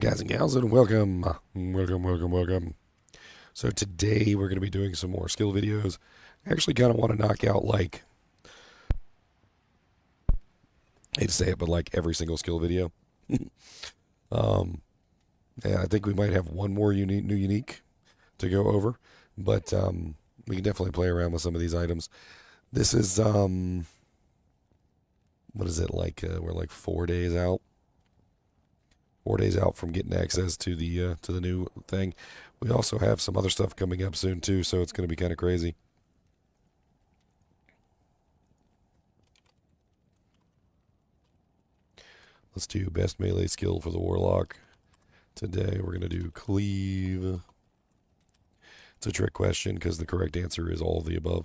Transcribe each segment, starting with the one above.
Guys and gals, and welcome, welcome. So today we're going to be doing some more skill videos. I actually kind of want to knock out, like, I hate to say it, but like every single skill video. um, yeah, I think we might have one more new unique to go over, but we can definitely play around with some of these items. This is what is it like? We're like 4 days out. 4 days out from getting access to the new thing. We also have some other stuff coming up soon too, so it's going to be kind of crazy. Let's do best melee skill for the Warlock. Today we're going to do Cleave. It's a trick question because the correct answer is all of the above.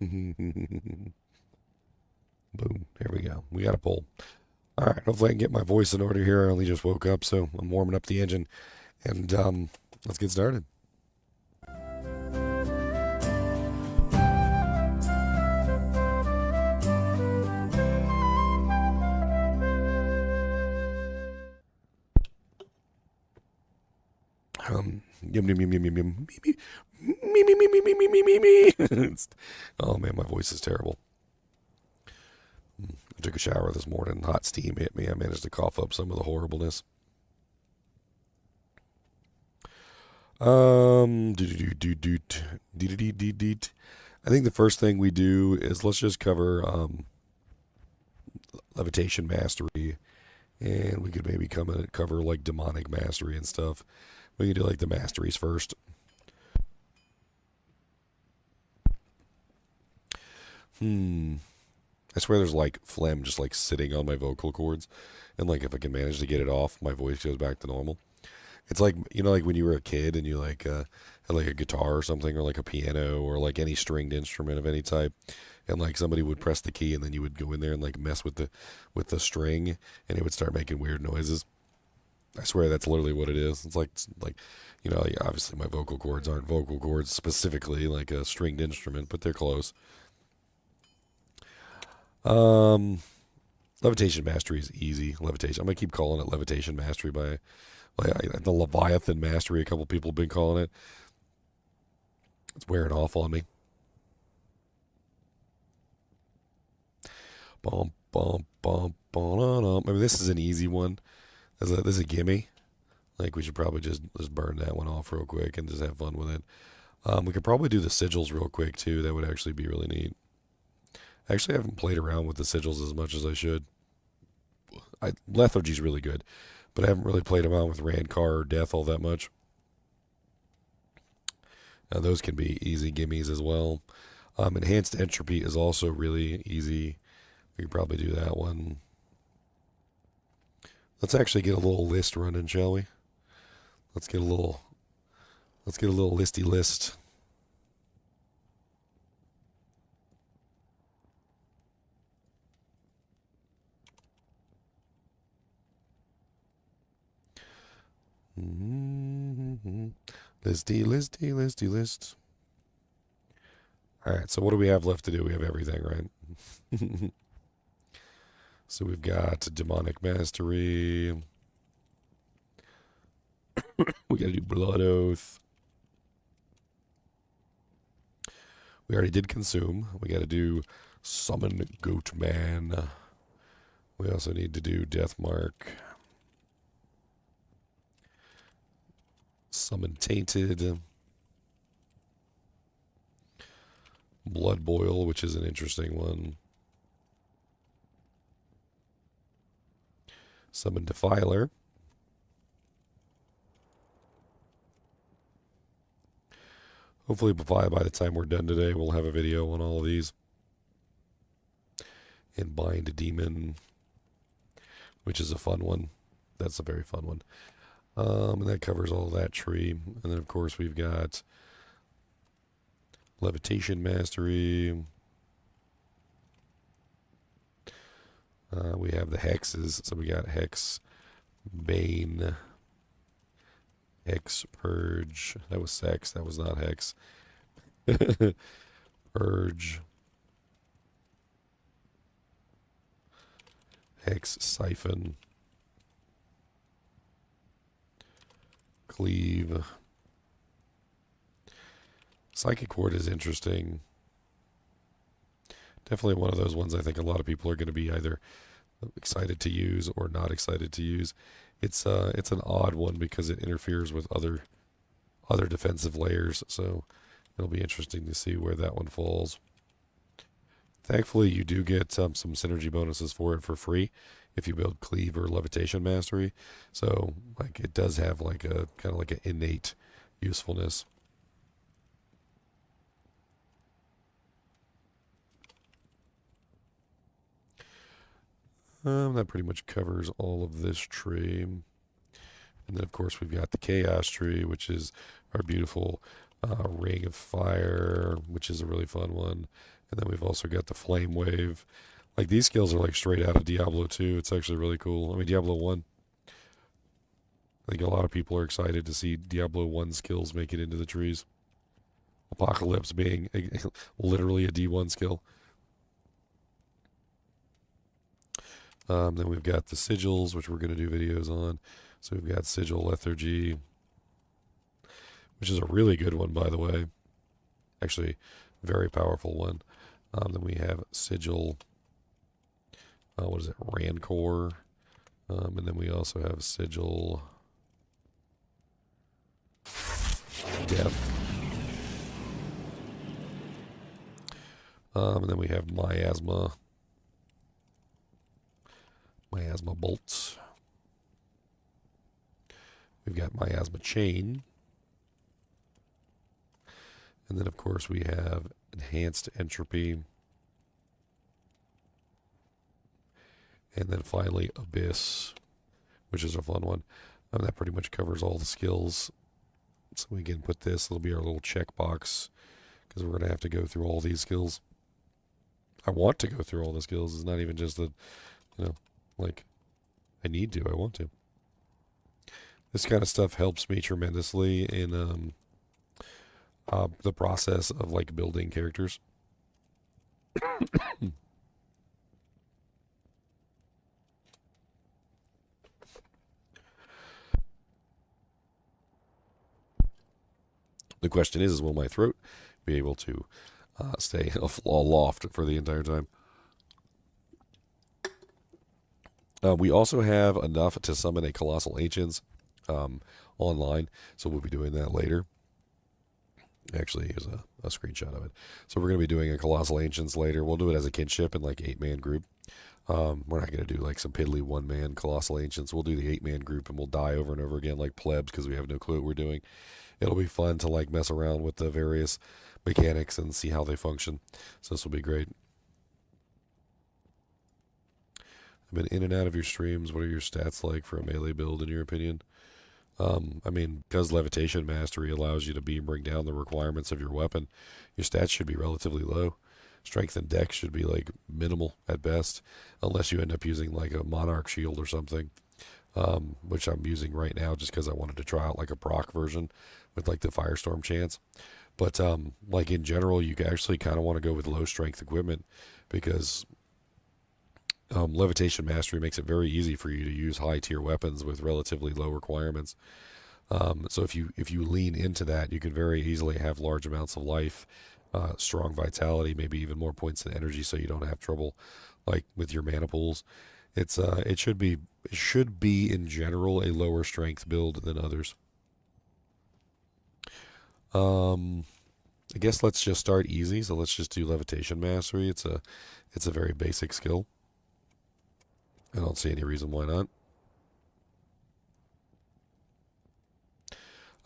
Boom. There we go. We got a pull. All right. Hopefully I can get my voice in order here. I only just woke up, so I'm warming up the engine. And let's get started. Yum yum yum yum yum yum. Me. Oh man, my voice is terrible. I took a shower this morning. Hot steam hit me. I managed to cough up some of the horribleness. I think the first thing we do is let's just cover levitation mastery, and we could maybe cover like demonic mastery and stuff. We can do like the masteries first. I swear there's like phlegm just like sitting on my vocal cords, and like if I can manage to get it off, my voice goes back to normal. It's like, like when you were a kid and you like had like a guitar or something, or like a piano, or like any stringed instrument of any type, and like somebody would press the key and then you would go in there and like mess with the string, and it would start making weird noises. I swear that's literally what it is. It's like like, obviously my vocal cords aren't vocal cords specifically like a stringed instrument, but they're close. Um, Levitation mastery is easy. Levitation. I'm gonna keep calling it levitation mastery by the Leviathan mastery. A couple people have been calling it. It's wearing off on me. Bum bum bum bum. I mean, this is an easy one. This is a gimme. Like, we should probably just burn that one off real quick and just have fun with it. We could probably do the sigils real quick too. That would actually be really neat. Actually, I haven't played around with the sigils as much as I should. Lethargy's really good, but I haven't really played around with Rancor or Death all that much. Those can be easy gimmies as well. Enhanced Entropy is also really easy. We could probably do that one. Let's actually get a little list running, shall we? Let's get a little listy list. Listy list. All right, so what do we have left to do? We have everything, right? So we've got demonic mastery. We got to do blood oath. We already did consume. We got to do summon goat man. We also need to do death mark. Summon tainted. Blood boil, which is an interesting one. Summon defiler. Hopefully by the time we're done today, we'll have a video on all of these. And bind a demon, which is a fun one. That's a very fun one. And that covers all that tree. And then, of course, we've got levitation mastery. We have the hexes. So we got hex, bane, hex, purge. That was sex. That was not hex. Purge, hex, siphon, cleave. Psychic ward is interesting. Definitely one of those ones I think a lot of people are going to be either excited to use or not excited to use. It's an odd one because it interferes with other defensive layers, so it'll be interesting to see where that one falls. Thankfully, you do get some synergy bonuses for it for free if you build Cleave or Levitation Mastery. So, like, it does have like a kind of like an innate usefulness. That pretty much covers all of this tree. And then, of course, we've got the Chaos tree, which is our beautiful Ring of Fire, which is a really fun one. And then we've also got the Flame Wave. Like, these skills are like straight out of Diablo 2. It's actually really cool. I mean, Diablo 1. I think a lot of people are excited to see Diablo 1 skills make it into the trees. Apocalypse being literally a D1 skill. Then we've got the sigils, which we're going to do videos on. So we've got Sigil Lethargy, which is a really good one, by the way. Actually, very powerful one. Then we have Sigil, what is it, Rancor. And then we also have Sigil Death. And then we have Miasma Bolts. We've got Miasma Chain. And then, of course, we have Enhanced Entropy. And then finally, Abyss, which is a fun one. And that pretty much covers all the skills. So we can put this, it'll be our little checkbox, because we're going to have to go through all these skills. I want to go through all the skills. It's not even just that, you know, like, I need to, I want to. This kind of stuff helps me tremendously in the process of, like, building characters. The question is will my throat be able to stay aloft for the entire time? We also have enough to summon a Colossal Ancients online, so we'll be doing that later. Actually, here's a screenshot of it. So we're going to be doing a Colossal Ancients later. We'll do it as a kinship in like 8-man group. We're not going to do like some piddly 1-man Colossal Ancients. We'll do the 8-man group and we'll die over and over again like plebs because we have no clue what we're doing. It'll be fun to like mess around with the various mechanics and see how they function. So this will be great. I've been in and out of your streams. What are your stats like for a melee build in your opinion? I mean, because Levitation Mastery allows you to bring down the requirements of your weapon, your stats should be relatively low. Strength and dex should be like minimal at best, unless you end up using like a Monarch Shield or something, which I'm using right now just because I wanted to try out like a proc version with like the Firestorm chance. But like in general, you actually kind of want to go with low strength equipment because Levitation Mastery makes it very easy for you to use high tier weapons with relatively low requirements. So if you lean into that, you can very easily have large amounts of life, strong vitality, maybe even more points in energy, so you don't have trouble like with your mana pools. It should be in general a lower strength build than others. I guess let's just start easy. So let's just do Levitation Mastery. It's a very basic skill. I don't see any reason why not.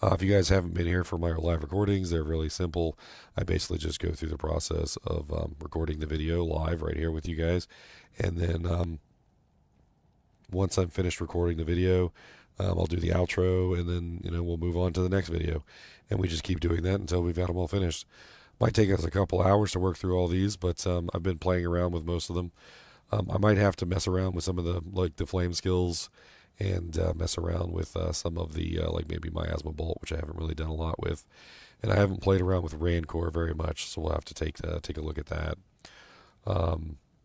If you guys haven't been here for my live recordings, they're really simple. I basically just go through the process of recording the video live right here with you guys. And then once I'm finished recording the video, I'll do the outro, and then we'll move on to the next video. And we just keep doing that until we've got them all finished. Might take us a couple hours to work through all these, but I've been playing around with most of them. I might have to mess around with some of the flame skills and mess around with some of the like maybe miasma bolt, which I haven't really done a lot with, and I haven't played around with Rancor very much, so we'll have to take a look at that.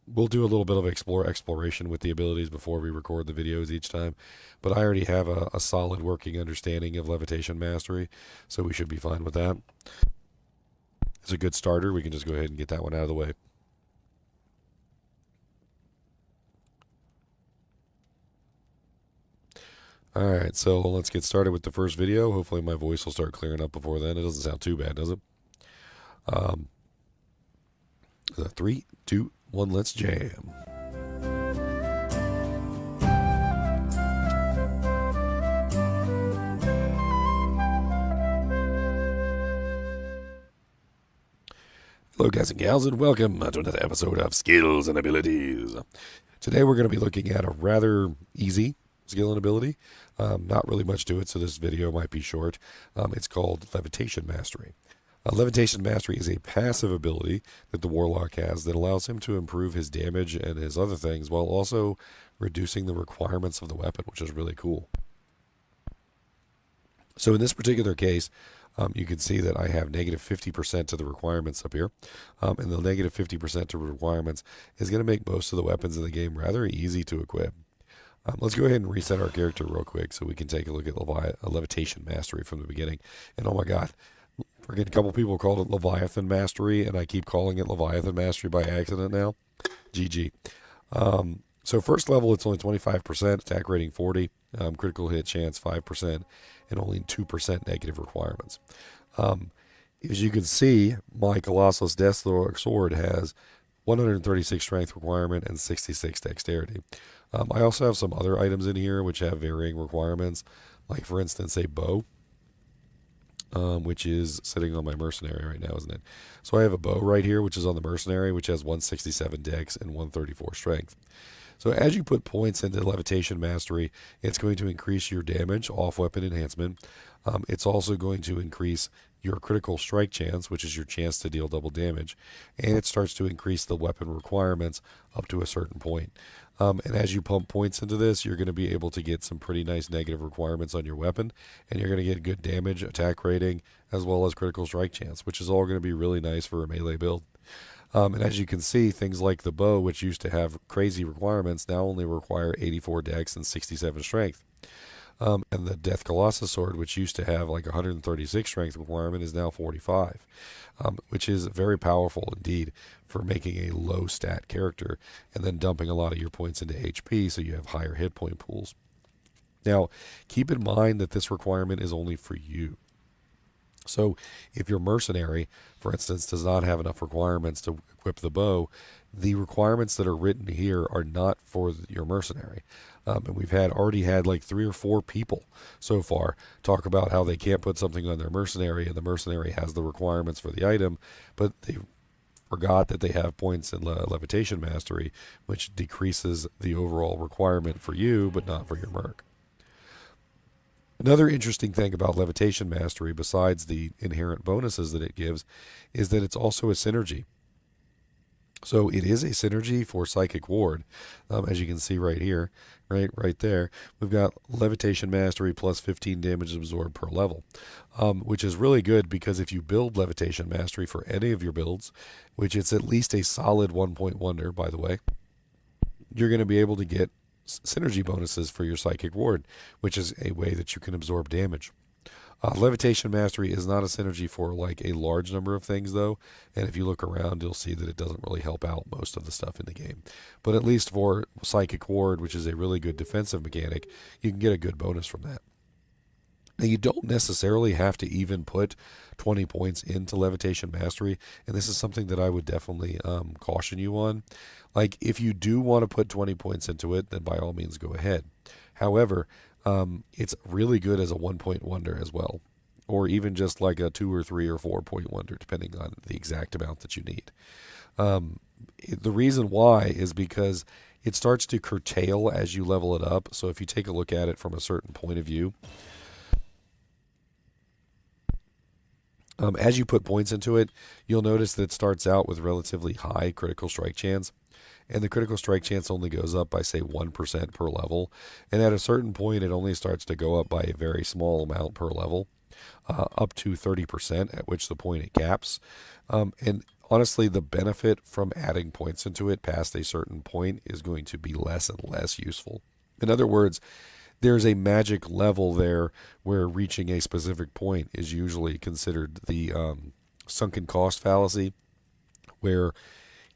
We'll do a little bit of exploration with the abilities before we record the videos each time, but I already have a solid working understanding of Levitation Mastery, so we should be fine with that. It's a good starter. We can just go ahead and get that one out of the way. Alright, so let's get started with the first video. Hopefully my voice will start clearing up before then. It doesn't sound too bad, does it? 3, 2, 1, let's jam. Hello guys and gals, and welcome to another episode of Skills and Abilities. Today we're going to be looking at a rather easy skill and ability. Not really much to it, so this video might be short. It's called Levitation Mastery. Levitation Mastery is a passive ability that the Warlock has that allows him to improve his damage and his other things while also reducing the requirements of the weapon, which is really cool. So in this particular case, you can see that I have negative 50% to the requirements up here. And the negative 50% to requirements is going to make most of the weapons in the game rather easy to equip. Let's go ahead and reset our character real quick so we can take a look at Levitation Mastery from the beginning. And oh my god, forget a couple people called it Leviathan Mastery, and I keep calling it Leviathan Mastery by accident now. GG. So first level, it's only 25%, attack rating 40, critical hit chance 5%, and only 2% negative requirements. As you can see, my Colossal Death Sword has 136 strength requirement and 66 dexterity. I also have some other items in here which have varying requirements, like for instance a bow, which is sitting on my mercenary right now, isn't it? So I have a bow right here, which is on the mercenary, which has 167 dex and 134 strength. So as you put points into Levitation Mastery, it's going to increase your damage off weapon enhancement. It's also going to increase your critical strike chance, which is your chance to deal double damage, and it starts to increase the weapon requirements up to a certain point. And as you pump points into this, you're going to be able to get some pretty nice negative requirements on your weapon, and you're going to get good damage, attack rating, as well as critical strike chance, which is all going to be really nice for a melee build. And as you can see, things like the bow, which used to have crazy requirements, now only require 84 dex and 67 strength. And the Death Colossus sword, which used to have like 136 strength requirement, is now 45, which is very powerful indeed for making a low stat character and then dumping a lot of your points into HP so you have higher hit point pools. Now, keep in mind that this requirement is only for you. So if your mercenary, for instance, does not have enough requirements to equip the bow, the requirements that are written here are not for your mercenary. And we've already had like 3 or 4 people so far talk about how they can't put something on their mercenary, and the mercenary has the requirements for the item, but they forgot that they have points in Levitation Mastery, which decreases the overall requirement for you, but not for your merc. Another interesting thing about Levitation Mastery, besides the inherent bonuses that it gives, is that it's also a synergy. So it is a synergy for Psychic Ward, as you can see right here, right there. We've got Levitation Mastery plus 15 damage absorbed per level, which is really good because if you build Levitation Mastery for any of your builds, which it's at least a solid 1-point wonder, by the way, you're going to be able to get synergy bonuses for your Psychic Ward, which is a way that you can absorb damage. Levitation Mastery is not a synergy for like a large number of things though, and if you look around you'll see that it doesn't really help out most of the stuff in the game. But at least for Psychic Ward, which is a really good defensive mechanic, you can get a good bonus from that. Now, you don't necessarily have to even put 20 points into Levitation Mastery, and this is something that I would definitely caution you on. Like, if you do want to put 20 points into it, then by all means go ahead. However, it's really good as a 1-point wonder as well, or even just like a 2 or 3 or 4-point wonder, depending on the exact amount that you need. The reason why is because it starts to curtail as you level it up. So if you take a look at it from a certain point of view, as you put points into it, you'll notice that it starts out with relatively high critical strike chance. and the critical strike chance only goes up by, say, 1% per level. And at a certain point, it only starts to go up by a very small amount per level, up to 30%, at which the point it caps. And honestly, the benefit from adding points into it past a certain point is going to be less and less useful. In other words, there's a magic level there where reaching a specific point is usually considered the sunken cost fallacy, where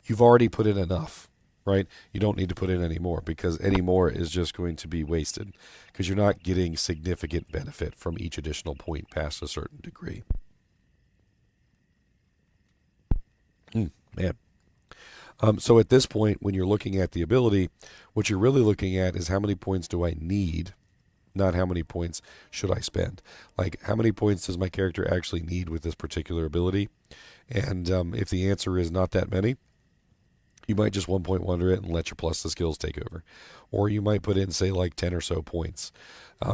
you've already put in enough, right? You don't need to put in any more, because any more is just going to be wasted, because you're not getting significant benefit from each additional point past a certain degree. Man. So at this point, when you're looking at the ability, what you're really looking at is how many points do I need, not how many points should I spend. Like, how many points does my character actually need with this particular ability? And if the answer is not that many, you might just 1 point wonder it and let your plus the skills take over. Or you might put in, say, like 10 or so points.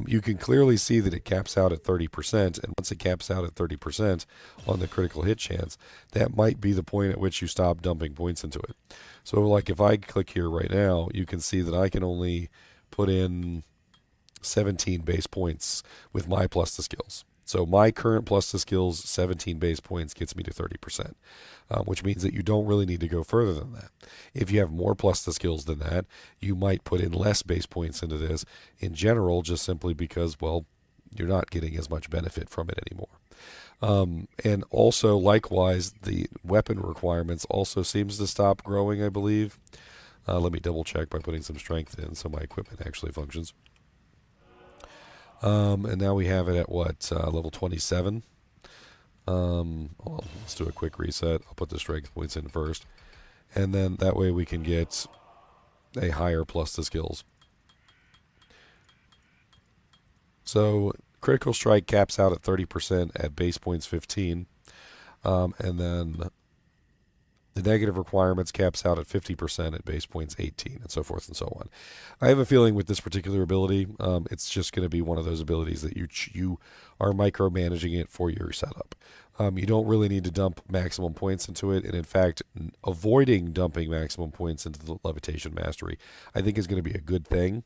You can clearly see that it caps out at 30%, and once it caps out at 30% on the critical hit chance, that might be the point at which you stop dumping points into it. So, like, if I click here right now, you can see that I can only put in 17 base points with my plus the skills. So my current plus the skills 17 base points gets me to 30%, which means that you don't really need to go further than that. If you have more plus the skills than that, you might put in less base points into this in general, just simply because, well, you're not getting as much benefit from it anymore. And also, likewise, the weapon requirements also seems to stop growing, I believe. Let me double check by putting some strength in so my equipment actually functions. And now we have it at what, level 27. Well, let's do a quick reset. I'll put the strength points in first, and then that way we can get a higher plus the skills. So critical strike caps out at 30% at base points 15, and then the negative requirements caps out at 50% at base points 18, and so forth and so on. I have a feeling with this particular ability, it's just going to be one of those abilities that you are micromanaging it for your setup. You don't really need to dump maximum points into it, and in fact, avoiding dumping maximum points into the Levitation Mastery, I think is going to be a good thing,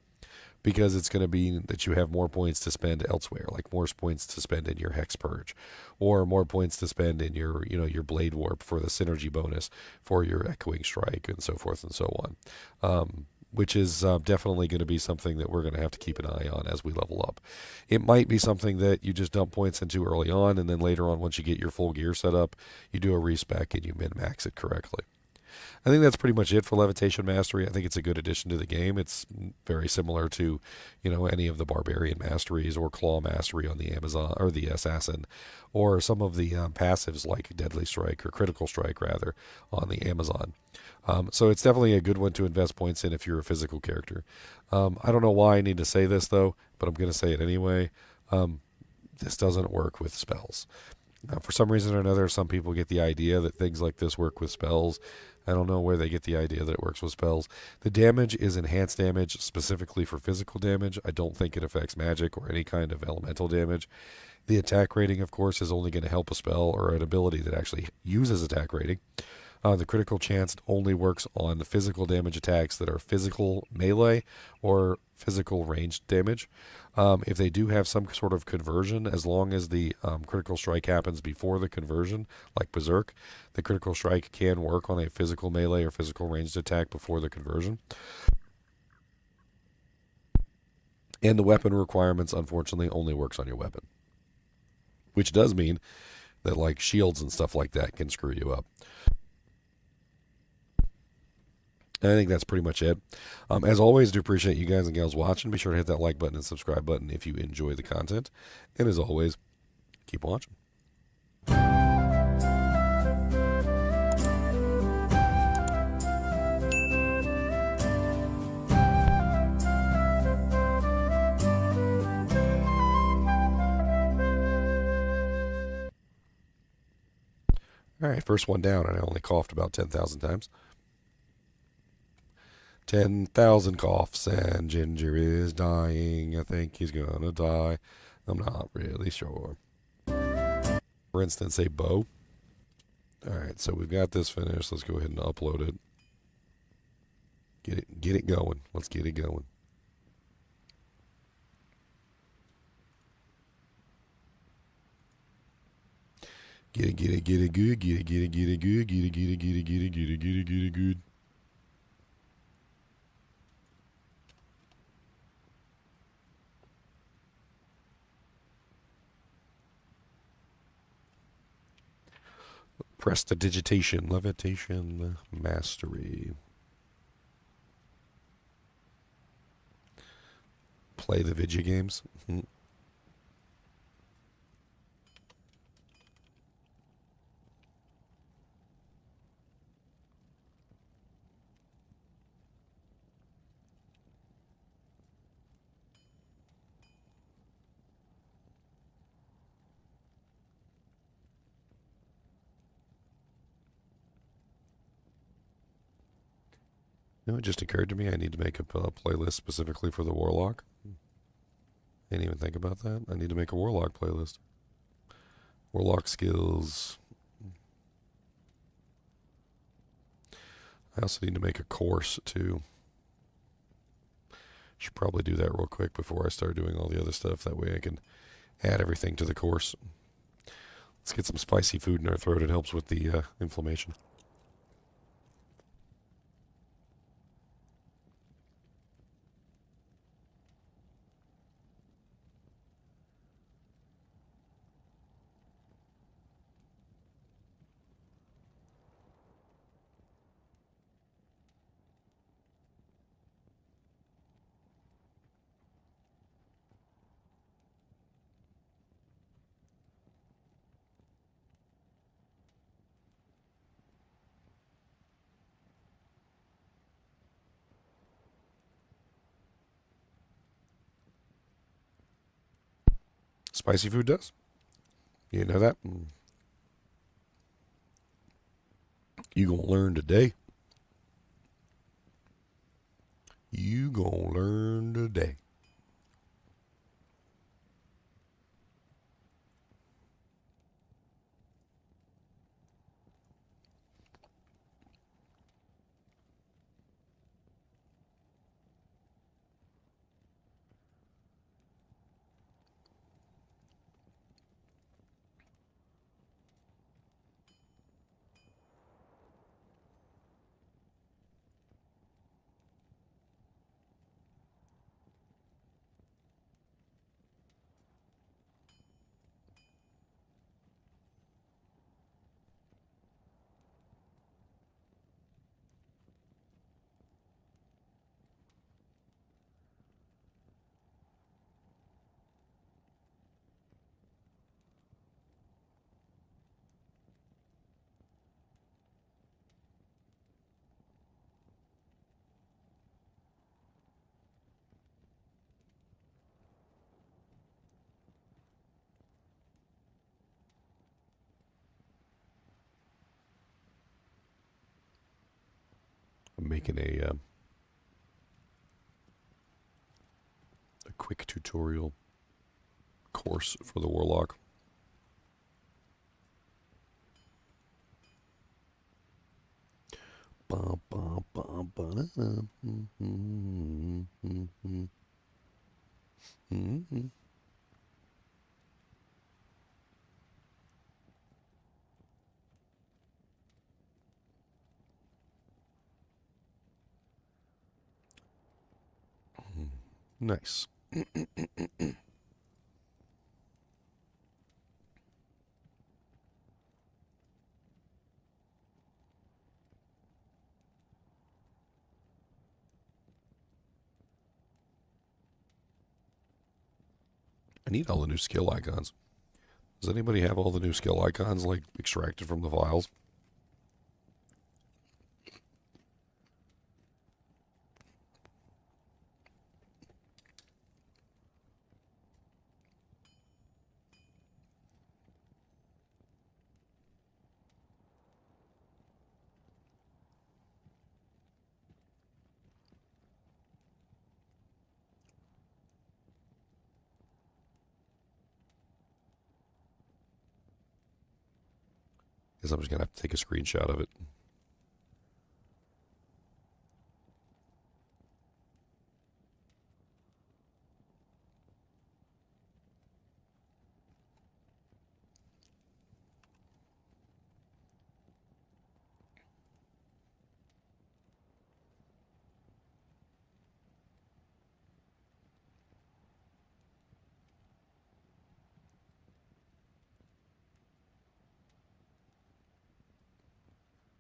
because it's going to be that you have more points to spend elsewhere, like more points to spend in your Hex Purge, or more points to spend in your, your Blade Warp for the synergy bonus for your Echoing Strike, and so forth and so on. Which is definitely going to be something that we're going to have to keep an eye on as we level up. It might be something that you just dump points into early on, and then later on, once you get your full gear set up, you do a respec and you min-max it correctly. I think that's pretty much it for Levitation Mastery. I think it's a good addition to the game. It's very similar to, any of the Barbarian Masteries or Claw Mastery on the Amazon, or the Assassin, or some of the passives like Deadly Strike, or Critical Strike rather, on the Amazon. So it's definitely a good one to invest points in if you're a physical character. I don't know why I need to say this though, but I'm going to say it anyway. This doesn't work with spells. For some reason or another, some people get the idea that things like this work with spells. I don't know where they get the idea that it works with spells. The damage is enhanced damage specifically for physical damage. I don't think it affects magic or any kind of elemental damage. The attack rating, of course, is only going to help a spell or an ability that actually uses attack rating. The critical chance only works on the physical damage attacks that are physical melee or physical ranged damage. If they do have some sort of conversion, as long as the critical strike happens before the conversion, like Berserk, the critical strike can work on a physical melee or physical ranged attack before the conversion. And the weapon requirements, unfortunately, only works on your weapon. Which does mean that, like, shields and stuff like that can screw you up. I think that's pretty much it. As always, do appreciate you guys and gals watching. Be sure to hit that like button and subscribe button if you enjoy the content. And as always, keep watching. All right, first one down, and I only coughed about 10,000 times. 10,000 coughs and Ginger is dying. I think he's gonna die. I'm not really sure. For instance, a bow. Alright, so we've got this finished. Let's go ahead and upload it. Get it going. Let's get it going. Get it good. Get it good. Get it good. Get it get it get it get it get it get it get it good. Prestidigitation, levitation, mastery. Play the video games. No, it just occurred to me I need to make a playlist specifically for the Warlock. Didn't even think about that. I need to make a Warlock playlist. Warlock skills. I also need to make a course too. Should probably do that real quick before I start doing all the other stuff. That way I can add everything to the course. Let's get some spicy food in our throat. It helps with the inflammation. Spicy food does. You know that? You gonna learn today. You gonna learn today. I'm making a quick tutorial course for the Warlock. Nice. I need all the new skill icons. Does anybody have all the new skill icons, like, extracted from the files? Because I'm just going to have to take a screenshot of it.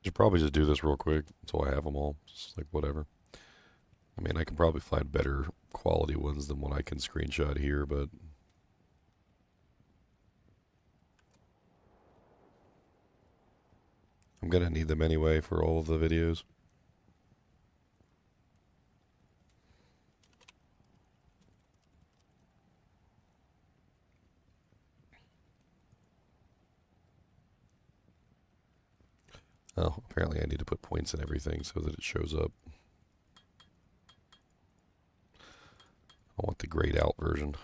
Should probably just do this real quick until I have them all. Just like whatever. I mean, I can probably find better quality ones than what I can screenshot here, but I'm gonna need them anyway for all of the videos. Oh, apparently I need to put points in everything so that it shows up. I want the grayed out version.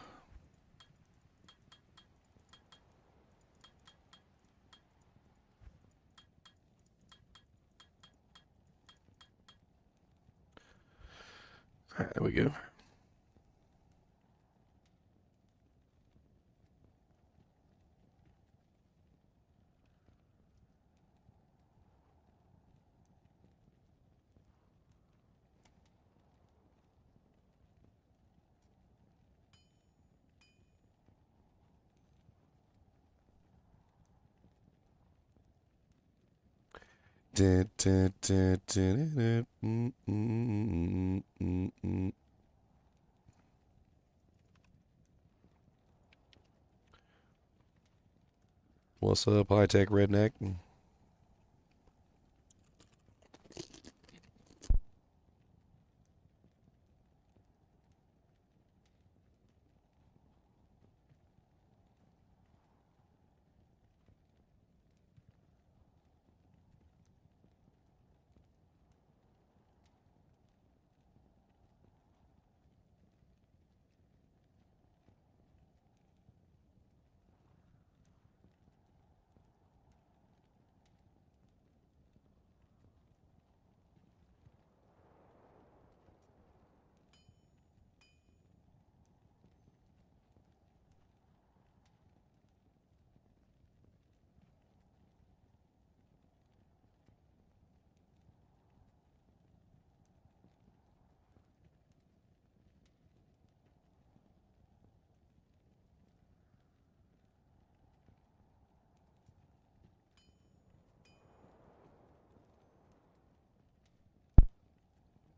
All right, there we go. What's up, high tech redneck?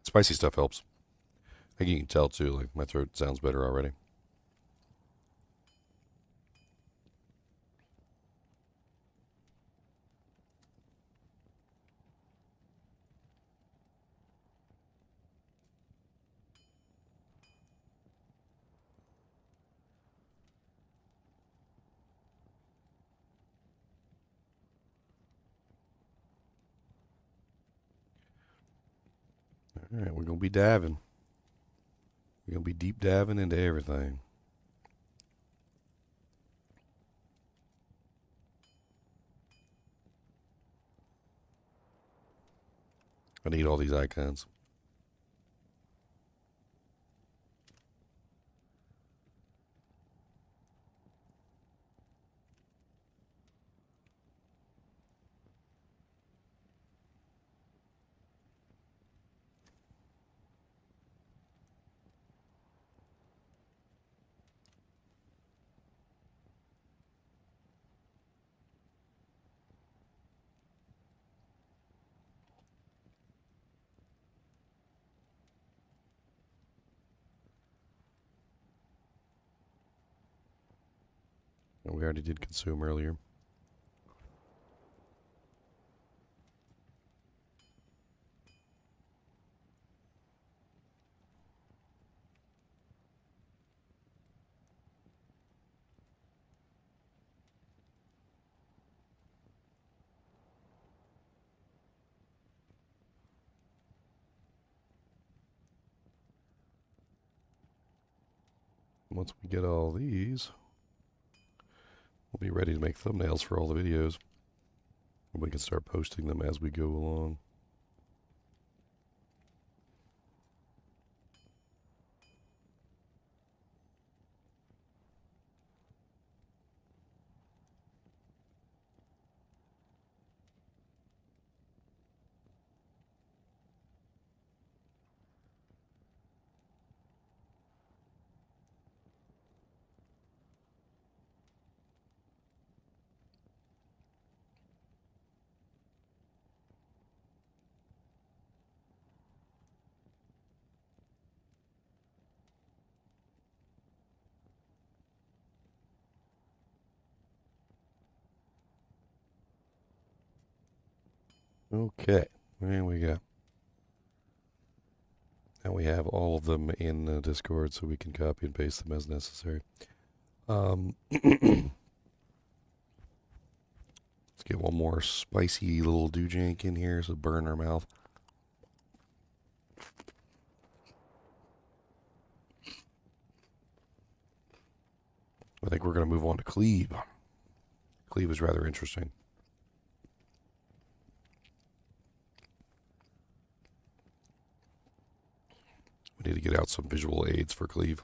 Spicy stuff helps. I think you can tell too, like my throat sounds better already. All right, we're gonna be diving. We're gonna be deep diving into everything. I need all these icons. We already did consume earlier. Once we get all these, we'll be ready to make thumbnails for all the videos. And we can start posting them as we go along. Okay, there we go. And we have all of them in Discord, so we can copy and paste them as necessary. Let's get one more spicy little doojank in here, so burn our mouth. I think we're going to move on to Cleave. Cleave is rather interesting. We need to get out some visual aids for Cleave.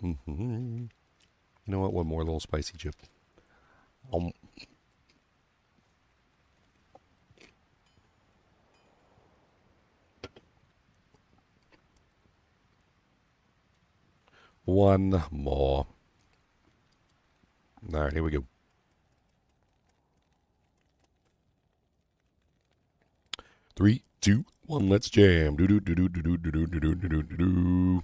You know what? One more little spicy chip. One more. All right, here we go. Three, two, one. Let's jam. Do do do do do do do do do do do do.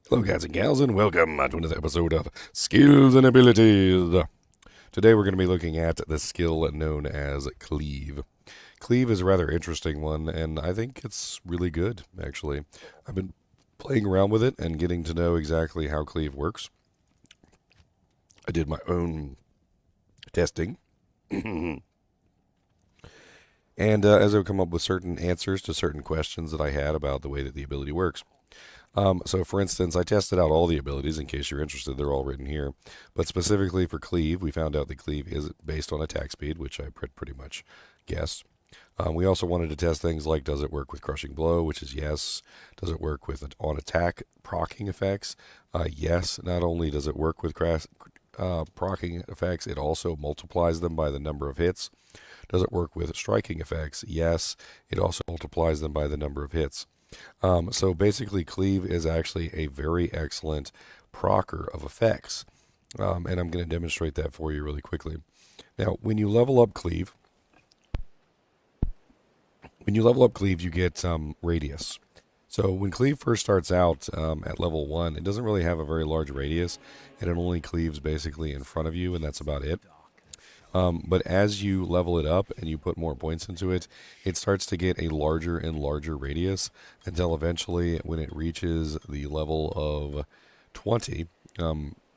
Hello, guys and gals, and welcome to another episode of Skills and Abilities. Today we're going to be looking at the skill known as Cleave. Cleave is a rather interesting one, and I think it's really good, actually. I've been playing around with it and getting to know exactly how Cleave works. I did my own testing. And as I've come up with certain answers to certain questions that I had about the way that the ability works. So, for instance, I tested out all the abilities. In case you're interested, they're all written here. But specifically for Cleave, we found out that Cleave is based on attack speed, which I pretty much guessed. We also wanted to test things like, does it work with Crushing Blow, which is yes. Does it work with on attack proccing effects? Yes. Not only does it work with proccing effects, it also multiplies them by the number of hits. Does it work with striking effects? Yes. It also multiplies them by the number of hits. So basically, Cleave is actually a very excellent procker of effects. And I'm going to demonstrate that for you really quickly. Now, when you level up Cleave, you get radius. So when Cleave first starts out at level 1, it doesn't really have a very large radius, and it only cleaves basically in front of you, and that's about it. But as you level it up and you put more points into it, it starts to get a larger and larger radius until eventually, when it reaches the level of 20,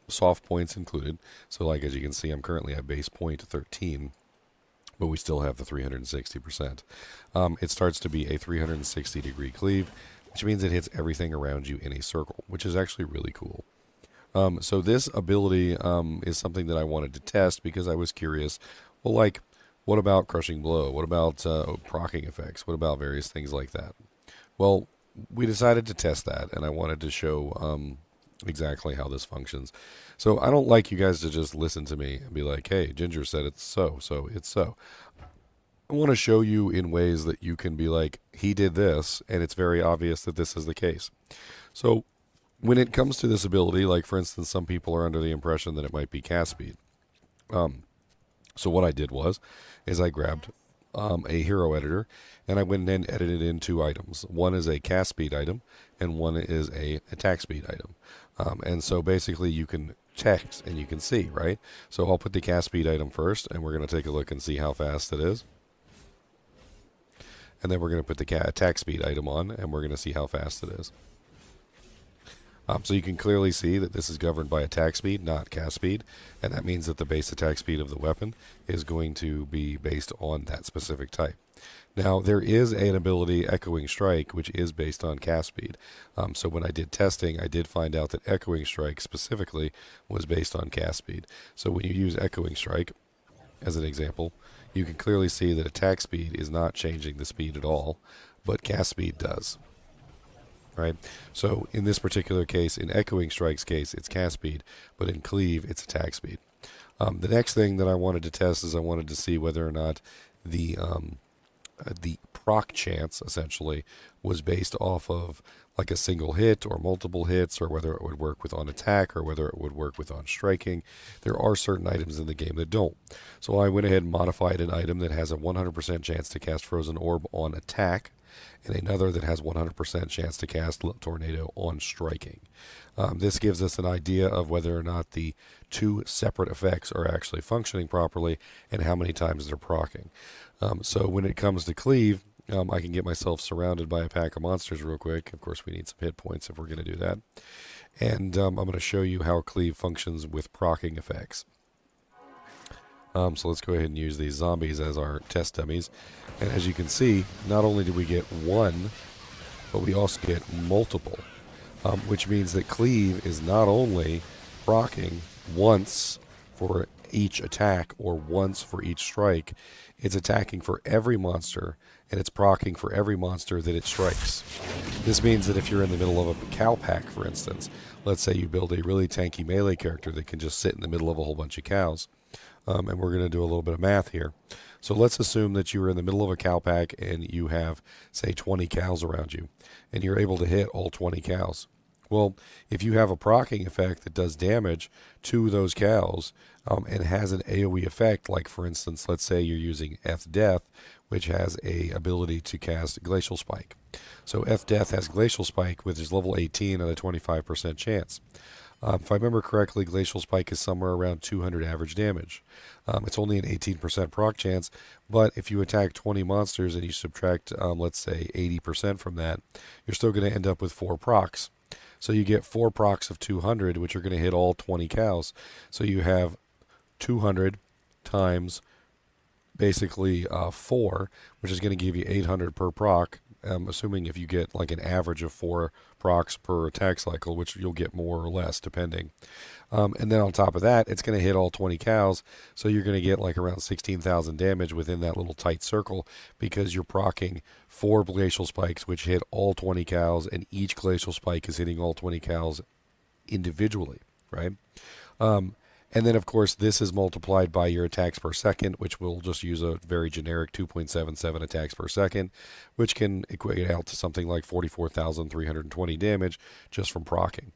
soft points included. So like as you can see, I'm currently at base point 13, but we still have the 360%. It starts to be a 360 degree cleave, which means it hits everything around you in a circle, which is actually really cool. So this ability is something that I wanted to test because I was curious. Well, like, what about Crushing Blow? What about proccing effects? What about various things like that? Well, we decided to test that, and I wanted to show exactly how this functions. So I don't like you guys to just listen to me and be like, hey, Ginger said it's so it's so. I want to show you in ways that you can be like, he did this, and it's very obvious that this is the case. So when it comes to this ability, like for instance, some people are under the impression that it might be cast speed. So what I did is I grabbed a hero editor, and I went and edited in 2 items. One is a cast speed item, and one is a attack speed item. And so basically you can text and you can see, right? So I'll put the cast speed item first, and we're going to take a look and see how fast it is. And then we're going to put the attack speed item on, and we're going to see how fast it is. So you can clearly see that this is governed by attack speed, not cast speed, and that means that the base attack speed of the weapon is going to be based on that specific type. Now, there is an ability, Echoing Strike, which is based on cast speed. So when I did testing, I did find out that Echoing Strike specifically was based on cast speed. So when you use Echoing Strike, as an example, you can clearly see that attack speed is not changing the speed at all, but cast speed does. Right? So in this particular case, in Echoing Strike's case, it's cast speed, but in Cleave, it's attack speed. The next thing that I wanted to test is I wanted to see whether or not the proc chance, essentially, was based off of like a single hit or multiple hits, or whether it would work with on attack or whether it would work with on striking. There are certain items in the game that don't. So I went ahead and modified an item that has a 100% chance to cast Frozen Orb on attack, and another that has 100% chance to cast Tornado on striking. This gives us an idea of whether or not the two separate effects are actually functioning properly and how many times they're proccing. So when it comes to Cleave, I can get myself surrounded by a pack of monsters real quick. Of course, we need some hit points if we're going to do that. And I'm going to show you how Cleave functions with proccing effects. So let's go ahead and use these zombies as our test dummies. And as you can see, not only do we get one, but we also get multiple. Which means that Cleave is not only proccing once for each attack or once for each strike, it's attacking for every monster, and it's proccing for every monster that it strikes. This means that if you're in the middle of a cow pack, for instance, let's say you build a really tanky melee character that can just sit in the middle of a whole bunch of cows, and we're going to do a little bit of math here. So let's assume that you are in the middle of a cow pack and you have, say, 20 cows around you, and you're able to hit all 20 cows. Well, if you have a proccing effect that does damage to those cows and has an AoE effect, like for instance, let's say you're using F-Death, which has a ability to cast Glacial Spike. So F-Death has Glacial Spike, which is level 18 and a 25% chance. If I remember correctly, Glacial Spike is somewhere around 200 average damage. It's only an 18% proc chance, but if you attack 20 monsters and you subtract, let's say, 80% from that, you're still going to end up with 4 procs. So you get 4 procs of 200, which are going to hit all 20 cows. So you have 200 times basically 4, which is going to give you 800 per proc. Assuming if you get like an average of 4 procs per attack cycle, which you'll get more or less depending. And then on top of that, it's going to hit all 20 cows, so you're going to get like around 16,000 damage within that little tight circle because you're proccing 4 glacial spikes, which hit all 20 cows, and each glacial spike is hitting all 20 cows individually, right? And then, of course, this is multiplied by your attacks per second, which we'll just use a very generic 2.77 attacks per second, which can equate out to something like 44,320 damage just from proccing.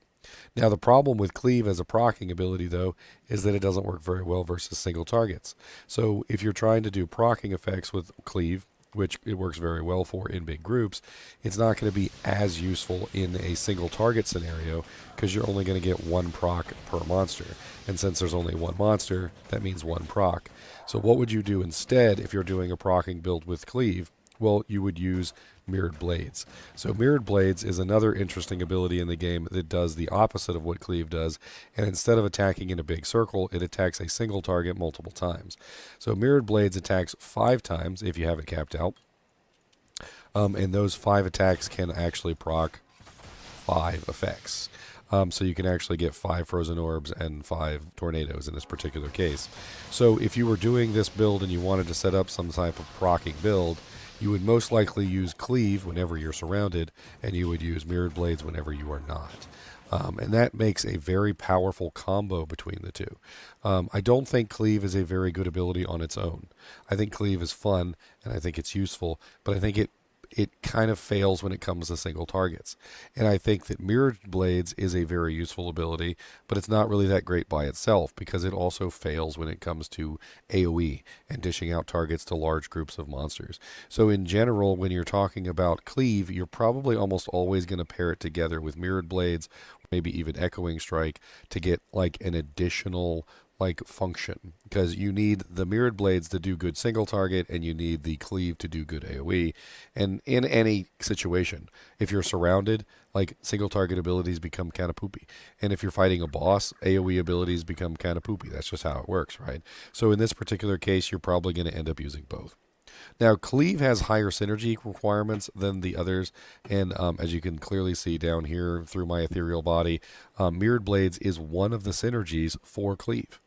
Now, the problem with Cleave as a proccing ability, though, is that it doesn't work very well versus single targets. So if you're trying to do proccing effects with Cleave, which it works very well for in big groups, it's not going to be as useful in a single target scenario because you're only going to get 1 proc per monster. And since there's only 1 monster, that means 1 proc. So what would you do instead if you're doing a proccing build with Cleave? Well, you would use Mirrored Blades. So Mirrored Blades is another interesting ability in the game that does the opposite of what Cleave does, and instead of attacking in a big circle, it attacks a single target multiple times. So Mirrored Blades attacks 5 times if you have it capped out, and those 5 attacks can actually proc 5 effects. So you can actually get 5 Frozen Orbs and 5 Tornadoes in this particular case. So if you were doing this build and you wanted to set up some type of proccing build, you would most likely use Cleave whenever you're surrounded, and you would use Mirrored Blades whenever you are not. And that makes a very powerful combo between the two. I don't think Cleave is a very good ability on its own. I think Cleave is fun, and I think it's useful, but I think it kind of fails when it comes to single targets. And I think that Mirrored Blades is a very useful ability, but it's not really that great by itself because it also fails when it comes to AoE and dishing out targets to large groups of monsters. So in general, when you're talking about Cleave, you're probably almost always going to pair it together with Mirrored Blades, maybe even Echoing Strike, to get like an additional function, because you need the Mirrored Blades to do good single target and you need the Cleave to do good AoE. And in any situation, if you're surrounded, single target abilities become kind of poopy, and if you're fighting a boss, AoE abilities become kind of poopy. That's just how it works, right? So in this particular case, you're probably going to end up using both. Now, Cleave has higher synergy requirements than the others, and as you can clearly see down here through my ethereal body, Mirrored Blades is one of the synergies for Cleave.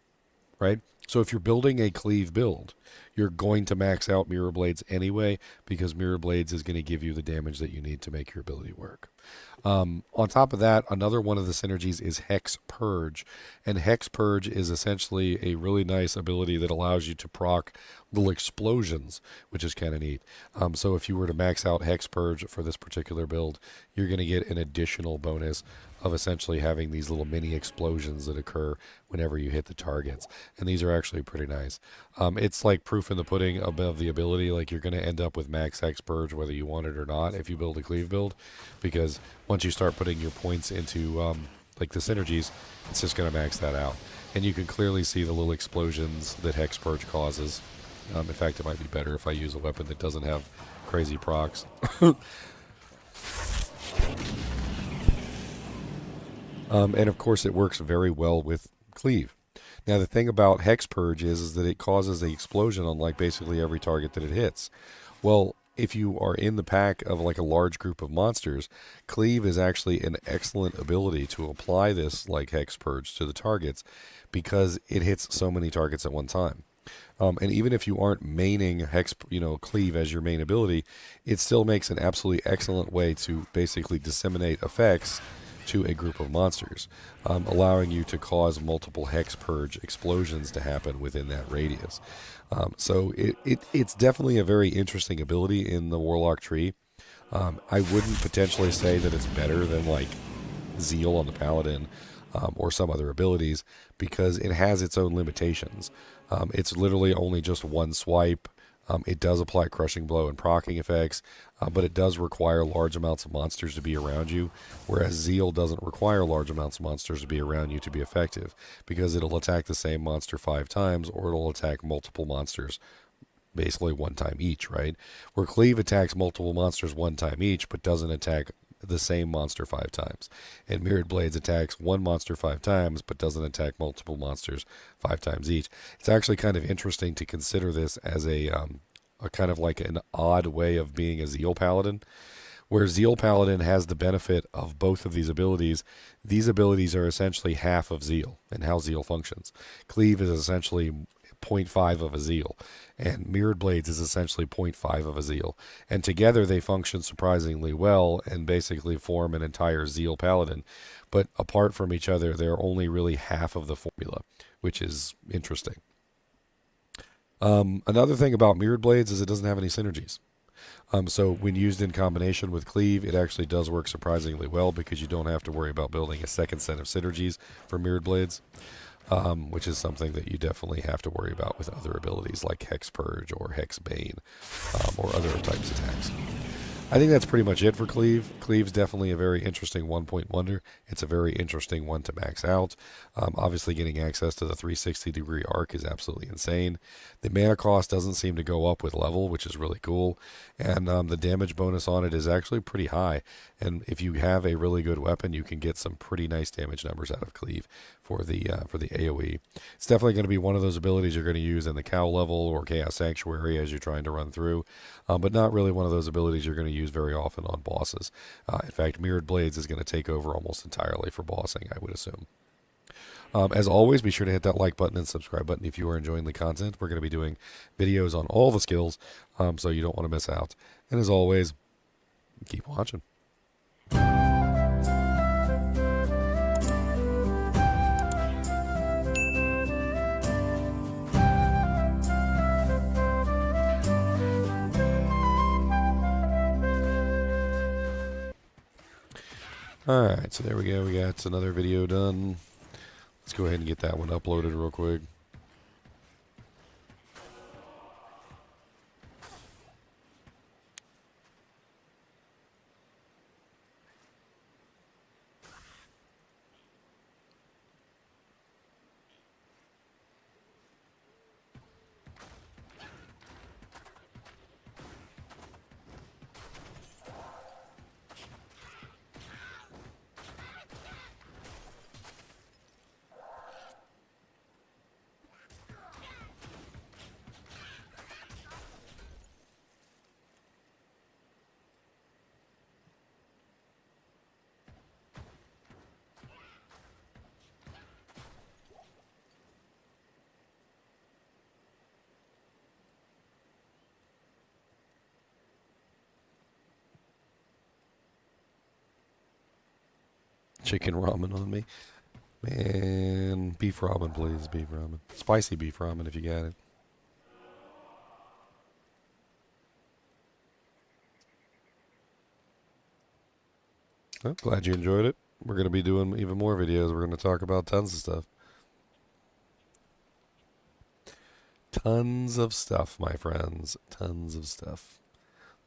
Right? So if you're building a Cleave build, you're going to max out Mirror Blades anyway, because Mirror Blades is going to give you the damage that you need to make your ability work. On top of that, another one of the synergies is Hex Purge. And Hex Purge is essentially a really nice ability that allows you to proc little explosions, which is kind of neat. So if you were to max out Hex Purge for this particular build, you're going to get an additional bonus of essentially having these little mini explosions that occur whenever you hit the targets. And these are actually pretty nice. It's like proof in the pudding of the ability. Like, you're going to end up with max Hex Purge whether you want it or not if you build a Cleave build, because once you start putting your points into like the synergies, it's just going to max that out. And you can clearly see the little explosions that Hex Purge causes. In fact, it might be better if I use a weapon that doesn't have crazy procs. And of course, it works very well with Cleave. Now, the thing about Hex Purge is that it causes the explosion on like basically every target that it hits. Well, if you are in the pack of like a large group of monsters, Cleave is actually an excellent ability to apply this like Hex Purge to the targets, because it hits so many targets at one time. And even if you aren't maining Cleave as your main ability, it still makes an absolutely excellent way to basically disseminate effects to a group of monsters, allowing you to cause multiple Hex Purge explosions to happen within that radius. So it's definitely a very interesting ability in the Warlock tree. I wouldn't potentially say that it's better than like Zeal on the Paladin or some other abilities, because it has its own limitations. It's literally only just one swipe. It does apply Crushing Blow and proccing effects, but it does require large amounts of monsters to be around you, whereas Zeal doesn't require large amounts of monsters to be around you to be effective, because it'll attack the same monster 5 times, or it'll attack multiple monsters basically one time each, right? Where Cleave attacks multiple monsters one time each, but doesn't attack the same monster 5 times. And Mirrored Blades attacks one monster 5 times, but doesn't attack multiple monsters 5 times each. It's actually kind of interesting to consider this as a kind of like an odd way of being a Zeal Paladin, where Zeal Paladin has the benefit of both of these abilities. These abilities are essentially half of Zeal and how Zeal functions. Cleave is essentially 0.5 of a Zeal, and Mirrored Blades is essentially 0.5 of a Zeal. And together they function surprisingly well and basically form an entire Zeal Paladin. But apart from each other, they're only really half of the formula, which is interesting. Another thing about Mirrored Blades is it doesn't have any synergies. So when used in combination with Cleave, it actually does work surprisingly well, because you don't have to worry about building a second set of synergies for Mirrored Blades. Which is something that you definitely have to worry about with other abilities like Hex Purge or Hex Bane, or other types of attacks. I think that's pretty much it for Cleave. Cleave's definitely a very interesting one-point wonder. It's a very interesting one to max out. Obviously, getting access to the 360-degree arc is absolutely insane. The mana cost doesn't seem to go up with level, which is really cool. And the damage bonus on it is actually pretty high. And if you have a really good weapon, you can get some pretty nice damage numbers out of Cleave for the AoE. It's definitely going to be one of those abilities you're going to use in the Cow level or Chaos Sanctuary as you're trying to run through, but not really one of those abilities you're going to use very often on bosses. In fact, Mirrored Blades is going to take over almost entirely for bossing, I would assume. As always, be sure to hit that like button and subscribe button if you are enjoying the content. We're going to be doing videos on all the skills, so you don't want to miss out. And as always, keep watching. Alright, so there we go. We got another video done. Let's go ahead and get that one uploaded real quick. chicken ramen on me. Man, beef ramen, please. Beef ramen. Spicy beef ramen if you got it. Well, glad you enjoyed it. We're going to be doing even more videos. We're going to talk about tons of stuff. Tons of stuff, my friends. Tons of stuff.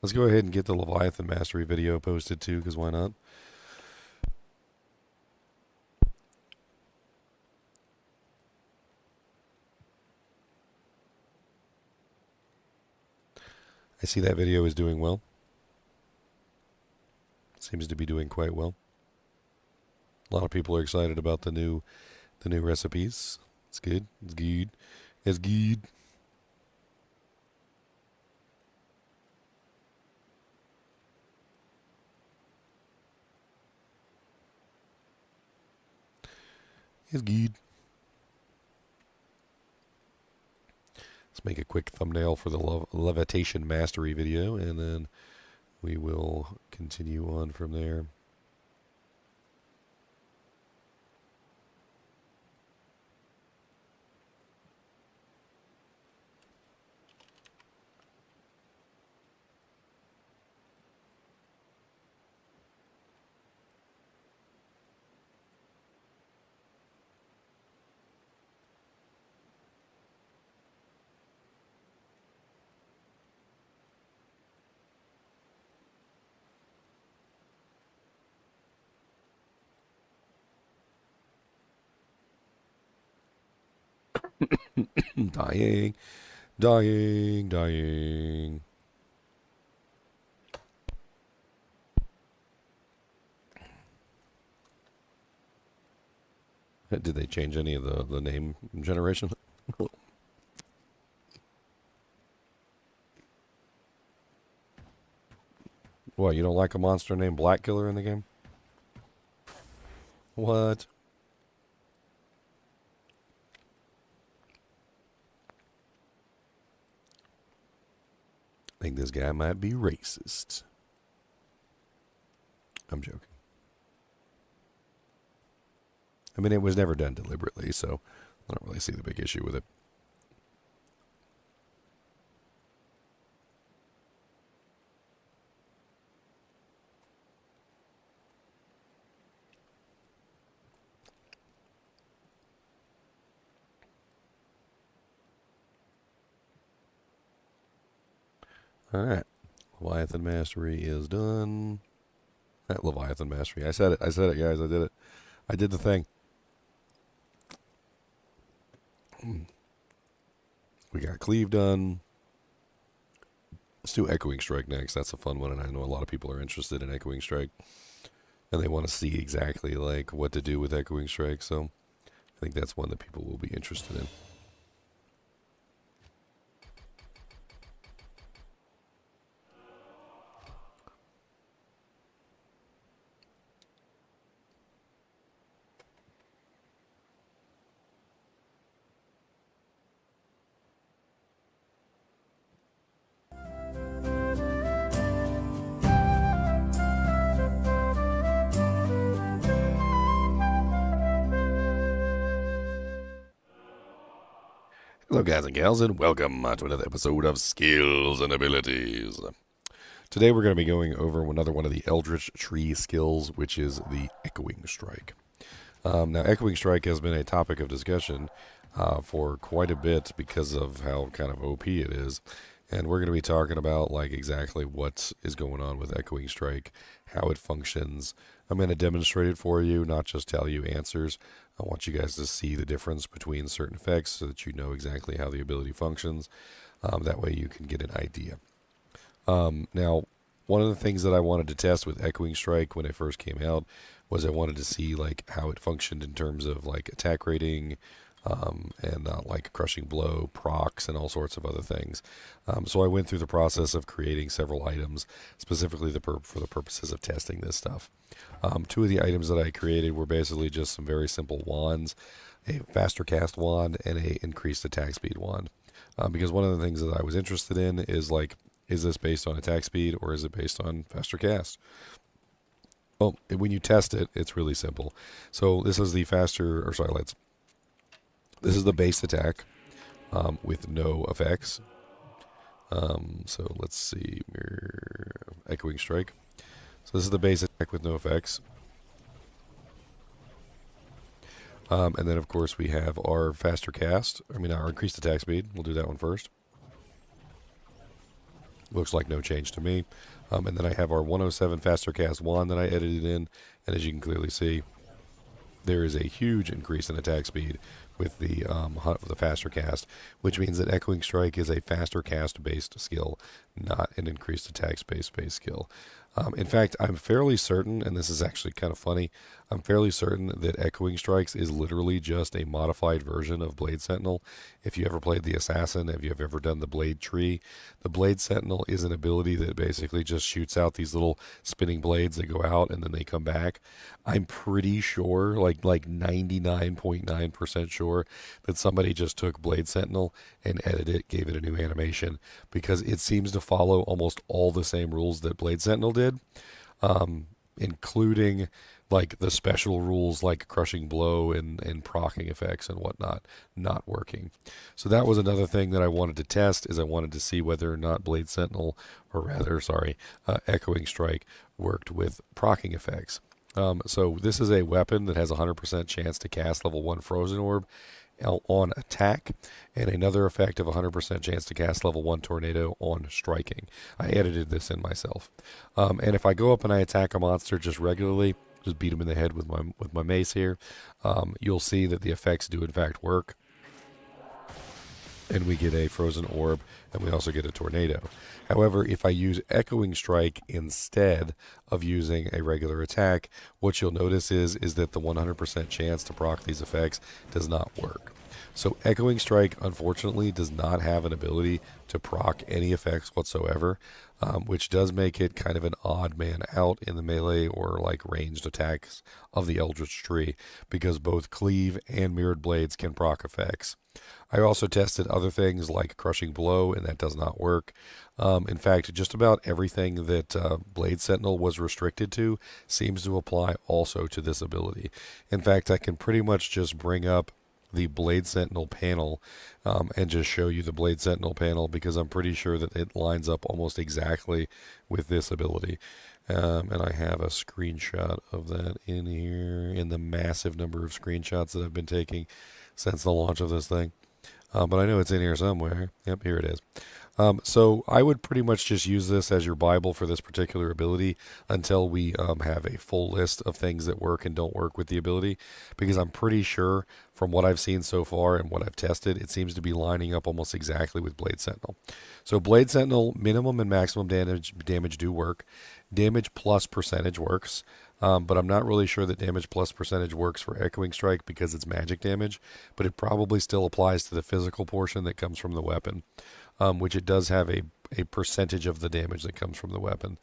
Let's go ahead and get the Leviathan Mastery video posted too, because why not? I see that video is doing well. Seems to be doing quite well. A lot of people are excited about the new recipes. It's good. It's good. It's good. It's good. Let's make a quick thumbnail for the Levitation Mastery video, and then we will continue on from there. Dying. Dying. Dying. Did they change any of the name generation? What, you don't like a monster named Black Killer in the game? What? I think this guy might be racist. I'm joking. I mean, it was never done deliberately, so I don't really see the big issue with it. All right. Leviathan Mastery is done. That Leviathan Mastery. I said it. I said it, guys. I did it. I did the thing. We got Cleave done. Let's do Echoing Strike next. That's a fun one, and I know a lot of people are interested in Echoing Strike. And they want to see exactly like what to do with Echoing Strike, so I think that's one that people will be interested in. Hello guys and gals, and welcome to another episode of Skills and Abilities. Today we're going to be going over another one of the Eldritch tree skills, which is the Echoing Strike. Now Echoing Strike has been a topic of discussion for quite a bit because of how kind of OP it is. And we're going to be talking about like exactly what is going on with Echoing Strike, how it functions. I'm going to demonstrate it for you, not just tell you answers. I want you guys to see the difference between certain effects so that you know exactly how the ability functions. That way you can get an idea. Now, one of the things that I wanted to test with Echoing Strike when it first came out was I wanted to see like how it functioned in terms of like attack rating, and like crushing blow, procs, and all sorts of other things. So I went through the process of creating several items, specifically for the purposes of testing this stuff. Two of the items that I created were basically just some very simple wands, a faster cast wand, and a increased attack speed wand. Because one of the things that I was interested in is like, is this based on attack speed or is it based on faster cast? Well, when you test it, it's really simple. So this is the faster, or sorry, this is the base attack with no effects. So let's see, echoing strike. So this is the base attack with no effects. And then, of course, we have our faster cast. Our increased attack speed. We'll do that one first. Looks like no change to me. And then I have our 107 faster cast wand that I edited in. And as you can clearly see, there is a huge increase in attack speed with the faster cast, which means that Echoing Strike is a faster cast based skill, not an increased attack space based skill. In fact, I'm fairly certain, and this is actually kind of funny, I'm fairly certain that Echoing Strikes is literally just a modified version of Blade Sentinel. If you ever played the Assassin, if you've ever done the Blade Tree, the Blade Sentinel is an ability that basically just shoots out these little spinning blades that go out and then they come back. I'm pretty sure, like 99.9% sure, that somebody just took Blade Sentinel and edited it, gave it a new animation, because it seems to follow almost all the same rules that Blade Sentinel did, including like the special rules like crushing blow and proccing effects and whatnot not working. So that was another thing that I wanted to test, is I wanted to see whether or not Blade Sentinel, or rather, sorry, Echoing Strike worked with proccing effects. So this is a weapon that has a 100% chance to cast level 1 Frozen Orb on attack, and another effect of 100% chance to cast level 1 Tornado on striking. I edited this in myself. And if I go up and I attack a monster just regularly, just beat him in the head with my mace here, you'll see that the effects do in fact work. And we get a Frozen Orb, and we also get a Tornado. However, if I use Echoing Strike instead of using a regular attack, what you'll notice is that the 100% chance to proc these effects does not work. So Echoing Strike, unfortunately, does not have an ability to proc any effects whatsoever, which does make it kind of an odd man out in the melee or like ranged attacks of the Eldritch tree, because both Cleave and Mirrored Blades can proc effects. I also tested other things like Crushing Blow, and that does not work. In fact, just about everything that Blade Sentinel was restricted to seems to apply also to this ability. In fact, I can pretty much just bring up the Blade Sentinel panel and just show you the Blade Sentinel panel, because I'm pretty sure that it lines up almost exactly with this ability. And I have a screenshot of that in here, in the massive number of screenshots that I've been taking since the launch of this thing. But I know it's in here somewhere. Yep, here it is. So I would pretty much just use this as your Bible for this particular ability until we have a full list of things that work and don't work with the ability, because I'm pretty sure from what I've seen so far and what I've tested, it seems to be lining up almost exactly with Blade Sentinel. So Blade Sentinel, minimum and maximum damage do work. Damage plus percentage works. But I'm not really sure that damage plus percentage works for Echoing Strike because it's magic damage, but it probably still applies to the physical portion that comes from the weapon, which it does have a percentage of the damage that comes from the weapon.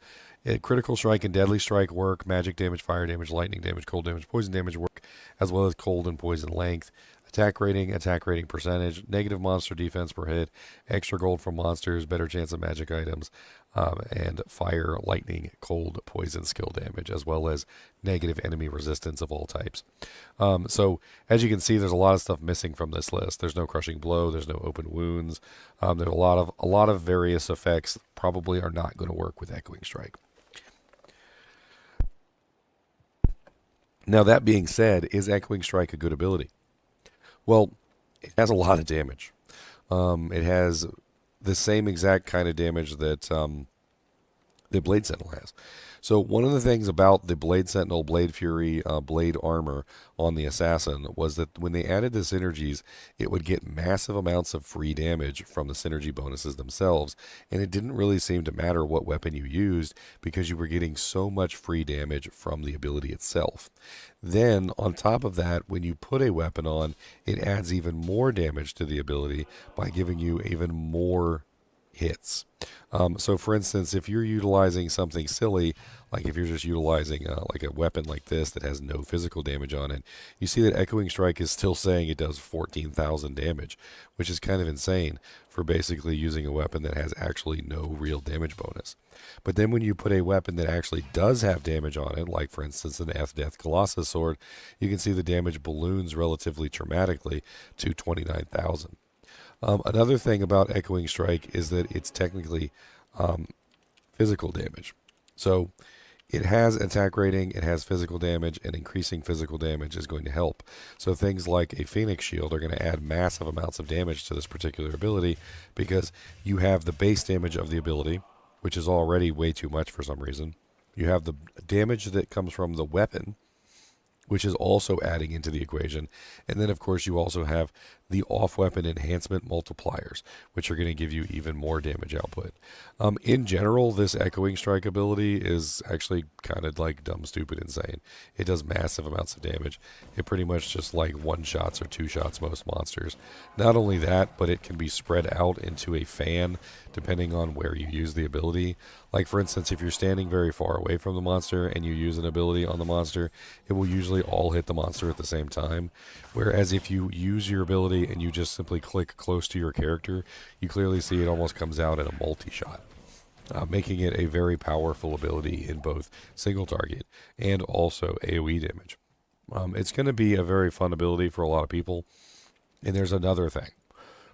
Critical Strike and Deadly Strike work, magic damage, fire damage, lightning damage, cold damage, poison damage work, as well as cold and poison length. Attack rating percentage, negative monster defense per hit, extra gold from monsters, better chance of magic items, and fire, lightning, cold, poison skill damage, as well as negative enemy resistance of all types. So as you can see, there's a lot of stuff missing from this list. There's no Crushing Blow, there's no open wounds. There's a lot of various effects that probably are not going to work with Echoing Strike. Now that being said, is Echoing Strike a good ability? Well, it has a lot of damage. It has the same exact kind of damage that the Blade Sentinel has. So one of the things about the Blade Sentinel, Blade Fury, Blade Armor on the Assassin was that when they added the synergies, it would get massive amounts of free damage from the synergy bonuses themselves, and it didn't really seem to matter what weapon you used because you were getting so much free damage from the ability itself. Then, on top of that, when you put a weapon on, it adds even more damage to the ability by giving you even more hits. So for instance, if you're utilizing something silly, like if you're just utilizing like a weapon like this that has no physical damage on it, you see that Echoing Strike is still saying it does 14,000 damage, which is kind of insane for basically using a weapon that has actually no real damage bonus. But then when you put a weapon that actually does have damage on it, like for instance an F-Death Colossus sword, you can see the damage balloons relatively dramatically to 29,000. Another thing about Echoing Strike is that it's technically physical damage. So it has attack rating, it has physical damage, and increasing physical damage is going to help. So things like a Phoenix Shield are going to add massive amounts of damage to this particular ability because you have the base damage of the ability, which is already way too much for some reason. You have the damage that comes from the weapon, which is also adding into the equation. And then, of course, you also have the off-weapon enhancement multipliers, which are going to give you even more damage output. In general, this Echoing Strike ability is actually kind of like dumb, stupid, insane. It does massive amounts of damage. It pretty much just like one-shots or two-shots most monsters. Not only that, but it can be spread out into a fan depending on where you use the ability. Like, for instance, if you're standing very far away from the monster and you use an ability on the monster, it will usually all hit the monster at the same time. Whereas if you use your ability and you just simply click close to your character, you clearly see it almost comes out in a multi-shot, making it a very powerful ability in both single target and also AoE damage. It's going to be a very fun ability for a lot of people. And there's another thing.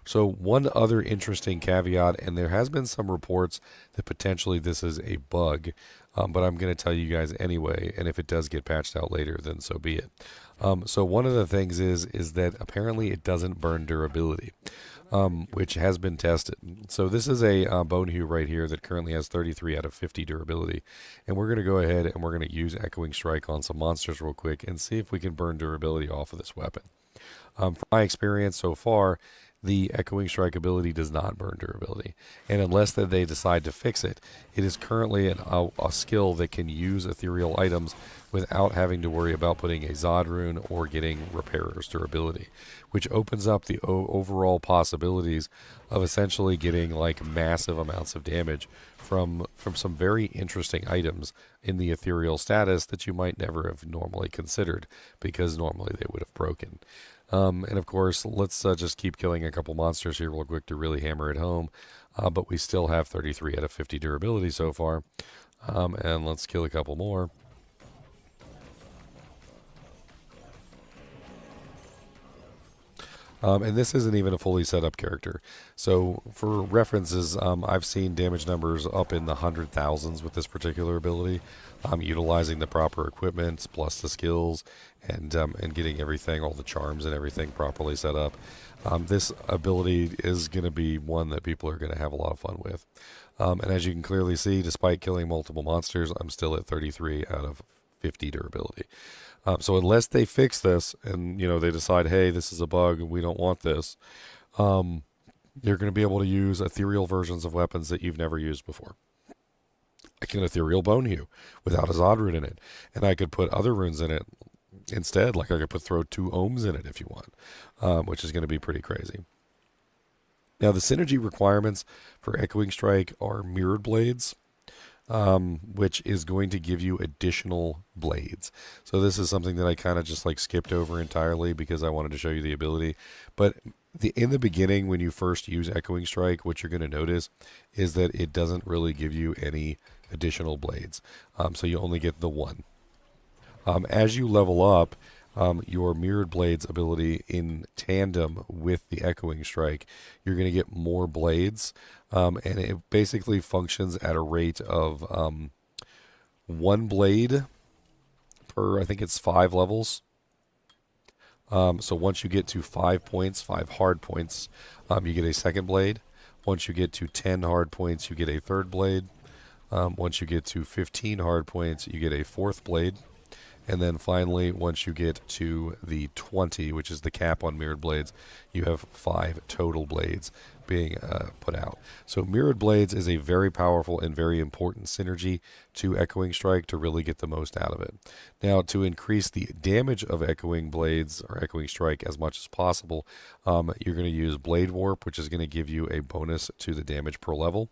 So one other interesting caveat, and there has been some reports that potentially this is a bug, but I'm going to tell you guys anyway, and if it does get patched out later, then so be it. So one of the things is that apparently it doesn't burn durability, which has been tested. So this is a bone hue right here that currently has 33 out of 50 durability, and we're going to go ahead and we're going to use Echoing Strike on some monsters real quick and see if we can burn durability off of this weapon. From my experience so far, the Echoing Strike ability does not burn durability. And unless that they decide to fix it, it is currently a skill that can use ethereal items without having to worry about putting a Zod rune or getting Repairer's durability, which opens up the overall possibilities of essentially getting like massive amounts of damage from some very interesting items in the ethereal status that you might never have normally considered because normally they would have broken. And of course, let's just keep killing a couple monsters here real quick to really hammer it home. But we still have 33 out of 50 durability so far. And let's kill a couple more. And this isn't even a fully set up character. So for references, I've seen damage numbers up in the 100,000s with this particular ability. Utilizing the proper equipment plus the skills and getting everything, all the charms and everything properly set up. This ability is going to be one that people are going to have a lot of fun with. And as you can clearly see, despite killing multiple monsters, I'm still at 33 out of 50 durability. So unless they fix this and, you know, they decide, hey, this is a bug and we don't want this, you're going to be able to use ethereal versions of weapons that you've never used before. Like an ethereal bone hue without a Zod rune in it. And I could put other runes in it instead. Like I could throw 2 ohms in it if you want, which is going to be pretty crazy. Now the synergy requirements for Echoing Strike are mirrored blades, which is going to give you additional blades. So this is something that I kind of just like skipped over entirely because I wanted to show you the ability. But in the beginning, when you first use Echoing Strike, what you're going to notice is that it doesn't really give you any additional blades. So you only get the one. As you level up, your Mirrored Blades ability in tandem with the Echoing Strike, you're going to get more blades, and it basically functions at a rate of 1 blade per, I think it's 5 levels. So once you get to 5 points, 5 hard points, you get a second blade. Once you get to 10 hard points, you get a third blade. Once you get to 15 hard points, you get a fourth blade. And then finally, once you get to the 20, which is the cap on mirrored blades, you have 5 total blades being put out. So mirrored blades is a very powerful and very important synergy to Echoing Strike to really get the most out of it. Now, to increase the damage of Echoing Blades or Echoing Strike as much as possible, you're going to use Blade Warp, which is going to give you a bonus to the damage per level.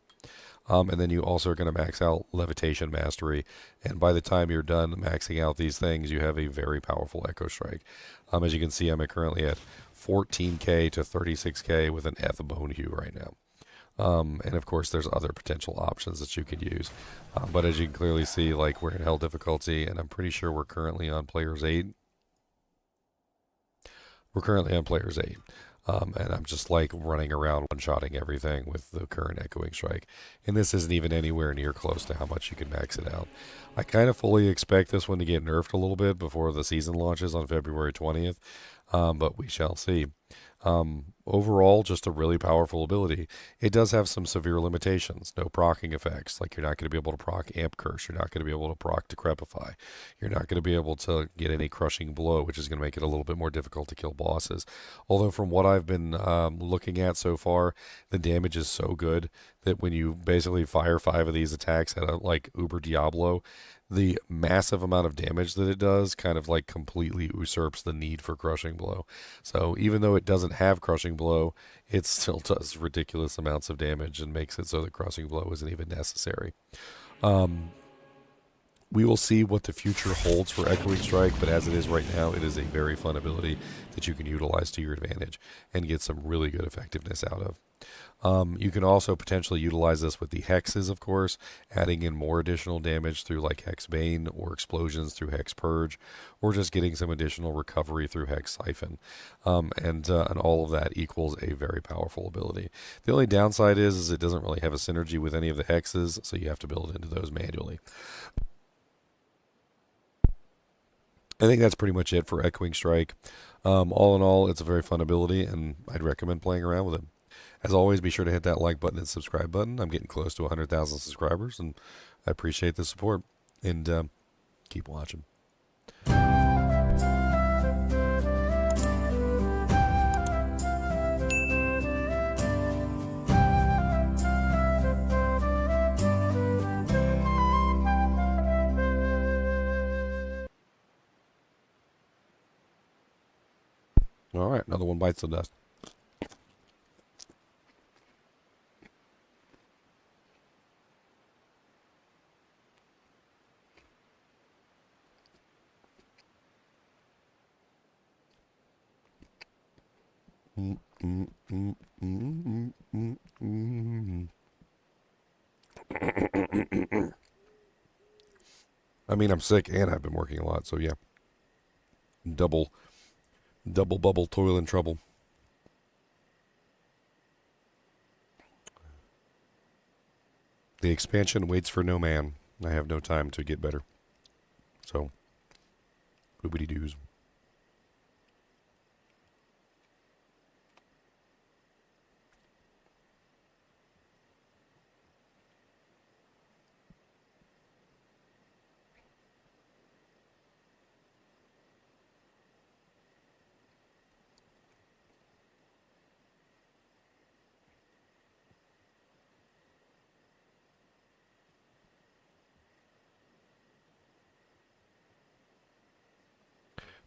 And then you also are going to max out Levitation Mastery. And by the time you're done maxing out these things, you have a very powerful Echo Strike. As you can see, I'm currently at 14k to 36k with an Eth Bone Hue right now. And of course, there's other potential options that you could use. But as you can clearly see, like, we're in Hell difficulty, and I'm pretty sure we're currently on Players 8. We're currently on Players 8. And I'm just like running around one-shotting everything with the current Echoing Strike. And this isn't even anywhere near close to how much you can max it out. I kind of fully expect this one to get nerfed a little bit before the season launches on February 20th, but we shall see. Overall, just a really powerful ability. It does have some severe limitations. No proccing effects. Like, you're not going to be able to proc Amp Curse. You're not going to be able to proc Decrepify. You're not going to be able to get any Crushing Blow, which is going to make it a little bit more difficult to kill bosses. Although from what I've been looking at so far, the damage is so good that when you basically fire 5 of these attacks at a, like, Uber Diablo, the massive amount of damage that it does kind of like completely usurps the need for Crushing Blow. So even though it doesn't have Crushing Blow, it still does ridiculous amounts of damage and makes it so that Crushing Blow isn't even necessary. We will see what the future holds for Echoing Strike, but as it is right now, it is a very fun ability that you can utilize to your advantage and get some really good effectiveness out of. You can also potentially utilize this with the hexes, of course, adding in more additional damage through like Hex Bane or explosions through Hex Purge, or just getting some additional recovery through Hex Siphon. And all of that equals a very powerful ability. The only downside is it doesn't really have a synergy with any of the hexes, so you have to build into those manually. I think that's pretty much it for Echoing Strike. All in all, it's a very fun ability, and I'd recommend playing around with it. As always, be sure to hit that like button and subscribe button. I'm getting close to 100,000 subscribers, and I appreciate the support. And keep watching. All right, another one bites the dust. I mean, I'm sick and I've been working a lot, so yeah. Double bubble toil and trouble. The expansion waits for no man. I have no time to get better. So, boobity doos.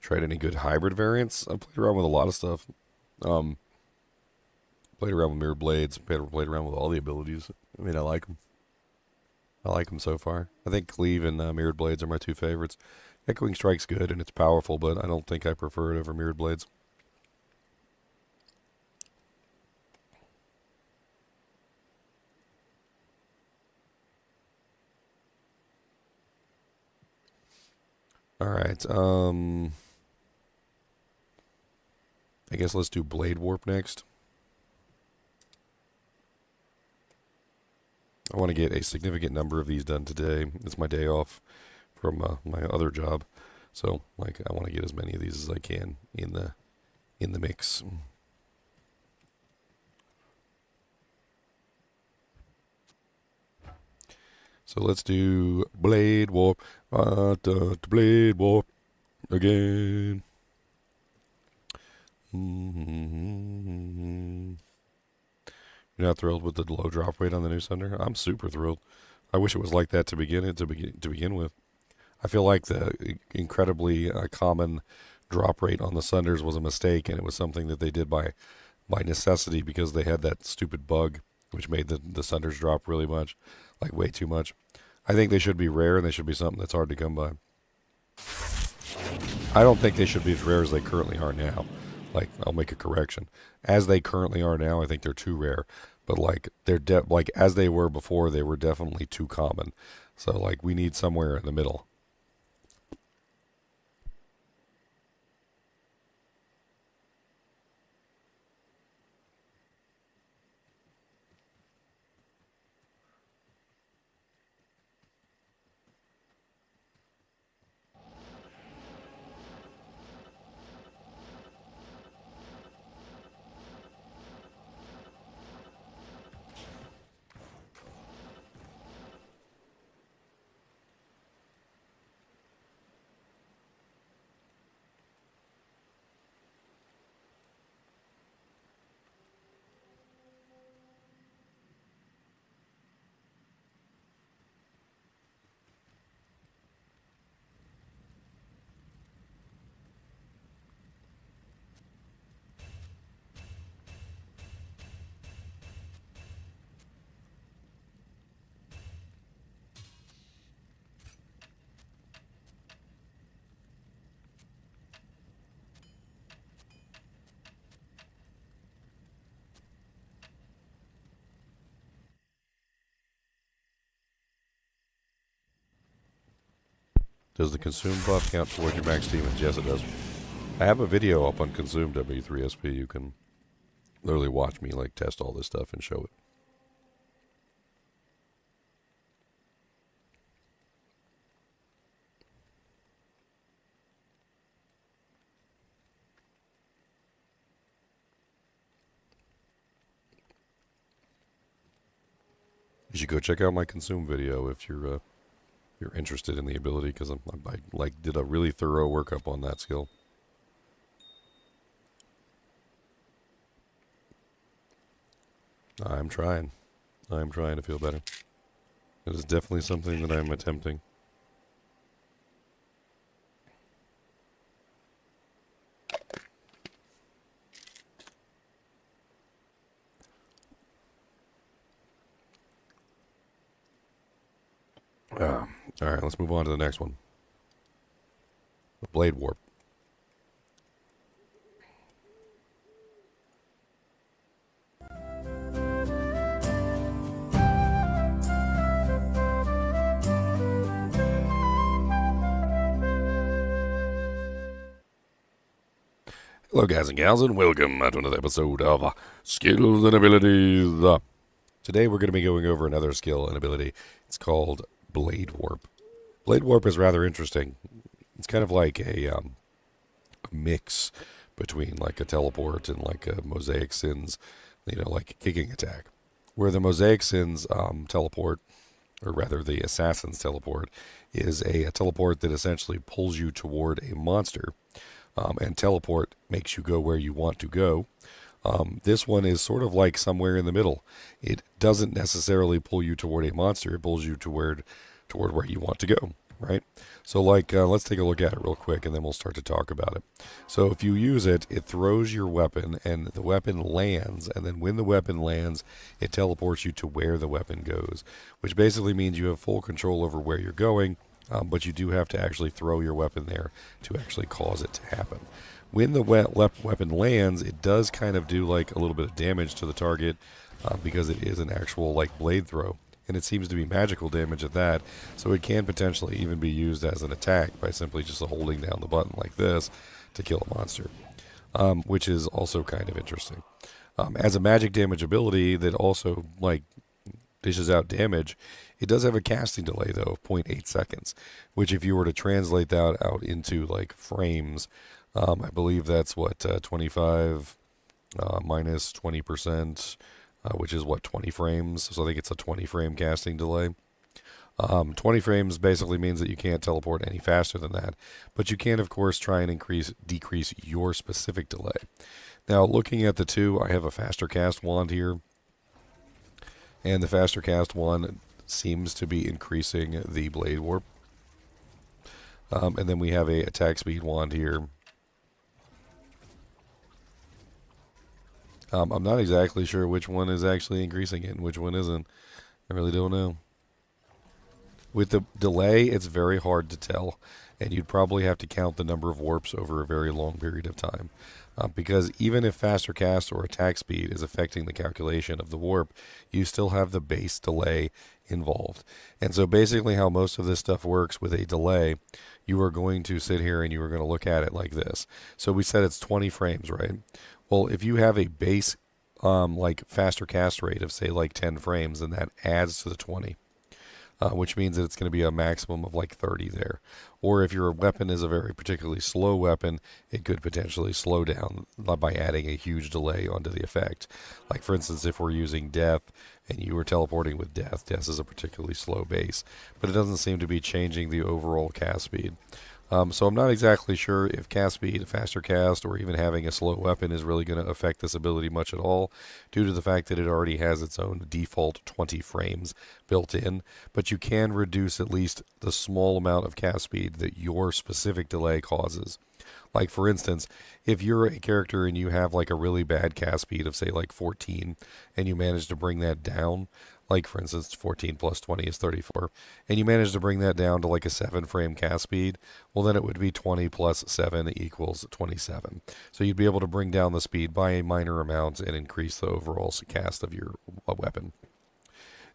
Tried any good hybrid variants? I played around with a lot of stuff. Played around with mirror blades. Played around with all the abilities. I mean, I like them. I like them so far. I think Cleave and mirrored blades are my 2 favorites. Echoing Strike's good and it's powerful, but I don't think I prefer it over mirrored blades. All right. I guess let's do Blade Warp next. I want to get a significant number of these done today. It's my day off from my other job, so like I want to get as many of these as I can in the mix. So let's do Blade Warp. Blade Warp. again. Mm-hmm. You're not thrilled with the low drop rate on the new Sunder? I'm super thrilled. I wish it was like that to begin with. I feel like the incredibly common drop rate on the Sunders was a mistake, and it was something that they did by necessity because they had that stupid bug which made the Sunders drop really much, like way too much. I think they should be rare, and they should be something that's hard to come by. I don't think they should be as rare as they currently are now. Like, I'll make a correction. As they currently are now, I think they're too rare. But like like as they were before, they were definitely too common. So like we need somewhere in the middle. Does the consume buff count toward your max demons? Yes, it does. I have a video up on consume W3SP. You can literally watch me like test all this stuff and show it. You should go check out my consume video if you're interested in the ability, because I like did a really thorough workup on that skill. I'm trying. I'm trying to feel better. It is definitely something that I'm attempting. All right, let's move on to the next one. The Blade Warp. Hello, guys and gals, and welcome to another episode of Skills and Abilities. Today, we're going to be going over another skill and ability. It's called Blade Warp. Blade Warp is rather interesting. It's kind of like a mix between like a teleport and like a Mosaic Sins, like a kicking attack. Where the Mosaic Sins teleport, or rather the Assassin's teleport, is a teleport that essentially pulls you toward a monster. And teleport makes you go where you want to go. This one is sort of like somewhere in the middle. It doesn't necessarily pull you toward a monster. It pulls you toward where you want to go, right? So let's take a look at it real quick, and then we'll start to talk about it. So if you use it, it throws your weapon, and the weapon lands, and then when the weapon lands, it teleports you to where the weapon goes, which basically means you have full control over where you're going. But you do have to actually throw your weapon there to actually cause it to happen. When the weapon lands, it does kind of do like a little bit of damage to the target because it is an actual like blade throw. And it seems to be magical damage at that, so it can potentially even be used as an attack by simply just holding down the button like this to kill a monster, which is also kind of interesting. As a magic damage ability that also like dishes out damage, it does have a casting delay, though, of 0.8 seconds, which if you were to translate that out into, like, frames, I believe that's, 25 minus 20%, which is, 20 frames. So I think it's a 20-frame casting delay. 20 frames basically means that you can't teleport any faster than that, but you can, of course, try and decrease your specific delay. Now, looking at the two, I have a faster cast wand here, and the faster cast wand seems to be increasing the blade warp. And then we have a attack speed wand here. I'm not exactly sure which one is actually increasing it and which one isn't. I really don't know. With the delay, it's very hard to tell, and you'd probably have to count the number of warps over a very long period of time. Because even if faster cast or attack speed is affecting the calculation of the warp, you still have the base delay involved. And so basically how most of this stuff works with a delay, you are going to sit here and you are going to look at it like this. So we said it's 20 frames, right? Well, if you have a base like faster cast rate of say like 10 frames, then that adds to the 20. Which means that it's going to be a maximum of like 30 there. Or if your weapon is a very particularly slow weapon, it could potentially slow down by adding a huge delay onto the effect. Like for instance, if we're using Death and you were teleporting with Death, Death is a particularly slow base, but it doesn't seem to be changing the overall cast speed. So I'm not exactly sure if cast speed, faster cast, or even having a slow weapon is really going to affect this ability much at all, due to the fact that it already has its own default 20 frames built in, but you can reduce at least the small amount of cast speed that your specific delay causes. Like for instance, if you're a character and you have like a really bad cast speed of say like 14, and you manage to bring that down, like for instance 14 plus 20 is 34, and you manage to bring that down to like a 7 frame cast speed, well then it would be 20 plus 7 equals 27. So you'd be able to bring down the speed by a minor amount and increase the overall cast of your weapon.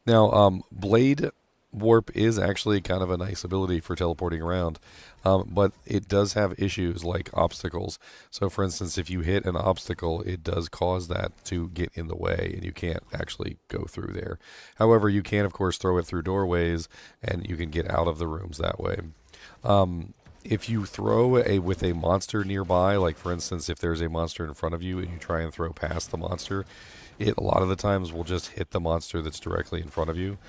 Now, Blade Warp is actually kind of a nice ability for teleporting around, but it does have issues like obstacles. So for instance, if you hit an obstacle, it does cause that to get in the way and you can't actually go through there. However, you can of course throw it through doorways and you can get out of the rooms that way. If you throw with a monster nearby, like for instance if there's a monster in front of you and you try and throw past the monster, it a lot of the times will just hit the monster that's directly in front of you.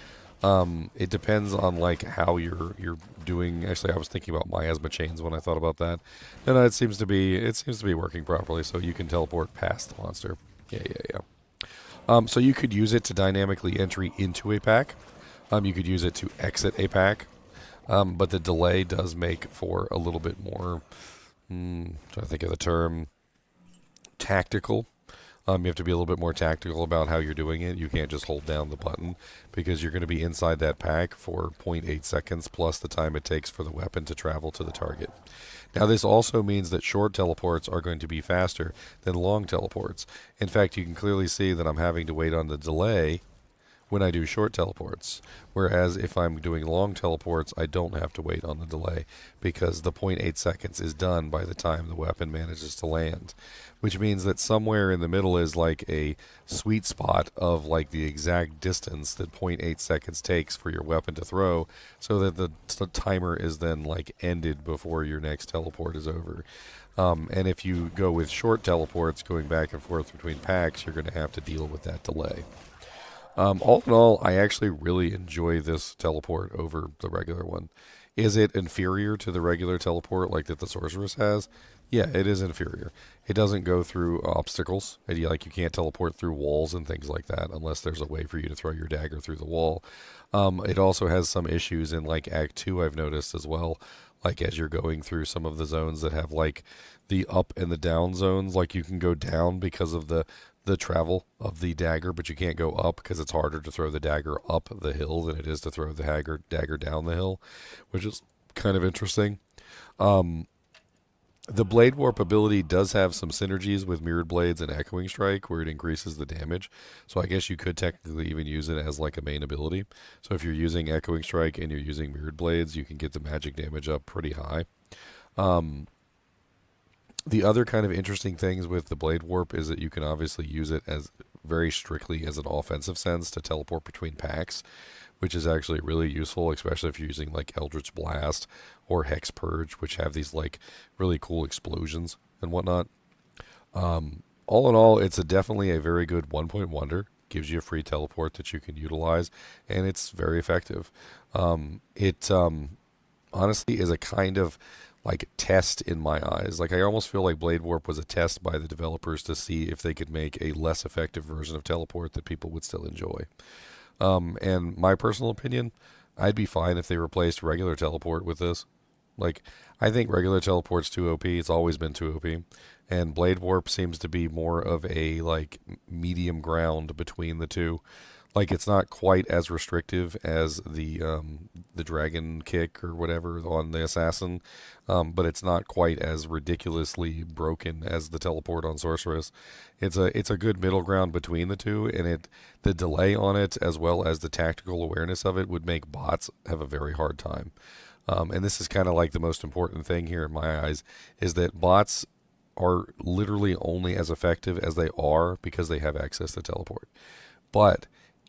It depends on like how you're doing. Actually, I was thinking about miasma chains when I thought about that, and it seems to be working properly. So you can teleport past the monster. Yeah. So you could use it to dynamically entry into a pack. You could use it to exit a pack, but the delay does make for a little bit more. Trying to think of the term. Tactical. You have to be a little bit more tactical about how you're doing it. You can't just hold down the button because you're going to be inside that pack for 0.8 seconds plus the time it takes for the weapon to travel to the target. Now this also means that short teleports are going to be faster than long teleports. In fact, you can clearly see that I'm having to wait on the delay when I do short teleports. Whereas if I'm doing long teleports, I don't have to wait on the delay because the 0.8 seconds is done by the time the weapon manages to land. Which means that somewhere in the middle is like a sweet spot of like the exact distance that 0.8 seconds takes for your weapon to throw, so that the timer is then like ended before your next teleport is over. And if you go with short teleports going back and forth between packs, you're going to have to deal with that delay. All in all, I actually really enjoy this teleport over the regular one. Is it inferior to the regular teleport like that the sorceress has? Yeah, it is inferior. It doesn't go through obstacles. You can't teleport through walls and things like that unless there's a way for you to throw your dagger through the wall. It also has some issues in like Act 2 I've noticed as well. Like as you're going through some of the zones that have like the up and the down zones, like you can go down because of the travel of the dagger, but you can't go up because it's harder to throw the dagger up the hill than it is to throw the dagger down the hill, which is kind of interesting. The Blade Warp ability does have some synergies with Mirrored Blades and Echoing Strike where it increases the damage. So I guess you could technically even use it as like a main ability. So if you're using Echoing Strike and you're using Mirrored Blades, you can get the magic damage up pretty high. The other kind of interesting things with the Blade Warp is that you can obviously use it as very strictly as an offensive sense to teleport between packs, which is actually really useful, especially if you're using like Eldritch Blast or Hex Purge, which have these like really cool explosions and whatnot. All in all, it's definitely a very good 1-point wonder. gives you a free teleport that you can utilize, and it's very effective. It honestly is a kind of like test in my eyes. Like I almost feel like Blade Warp was a test by the developers to see if they could make a less effective version of teleport that people would still enjoy. And my personal opinion, I'd be fine if they replaced regular teleport with this. Like, I think regular teleport's too OP. It's always been too OP, and Blade Warp seems to be more of a like medium ground between the two. Like, it's not quite as restrictive as the dragon kick or whatever on the assassin, but it's not quite as ridiculously broken as the teleport on sorceress. It's a good middle ground between the two, and the delay on it as well as the tactical awareness of it would make bots have a very hard time. And this is kind of like the most important thing here in my eyes is that bots are literally only as effective as they are because they have access to teleport. But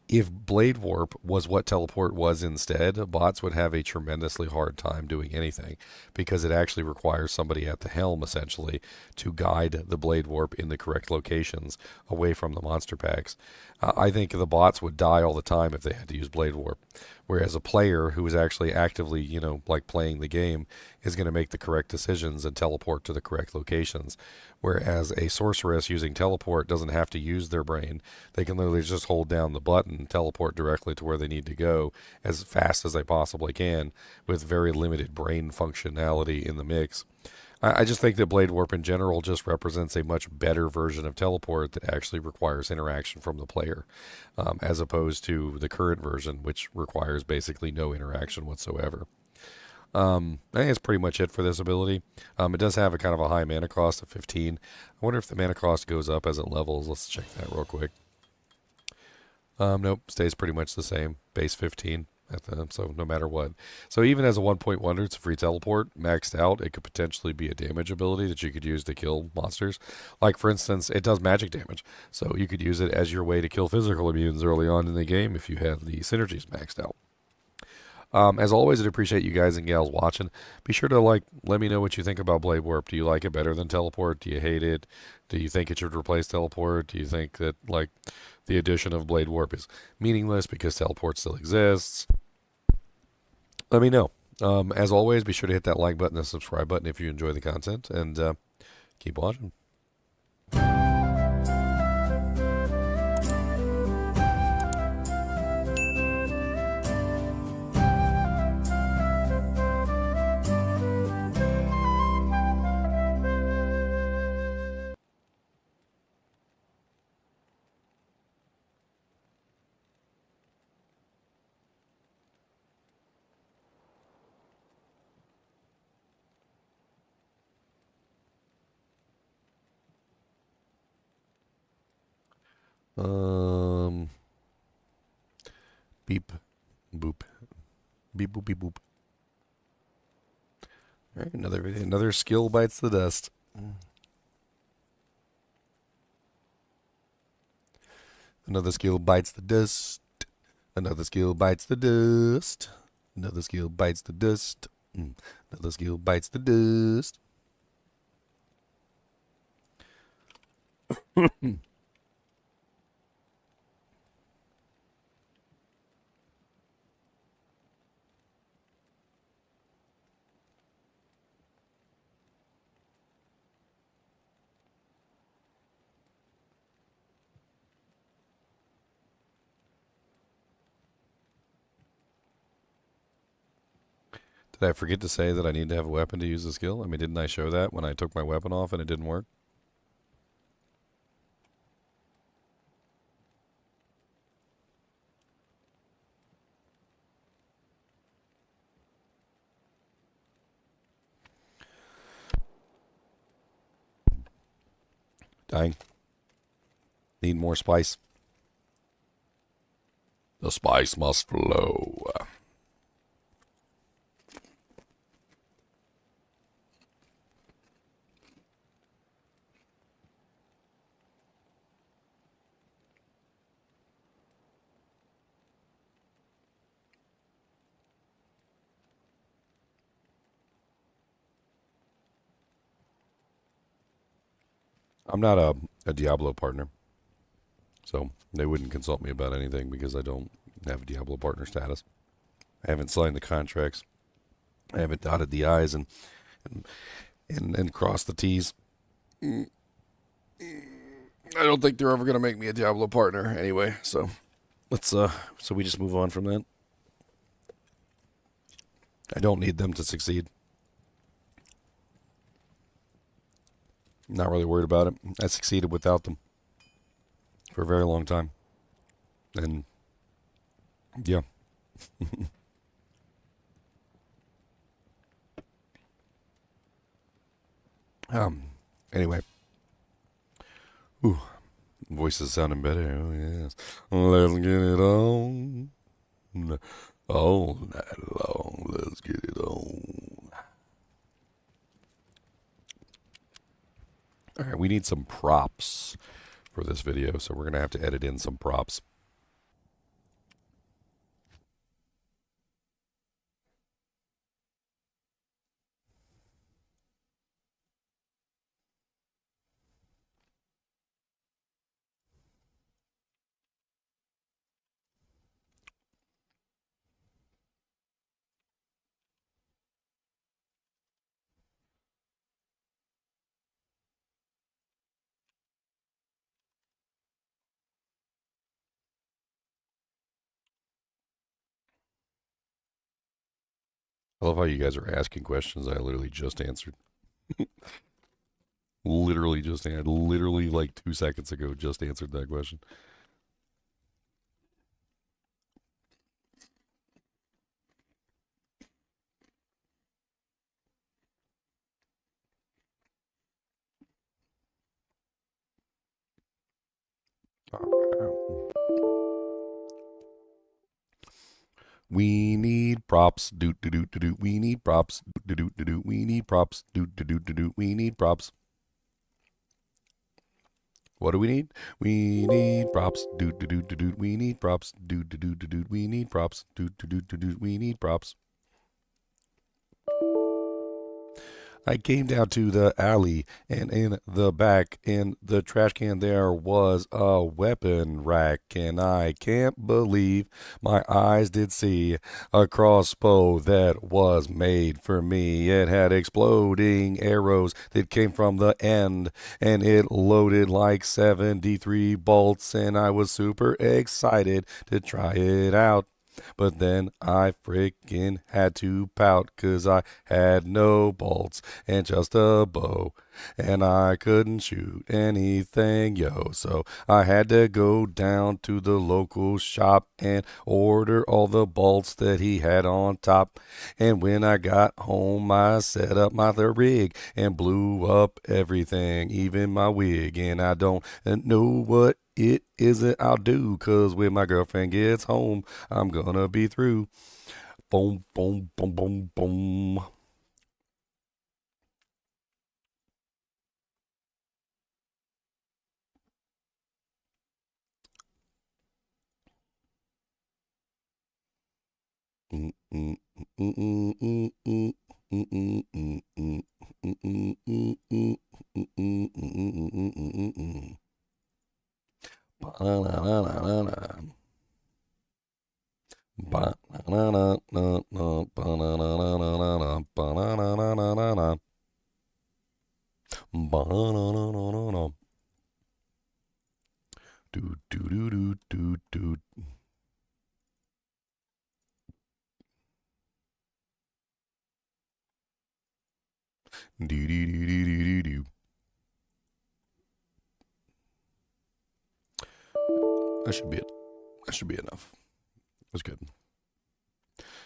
if Blade Warp was what teleport was instead, bots would have a tremendously hard time doing anything because it actually requires somebody at the helm essentially to guide the Blade Warp in the correct locations away from the monster packs. I think the bots would die all the time if they had to use Blade Warp. Whereas a player who is actually actively, like playing the game is going to make the correct decisions and teleport to the correct locations. Whereas a sorceress using teleport doesn't have to use their brain. They can literally just hold down the button, teleport directly to where they need to go as fast as they possibly can with very limited brain functionality in the mix. I just think that Blade Warp in general just represents a much better version of teleport that actually requires interaction from the player, as opposed to the current version, which requires basically no interaction whatsoever. I think that's pretty much it for this ability. It does have a kind of a high mana cost of 15. I wonder if the mana cost goes up as it levels. Let's check that real quick. Nope, stays pretty much the same. Base 15. So no matter what. So even as a 1.1, it's a free teleport. Maxed out, it could potentially be a damage ability that you could use to kill monsters. Like, for instance, it does magic damage. So you could use it as your way to kill physical immunes early on in the game if you have the synergies maxed out. As always, I'd appreciate you guys and gals watching. Be sure to let me know what you think about Blade Warp. Do you like it better than Teleport? Do you hate it? Do you think it should replace Teleport? Do you think that the addition of Blade Warp is meaningless because Teleport still exists? Let me know. As always, be sure to hit that like button and subscribe button if you enjoy the content, and keep watching. Beep, boop, beep, boop, beep, boop. All right, another skill bites the dust. Another skill bites the dust. Another skill bites the dust. Another skill bites the dust. Another skill bites the dust. Did I forget to say that I need to have a weapon to use the skill? I mean, didn't I show that when I took my weapon off and it didn't work? Dying. Need more spice. The spice must flow. I'm not a Diablo partner. So they wouldn't consult me about anything because I don't have Diablo partner status. I haven't signed the contracts. I haven't dotted the I's and crossed the T's. I don't think they're ever gonna make me a Diablo partner anyway. So so we just move on from that. I don't need them to succeed. Not really worried about it. I succeeded without them for a very long time. And yeah. um anyway. Ooh, voice is sounding better. Oh yes. Let's get it on. All night long. Let's get it on. Alright, we need some props for this video, so we're gonna have to edit in some props. I love how you guys are asking questions I literally just answered. Literally like 2 seconds ago just answered that question. We need props. Do do do do do. We need props. Do do do do. We need props. Do do do do do. We need props. What do we need? We need props. Do do do do do. We need props. Do do do do do. We need props. Do do do do do. We need props. I came down to the alley, and in the back, in the trash can, there was a weapon rack, and I can't believe my eyes did see a crossbow that was made for me. It had exploding arrows that came from the end, and it loaded like 73 bolts, and I was super excited to try it out. But then I freaking had to pout 'cause I had no bolts and just a bow. And I couldn't shoot anything, yo. So I had to go down to the local shop and order all the bolts that he had on top. And when I got home, I set up my rig and blew up everything, even my wig. And I don't know what it is that I'll do, 'cause when my girlfriend gets home, I'm gonna be through. Boom, boom, boom, boom, boom. Do do do do do do. Do do do do do do. That should be it. That should be enough. That's good.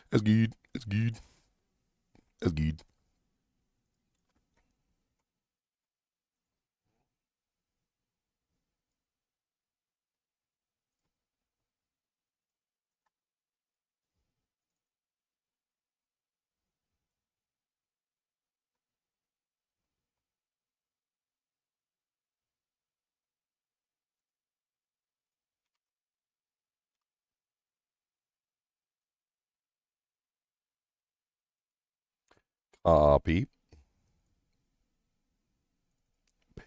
That's good. That's good. That's good. Copy.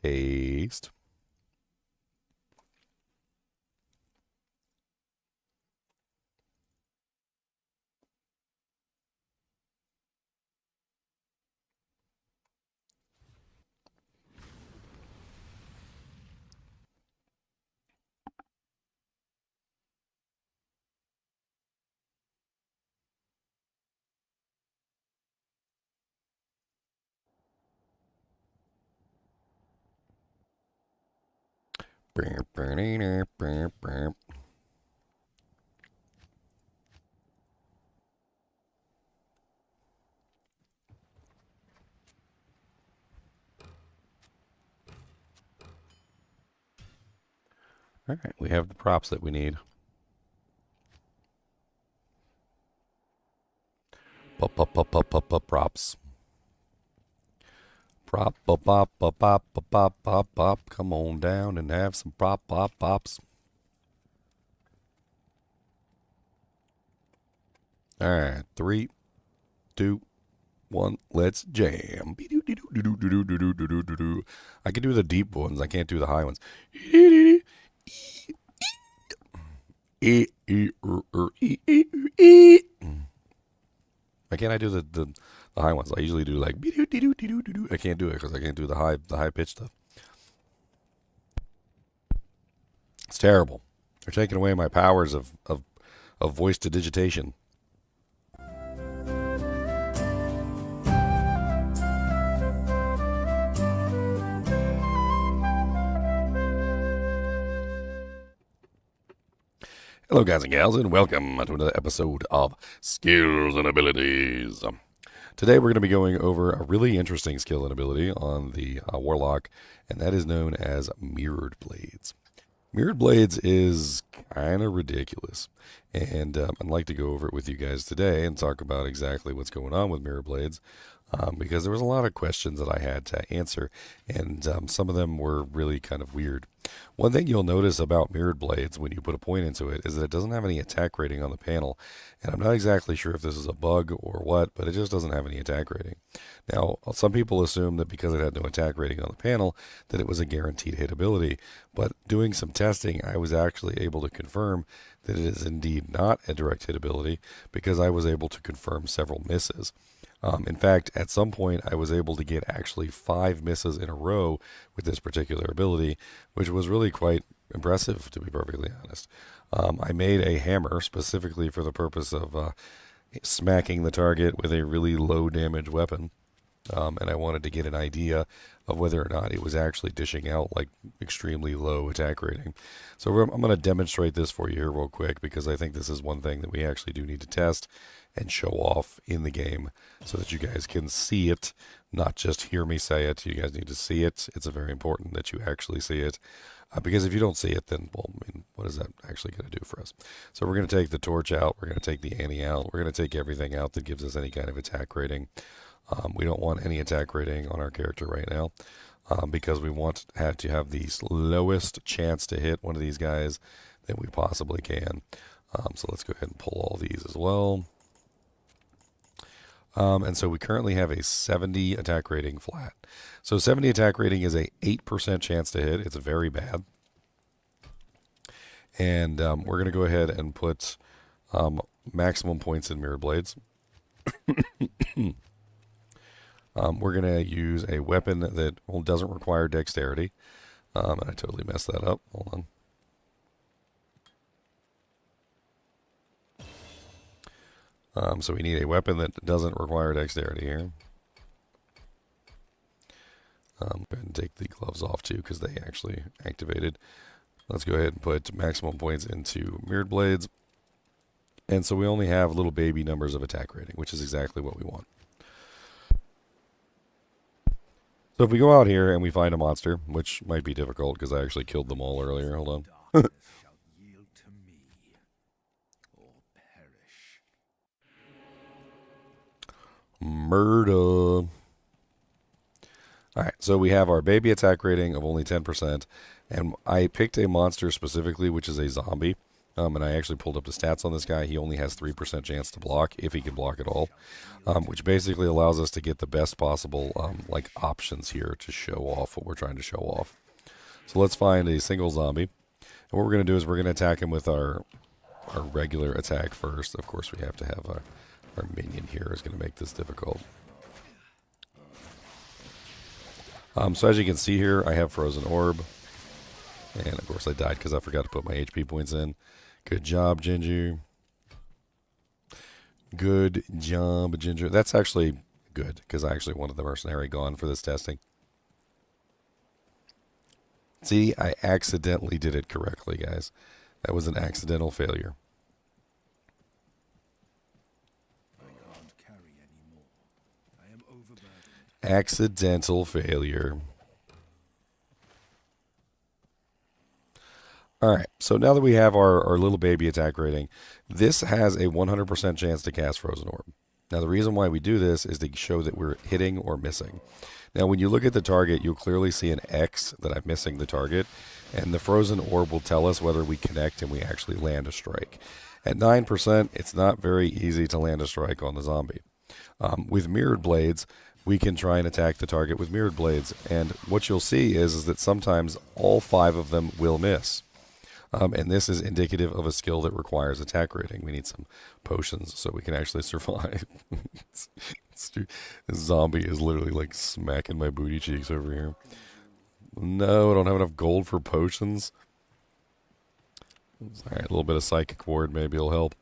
Paste. Alright, we have the props that we need. Props. Prop, pop, pop, pop, pop, pop, pop, pop. Come on down and have some pops. Alright, 3, 2, 1, let's jam. I can do the deep ones, I can't do the high ones. Why can't I do the high ones? I usually do like I can't do it because I can't do the high pitch stuff. It's terrible. They're taking away my powers of voice to digitation. Hello guys and gals, and welcome to another episode of Skills and Abilities. Today we're going to be going over a really interesting skill and ability on the Warlock, and that is known as Mirrored Blades. Mirrored Blades is kind of ridiculous, and I'd like to go over it with you guys today and talk about exactly what's going on with Mirrored Blades, because there was a lot of questions that I had to answer, and some of them were really kind of weird. One thing you'll notice about Mirrored Blades when you put a point into it is that it doesn't have any attack rating on the panel, and I'm not exactly sure if this is a bug or what, but it just doesn't have any attack rating. Now, some people assume that because it had no attack rating on the panel, that it was a guaranteed hit ability, but doing some testing, I was actually able to confirm that it is indeed not a direct hit ability because I was able to confirm several misses. In fact, at some point, I was able to get actually 5 misses in a row with this particular ability, which was really quite impressive, to be perfectly honest. I made a hammer specifically for the purpose of smacking the target with a really low damage weapon. And I wanted to get an idea of whether or not it was actually dishing out like extremely low attack rating. So I'm going to demonstrate this for you here real quick because I think this is one thing that we actually do need to test and show off in the game so that you guys can see it, not just hear me say it. You guys need to see it. It's very important that you actually see it. Because if you don't see it, then, well, I mean, what is that actually going to do for us? So we're going to take the torch out. We're going to take the Annie out. We're going to take everything out that gives us any kind of attack rating. We don't want any attack rating on our character right now because we want to have the lowest chance to hit one of these guys that we possibly can. So let's go ahead and pull all these as well. And so we currently have a 70 attack rating flat. So 70 attack rating is a 8% chance to hit. It's very bad. And we're going to go ahead and put maximum points in Mirrored Blades. We're going to use a weapon that doesn't require dexterity. And I totally messed that up. Hold on. So we need a weapon that doesn't require dexterity here. Go ahead and take the gloves off too because they actually activated. Let's go ahead and put maximum points into Mirrored Blades. And so we only have little baby numbers of attack rating, which is exactly what we want. So if we go out here and we find a monster, which might be difficult because I actually killed them all earlier. Hold on. Murder. Alright, so we have our baby attack rating of only 10%, and I picked a monster specifically, which is a zombie, and I actually pulled up the stats on this guy. He only has 3% chance to block, if he can block at all, which basically allows us to get the best possible like options here to show off what we're trying to show off. So let's find a single zombie, and what we're going to do is we're going to attack him with our regular attack first. Of course, we have to have our minion here is going to make this difficult. So as you can see here, I have Frozen Orb. And of course I died because I forgot to put my HP points in. Good job, Ginger. Good job, Ginger. That's actually good because I actually wanted the mercenary gone for this testing. See, I accidentally did it correctly, guys. That was an accidental failure. Accidental failure. Alright, so now that we have our little baby attack rating, this has a 100% chance to cast Frozen Orb. Now the reason why we do this is to show that we're hitting or missing. Now when you look at the target, you'll clearly see an X that I'm missing the target, and the Frozen Orb will tell us whether we connect and we actually land a strike. At 9%, it's not very easy to land a strike on the zombie. With Mirrored Blades, we can try and attack the target with Mirrored Blades, and what you'll see is that sometimes all 5 of them will miss. And this is indicative of a skill that requires attack rating. We need some potions so we can actually survive. This zombie is literally like smacking my booty cheeks over here. No, I don't have enough gold for potions. Alright, a little bit of psychic ward maybe will help.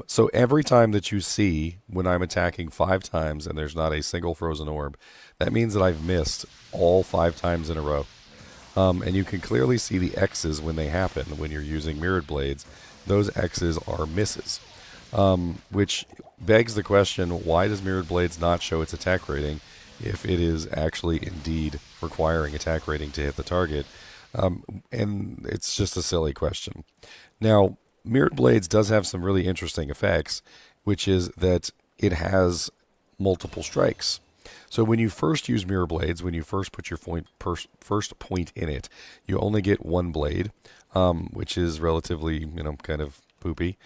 So every time that you see when I'm attacking 5 times and there's not a single frozen orb, that means that I've missed all 5 times in a row. And you can clearly see the X's when they happen when you're using Mirrored Blades. Those X's are misses. Which begs the question, why does Mirrored Blades not show its attack rating if it is actually indeed requiring attack rating to hit the target? And it's just a silly question. Now, Mirrored Blades does have some really interesting effects, which is that it has multiple strikes. So when you first use Mirror Blades, when you first put your first point in it, you only get 1 blade, which is relatively, kind of poopy,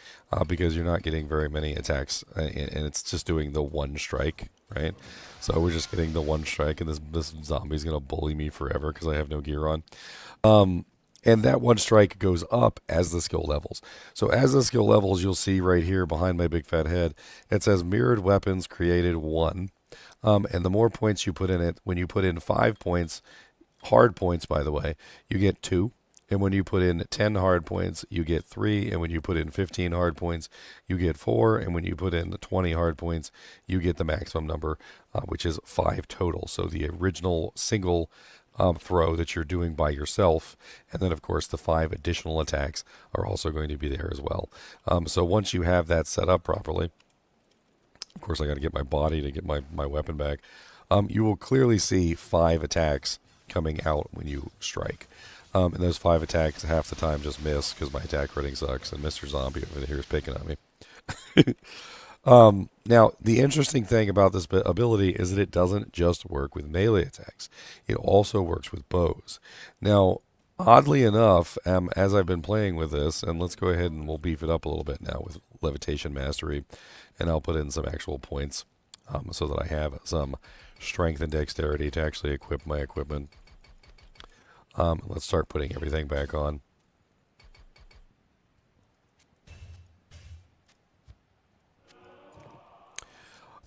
because you're not getting very many attacks, and it's just doing the 1 strike, right? So we're just getting the 1 strike, and this zombie's going to bully me forever because I have no gear on. And that 1 strike goes up as the skill levels. So as the skill levels, you'll see right here behind my big fat head, it says Mirrored Weapons created 1. And the more points you put in it, when you put in 5 points, hard points, by the way, you get 2. And when you put in 10 hard points, you get 3. And when you put in 15 hard points, you get 4. And when you put in 20 hard points, you get the maximum number, which is 5 total. So the original single throw that you're doing by yourself. And then, of course, the 5 additional attacks are also going to be there as well. So once you have that set up properly, of course, I got to get my body to get my weapon back. You will clearly see 5 attacks coming out when you strike. And those 5 attacks half the time just miss because my attack rating sucks and Mr. Zombie over here is picking on me. Now, the interesting thing about this ability is that it doesn't just work with melee attacks. It also works with bows. Now, oddly enough, as I've been playing with this, and let's go ahead and we'll beef it up a little bit now with Levitation Mastery, and I'll put in some actual points so that I have some strength and dexterity to actually equip my equipment. Let's start putting everything back on.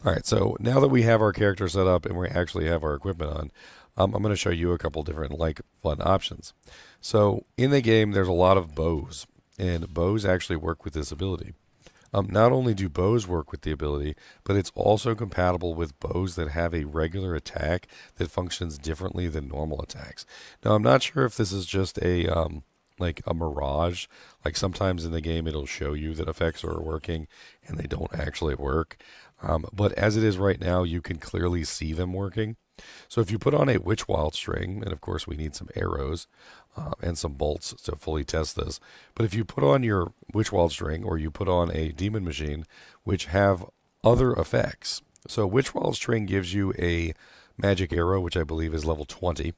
Alright, so now that we have our character set up and we actually have our equipment on, I'm going to show you a couple different fun options. So in the game there's a lot of bows, and bows actually work with this ability. Not only do bows work with the ability, but it's also compatible with bows that have a regular attack that functions differently than normal attacks. Now I'm not sure if this is just a like a mirage. Like sometimes in the game it'll show you that effects are working and they don't actually work. But as it is right now, you can clearly see them working. So if you put on a Witch Wild String, and of course we need some arrows and some bolts to fully test this, but if you put on your Witch Wild String or you put on a Demon Machine, which have other effects. So Witch Wild String gives you a magic arrow, which I believe is level 20.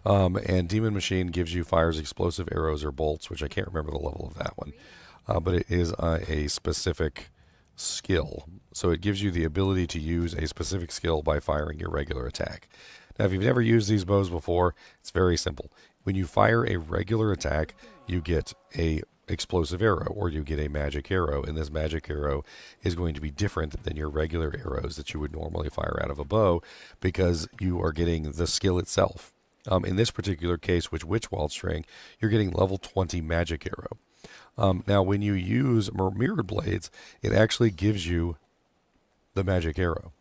And Demon Machine gives you fires explosive arrows or bolts, which I can't remember the level of that one. But it is a specific skill. So it gives you the ability to use a specific skill by firing your regular attack. Now, if you've never used these bows before, it's very simple. When you fire a regular attack, you get a explosive arrow or you get a magic arrow, and this magic arrow is going to be different than your regular arrows that you would normally fire out of a bow because you are getting the skill itself. In this particular case, with Witch Wild String, you're getting level 20 magic arrow. Now, when you use Mirrored Blades, it actually gives you the magic arrow.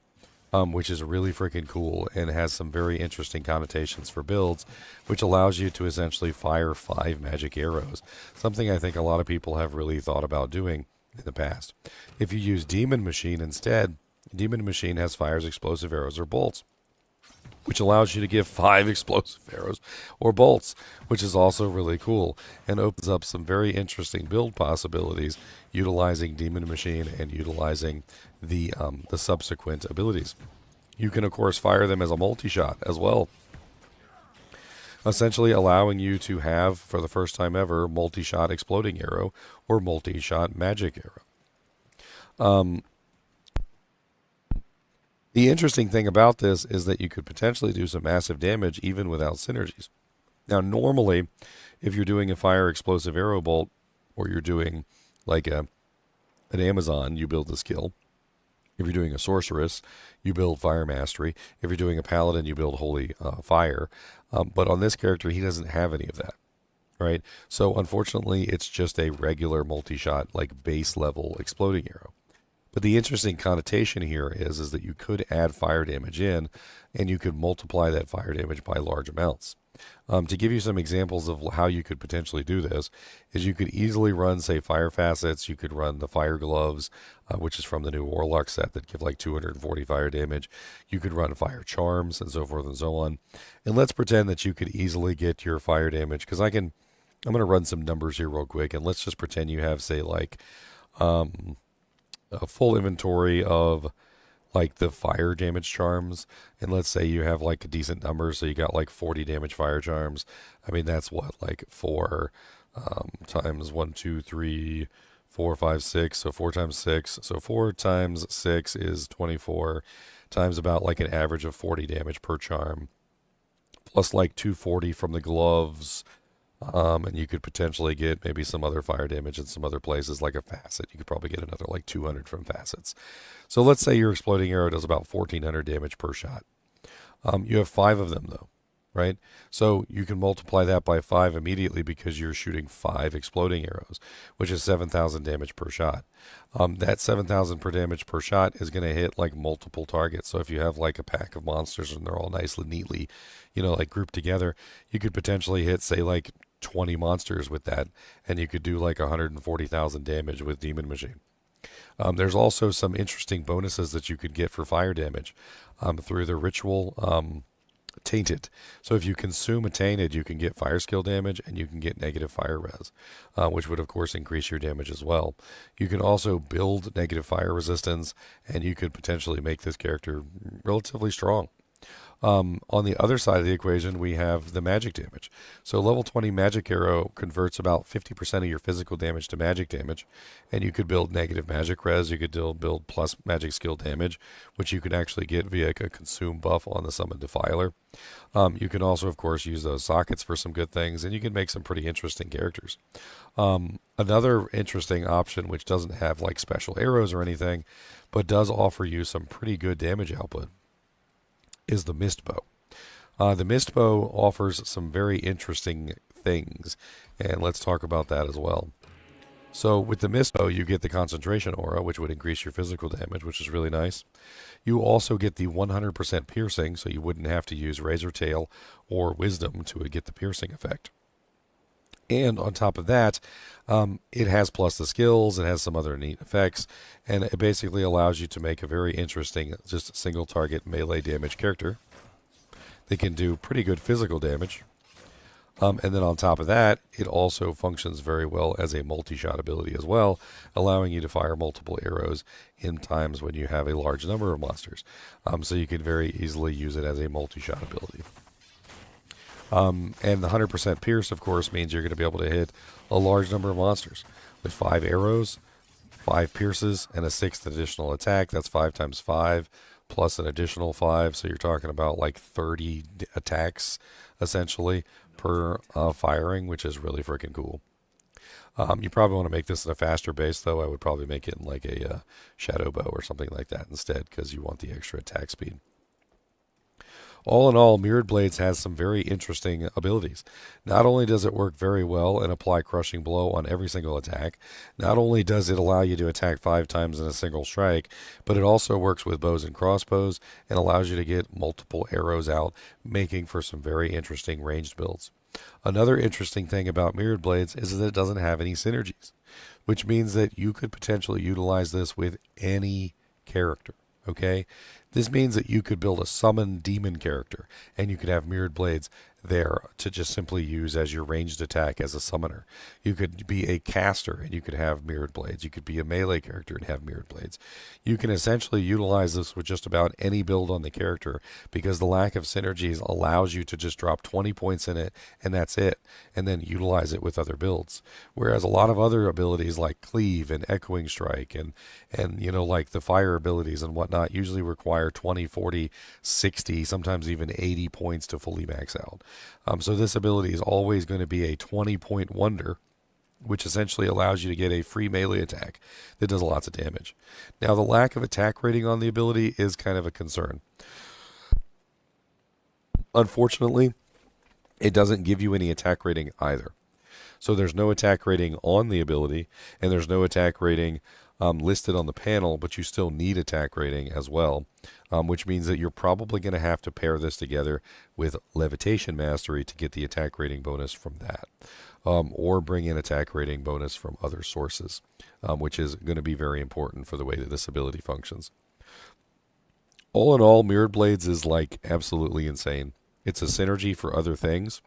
which is really freaking cool and has some very interesting connotations for builds, which allows you to essentially fire 5 magic arrows, something I think a lot of people have really thought about doing in the past. If you use Demon Machine instead, Demon Machine has fires explosive arrows or bolts, which allows you to give 5 explosive arrows or bolts, which is also really cool and opens up some very interesting build possibilities utilizing Demon Machine and utilizing the subsequent abilities. You can, of course, fire them as a multi-shot as well, essentially allowing you to have, for the first time ever, multi-shot exploding arrow or multi-shot magic arrow. The interesting thing about this is that you could potentially do some massive damage even without synergies. Now, normally, if you're doing a fire explosive arrow bolt, or you're doing like an Amazon, you build the skill. If you're doing a sorceress, you build fire mastery. If you're doing a paladin, you build holy fire. But on this character, he doesn't have any of that, right? So unfortunately, it's just a regular multi-shot, like base level exploding arrow. But the interesting connotation here is that you could add fire damage in, and you could multiply that fire damage by large amounts. To give you some examples of how you could potentially do this, is you could easily run, say, fire facets. You could run the fire gloves, which is from the new Warlock set that give like 240 fire damage. You could run fire charms and so forth and so on. And let's pretend that you could easily get your fire damage, because I'm going to run some numbers here real quick, and let's just pretend you have, say, like a full inventory of like the fire damage charms, and let's say you have like a decent number, so you got like 40 damage fire charms. I mean, that's what, like 4 times 1 2 3 4 5 6, so 4 times 6, so 4 times 6 is 24, times about like an average of 40 damage per charm, plus like 240 from the gloves. And you could potentially get maybe some other fire damage in some other places, like a facet. You could probably get another like 200 from facets. So let's say your exploding arrow does about 1,400 damage per shot. You have 5 of them, though, right? So you can multiply that by 5 immediately, because you're shooting 5 exploding arrows, which is 7,000 damage per shot. That 7,000 per damage per shot is going to hit like multiple targets. So if you have like a pack of monsters and they're all nicely, neatly, like grouped together, you could potentially hit, say, like 20 monsters with that, and you could do like 140,000 damage with Demon Machine. There's also some interesting bonuses that you could get for fire damage through the ritual Tainted. So if you consume a Tainted, you can get fire skill damage, and you can get negative fire res, which would of course increase your damage as well. You can also build negative fire resistance, and you could potentially make this character relatively strong. On the other side of the equation, we have the magic damage. So level 20 magic arrow converts about 50% of your physical damage to magic damage, and you could build negative magic res. You could build plus magic skill damage, which you could actually get via a consume buff on the summon defiler. You can also, of course, use those sockets for some good things, and you can make some pretty interesting characters. Another interesting option, which doesn't have like special arrows or anything, but does offer you some pretty good damage output, is the Mist Bow. The Mist Bow offers some very interesting things, and let's talk about that as well. So with the Mist Bow, you get the concentration aura, which would increase your physical damage, which is really nice. You also get the 100% piercing, so you wouldn't have to use Razor Tail or Wisdom to get the piercing effect. And on top of that, it has plus the skills, it has some other neat effects, and it basically allows you to make a very interesting, just single target melee damage character. They can do pretty good physical damage. And then on top of that, it also functions very well as a multi-shot ability as well, allowing you to fire multiple arrows in times when you have a large number of monsters. So you can very easily use it as a multi-shot ability. And the 100% pierce, of course, means you're going to be able to hit a large number of monsters with 5 arrows, 5 pierces, and a 6th additional attack. That's 5 times 5 plus an additional 5. So you're talking about like 30 attacks essentially per firing, which is really freaking cool. You probably want to make this in a faster base, though. I would probably make it in like a shadow bow or something like that instead, because you want the extra attack speed. All in all, Mirrored Blades has some very interesting abilities. Not only does it work very well and apply Crushing Blow on every single attack, not only does it allow you to attack 5 times in a single strike, but it also works with bows and crossbows and allows you to get multiple arrows out, making for some very interesting ranged builds. Another interesting thing about Mirrored Blades is that it doesn't have any synergies, which means that you could potentially utilize this with any character. Okay? This means that you could build a summon demon character and you could have Mirrored Blades there to just simply use as your ranged attack as a summoner. You could be a caster and you could have Mirrored Blades. You could be a melee character and have Mirrored Blades. You can essentially utilize this with just about any build on the character because the lack of synergies allows you to just drop 20 points in it and that's it, and then utilize it with other builds. Whereas a lot of other abilities like Cleave and Echoing Strike and like the fire abilities and whatnot usually require 20, 40, 60, sometimes even 80 points to fully max out. So this ability is always going to be a 20-point wonder, which essentially allows you to get a free melee attack that does lots of damage. Now, the lack of attack rating on the ability is kind of a concern. Unfortunately, it doesn't give you any attack rating either. So there's no attack rating on the ability, and there's no attack rating listed on the panel, but you still need attack rating as well, which means that you're probably going to have to pair this together with Levitation Mastery to get the attack rating bonus from that, or bring in attack rating bonus from other sources, which is going to be very important for the way that this ability functions. All in all, Mirrored Blades is like absolutely insane. It's a synergy for other things,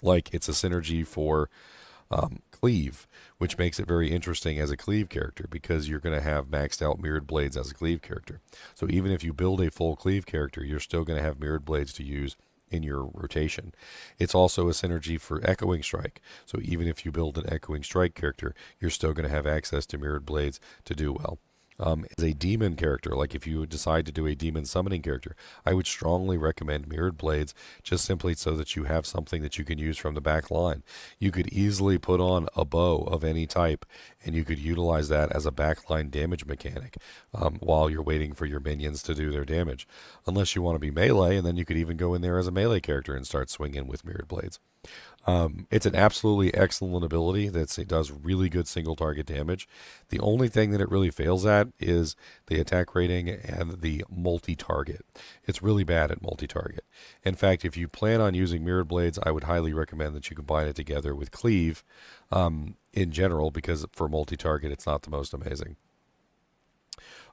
like it's a synergy for Cleave, which makes it very interesting as a Cleave character because you're going to have maxed out Mirrored Blades as a Cleave character. So even if you build a full Cleave character, you're still going to have Mirrored Blades to use in your rotation. It's also a synergy for Echoing Strike. So even if you build an Echoing Strike character, you're still going to have access to Mirrored Blades to do well. As a demon character, like if you decide to do a demon summoning character, I would strongly recommend Mirrored Blades just simply so that you have something that you can use from the back line. You could easily put on a bow of any type and you could utilize that as a backline damage mechanic while you're waiting for your minions to do their damage. Unless you want to be melee, and then you could even go in there as a melee character and start swinging with Mirrored Blades. It's an absolutely excellent ability it does really good single target damage. The only thing that it really fails at is the attack rating and the multi-target. It's really bad at multi-target. In fact, if you plan on using Mirrored Blades, I would highly recommend that you combine it together with Cleave in general, because for multi-target it's not the most amazing.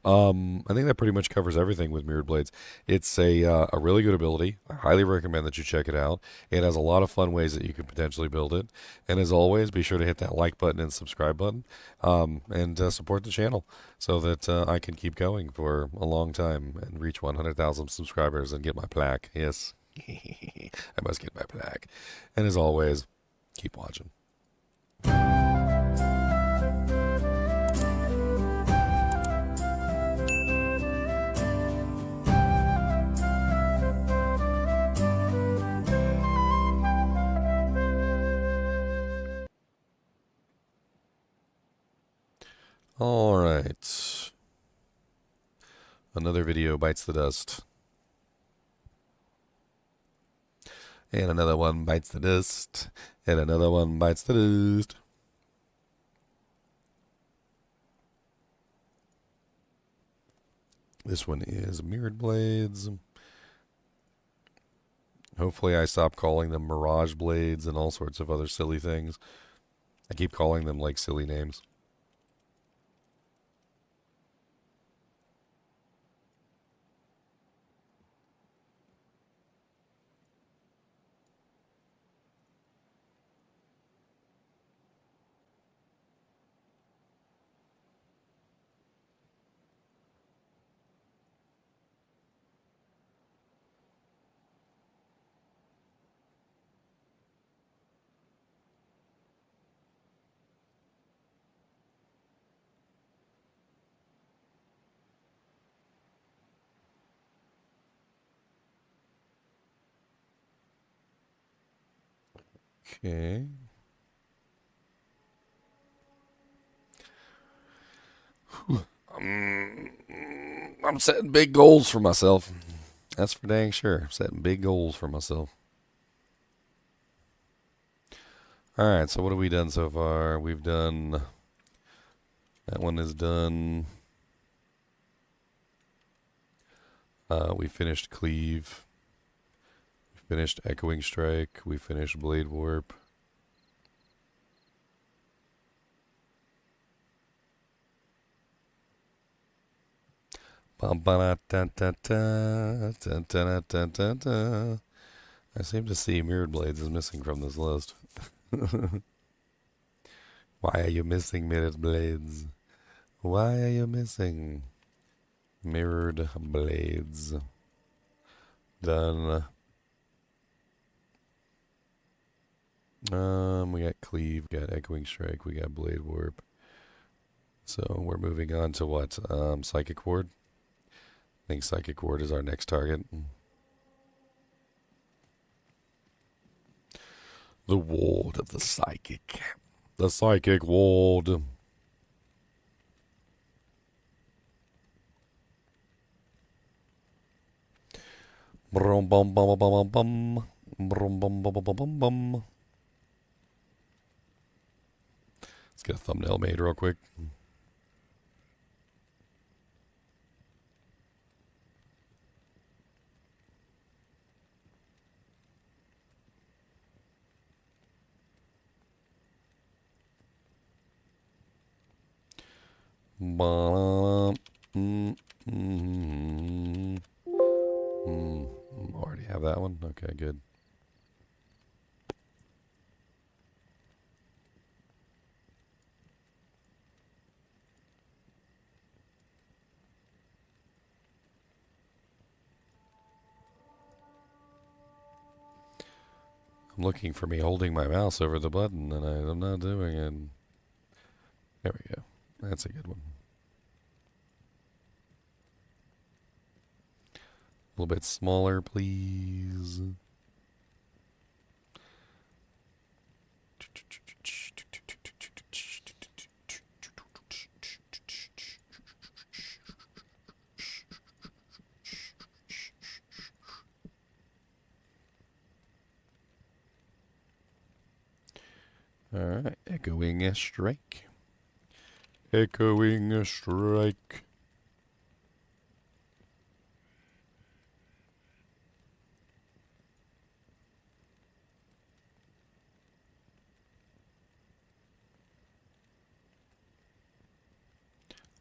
I think that pretty much covers everything with Mirrored Blades. It's a really good ability. I highly recommend that you check it out. It has a lot of fun ways that you can potentially build it. And as always, be sure to hit that like button and subscribe button, and support the channel so that I can keep going for a long time and reach 100,000 subscribers and get my plaque. Yes, I must get my plaque. And as always, keep watching. All right. Another video bites the dust. And another one bites the dust. And another one bites the dust. This one is Mirrored Blades. Hopefully I stop calling them Mirage Blades and all sorts of other silly things. I keep calling them like silly names. Okay. I'm setting big goals for myself. That's for dang sure. Setting big goals for myself. Alright, so what have we done so far? We've done... That one is done. We finished Cleave. We finished Echoing Strike. We finished Blade Warp. I seem to see Mirrored Blades is missing from this list. Why are you missing Mirrored Blades? Why are you missing Mirrored Blades? Done. We got Cleave, we got Echoing Strike, we got Blade Warp. So we're moving on to what? Psychic Ward. I think Psychic Ward is our next target. The Ward of the Psychic. The Psychic Ward. Brum bum bum bum bum bum. Brum bum bum bum bum bum. Let's get a thumbnail made real quick. Already have that one? Okay, good. I'm looking for me holding my mouse over the button, and I'm not doing it. There we go. That's a good one. A little bit smaller, please. Alright, echoing a strike. Echoing a strike.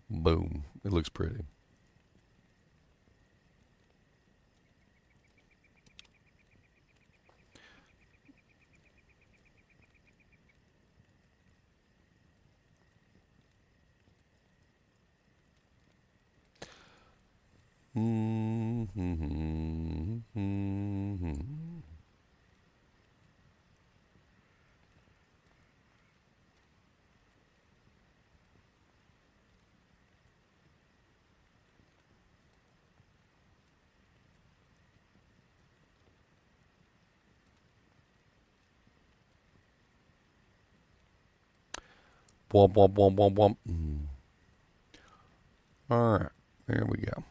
Boom. It looks pretty. Womp womp womp womp womp. Alright, there we go.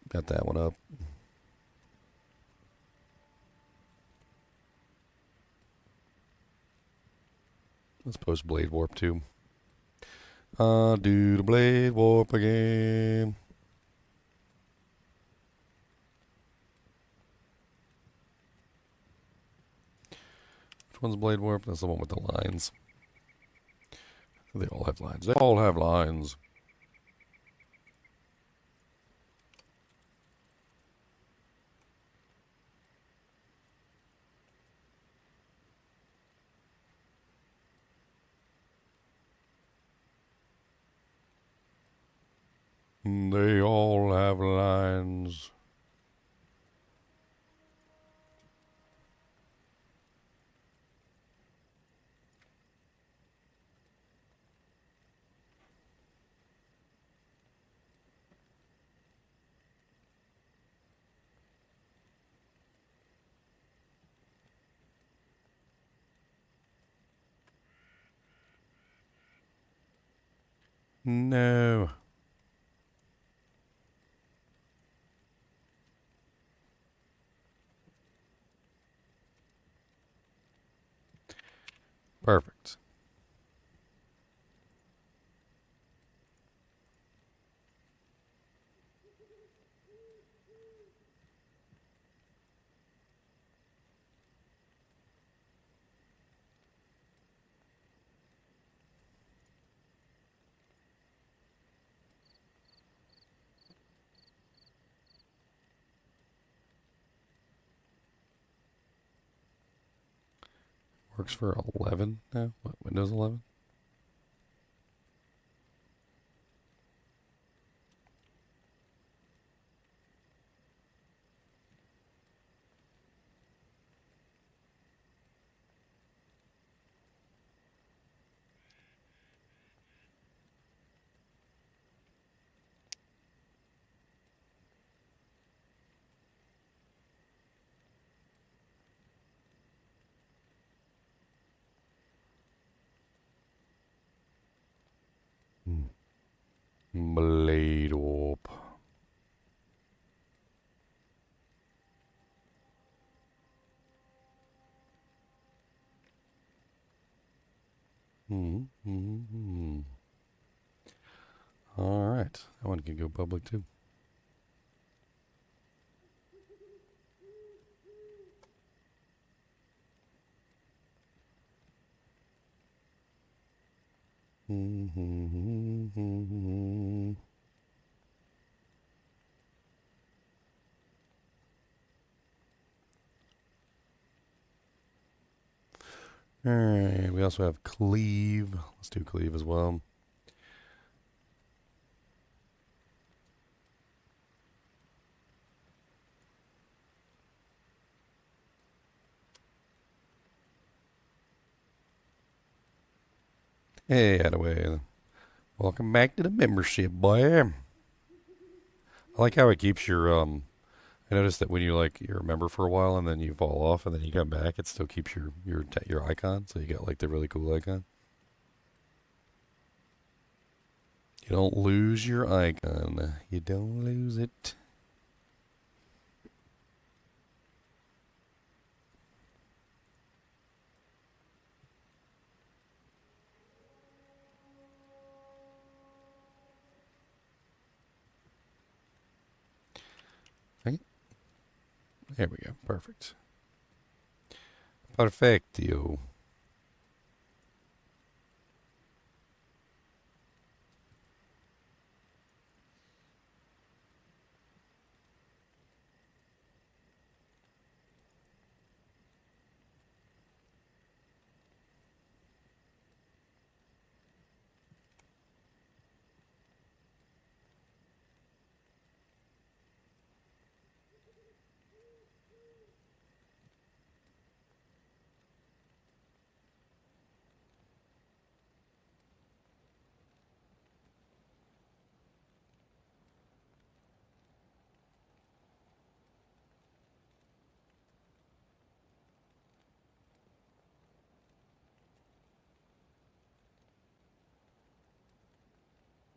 Got that one up. Let's post Blade Warp too. Do the Blade Warp again. Which one's Blade Warp? That's the one with the lines. They all have lines. They all have lines. They all have lines. No. Perfect. Works for 11 now? What, Windows 11? Blade up. All right. That one can go public too. All right. We also have Cleave. Let's do Cleave as well. Hey, Attaway. Welcome back to the membership, boy. I like how it keeps your I noticed that when you're a member for a while and then you fall off and then you come back, it still keeps your icon. So you got like the really cool icon. You don't lose your icon. You don't lose it. Okay. There we go. Perfect. Perfectio.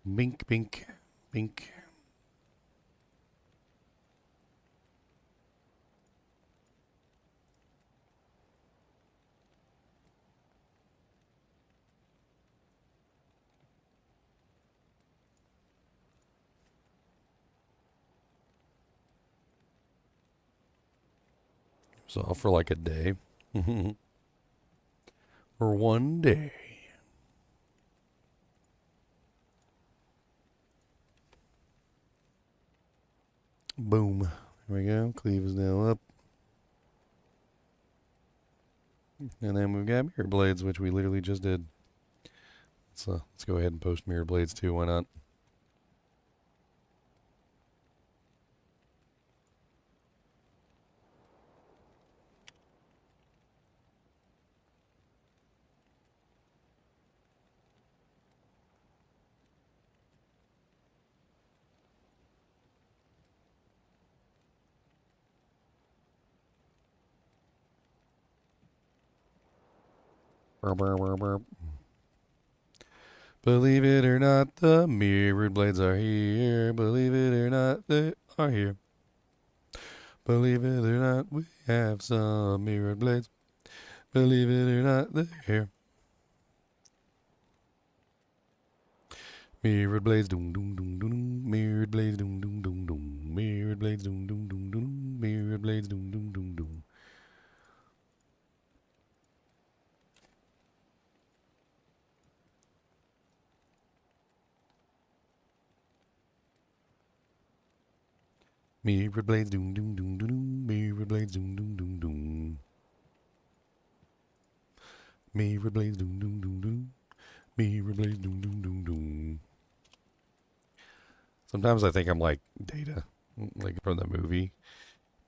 Bink, bink, bink. It was off for like a day. For one day. Boom. There we go. Cleave is now up. And then we've got mirror blades, which we literally just did. Let's go ahead and post mirror blades too. Why not? Burp, burp, burp, burp. Believe it or not, the mirrored blades are here. Believe it or not, they are here. Believe it or not, we have some mirrored blades. Believe it or not, they're here. Mirrored blades, doom doom doom doom doom. Mirrored blades, doom doom doom doom. Mirrored blades, doom doom doom doom. Mirrored blades, doom doom doom doom. Mirrored blades, doom doom doom doom. Mirrored blades, doom doom doom doom. Mirrored blades, doom doom doom doom. Mirrored blades, doom doom doom doom. Sometimes I think I'm like Data, like from the movie.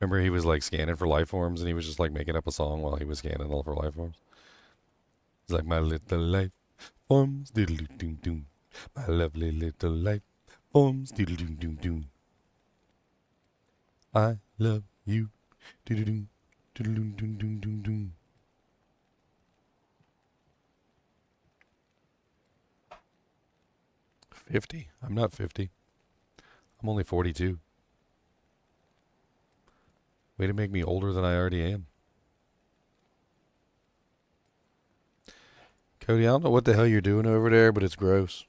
Remember he was like scanning for life forms and he was just like making up a song while he was scanning all for life forms. He's like, my little life forms, diddle doom doom. My lovely little life forms, diddle doom doom doom. I love you, diddle doom, diddle doom doom doom doom doom. $50. I'm not 50. I'm only 42. Way to make me older than I already am. Cody, I don't know what the hell you're doing over there, but it's gross.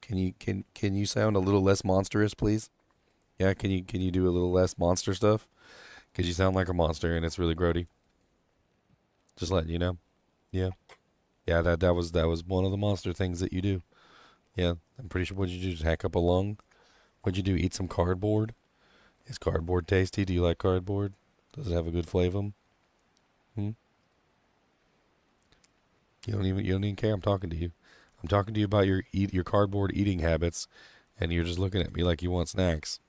Can you sound a little less monstrous, please? Yeah, can you do a little less monster stuff? Cause you sound like a monster and it's really grody. Just letting you know. Yeah. Yeah, that was one of the monster things that you do. Yeah, I'm pretty sure. What'd you do? Just hack up a lung? What'd you do? Eat some cardboard? Is cardboard tasty? Do you like cardboard? Does it have a good flavor? Hmm? You don't even care. I'm talking to you. I'm talking to you about your cardboard eating habits, and you're just looking at me like you want snacks.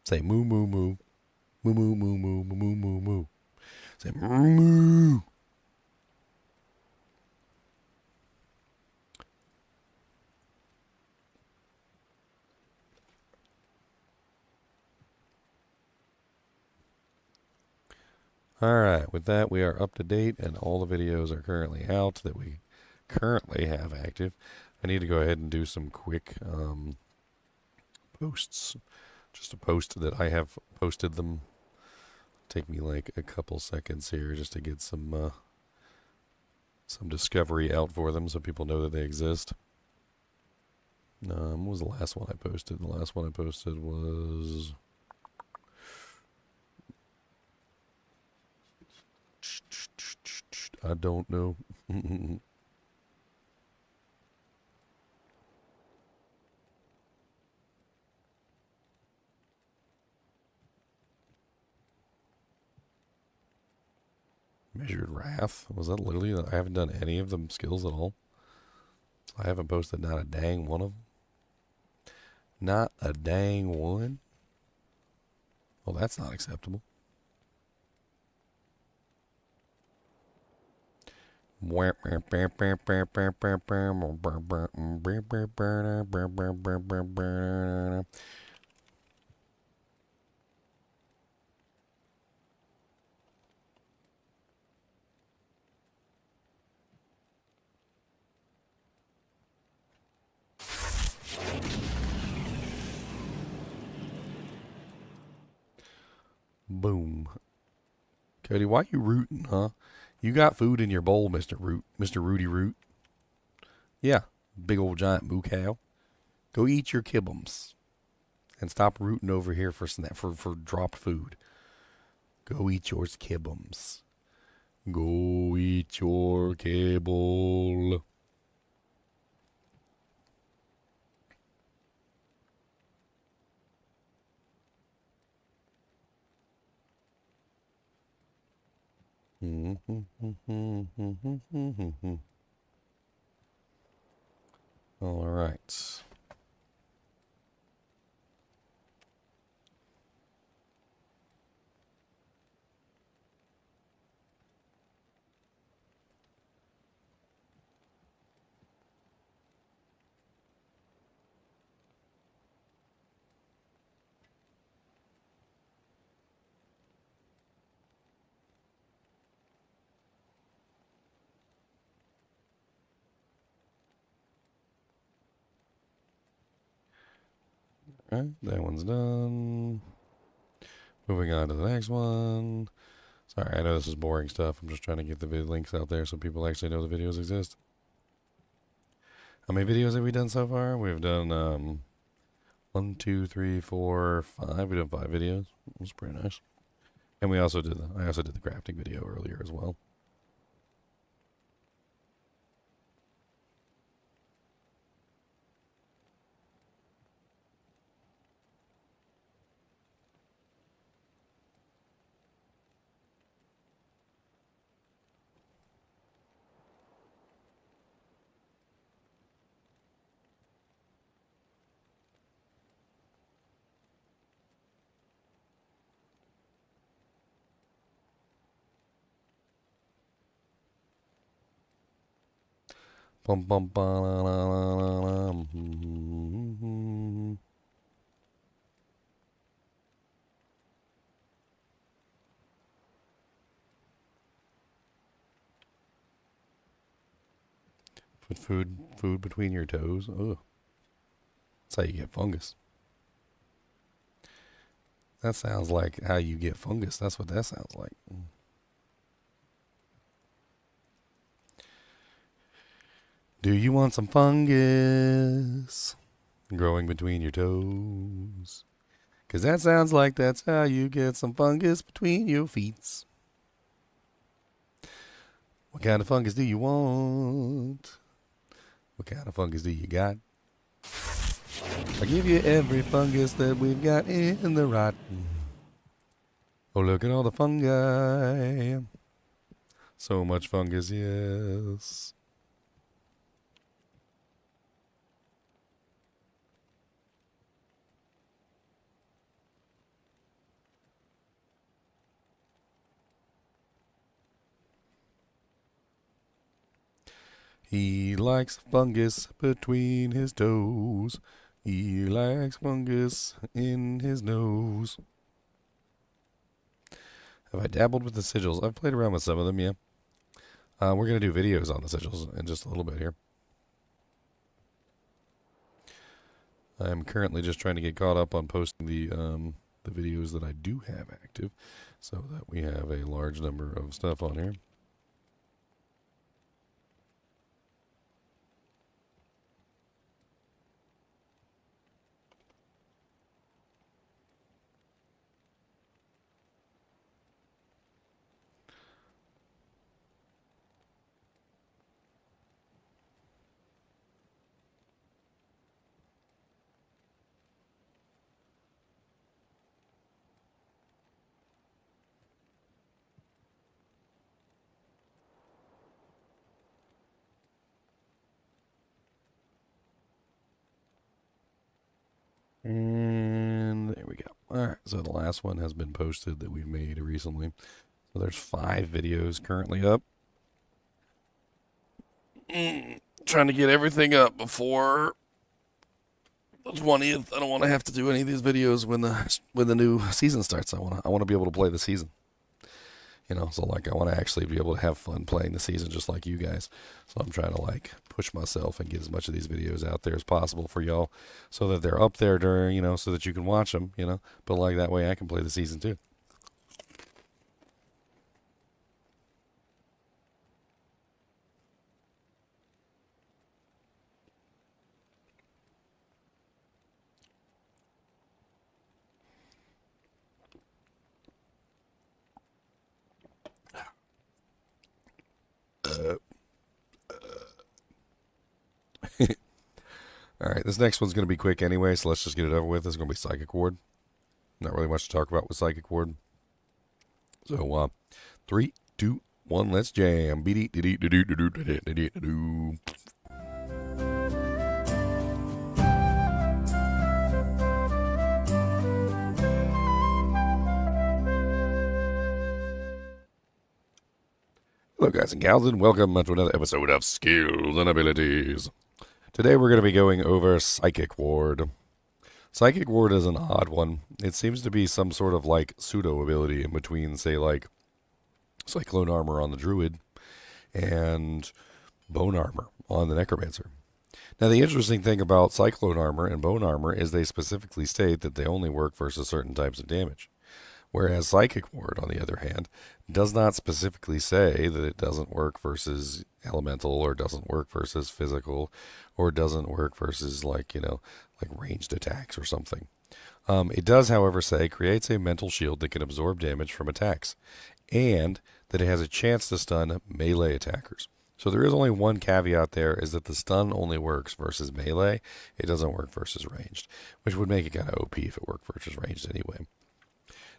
Say moo moo moo moo moo moo moo moo moo moo moo. Say moo moo. All right. With that, we are up to date, and all the videos are currently out that we currently have active. I need to go ahead and do some quick posts. Just a post that I have posted them. Take me like a couple seconds here just to get some discovery out for them so people know that they exist. What was the last one I posted? The last one I posted was I don't know. Measured Wrath. Was that literally? I haven't done any of them skills at all. I haven't posted not a dang one of them. Not a dang one. Well, that's not acceptable. Boom. Cody, why you rooting, huh? You got food in your bowl, Mr. Rudy Root. Yeah, big old giant moo cow. Go eat your kibbles and stop rooting over here for dropped food. Go eat your kibbles. Go eat your kibble. All right. All right, that one's done. Moving on to the next one. Sorry, I know this is boring stuff. I'm just trying to get the links out there so people actually know the videos exist. How many videos have we done so far? We've done 1, 2, 3, 4, 5. We've done 5 videos. That's pretty nice. And I also did the crafting video earlier as well. Bum bum bum. Put food between your toes. Ugh. That's how you get fungus. That sounds like how you get fungus. That's what that sounds like. Do you want some fungus growing between your toes? 'Cause that sounds like that's how you get some fungus between your feet. What kind of fungus do you want? What kind of fungus do you got? I'll give you every fungus that we've got in the rot. Oh, look at all the fungi. So much fungus, yes. He likes fungus between his toes. He likes fungus in his nose. Have I dabbled with the sigils? I've played around with some of them, yeah. We're going to do videos on the sigils in just a little bit here. I'm currently just trying to get caught up on posting the videos that I do have active so that we have a large number of stuff on here. And there we go. All right, so the last one has been posted that we've made recently. So there's 5 videos currently up. Trying to get everything up before the 20th. I don't want to have to do any of these videos when the new season starts. I want to be able to play the season. So like I want to actually be able to have fun playing the season just like you guys. So I'm trying to like push myself and get as much of these videos out there as possible for y'all so that they're up there during, so that you can watch them, but like that way I can play the season too. All right, this next one's going to be quick anyway, so let's just get it over with. This is going to be Psychic Ward. Not really much to talk about with Psychic Ward. So, 3, 2, 1, let's jam. Hello guys and gals, and welcome to another episode of Skills and Abilities. Today we're going to be going over Psychic Ward. Psychic Ward is an odd one. It seems to be some sort of like pseudo ability in between, say, like Cyclone Armor on the Druid and Bone Armor on the Necromancer. Now the interesting thing about Cyclone Armor and Bone Armor is they specifically state that they only work versus certain types of damage. Whereas Psychic Ward, on the other hand, does not specifically say that it doesn't work versus elemental, or doesn't work versus physical, or doesn't work versus, like, like ranged attacks or something. It does, however, say creates a mental shield that can absorb damage from attacks, and that it has a chance to stun melee attackers. So there is only one caveat there, is that the stun only works versus melee. It doesn't work versus ranged, which would make it kind of OP if it worked versus ranged anyway.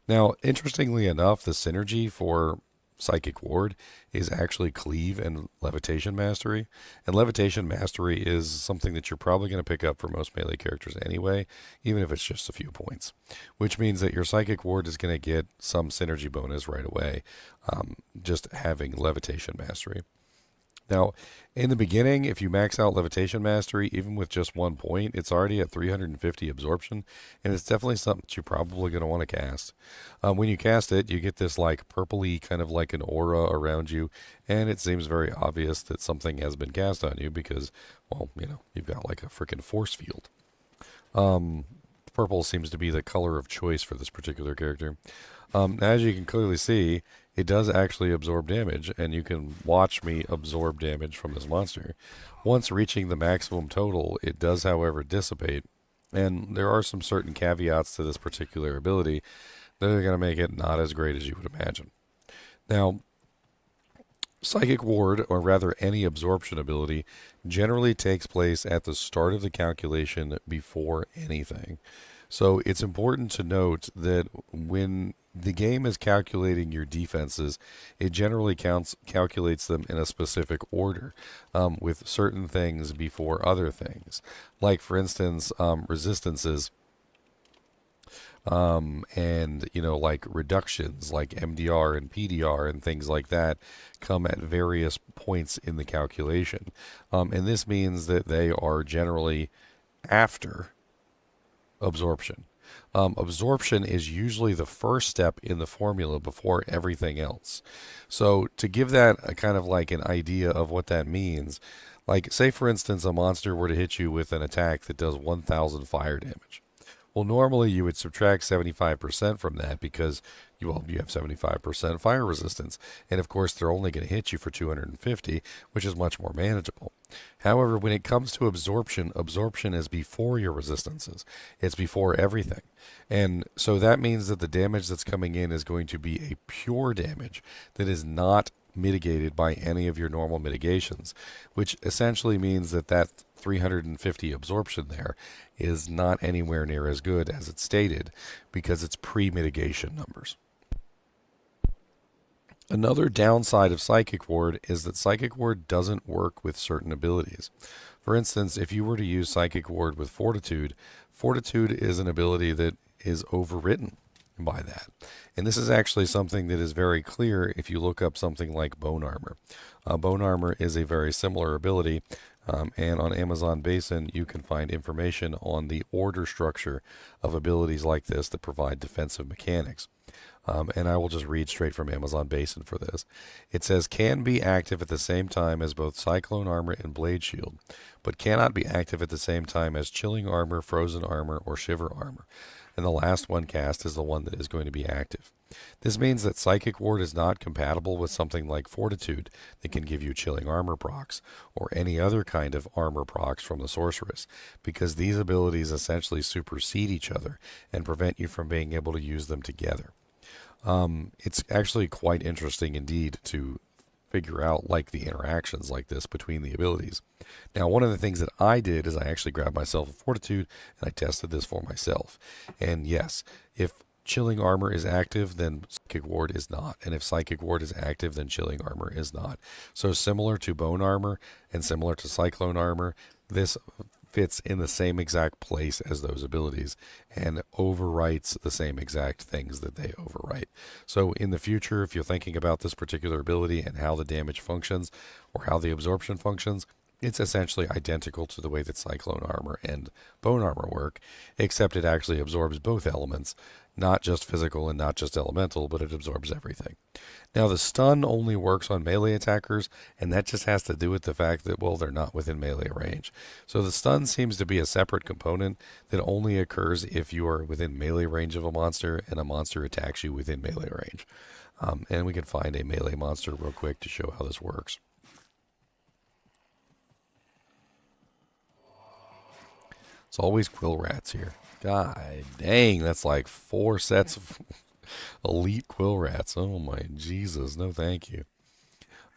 Now, interestingly enough, the synergy for Psychic Ward is actually Cleave and Levitation Mastery. And Levitation Mastery is something that you're probably going to pick up for most melee characters anyway, even if it's just a few points. Which means that your Psychic Ward is going to get some synergy bonus right away, just having Levitation Mastery. Now, in the beginning, if you max out Levitation Mastery, even with just 1 point, it's already at 350 absorption, and it's definitely something that you're probably going to want to cast. When you cast it, you get this like purpley kind of like an aura around you, and it seems very obvious that something has been cast on you because, well, you've got like a freaking force field. Purple seems to be the color of choice for this particular character. As you can clearly see, it does actually absorb damage, and you can watch me absorb damage from this monster. Once reaching the maximum total, it does, however, dissipate, and there are some certain caveats to this particular ability that are going to make it not as great as you would imagine. Now, Psychic Ward, or rather any absorption ability, generally takes place at the start of the calculation before anything. So it's important to note that when the game is calculating your defenses, it generally calculates them in a specific order, with certain things before other things. Like, for instance, resistances, and, like reductions, like MDR and PDR and things like that, come at various points in the calculation. And this means that they are generally after absorption. Absorption is usually the first step in the formula before everything else. So to give that a kind of like an idea of what that means, like say for instance a monster were to hit you with an attack that does 1000 fire damage. Well, normally you would subtract 75% from that because you have 75% fire resistance. And of course, they're only going to hit you for 250, which is much more manageable. However, when it comes to absorption, absorption is before your resistances. It's before everything. And so that means that the damage that's coming in is going to be a pure damage that is not mitigated by any of your normal mitigations, which essentially means that 350 absorption there is not anywhere near as good as it's stated because it's pre-mitigation numbers. Another downside of Psychic Ward is that Psychic Ward doesn't work with certain abilities. For instance, if you were to use Psychic Ward with Fortitude, Fortitude is an ability that is overwritten by that. And this is actually something that is very clear if you look up something like Bone Armor. Bone Armor is a very similar ability, and on Amazon Basin you can find information on the order structure of abilities like this that provide defensive mechanics. And I will just read straight from Amazon Basin for this. It says, can be active at the same time as both Cyclone Armor and Blade Shield, but cannot be active at the same time as Chilling Armor, Frozen Armor, or Shiver Armor. And the last one cast is the one that is going to be active. This means that Psychic Ward is not compatible with something like Fortitude that can give you Chilling Armor procs, or any other kind of armor procs from the Sorceress, because these abilities essentially supersede each other and prevent you from being able to use them together. It's actually quite interesting indeed to figure out like the interactions like this between the abilities. Now, one of the things that I did is I actually grabbed myself a Fortitude and I tested this for myself. And yes, if Chilling Armor is active, then Psychic Ward is not. And if Psychic Ward is active, then Chilling Armor is not. So similar to Bone Armor and similar to Cyclone Armor, this fits in the same exact place as those abilities and overwrites the same exact things that they overwrite. So in the future, if you're thinking about this particular ability and how the damage functions or how the absorption functions, It's essentially identical to the way that Cyclone Armor and Bone Armor work, except it actually absorbs both elements, not just physical and not just elemental, but it absorbs everything. Now, the stun only works on melee attackers, and that just has to do with the fact that, well, they're not within melee range. So the stun seems to be a separate component that only occurs if you are within melee range of a monster and a monster attacks you within melee range. And we can find a melee monster real quick to show how this works. It's always quill rats here. God dang, that's like 4 sets of elite quill rats. Oh my Jesus, no thank you.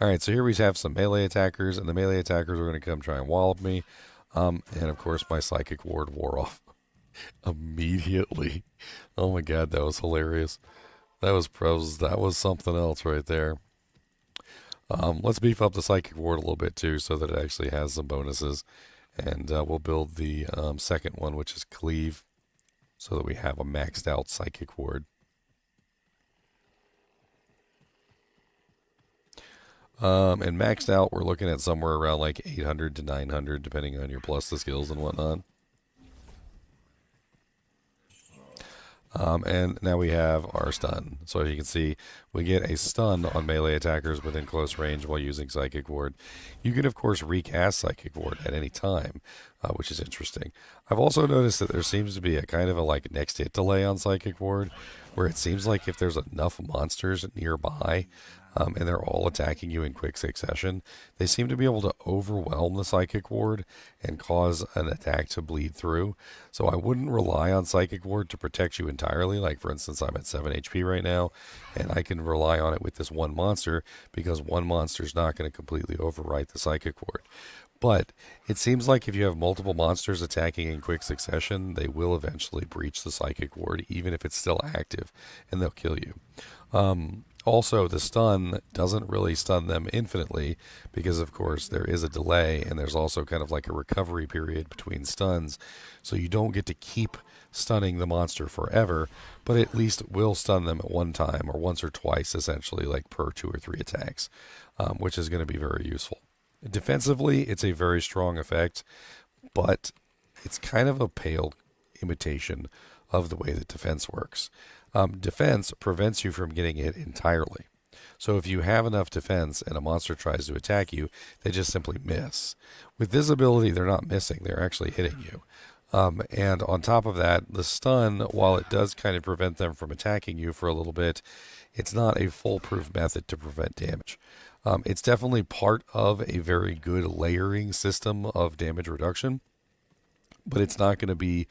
Alright, so here we have some melee attackers, and the melee attackers are going to come try and wallop me. And of course my psychic ward wore off immediately. Oh my god, that was hilarious. That was something else right there. Let's beef up the psychic ward a little bit too, so that it actually has some bonuses. And we'll build the second one, which is Cleave, so that we have a maxed out psychic ward. And maxed out, we're looking at somewhere around like 800 to 900, depending on your plus the skills and whatnot. And now we have our stun. So as you can see, we get a stun on melee attackers within close range while using Psychic Ward. You can, of course, recast Psychic Ward at any time, which is interesting. I've also noticed that there seems to be a kind of a like next hit delay on Psychic Ward, where it seems like if there's enough monsters nearby, and they're all attacking you in quick succession, they seem to be able to overwhelm the Psychic Ward and cause an attack to bleed through. So I wouldn't rely on Psychic Ward to protect you entirely. Like, for instance, I'm at 7 HP right now, and I can rely on it with this one monster, because one monster is not going to completely overwrite the Psychic Ward. But it seems like if you have multiple monsters attacking in quick succession, they will eventually breach the Psychic Ward, even if it's still active, and they'll kill you. Also, the stun doesn't really stun them infinitely because, of course, there is a delay, and there's also kind of like a recovery period between stuns. So you don't get to keep stunning the monster forever, but at least will stun them at one time or once or twice, essentially, like per 2 or 3 attacks, which is going to be very useful. Defensively, it's a very strong effect, but it's kind of a pale imitation of the way that defense works. Defense prevents you from getting hit entirely. So if you have enough defense and a monster tries to attack you, they just simply miss. With this ability, they're not missing, they're actually hitting you. And on top of that, the stun, while it does kind of prevent them from attacking you for a little bit, it's not a foolproof method to prevent damage. It's definitely part of a very good layering system of damage reduction, but it's not going to be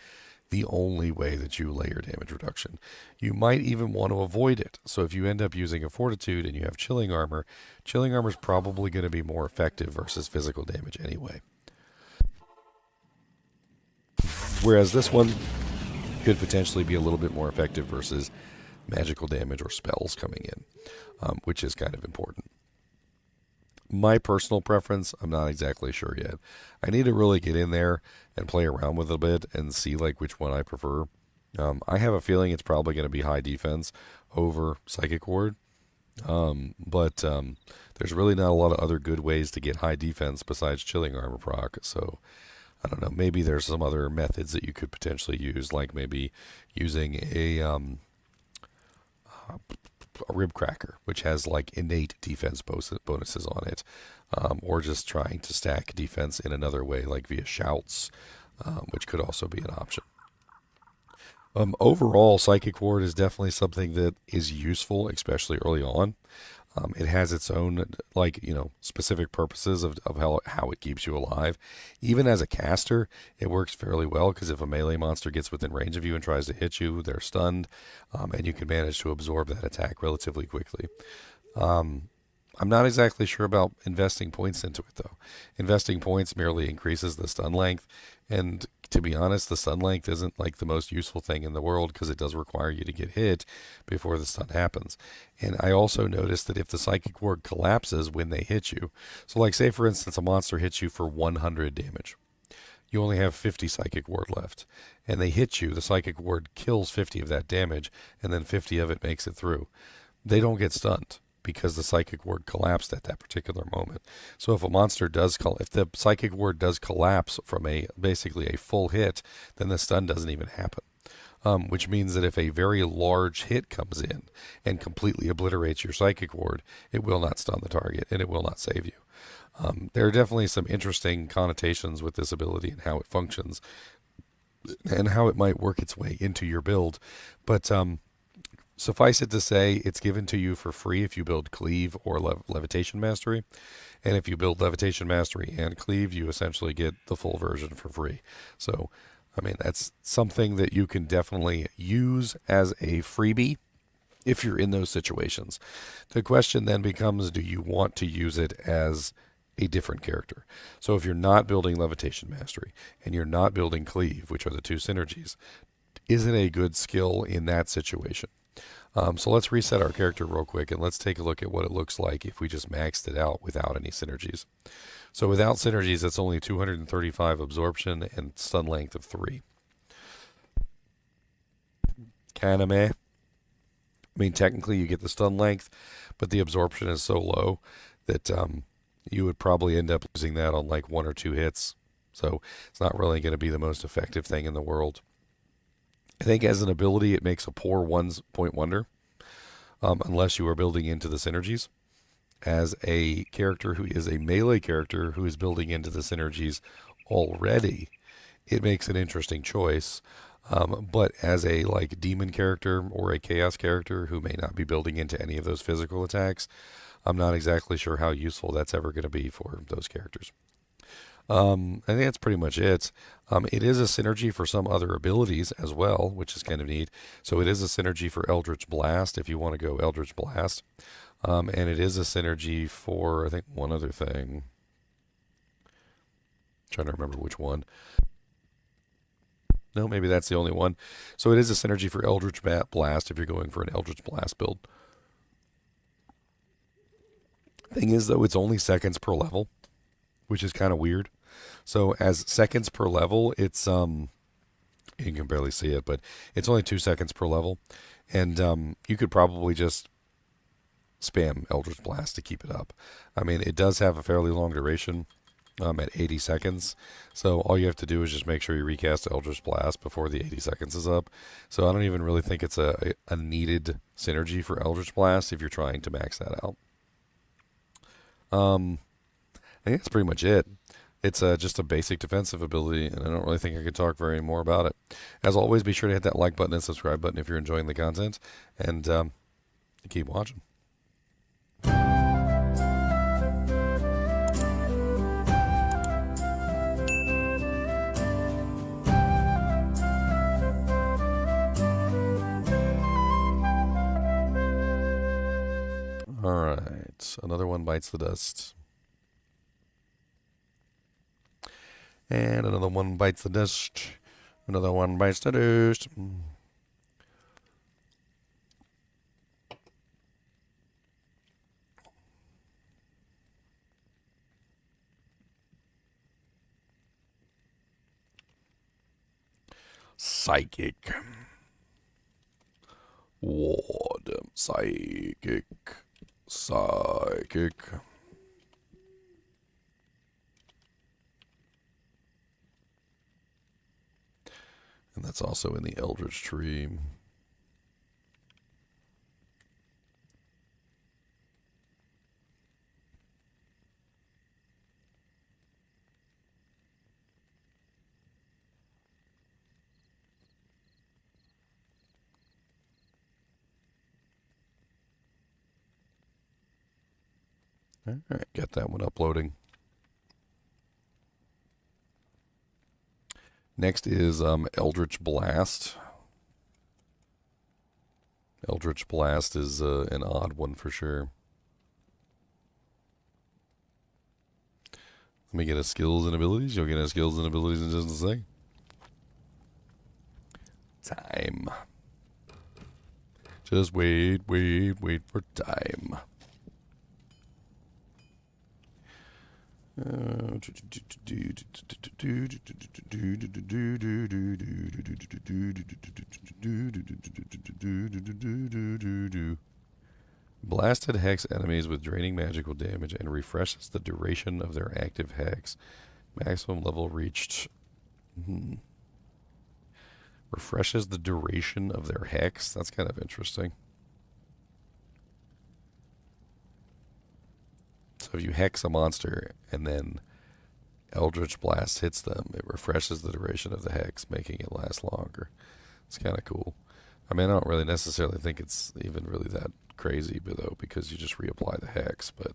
the only way that you layer damage reduction. You might even want to avoid it. So if you end up using a fortitude and you have chilling armor is probably going to be more effective versus physical damage anyway. Whereas this one could potentially be a little bit more effective versus magical damage or spells coming in, which is kind of important. My personal preference, I'm not exactly sure yet. I need to really get in there and play around with it a bit and see like which one I prefer. I have a feeling it's probably going to be high defense over Psychic Ward. But there's really not a lot of other good ways to get high defense besides chilling armor proc. So I don't know, maybe there's some other methods that you could potentially use, like maybe using a rib cracker, which has like innate defense bonuses on it, or just trying to stack defense in another way, like via shouts, which could also be an option. Overall, Psychic Ward is definitely something that is useful, especially early on. It has its own, like, specific purposes of how it keeps you alive. Even as a caster, it works fairly well, because if a melee monster gets within range of you and tries to hit you, they're stunned, and you can manage to absorb that attack relatively quickly. I'm not exactly sure about investing points into it, though. Investing points merely increases the stun length, and to be honest, the stun length isn't like the most useful thing in the world, because it does require you to get hit before the stun happens. And I also noticed that if the Psychic Ward collapses when they hit you, so like say for instance a monster hits you for 100 damage, you only have 50 Psychic Ward left, and they hit you, the Psychic Ward kills 50 of that damage, and then 50 of it makes it through. They don't get stunned. because the psychic ward collapsed at that particular moment. So if a monster does if the psychic ward does collapse from basically a full hit, then the stun doesn't even happen. Which means that if a very large hit comes in and completely obliterates your psychic ward, it will not stun the target and it will not save you. There are definitely some interesting connotations with this ability and how it functions and how it might work its way into your build. But suffice it to say, it's given to you for free if you build Cleave or Levitation Mastery. And if you build Levitation Mastery and Cleave, you essentially get the full version for free. So, I mean, that's something that you can definitely use as a freebie if you're in those situations. The question then becomes, do you want to use it as a different character? So if you're not building Levitation Mastery and you're not building Cleave, which are the two synergies, is it a good skill in that situation? So let's reset our character real quick and let's take a look at what it looks like if we just maxed it out without any synergies. So without synergies, it's only 235 absorption and stun length of 3. Kinda meh. I mean, technically you get the stun length, but the absorption is so low that you would probably end up losing that on like 1 or 2 hits. So it's not really going to be the most effective thing in the world. I think as an ability, it makes a poor 1-point wonder, unless you are building into the synergies. As a character who is a melee character who is building into the synergies already, it makes an interesting choice. But as a like demon character or a chaos character who may not be building into any of those physical attacks, I'm not exactly sure how useful that's ever going to be for those characters. I think that's pretty much it. It is a synergy for some other abilities as well, which is kind of neat. So it is a synergy for Eldritch Blast if you want to go Eldritch Blast. And it is a synergy for, I think, one other thing. Trying to remember which one. No, maybe that's the only one. So it is a synergy for Eldritch Blast if you're going for an Eldritch Blast build. Thing is, though, it's only seconds per level, which is kind of weird. So as seconds per level, it's you can barely see it, but it's only 2 seconds per level, and you could probably just spam Eldritch Blast to keep it up. I mean, it does have a fairly long duration at 80 seconds, so all you have to do is just make sure you recast Eldritch Blast before the 80 seconds is up. So I don't even really think it's a needed synergy for Eldritch Blast if you're trying to max that out. I think that's pretty much it. It's just a basic defensive ability, and I don't really think I could talk very more about it. As always, be sure to hit that like button and subscribe button if you're enjoying the content, and keep watching. Alright, another one bites the dust. And another one bites the dust. Another one bites the dust. Psychic. Ward. Psychic. Psychic. And that's also in the Eldritch tree. All right, get that one uploading. Next is Eldritch Blast. Eldritch Blast is an odd one for sure. Let me get a skills and abilities. You'll get a skills and abilities in just a second. Time. Just wait for time. Blasted hex enemies with draining magical damage and refreshes the duration of their active hex. Maximum level reached. Refreshes the duration of their hex. That's kind of interesting. So if you hex a monster and then Eldritch Blast hits them, it refreshes the duration of the hex, making it last longer. It's kind of cool. I mean, I don't really necessarily think it's even really that crazy, but though, because you just reapply the hex. But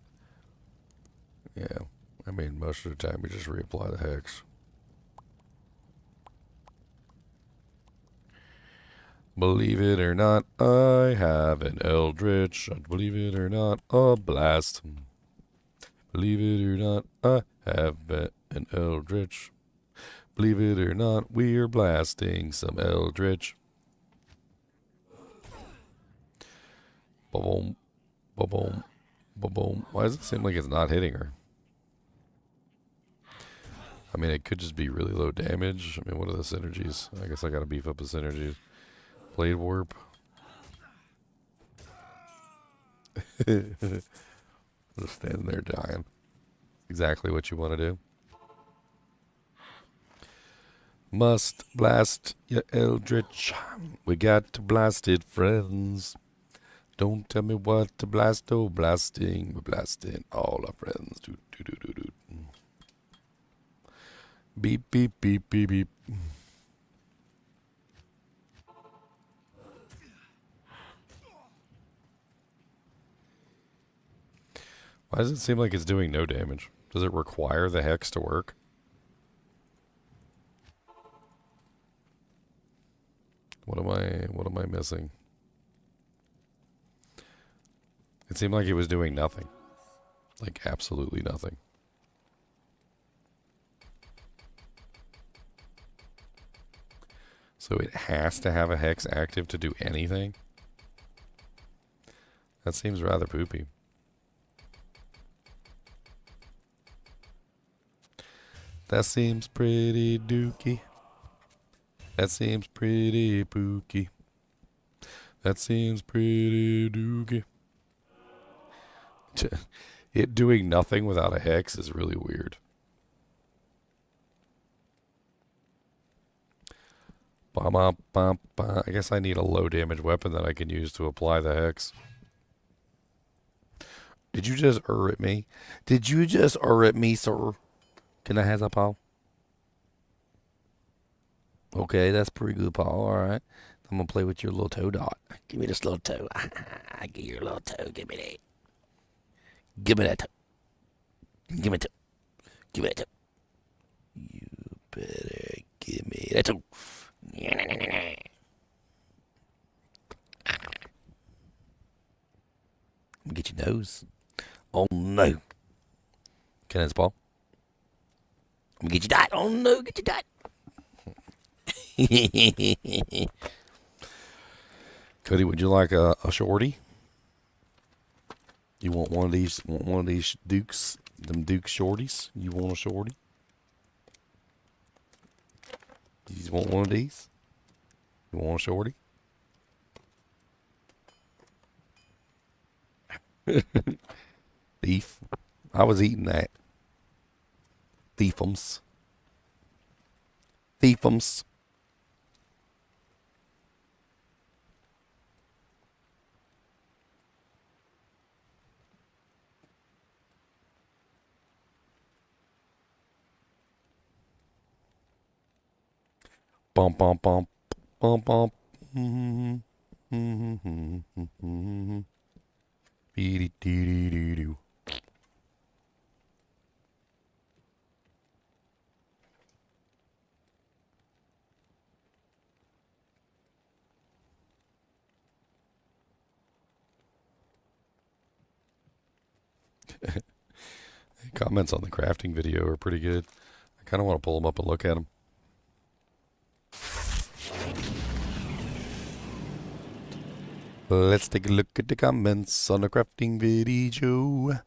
yeah, I mean, most of the time you just reapply the hex. Believe it or not, I have an Eldritch. Believe it or not, a blast. Believe it or not, I have an Eldritch. Believe it or not, we're blasting some Eldritch. Ba-boom, ba-boom, ba-boom. Why does it seem like it's not hitting her? I mean, it could just be really low damage. I mean, what are the synergies? I guess I gotta beef up the synergies. Blade Warp. Just standing there dying. Exactly what you want to do. Must blast your Eldritch. We got to blast it, friends. Don't tell me what to blast. Oh, blasting. We're blasting all our friends. Do, do, do, do, do. Beep, beep, beep, beep, beep. Why does it seem like it's doing no damage? Does it require the hex to work? What am I missing? It seemed like it was doing nothing. Like absolutely nothing. So it has to have a hex active to do anything? That seems rather poopy. That seems pretty dookie. That seems pretty pooky. That seems pretty dookie. It doing nothing without a hex is really weird. I guess I need a low damage weapon that I can use to apply the hex. Did you just at me? Did you just at me, sir? Can I have a paw? Okay, that's pretty good, Paul. All right. I'm going to play with your little toe dot. Give me this little toe. Give your little toe. Give me that. Give me that toe. Give me that toe. Give me that toe. You better give me that toe. I'm going to get your nose. Oh, no. Can I have this, Paul? I'm going to get your dot. Oh, no. Get your dot. Cody, would you like a shorty? You want one of these? Want one of these Dukes? Them Duke shorties? You want a shorty? You just want one of these? You want a shorty? Beef. I was eating that. Thiefums. Thiefums. Bump, bump, bump, bump, bump. Dee-dee-dee-dee-doo. Comments on the crafting video are pretty good. I kind of want to pull them up and look at them. Let's take a look at the comments on the crafting video.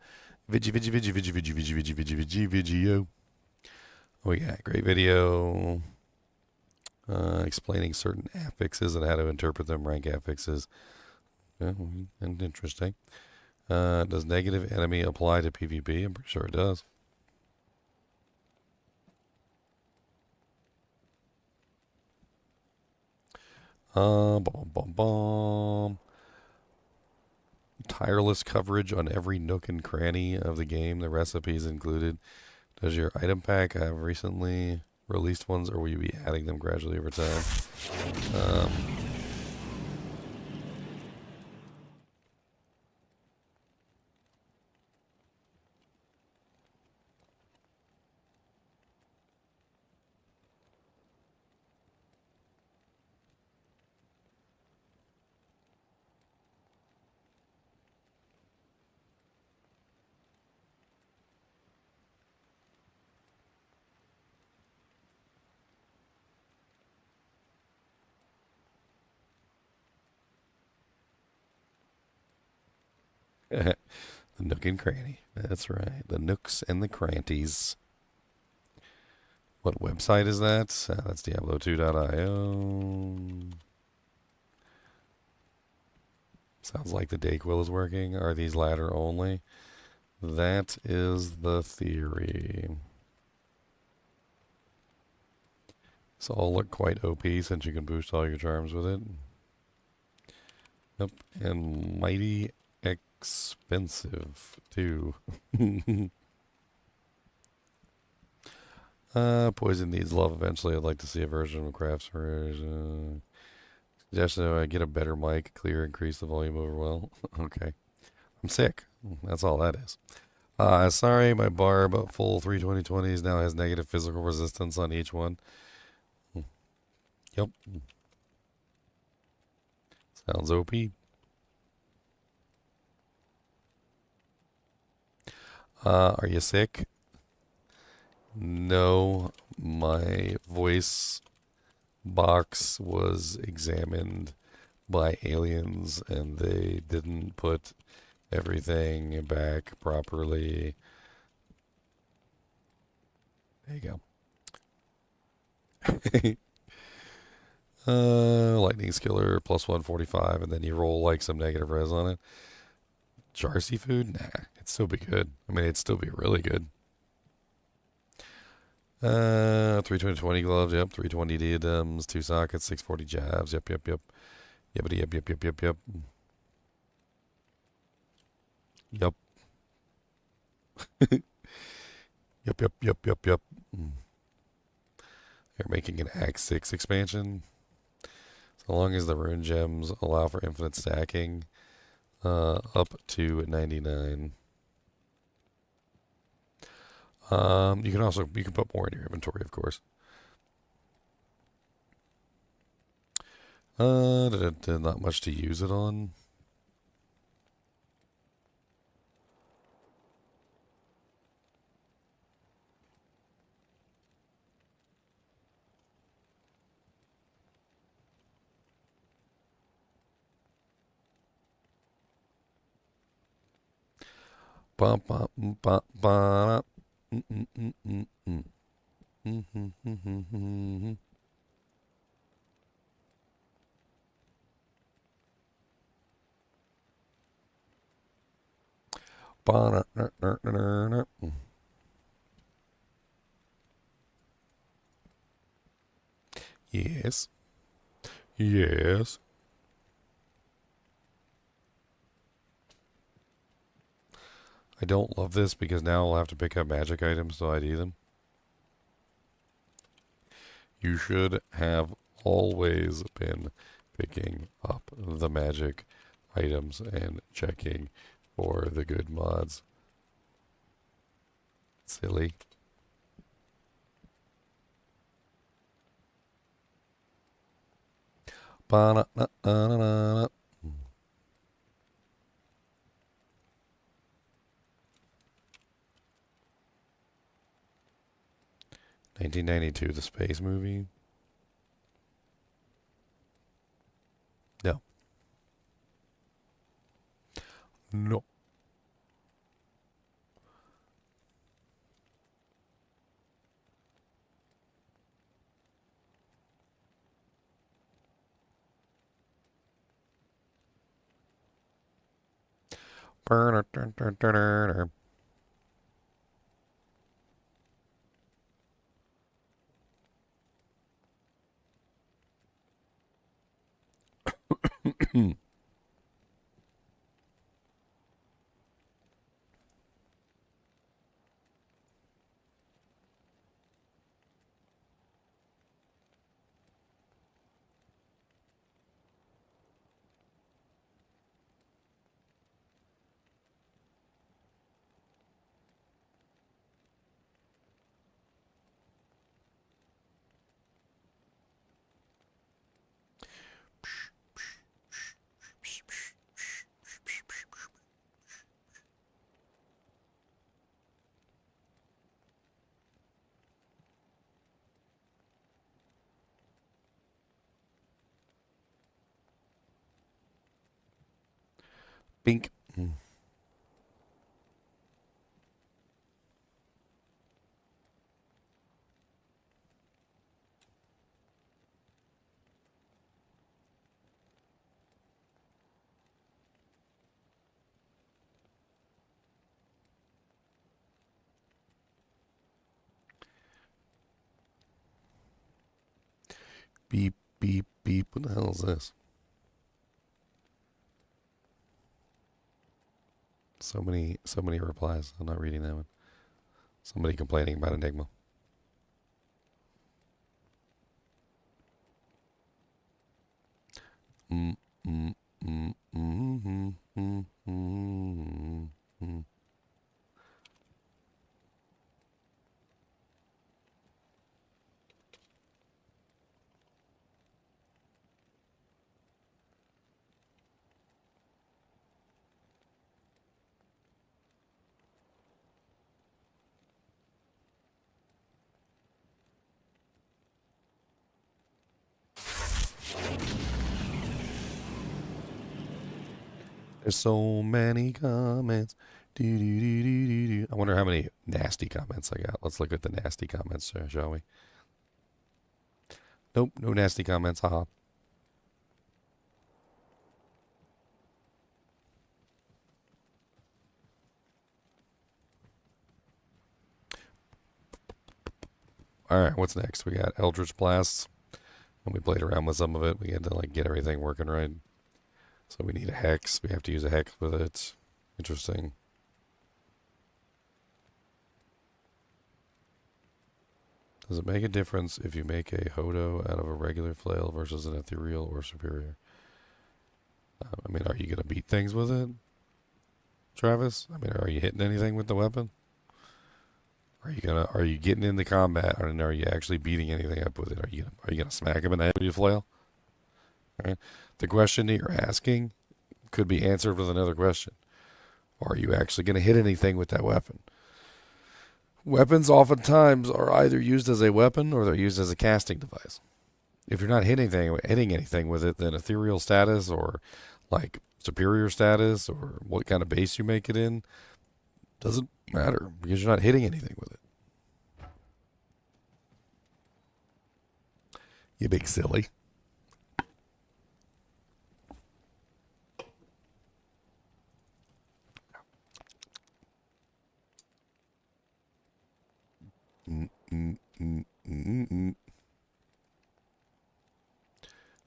Video. Oh yeah, great video. Explaining certain affixes and how to interpret them, rank affixes. Yeah, and interesting. Does negative enemy apply to PvP? I'm pretty sure it does. Bum, bum, bum. Tireless coverage on every nook and cranny of the game. The recipes included. Does your item pack have recently released ones, or will you be adding them gradually over time? Um, the nook and cranny. That's right. The nooks and the cranties. What website is that? That's Diablo2.io. Sounds like the Dayquil is working. Are these ladder only? That is the theory. So all look quite OP since you can boost all your charms with it. Yep, and mighty expensive too. Poison needs love eventually. I'd like to see a version of Craft's version. Suggestion I get a better mic, clear, increase the volume over well. Okay. I'm sick. That's all that is. Sorry, my barb full 32020s now has negative physical resistance on each one. Yep. Sounds OP. Are you sick? No, my voice box was examined by aliens and they didn't put everything back properly. There you go. Lightning Skiller plus 145, and then you roll like some negative res on it. Jar seafood? Nah, it'd still be good. I mean, it'd still be really good. 320 gloves, yep. 320 diadems, 2 sockets, 640 jabs, yep, yep, yep. Yippity, yep, yep, yep, yep, yep. Yep. Yep, yep, yep, yep, yep. They're making an Act 6 expansion. So long as the rune gems allow for infinite stacking, up to 99. You can put more in your inventory, of course. Not much to use it on. Bum, bum, bum, bum, mm, mm, mm, mm, mm. Mm, mm, mm, mm, mm. Yes. Yes. I don't love this because now I'll have to pick up magic items to ID them. You should have always been picking up the magic items and checking for the good mods. Silly. Ba-na-na-na-na-na. 1992, the space movie. No. No. Bink. Beep, beep, beep. What the hell is this? So many replies. I'm not reading that one. Somebody complaining about Enigma. Mm, mm, mm, mm, mm, mm, mm, mm. There's so many comments. I wonder how many nasty comments I got. Let's look at the nasty comments, shall we? Nope, no nasty comments. Haha. All right, what's next? We got Eldritch Blasts, and we played around with some of it. We had to like get everything working right. So we need a hex. We have to use a hex with it. Interesting. Does it make a difference if you make a Hodo out of a regular flail versus an ethereal or superior? I mean, are you going to beat things with it, Travis? I mean, are you hitting anything with the weapon? Are you getting into combat, and are you actually beating anything up with it? Are you gonna smack him in the head with your flail? All right. The question that you're asking could be answered with another question. Are you actually going to hit anything with that weapon? Weapons oftentimes are either used as a weapon or they're used as a casting device. If you're not hitting anything with it, then ethereal status or like superior status or what kind of base you make it in doesn't matter because you're not hitting anything with it. You big silly.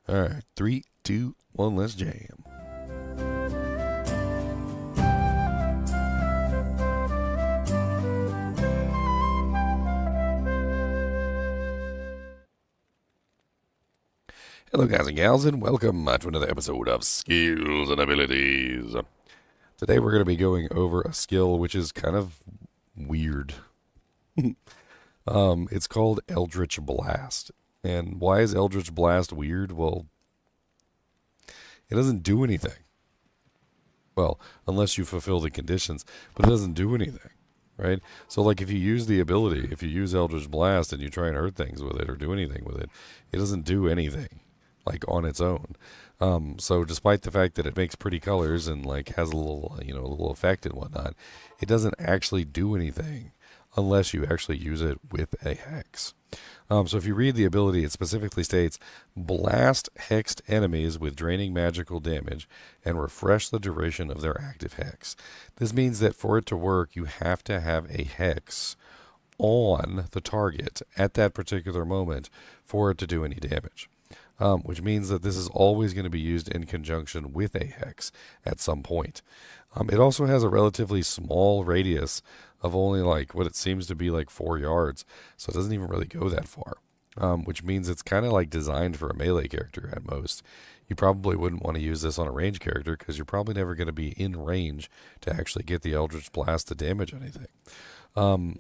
All right, 3, 2, 1, let's jam. Hello, guys and gals, and welcome to another episode of Skills and Abilities. Today we're going to be going over a skill which is kind of weird. It's called Eldritch Blast. And why is Eldritch Blast weird? Well, it doesn't do anything. Well, unless you fulfill the conditions, but it doesn't do anything, right? So, like, if you use the ability, if you use Eldritch Blast and you try and hurt things with it or do anything with it, it doesn't do anything, like, on its own. So despite the fact that it makes pretty colors and, like, has a little, a little effect and whatnot, it doesn't actually do anything unless you actually use it with a hex. So if you read the ability, it specifically states, blast hexed enemies with draining magical damage and refresh the duration of their active hex. This means that for it to work, you have to have a hex on the target at that particular moment for it to do any damage. Which means that this is always going to be used in conjunction with a hex at some point. It also has a relatively small radius of only like what it seems to be like 4 yards, so it doesn't even really go that far, which means it's kind of like designed for a melee character at most. You probably wouldn't want to use this on a range character because you're probably never going to be in range to actually get the Eldritch Blast to damage anything.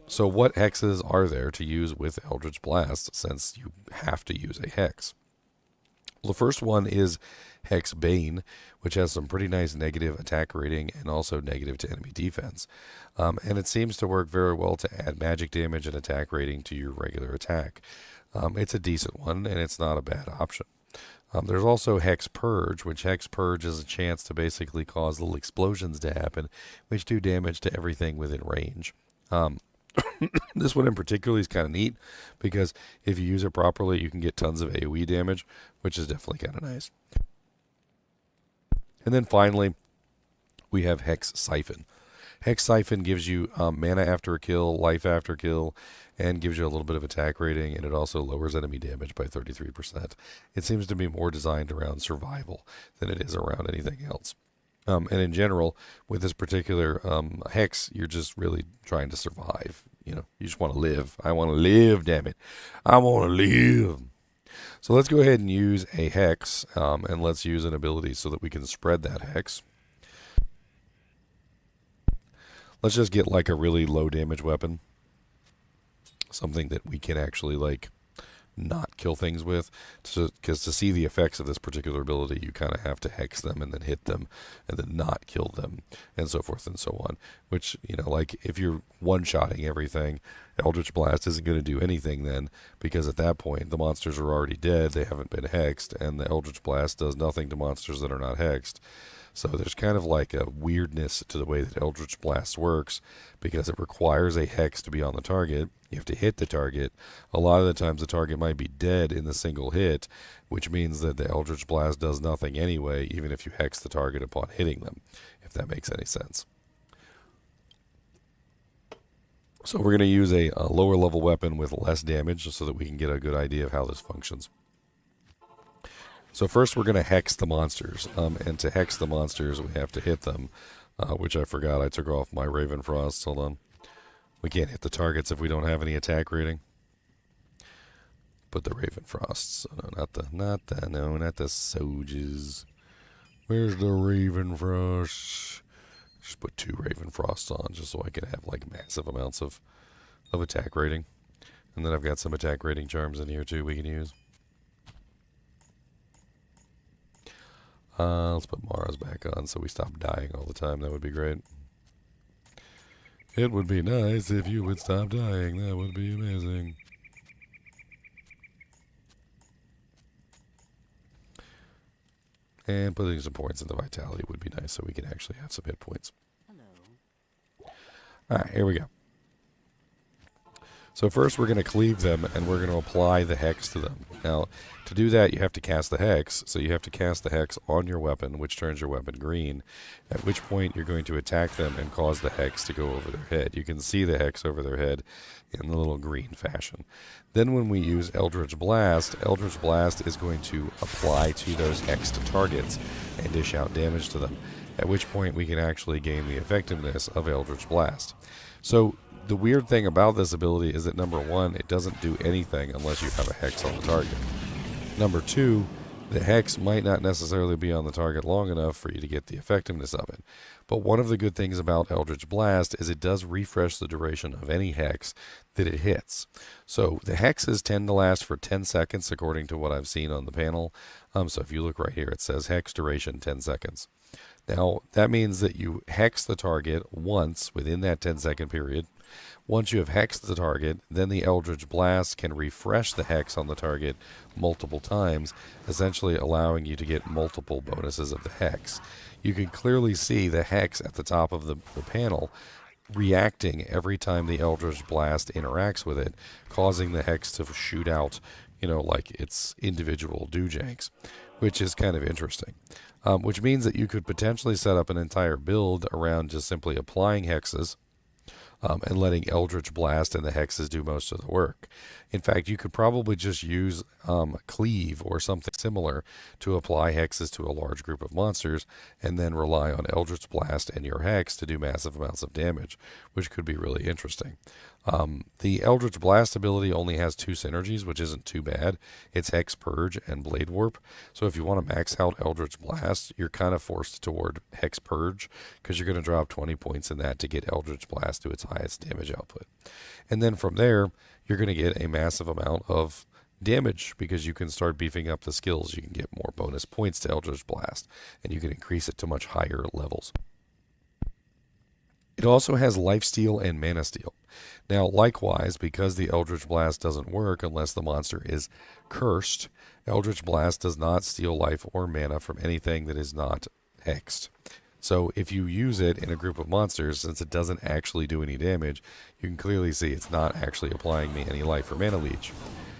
So what hexes are there to use with Eldritch Blast since you have to use a hex? Well, the first one is Hex Bane, which has some pretty nice negative attack rating and also negative to enemy defense. And it seems to work very well to add magic damage and attack rating to your regular attack. It's a decent one, and it's not a bad option. There's also Hex Purge, which Hex Purge is a chance to basically cause little explosions to happen, which do damage to everything within range. This one in particular is kind of neat because if you use it properly, you can get tons of AoE damage, which is definitely kind of nice. And then finally, we have Hex Siphon. Hex Siphon gives you mana after a kill, life after kill, and gives you a little bit of attack rating, and it also lowers enemy damage by 33%. It seems to be more designed around survival than it is around anything else. And in general, with this particular hex, you're just really trying to survive. You know, you just want to live. I want to live, damn it. I want to live. So let's go ahead and use a hex, and let's use an ability so that we can spread that hex. Let's just get like a really low damage weapon. Something that we can actually like not kill things with, because to see the effects of this particular ability, you kind of have to hex them and then hit them and then not kill them and so forth and so on, which, you know, like if you're one-shotting everything, Eldritch Blast isn't going to do anything then, because at that point the monsters are already dead, they haven't been hexed, and the Eldritch Blast does nothing to monsters that are not hexed. So there's kind of like a weirdness to the way that Eldritch Blast works, because it requires a hex to be on the target. You have to hit the target. A lot of the times the target might be dead in the single hit, which means that the Eldritch Blast does nothing anyway, even if you hex the target upon hitting them, if that makes any sense. So we're going to use a lower level weapon with less damage so that we can get a good idea of how this functions. So first we're going to hex the monsters, and to hex the monsters we have to hit them, which I forgot. I took off my Raven Frost. Hold on. We can't hit the targets if we don't have any attack rating. Put the Raven Frosts. No, not the soldiers. Where's the Raven Frost? Just put 2 Raven Frosts on just so I can have like massive amounts of attack rating. And then I've got some attack rating charms in here too we can use. Let's put Mara's back on so we stop dying all the time. That would be great. It would be nice if you would stop dying. That would be amazing. And putting some points into Vitality would be nice so we can actually have some hit points. Hello. Alright, here we go. So first we're going to cleave them, and we're going to apply the hex to them. Now, to do that, you have to cast the hex. So you have to cast the hex on your weapon, which turns your weapon green, at which point you're going to attack them and cause the hex to go over their head. You can see the hex over their head in the little green fashion. Then when we use Eldritch Blast is going to apply to those hexed targets and dish out damage to them, at which point we can actually gain the effectiveness of Eldritch Blast. So the weird thing about this ability is that, number 1, it doesn't do anything unless you have a hex on the target. Number 2, the hex might not necessarily be on the target long enough for you to get the effectiveness of it. But one of the good things about Eldritch Blast is it does refresh the duration of any hex that it hits. So the hexes tend to last for 10 seconds according to what I've seen on the panel. So if you look right here, it says hex duration 10 seconds. Now, that means that you hex the target once within that 10-second period. Once you have hexed the target, then the Eldritch Blast can refresh the hex on the target multiple times, essentially allowing you to get multiple bonuses of the hex. You can clearly see the hex at the top of the panel reacting every time the Eldritch Blast interacts with it, causing the hex to shoot out, like its individual doojanks, which is kind of interesting. Which means that you could potentially set up an entire build around just simply applying hexes and letting Eldritch Blast and the hexes do most of the work. In fact, you could probably just use Cleave or something similar to apply hexes to a large group of monsters and then rely on Eldritch Blast and your hex to do massive amounts of damage, which could be really interesting. The Eldritch Blast ability only has 2 synergies, which isn't too bad. It's Hex Purge and Blade Warp. So if you want to max out Eldritch Blast, you're kind of forced toward Hex Purge because you're going to drop 20 points in that to get Eldritch Blast to its highest damage output. And then from there, you're going to get a massive amount of damage because you can start beefing up the skills. You can get more bonus points to Eldritch Blast, and you can increase it to much higher levels. It also has lifesteal and mana steal. Now, likewise, because the Eldritch Blast doesn't work unless the monster is cursed, Eldritch Blast does not steal life or mana from anything that is not hexed. So if you use it in a group of monsters, since it doesn't actually do any damage, you can clearly see it's not actually applying me any life or mana leech.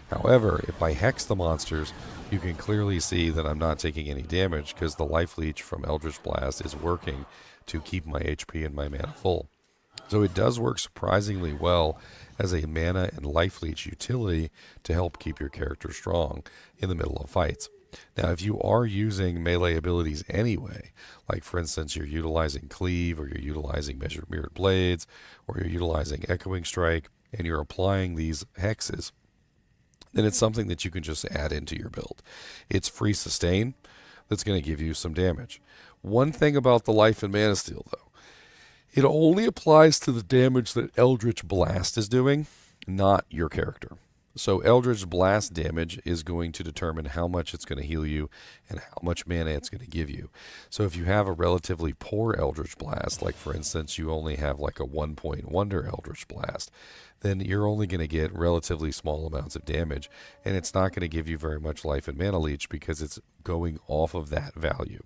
However, if I hex the monsters, you can clearly see that I'm not taking any damage because the life leech from Eldritch Blast is working to keep my HP and my mana full. So it does work surprisingly well as a mana and life leech utility to help keep your character strong in the middle of fights. Now, if you are using melee abilities anyway, like for instance, you're utilizing Cleave, or you're utilizing Mirrored Blades, or you're utilizing Echoing Strike, and you're applying these hexes, then it's something that you can just add into your build. It's free sustain that's going to give you some damage. One thing about the life and mana steal, though, it only applies to the damage that Eldritch Blast is doing, not your character. So Eldritch Blast damage is going to determine how much it's going to heal you and how much mana it's going to give you. So if you have a relatively poor Eldritch Blast, like for instance you only have like a 1-point wonder Eldritch Blast, then you're only going to get relatively small amounts of damage, and it's not going to give you very much life and mana leech because it's going off of that value.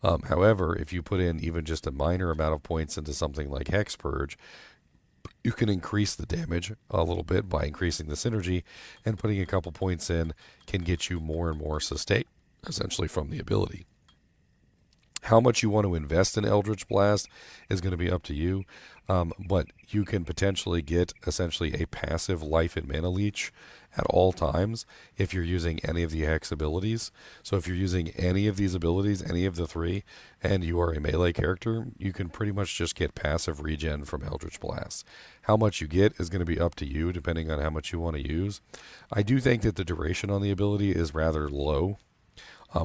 However, if you put in even just a minor amount of points into something like Hex Purge, you can increase the damage a little bit by increasing the synergy, and putting a couple points in can get you more and more sustain, essentially, from the ability. How much you want to invest in Eldritch Blast is going to be up to you, but you can potentially get essentially a passive life and mana leech at all times if you're using any of the hex abilities. So if you're using any of these abilities, any of the 3, and you are a melee character, you can pretty much just get passive regen from Eldritch Blast. How much you get is going to be up to you depending on how much you want to use. I do think that the duration on the ability is rather low,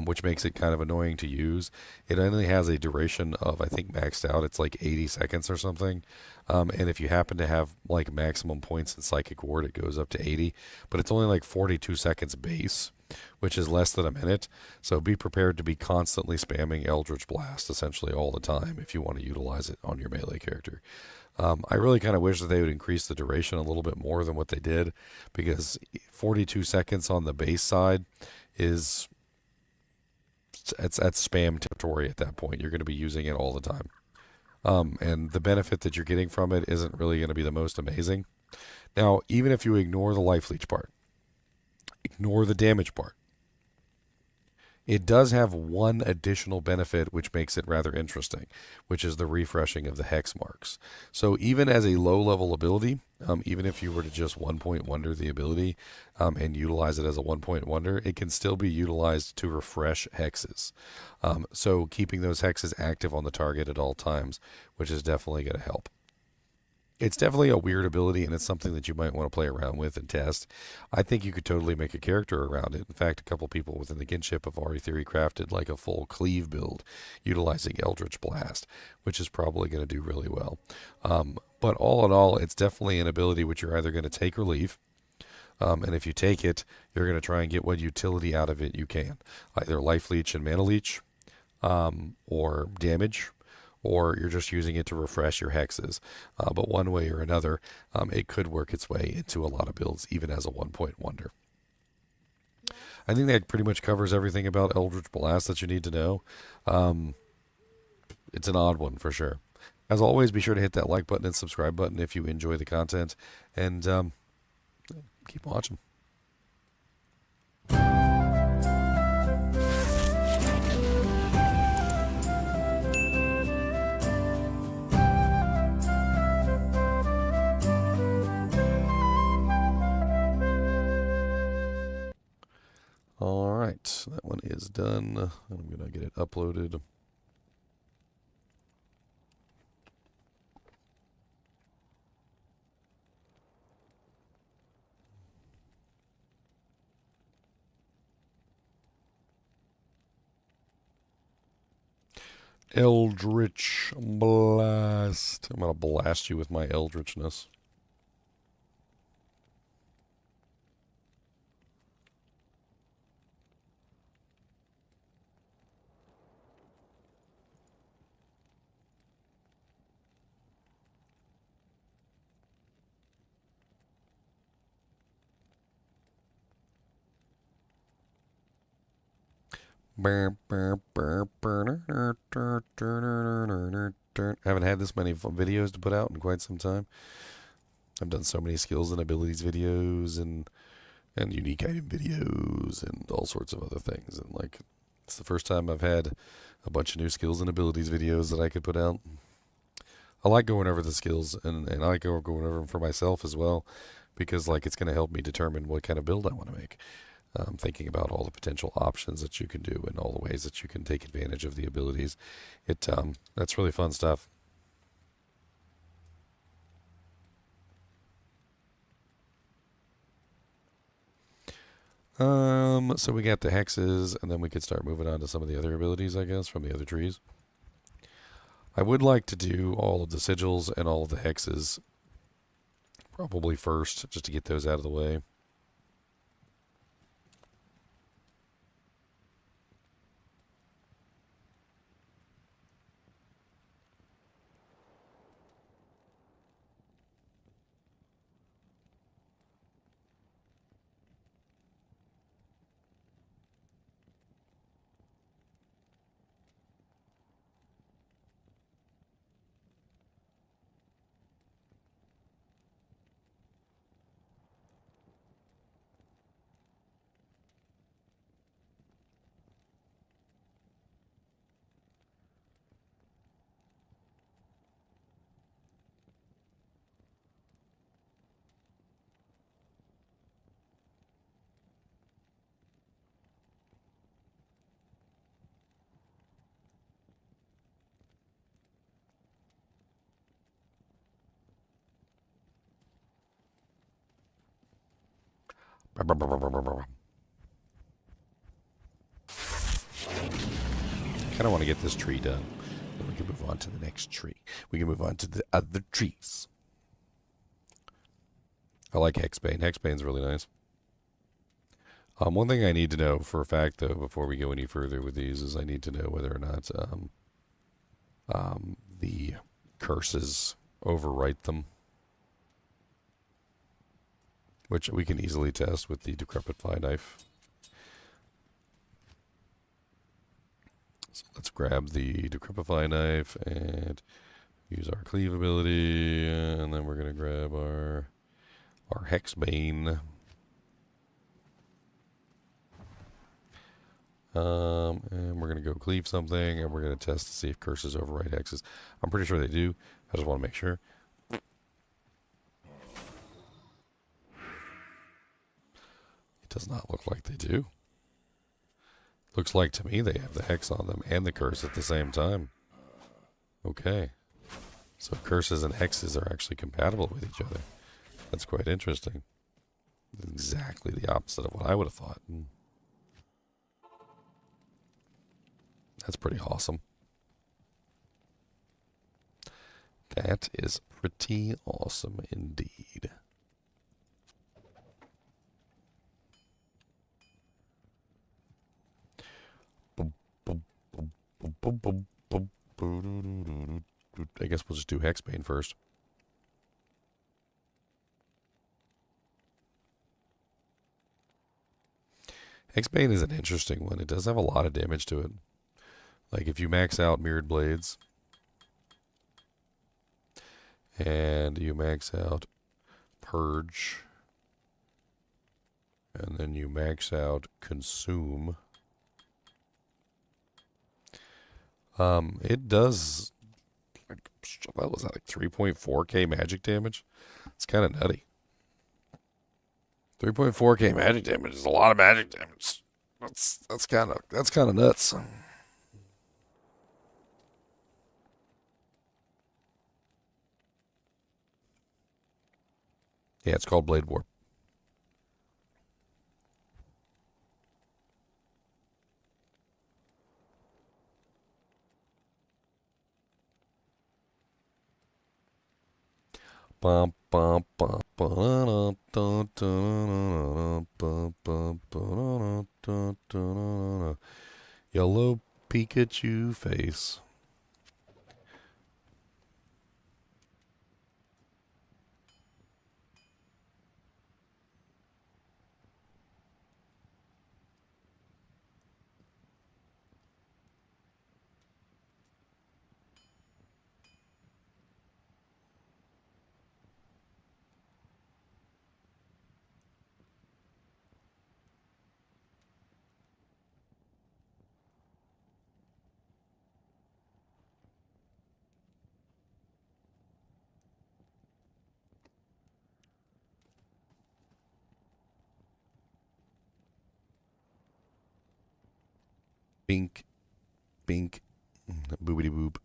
which makes it kind of annoying to use. It only has a duration of, I think maxed out, it's like 80 seconds or something. And if you happen to have like maximum points in Psychic Ward, it goes up to 80. But it's only like 42 seconds base, which is less than a minute. So be prepared to be constantly spamming Eldritch Blast essentially all the time if you want to utilize it on your melee character. I really kind of wish that they would increase the duration a little bit more than what they did, because 42 seconds on the base side is... it's at spam territory at that point. You're going to be using it all the time. And the benefit that you're getting from it isn't really going to be the most amazing. Now, even if you ignore the life leech part, ignore the damage part, it does have one additional benefit which makes it rather interesting, which is the refreshing of the hex marks. So even as a low-level ability, even if you were to just 1-point wonder the ability and utilize it as a 1-point wonder, it can still be utilized to refresh hexes. So keeping those hexes active on the target at all times, which is definitely going to help. It's definitely a weird ability, and it's something that you might want to play around with and test. I think you could totally make a character around it. In fact, a couple people within the kinship have already theory crafted like a full Cleave build utilizing Eldritch Blast, which is probably going to do really well. But all in all, it's definitely an ability which you're either going to take or leave. And if you take it, you're going to try and get what utility out of it you can. Either life leech and mana leech, or damage, or you're just using it to refresh your hexes. But one way or another, it could work its way into a lot of builds, even as a 1-point wonder. I think that pretty much covers everything about Eldritch Blast that you need to know. It's an odd one for sure. As always, be sure to hit that like button and subscribe button if you enjoy the content, and keep watching. All right, that one is done. I'm going to get it uploaded. Eldritch Blast. I'm going to blast you with my Eldritchness. Haven't had this many videos to put out in quite some time. I've done so many skills and abilities videos and unique item videos and all sorts of other things. And like, it's the first time I've had a bunch of new skills and abilities videos that I could put out. I like going over the skills and I like going over them for myself as well, because like it's going to help me determine what kind of build I want to make. Thinking about all the potential options that you can do and all the ways that you can take advantage of the abilities. That's really fun stuff. So we got the hexes, and then we could start moving on to some of the other abilities, I guess, from the other trees. I would like to do all of the sigils and all of the hexes probably first, just to get those out of the way. Kind of want to get this tree done. Then we can move on to the next tree. We can move on to the other trees. I like Hexbane. Hexbane's really nice. One thing I need to know for a fact, though, before we go any further with these, is I need to know whether or not the curses overwrite them, which we can easily test with the Decrepify knife. So let's grab the Decrepify knife and use our Cleave ability, and then we're going to grab our Hexbane. And we're going to go Cleave something, and we're going to test to see if curses override hexes. I'm pretty sure they do. I just want to make sure. It does not look like they do. Looks like to me they have the hex on them and the curse at the same time. Okay. So curses and hexes are actually compatible with each other. That's quite interesting. Exactly the opposite of what I would have thought. That's pretty awesome. That is pretty awesome indeed. I guess we'll just do Hexbane first. Hexbane is an interesting one. It does have a lot of damage to it. Like if you max out Mirrored Blades, And you max out purge. And then you max out consume. It does, what was that, like 3.4k magic damage? It's kind of nutty. 3.4k magic damage is a lot of magic damage. That's kind of nuts. Yeah, it's called Blade Warp. Yellow Pikachu face. Bink, bink, boobity boop.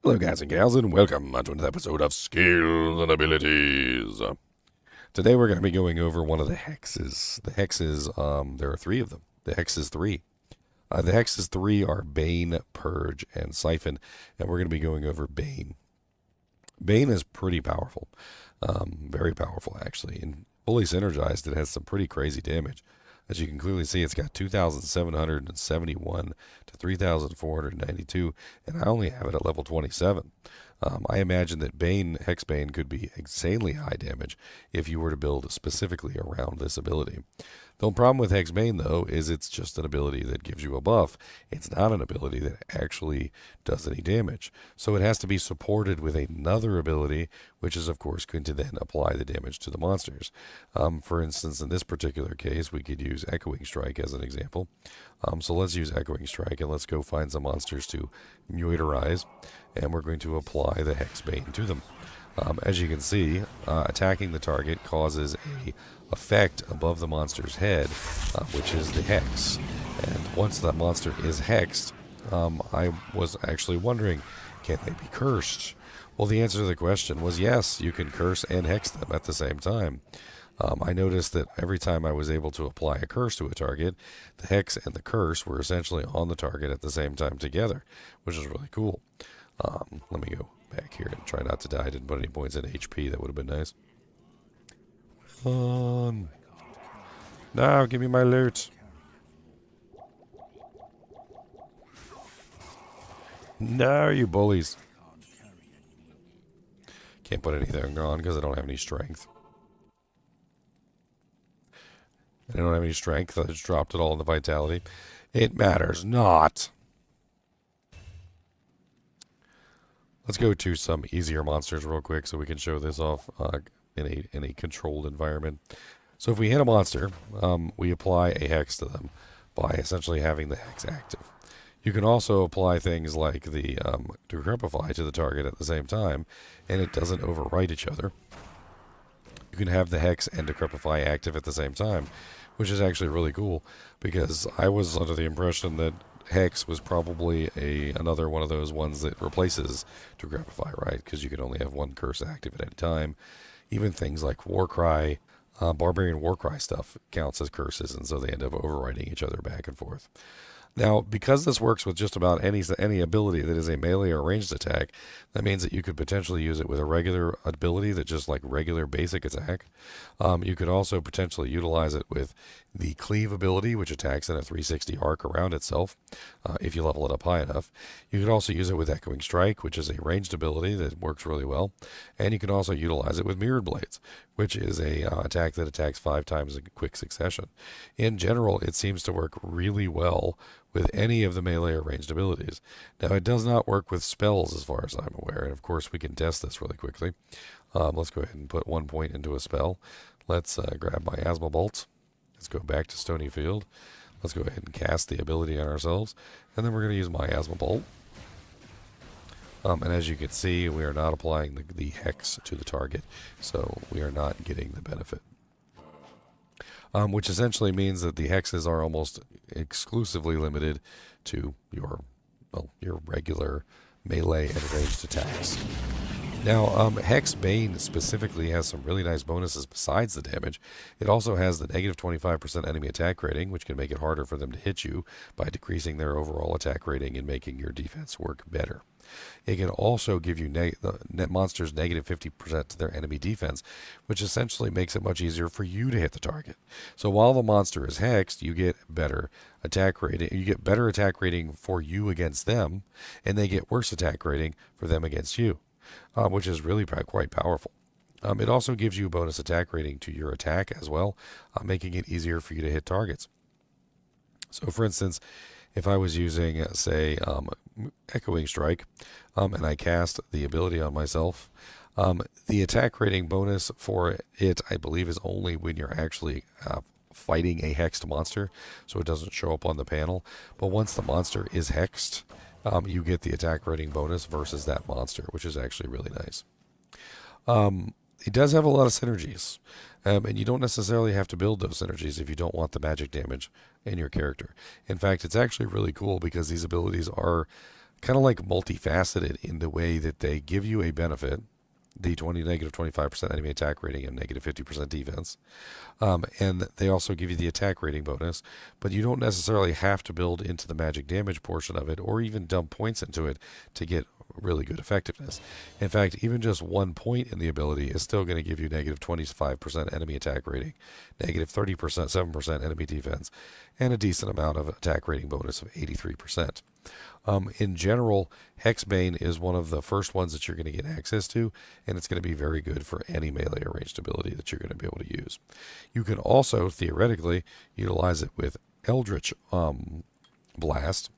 Hello, guys and gals, and welcome to another episode of Skills and Abilities. Today we're going to be going over one of the hexes. The hexes, there are three of them. The hexes 3. The hexes 3 are Bane, Purge, and Siphon, and we're going to be going over Bane. Bane is pretty powerful. Very powerful, actually. And fully synergized, it has some pretty crazy damage. As you can clearly see, it's got 2,771 to 3,492, and I only have it at level 27. I imagine that Bane, Hex Bane, could be insanely high damage if you were to build specifically around this ability. The only problem with Hex Bane, though, is it's just an ability that gives you a buff. It's not an ability that actually does any damage. So it has to be supported with another ability, which is, of course, going to then apply the damage to the monsters. For instance, in this particular case, we could use Echoing Strike as an example. So let's use Echoing Strike, and let's go find some monsters to muterize, and we're going to apply the Hex Bane to them. As you can see, attacking the target causes a effect above the monster's head, which is the hex. And once that monster is hexed, I was actually wondering, can they be cursed? Well, the answer to the question was yes, you can curse and hex them at the same time. I noticed that every time I was able to apply a curse to a target, the hex and the curse were essentially on the target at the same time together, which is really cool. Let me go back here and try not to die. I didn't put any points in HP. That would have been nice. Now, give me my loot. No, you bullies. Can't put anything on because I don't have any strength. I don't have any strength. I just dropped it all in the vitality. It matters not. Let's go to some easier monsters real quick so we can show this off in a controlled environment. So if we hit a monster, we apply a hex to them by essentially having the hex active. You can also apply things like the decrepify to the target at the same time, and it doesn't overwrite each other. You can have the hex and decrepify active at the same time, which is actually really cool, because I was under the impression that Hex was probably another one of those ones that replaces Decrepify, right? Because you can only have one curse active at any time. Even things like Warcry, Barbarian Warcry stuff counts as curses, and so they end up overwriting each other back and forth. Now, because this works with just about any ability that is a melee or ranged attack, that means that you could potentially use it with a regular ability that just like regular basic attack. You could also potentially utilize it with the Cleave ability, which attacks in a 360 arc around itself, if you level it up high enough. You could also use it with Echoing Strike, which is a ranged ability that works really well. And you can also utilize it with Mirrored Blades, which is a attack that attacks 5 times in quick succession. In general, it seems to work really well with any of the melee or ranged abilities. Now, it does not work with spells as far as I'm aware, and of course we can test this really quickly. Let's go ahead and put 1 point into a spell. Let's grab Miasma Bolt. Let's go back to Stony Field. Let's go ahead and cast the ability on ourselves, and then we're going to use Miasma Bolt. And as you can see, we are not applying the hex to the target, so we are not getting the benefit. Which essentially means that the hexes are almost exclusively limited to your regular melee and ranged attacks. Now, Hex Bane specifically has some really nice bonuses besides the damage. It also has the negative 25% enemy attack rating, which can make it harder for them to hit you by decreasing their overall attack rating and making your defense work better. It can also give you the monsters negative 50% to their enemy defense, which essentially makes it much easier for you to hit the target. So while the monster is hexed, you get better attack rating. You get better attack rating for you against them, and they get worse attack rating for them against you, which is really quite powerful. It also gives you a bonus attack rating to your attack as well, making it easier for you to hit targets. So, for instance, if I was using, say, Echoing Strike, and I cast the ability on myself, the attack rating bonus for it, I believe, is only when you're actually fighting a hexed monster, so it doesn't show up on the panel. But once the monster is hexed, you get the attack rating bonus versus that monster, which is actually really nice. It does have a lot of synergies, and you don't necessarily have to build those synergies if you don't want the magic damage in your character. In fact, it's actually really cool because these abilities are kind of like multifaceted in the way that they give you a benefit, the negative 25% enemy attack rating and negative 50% defense. And they also give you the attack rating bonus, but you don't necessarily have to build into the magic damage portion of it or even dump points into it to get really good effectiveness. In fact, even just 1 point in the ability is still going to give you negative 25% enemy attack rating, negative 30%, 7% enemy defense, and a decent amount of attack rating bonus of 83%. In general, Hexbane is one of the first ones that you're going to get access to, and it's going to be very good for any melee or ranged ability that you're going to be able to use. You can also, theoretically, utilize it with Eldritch Blast,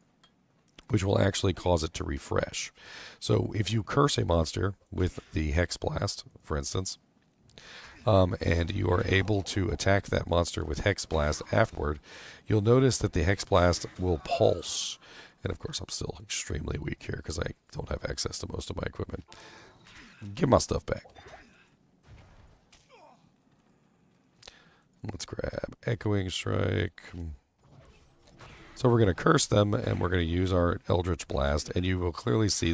which will actually cause it to refresh. So if you curse a monster with the Hex Blast, for instance, and you are able to attack that monster with Hex Blast afterward, you'll notice that the Hex Blast will pulse. And of course, I'm still extremely weak here because I don't have access to most of my equipment. Give my stuff back. Let's grab Echoing Strike. So we're going to curse them, and we're going to use our Eldritch Blast, and you will clearly see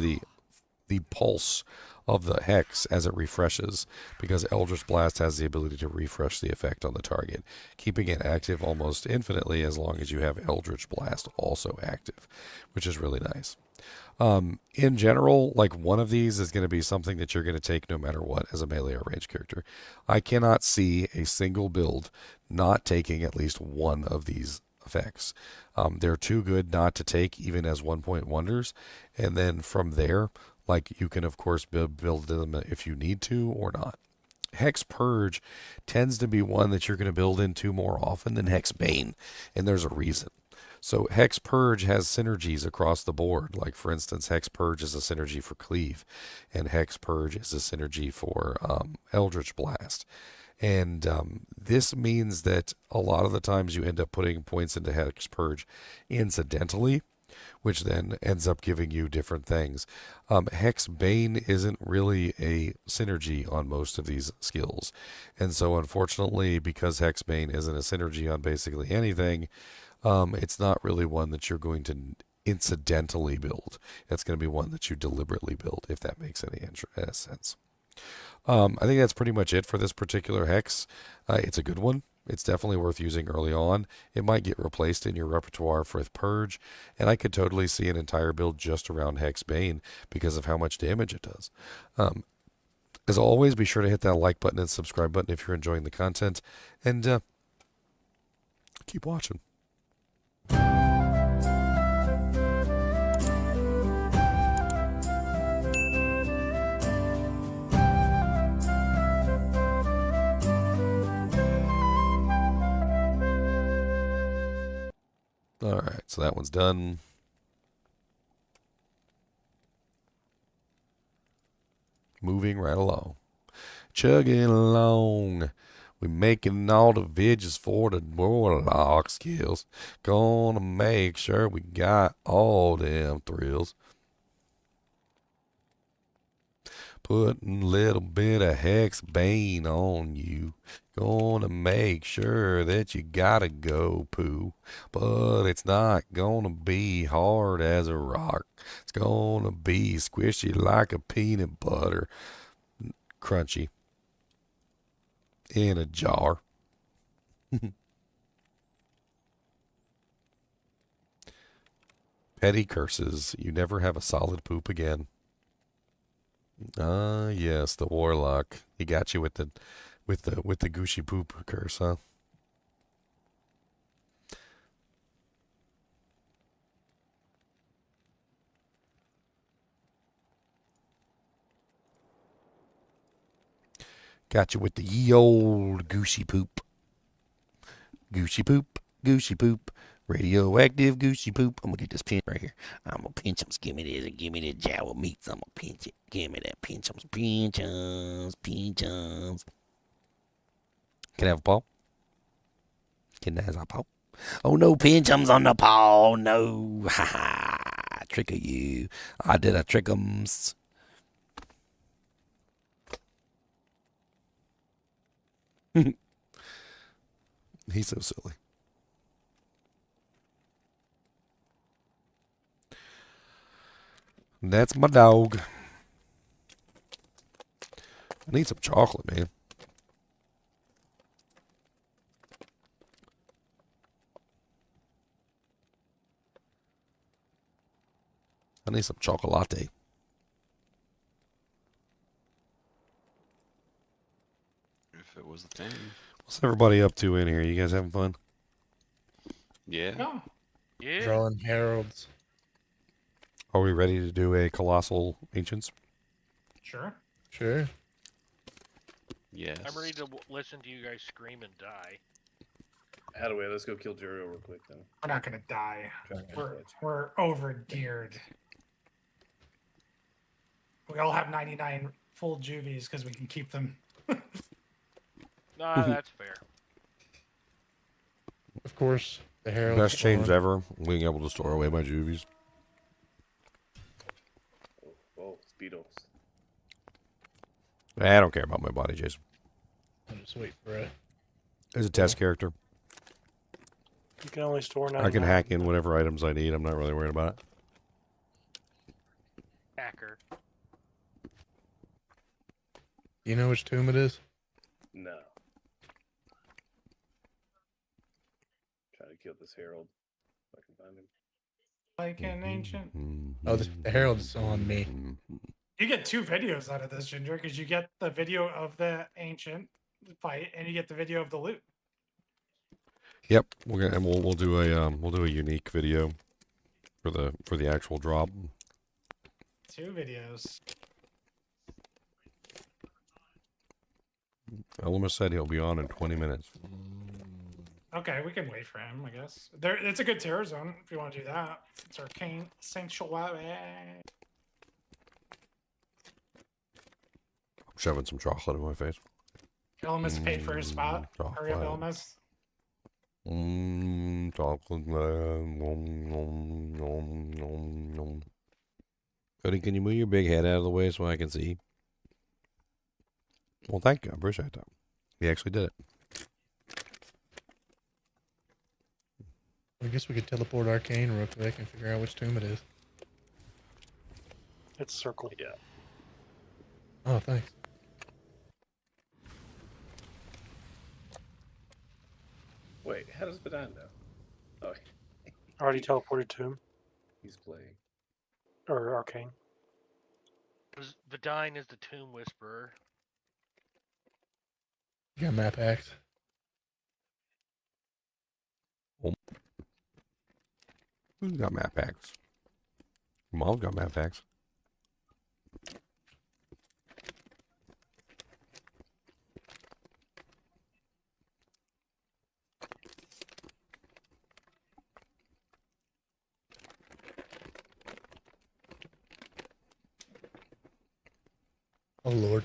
the pulse of the hex as it refreshes, because Eldritch Blast has the ability to refresh the effect on the target, keeping it active almost infinitely as long as you have Eldritch Blast also active, which is really nice. In general, like one of these is going to be something that you're going to take no matter what as a melee or ranged character. I cannot see a single build not taking at least one of these effects. They're too good not to take even as 1-point wonders, and then from there, like, you can of course build them if you need to or not. Hex Purge tends to be one that you're going to build into more often than Hex Bane, and there's a reason. So Hex Purge has synergies across the board. Like, for instance, Hex Purge is a synergy for Cleave, and Hex Purge is a synergy for Eldritch Blast. And this means that a lot of the times you end up putting points into Hex Purge incidentally, which then ends up giving you different things. Hex Bane isn't really a synergy on most of these skills. And so unfortunately, because Hex Bane isn't a synergy on basically anything, it's not really one that you're going to incidentally build. It's going to be one that you deliberately build, if that makes any sense. I think that's pretty much it for this particular hex. It's a good one. It's definitely worth using early on. It might get replaced in your repertoire with purge, and I could totally see an entire build just around hex bane because of how much damage it does. As always, be sure to hit that like button and subscribe button if you're enjoying the content, and keep watching. Alright, so that one's done. Moving right along. Chugging along. We making all the vidges for the Warlock skills. Gonna make sure we got all them thrills. Putting a little bit of hex bane on you. Gonna make sure that you gotta go poo. But it's not gonna be hard as a rock. It's gonna be squishy like a peanut butter. Crunchy. In a jar. Petty curses. You never have a solid poop again. Ah, yes, the Warlock. He got you with the gushy poop curse, huh? Got you with the ye old gushy poop. Gushy poop, gushy poop. Radioactive gushy poop. I'm gonna get this pinch right here. I'm gonna pinch 'em. Give me this. Give me the jowl meats. I'm gonna pinch it. Give me that pinch 'em. Pinch 'em. Pinch 'em. Can I have a paw? Can I have a paw? Oh no, pinch 'em's on the paw. No. Ha ha. Trick of you. I did a trick 'em's. He's so silly. That's my dog. I need some chocolate, man. I need some chocolate. If it was a thing. What's everybody up to in here? You guys having fun? Yeah. No. Yeah. Drawing heralds. Are we ready to do a Colossal Ancients? Sure. Sure. Yes. I'm ready to listen to you guys scream and die. Hadaway, let's go kill Jerry real quick then. We're not gonna die. Okay. We're over-deered. We all have 99 full juvies because we can keep them. Nah, that's fair. Of course, the heralds. Best change spawn. ever, being able to store away my juvies. Oh, Speedos. I don't care about my body, Jason. I'll just wait for it. As a test character, You can only store 99. I can hack in whatever items I need. I'm not really worried about it. Hacker. You know which tomb it is? No. Trying to kill this Herald. If I can find him. Like an ancient. Oh, the herald is on me. You get 2 videos out of this, Ginger, because you get the video of the ancient fight and you get the video of the loot. Yep, we'll do a unique video for the actual drop. 2 videos. Elma said he'll be on in 20 minutes. Okay, we can wait for him, I guess. It's a good terror zone if you want to do that. It's arcane sanctuary. I'm shoving some chocolate in my face. Elmas paid for his spot. Hurry up, Elmas. Chocolate. Nom, nom, nom, nom. Cody, can you move your big head out of the way so I can see? Well, thank you. I appreciate that. He actually did it. I guess we could teleport Arcane real quick and figure out which tomb it is. It's circle. Yeah. Oh, thanks. Wait, how does Badan know? Oh, Already teleported to him. he's playing. Or Arcane. Vidine is the Tomb Whisperer. You got map axe. Who's got map packs? Mom's got map packs. Oh Lord.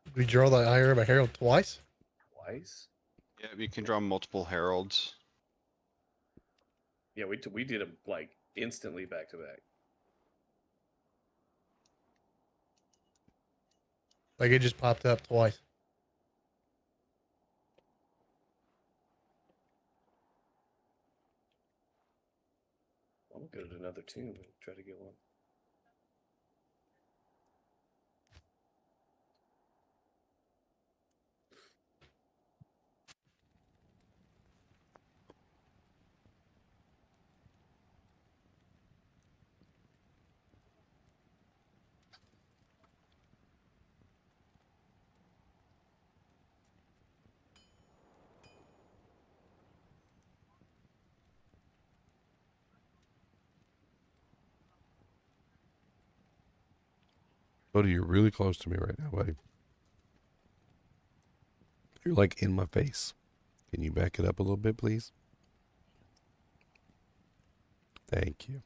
Did we draw the eye of a herald twice? Twice? Yeah, you can draw multiple heralds. Yeah, we did them like instantly back to back. Like it just popped up twice. I'm gonna go to another tomb and try to get one. Buddy, you're really close to me right now, buddy. You're like in my face. Can you back it up a little bit, please? Thank you.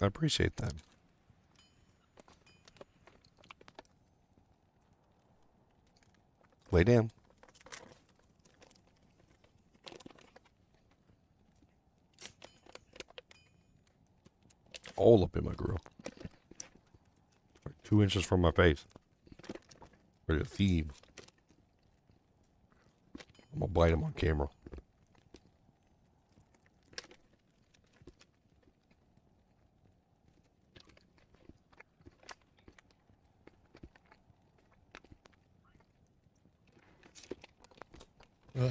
I appreciate that. Lay down. All up in my grill. Like 2 inches from my face. Ready to thieve. I'm gonna bite him on camera. Uh-oh.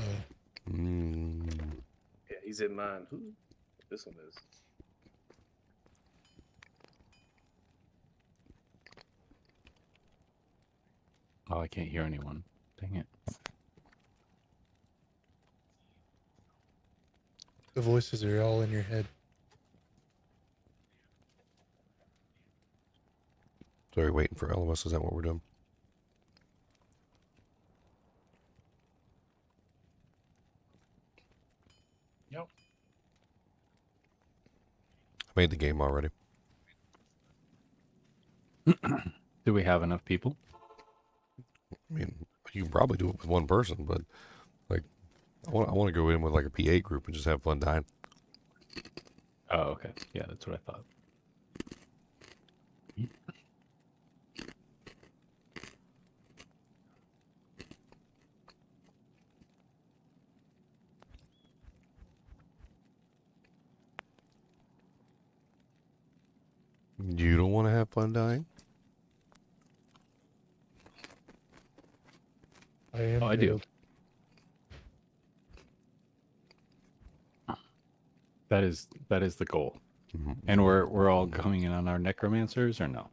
Yeah, he's in mine. Who? This one is. Oh, I can't hear anyone. Dang it. The voices are all in your head. So are you waiting for LMS? Is that what we're doing? Yep. I made the game already. Do we have enough people? I mean, you can probably do it with one person, but like, I want to go in with like a P8 group and just have fun dying. Oh, okay. Yeah, that's what I thought. You don't want to have fun dying? I am. Oh, I do. That is the goal. Mm-hmm. And we're all coming in on our necromancers or no?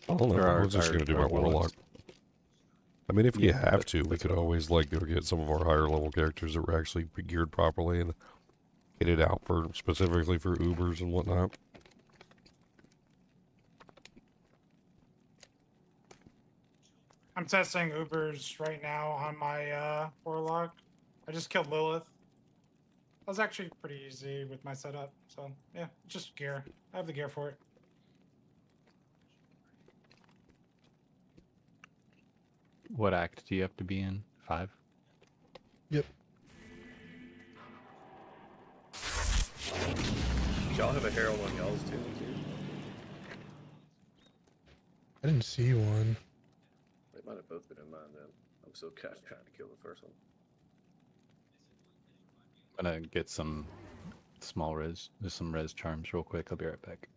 I don't know. Or I was just going to do my Warlock. I mean, if we Yeah, have to, we could always like go get some of our higher level characters that were actually geared properly and get it out for specifically for Ubers and whatnot. I'm testing Ubers right now on my Warlock. I just killed Lilith. That was actually pretty easy with my setup. So yeah, just gear. I have the gear for it. What act do you have to be in? 5? Yep. Y'all have a herald on y'all's tomb too? I didn't see one. They might have both been in mine then. I'm so trying to kill the first one. I'm gonna get some small res. There's some res charms real quick. I'll be right back.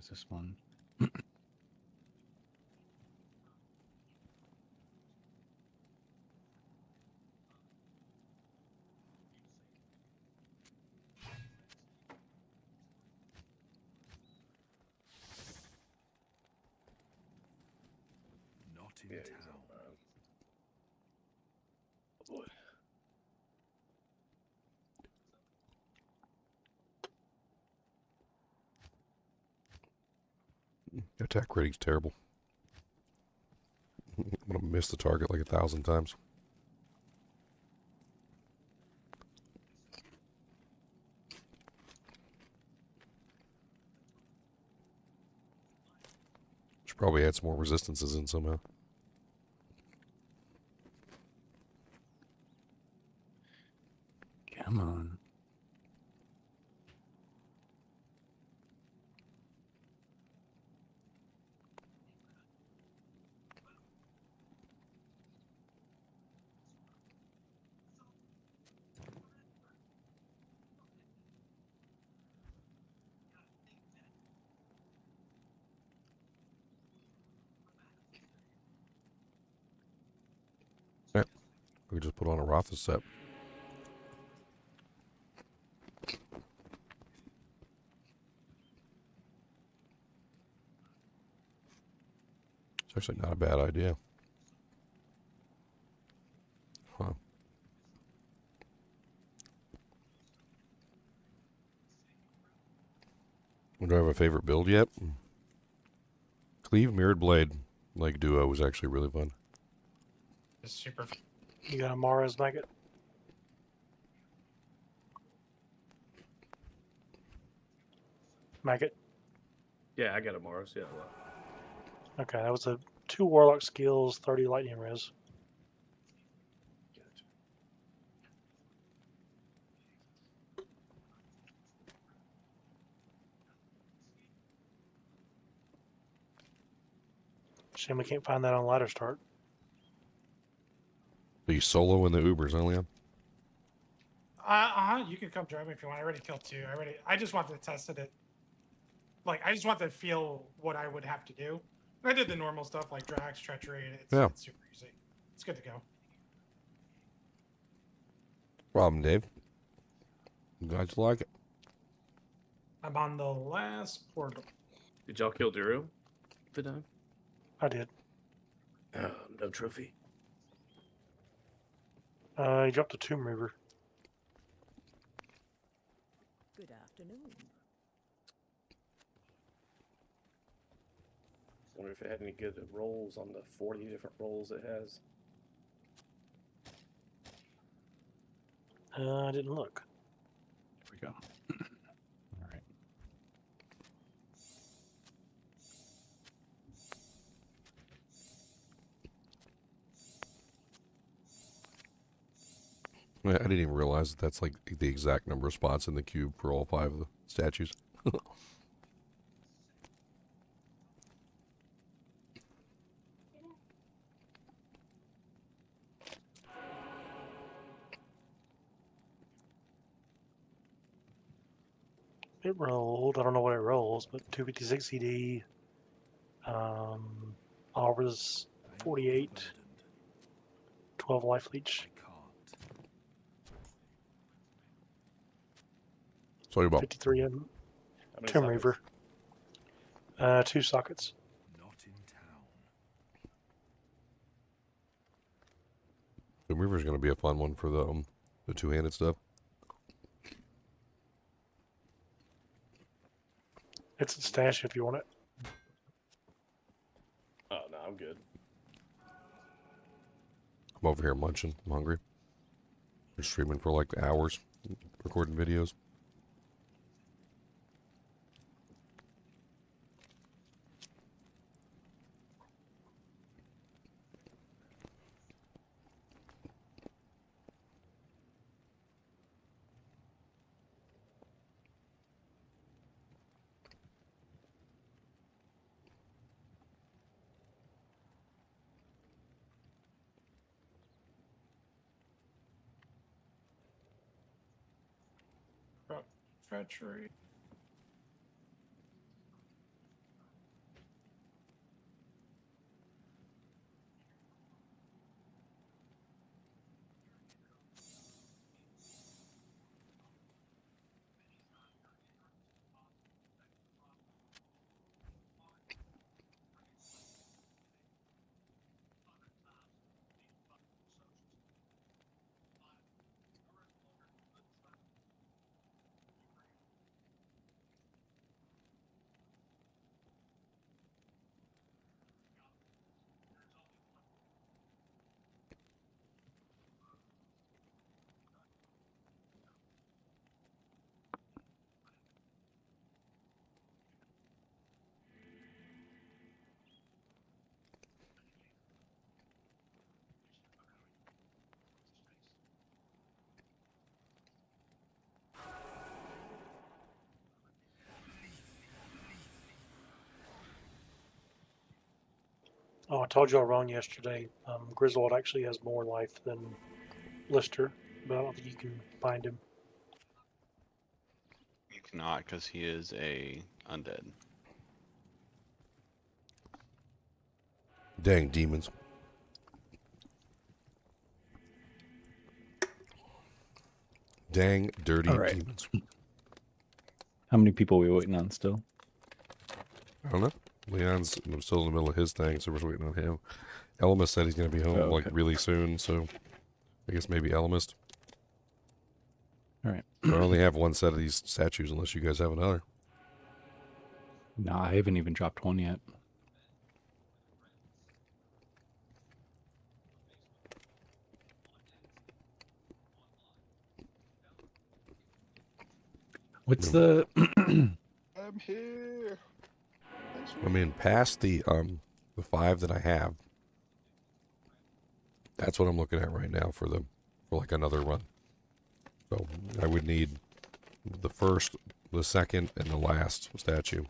There's this one. Not in Yeah, he's town. on mine. Oh boy. Attack rating's terrible. I'm gonna miss the target like 1,000 times. Should probably add some more resistances in somehow. Come on. We just put on a Raft set. It's actually not a bad idea. Huh. Do I have a favorite build yet? Cleave Mirrored Blade, like duo, was actually really fun. It's super. You got a Mara's maggot. Maggot. Yeah, I got a Mars. Yeah, well, Okay, that was a 2 Warlock skills, 30 lightning res. gotcha. Shame we can't find that on ladder start. The solo in the Ubers, huh, Leon? You can come join me if you want. I already killed 2. I just wanted to test it. Like, I just wanted to feel what I would have to do. I did the normal stuff like Drax, Treachery. It's super easy. It's good to go. Problem, Dave. You guys like it? I'm on the last portal. Did y'all kill Duru? Today? I did. No trophy. He dropped a Tomb Reaver. Good afternoon. Wonder if it had any good rolls on the 40 different rolls it has. I didn't look. Here we go. All right. I didn't even realize that that's like the exact number of spots in the cube for all 5 of the statues. It rolled. I don't know what it rolls, but 256 CD. Aura's 48. 12 life leech. I can't. So about 53 How many Tomb sockets? Reaver. 2 sockets. Not in town. the Reaver's going to be a fun one for the two-handed stuff. It's a stash if you want it. Oh, no, I'm good. I'm over here munching. I'm hungry. Been streaming for like hours, recording videos. Treachery. Oh, I told y'all wrong yesterday. Griswold actually has more life than Lister, but I don't think you can find him. You cannot, because he is a undead. Dang demons. Dang dirty All right. demons. How many people are we waiting on still? I don't know. Leon's still in the middle of his thing, so we're waiting on him. Elemis said he's going to be home Oh, like okay. really soon, so I guess maybe Elemist. All right. I only have one set of these statues unless you guys have another. No, I haven't even dropped one yet. What's the I'm here. I mean, past the 5 that I have, that's what I'm looking at right now for like another run. So I would need the first, the second, and the last statue.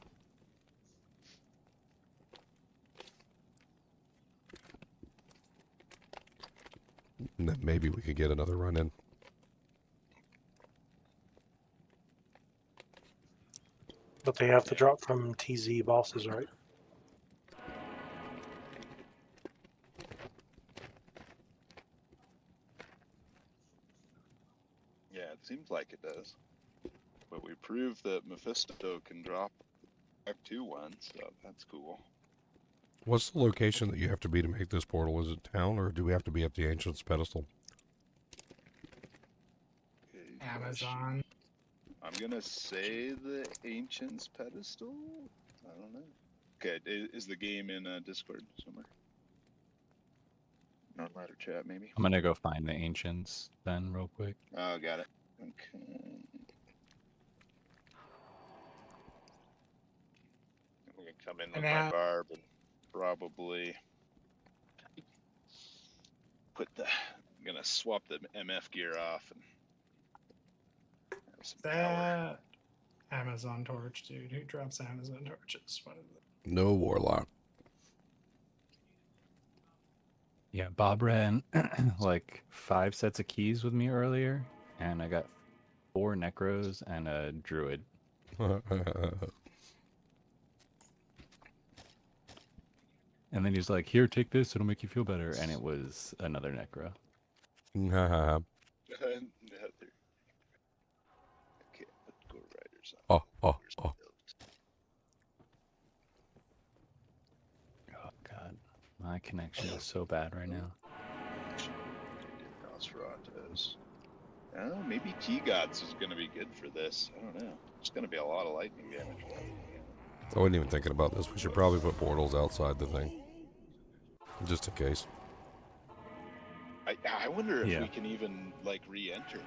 And then maybe we could get another run in. But they have to drop from TZ bosses, right? Yeah, it seems like it does. But we proved that Mephisto can drop 5-2-1, so that's cool. What's the location that you have to be to make this portal? Is it town, or do we have to be at the Ancient's pedestal? Okay, Amazon. I'm gonna say the Ancient's pedestal? I don't know. Okay, is the game in Discord somewhere? Non-ladder chat, maybe? I'm gonna go find the ancients then real quick. Oh, got it. Okay. We can come in with And my barb and probably I'm gonna swap the MF gear off and have some power. That Amazon torch, dude. Who drops Amazon torches? What is it? No Warlock. Yeah, Bob ran like 5 sets of keys with me earlier, and I got 4 necros and a druid. And then he's like, "Here, take this. It'll make you feel better." And it was another necro. Another. Okay, let's go riders on. Oh. Oh god, my connection is so bad right now. Nosferatus. Oh, maybe T-Gods is gonna be good for this. I don't know. It's gonna be a lot of lightning damage. I wasn't even thinking about this. We should probably put portals outside the thing. Just in case. I wonder if Yeah. we can even like re-enter.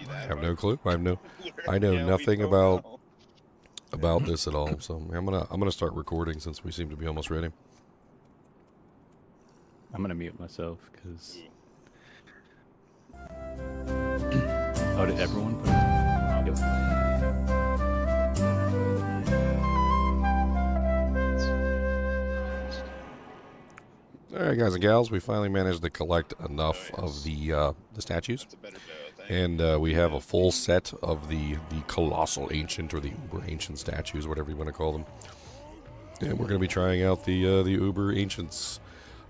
I have no clue. I know nothing about this at all. So I'm gonna start recording since we seem to be almost ready. I'm gonna mute myself because. Oh, did everyone put it? Yep. All right, guys and gals, we finally managed to collect enough of the statues, and we have a full set of the Colossal Ancient or the Uber Ancient statues, whatever you want to call them. And we're going to be trying out the Uber Ancients.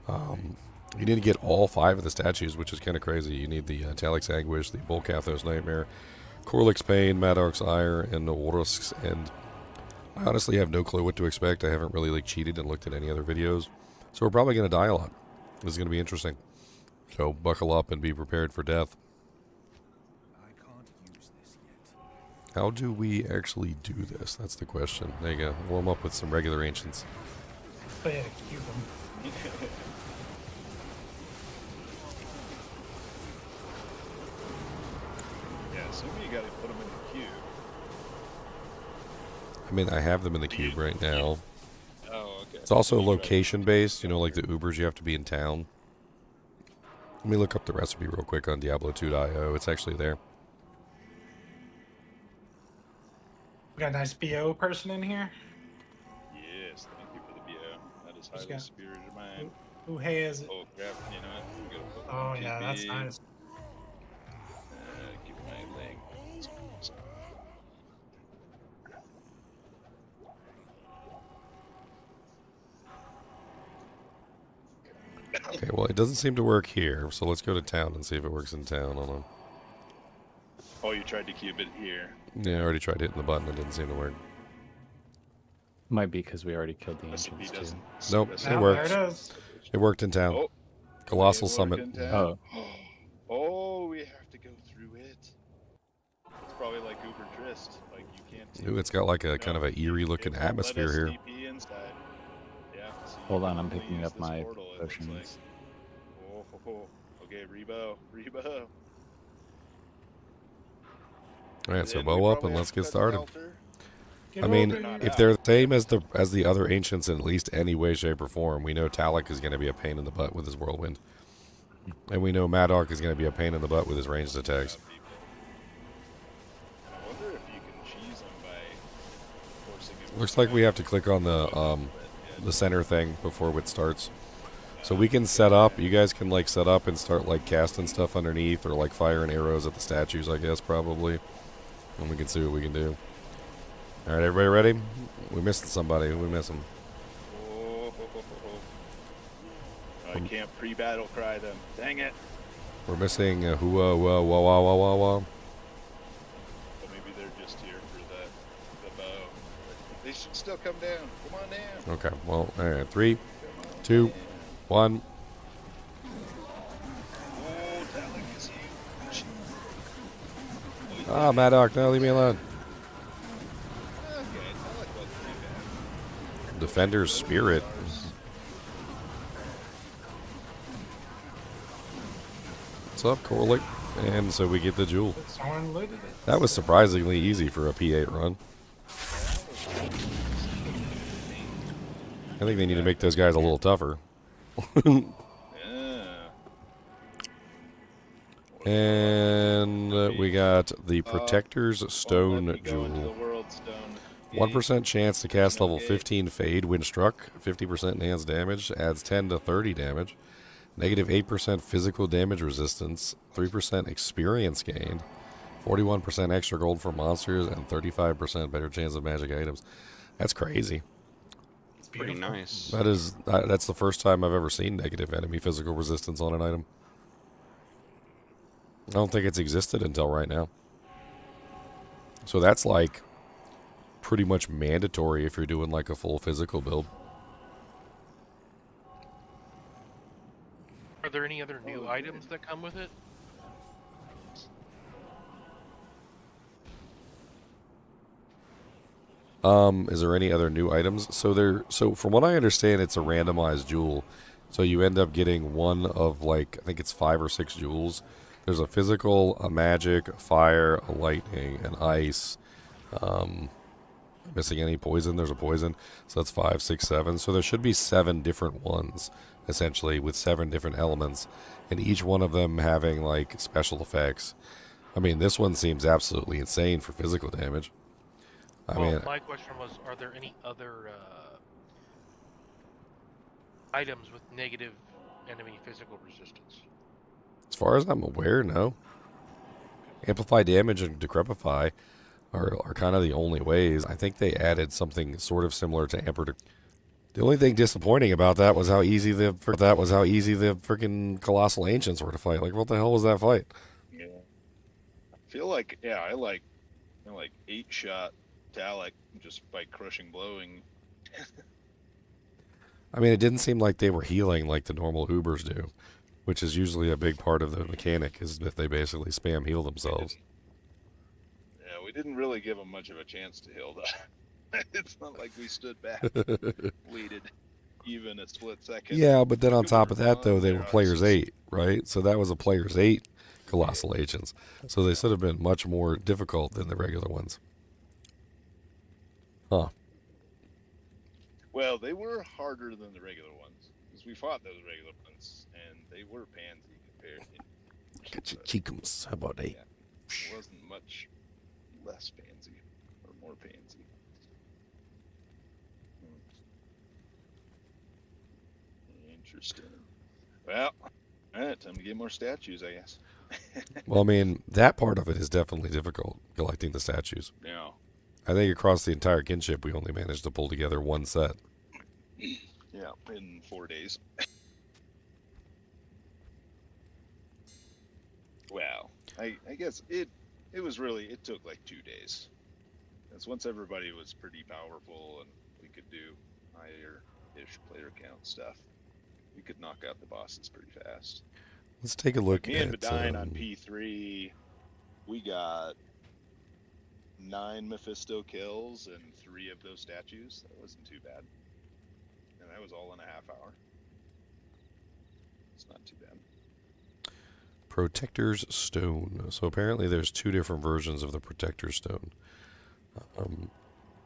You need to get all 5 of the statues, which is kind of crazy. You need the Talix Anguish, the Bolcathos Nightmare, Corlix Pain, Maddark's Ire, and the Warusks. And I honestly have no clue what to expect. I haven't really cheated and looked at any other videos. So we're probably going to die a lot. This is going to be interesting. So buckle up and be prepared for death. How do we actually do this? That's the question. There you go. Warm up with some regular ancients. Oh yeah, cube them. Yeah, so you gotta put them in the queue. I mean, I have them in the cube right now. Oh, okay. It's also location based, you know, like the Ubers, you have to be in town. Let me look up the recipe real quick on Diablo II.io. It's actually there. We got a nice BO person in here. Yes, thank you for the BO. That is This Who's highly got- spirited mind. Who has it? Oh crap! You know what? I'm gonna put Oh one yeah, that's TP. nice. Give my leg. Okay, well, it doesn't seem to work here, so let's go to town and see if it works in town. Hold on. Oh, you tried to cube it here. Yeah, I already tried hitting the button. It didn't seem to work. Might be because we already killed the Recipe ancients too. doesn't. Nope, recipe it Now, works. there it is. It worked in town. Oh, Colossal it worked Summit. in town. Oh, Oh, we have to go through it. It's probably like Uber Trist. Like you can't. Ooh, it's got like a No, kind of a eerie looking it won't let atmosphere us here. TP inside. Yeah. So you hold can on, I'm only picking use up this my portal, it looks like. potions. Okay, Rebo. Alright, so Then we bow up probably and have let's to get cut started. Altar. Get I mean, over here. if they're the same as the other ancients in at least any way, shape, or form, we know Talak is going to be a pain in the butt with his whirlwind, and we know Maddock is going to be a pain in the butt with his ranged attacks. I wonder if you can cheese them by forcing it. Looks like we have to click on the center thing before it starts. So we can set up. You guys can like set up and start like casting stuff underneath, or like firing arrows at the statues, I guess probably, and we can see what we can do. All right, everybody ready? We missed somebody. We miss them. I can't pre-battle cry them. Dang it. We're missing hua wah wah wah wah wah wah. But maybe they're just here for the bow. They should still come down. Come on down. Okay. Well, all right. 3, Come on 2, down. 1. Oh, Talak is huge. Ah, Maddock, no, leave me alone. Okay, Talak wasn't too bad. Defender's Spirit. What's up, Corlick? And so we get the jewel. Someone looted it. That was surprisingly easy for a P8 run. I think they need to make those guys a little tougher. Yeah. And we got the Protector's Stone Let me go into Jewel. the World Stone. 1% chance to cast level Okay. 15 Fade when struck. 50% enhanced damage. Adds 10 to 30 damage. Negative 8% physical damage resistance. 3% experience gained. 41% extra gold for monsters. And 35% better chance of magic items. That's crazy. It's Pretty beautiful. nice. That's the first time I've ever seen negative enemy physical resistance on an item. I don't think it's existed until right now. So that's like pretty much mandatory if you're doing like a full physical build. Are there any other new items that come with it? Is there any other new items? So from what I understand, it's a randomized jewel. So you end up getting one of like, I think it's 5 or 6 jewels. There's a physical, a magic, a fire, a lightning, an ice. Missing any poison? There's a poison. So that's 5, 6, 7. So there should be 7 different ones, essentially, with 7 different elements. And each one of them having like special effects. I mean, this one seems absolutely insane for physical damage. I Well, mean, my question was, are there any other items with negative enemy physical resistance? as far as I'm aware, no. Amplify damage and decrepify are kind of the only ways. I think they added something sort of similar to Amper. The only thing disappointing about that was how easy the freaking Colossal Ancients were to fight. Like, what the hell was that fight? Yeah. I feel like, yeah, I like 8-shot Talak just by crushing blowing. I mean, it didn't seem like they were healing like the normal Ubers do, which is usually a big part of the mechanic, is that they basically spam heal themselves. Yeah, we didn't really give them much of a chance to heal though. It's not like we stood back, waited even a split second. Yeah, but then on People top were of that, though, on they their were players asses. 8, right? So that was a players 8 Colossal Agents. So they should have been much more difficult than the regular ones. Huh. Well, they were harder than the regular ones because we fought those regular ones, and they were pansy compared. Get your cheekums. How about they? It wasn't much less pansy or more pansy. Interesting. Well, alright, time to get more statues, I guess. Well, I mean, that part of it is definitely difficult, collecting the statues. Yeah. I think across the entire kinship, we only managed to pull together one set. Yeah, in 4 days. Well, I guess it was really, it took like 2 days. Because once everybody was pretty powerful and we could do higher-ish player count stuff, we could knock out the bosses pretty fast. Let's take a look Me at... and Bedine on P3, we got 9 Mephisto kills and 3 of those statues. That wasn't too bad. And that was all in a half hour. It's not too bad. Protector's Stone. So apparently there's 2 different versions of the Protector's Stone.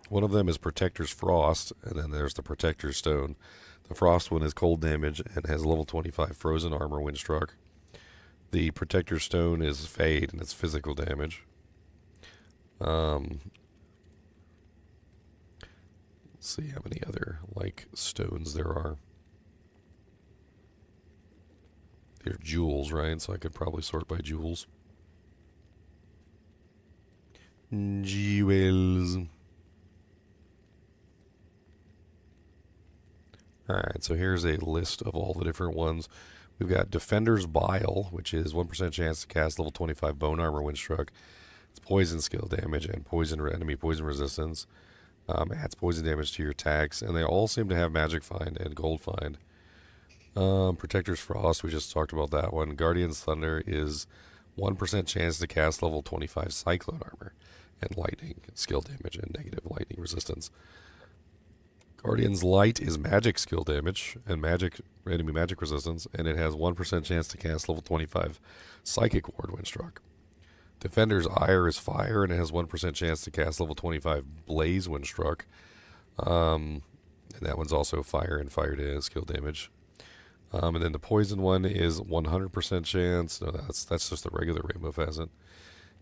One of them is Protector's Frost, and then there's the Protector's Stone. The Frost one is cold damage and has level 25 frozen armor when struck. The Protector's Stone is Fade, and it's physical damage. Let's see how many other, like, stones there are. They're jewels, right? So I could probably sort by jewels. Jewels. Alright, so here's a list of all the different ones. We've got Defender's Bile, which is 1% chance to cast level 25 bone armor when struck. It's poison skill damage and enemy poison resistance. Adds poison damage to your attacks, and they all seem to have Magic Find and Gold Find. Protector's Frost, we just talked about that one. Guardian's Thunder is 1% chance to cast level 25 Cyclone Armor and Lightning skill damage and negative lightning resistance. Guardian's Light is magic skill damage and enemy magic resistance, and it has 1% chance to cast level 25 Psychic Ward when struck. Defender's Ire is fire, and it has 1% chance to cast level 25 Blaze when struck. And that one's also fire and fire to skill damage. And then the poison one is 100% chance. No, that's just the regular Rainbow Facet.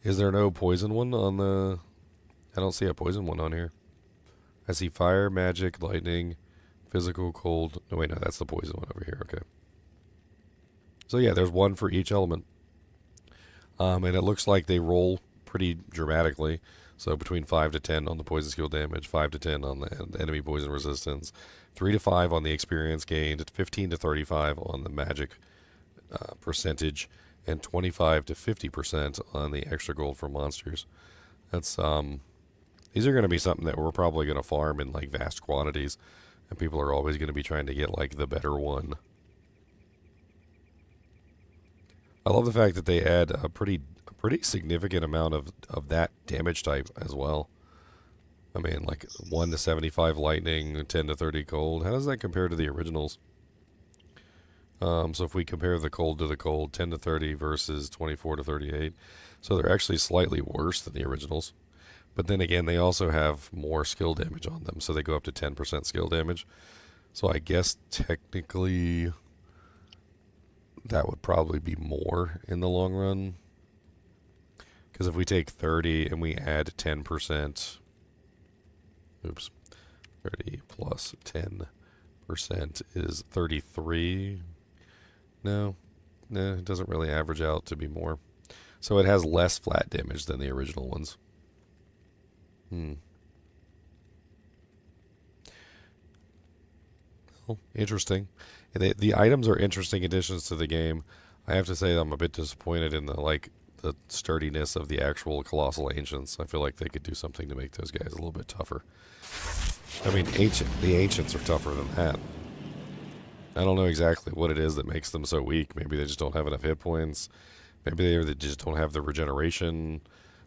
Is there no poison one on the... I don't see a poison one on here. I see fire, magic, lightning, physical, cold. No, wait, no, that's the poison one over here. Okay. So yeah, there's one for each element. And it looks like they roll pretty dramatically. So between 5 to 10 on the poison skill damage, 5 to 10 on the enemy poison resistance, 3 to 5 on the experience gained, 15 to 35 on the magic percentage, and 25 to 50% on the extra gold for monsters. That's these are going to be something that we're probably going to farm in like vast quantities, and people are always going to be trying to get like the better one. I love the fact that they add a pretty significant amount of that damage type as well. I mean, like 1 to 75 lightning, 10 to 30 cold. How does that compare to the originals? So if we compare the cold to the cold, 10 to 30 versus 24 to 38. So they're actually slightly worse than the originals. But then again, they also have more skill damage on them. So they go up to 10% skill damage. So I guess technically that would probably be more in the long run. Because if we take 30 and we add 10%, oops, 30 plus 10% is 33. No, it doesn't really average out to be more. So it has less flat damage than the original ones. Well, interesting. The items are interesting additions to the game. I have to say I'm a bit disappointed in the sturdiness of the actual Colossal Ancients. I feel like they could do something to make those guys a little bit tougher. I mean, the Ancients are tougher than that. I don't know exactly what it is that makes them so weak. Maybe they just don't have enough hit points. Maybe they just don't have the regeneration.